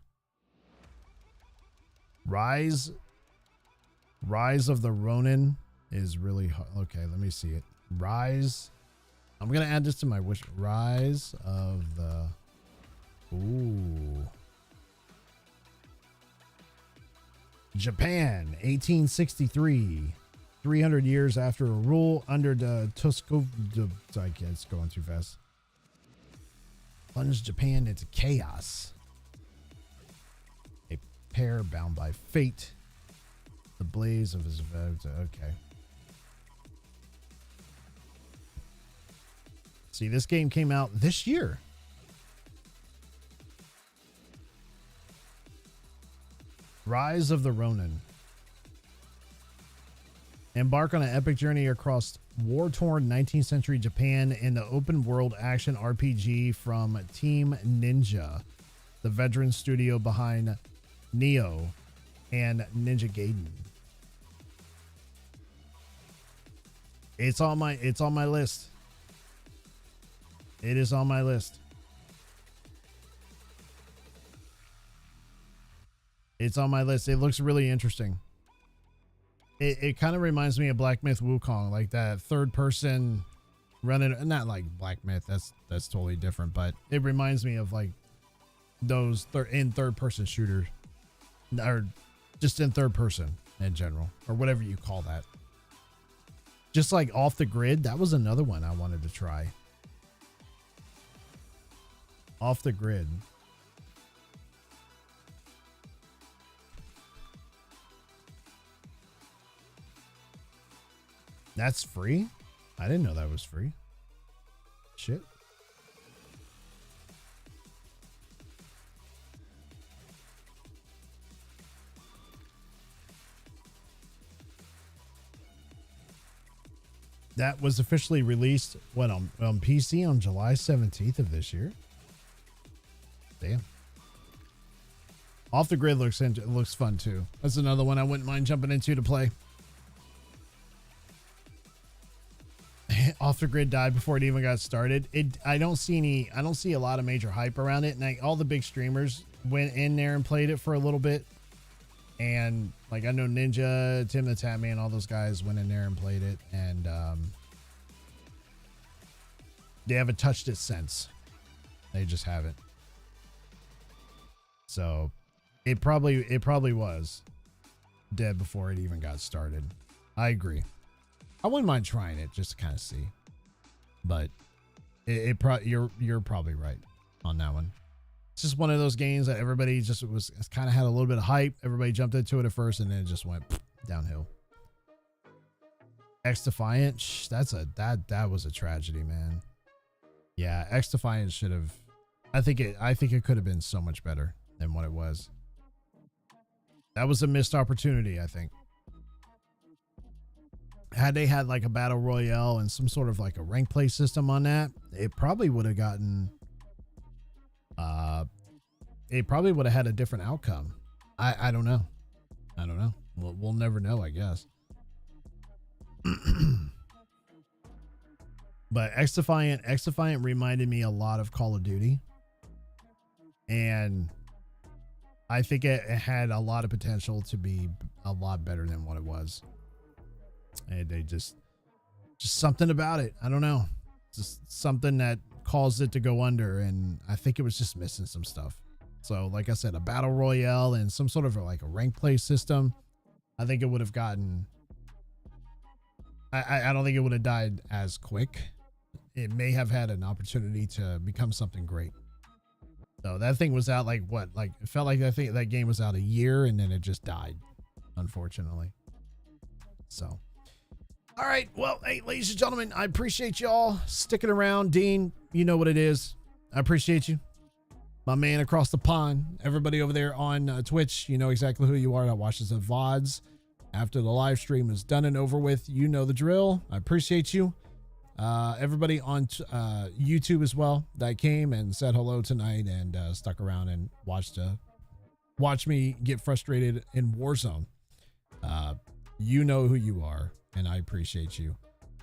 Rise of the Ronin is really hard. Okay, let me see it. Rise. I'm gonna add this to my wish. Rise of the. Ooh. Japan, 1863. 300 years after a rule under the I can't, it's going too fast. Plunged Japan into chaos. A pair bound by fate. The blaze of his okay. See, this game came out this year. Rise of the Ronin. Embark on an epic journey across war-torn 19th century Japan in the open world action RPG from Team Ninja, the veteran studio behind Neo and Ninja Gaiden. It's on my list. It is on my list. It's on my list. It looks really interesting. It kind of reminds me of Black Myth Wukong, like that third person running, not like Black Myth, that's totally different, but it reminds me of like those third person shooters, or just in third person in general, or whatever you call that. Just like Off the Grid, that was another one I wanted to try. Off the Grid. That's free? I didn't know that was free. Shit. That was officially released, what, on PC on July 17th of this year? Damn. Off the Grid looks fun too. That's another one I wouldn't mind jumping into to play. Off the Grid died before it even got started. I don't see a lot of major hype around it, and all the big streamers went in there and played it for a little bit. And like I know Ninja, Tim the Tatman, all those guys went in there and played it, and they haven't touched it since. They just haven't. So it probably was dead before it even got started. I agree. I wouldn't mind trying it just to kind of see, but you're probably right on that one. It's just one of those games that everybody just kind of had a little bit of hype. Everybody jumped into it at first, and then it just went downhill. X Defiant, that was a tragedy, man. Yeah, X Defiant should have. I think it could have been so much better than what it was. That was a missed opportunity, I think. Had they had like a battle royale and some sort of like a rank play system on that, it probably would have gotten it probably would have had a different outcome. I don't know. We'll never know, I guess. But X Defiant reminded me a lot of Call of Duty, and I think it had a lot of potential to be a lot better than what it was. And they just something about it. I don't know. Just something that caused it to go under. And I think it was just missing some stuff. So like I said, a battle royale and some sort of like a rank play system. I think it would have gotten, I don't think it would have died as quick. It may have had an opportunity to become something great. So that thing was out like what? Like it felt like that game was out a year and then it just died, unfortunately. So. All right. Well, hey, ladies and gentlemen, I appreciate y'all sticking around. Dean, you know what it is. I appreciate you. My man across the pond. Everybody over there on Twitch, you know exactly who you are. That watches the VODs after the live stream is done and over with. You know the drill. I appreciate you. Everybody on YouTube as well that came and said hello tonight and stuck around and watch me get frustrated in Warzone. You know who you are. And I appreciate you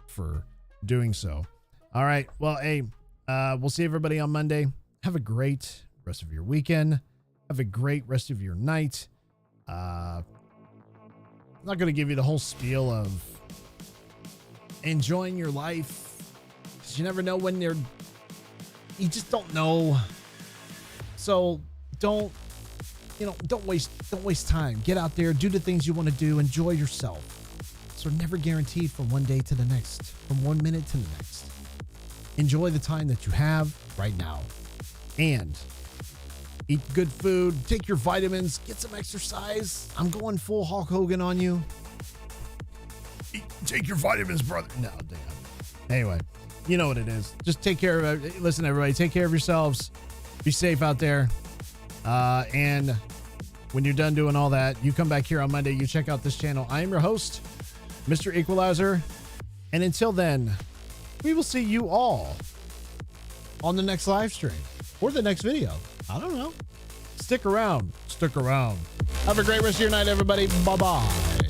for doing so. All right. Well, hey, we'll see everybody on Monday. Have a great rest of your weekend. Have a great rest of your night. I'm not going to give you the whole spiel of enjoying your life, because you never know when you just don't know. So don't waste time. Get out there, do the things you want to do, enjoy yourself. Are never guaranteed from one day to the next, from 1 minute to the next. Enjoy the time that you have right now and eat good food, take your vitamins, get some exercise. I'm going full Hulk Hogan on you. Take your vitamins, brother. No, damn. Anyway, you know what it is. Just take care of it. Listen, everybody, take care of yourselves. Be safe out there. And when you're done doing all that, you come back here on Monday. You check out this channel. I am your host, Mr. Equalizer. And until then, we will see you all on the next live stream or the next video. I don't know. Stick around. Stick around. Have a great rest of your night, everybody. Bye-bye.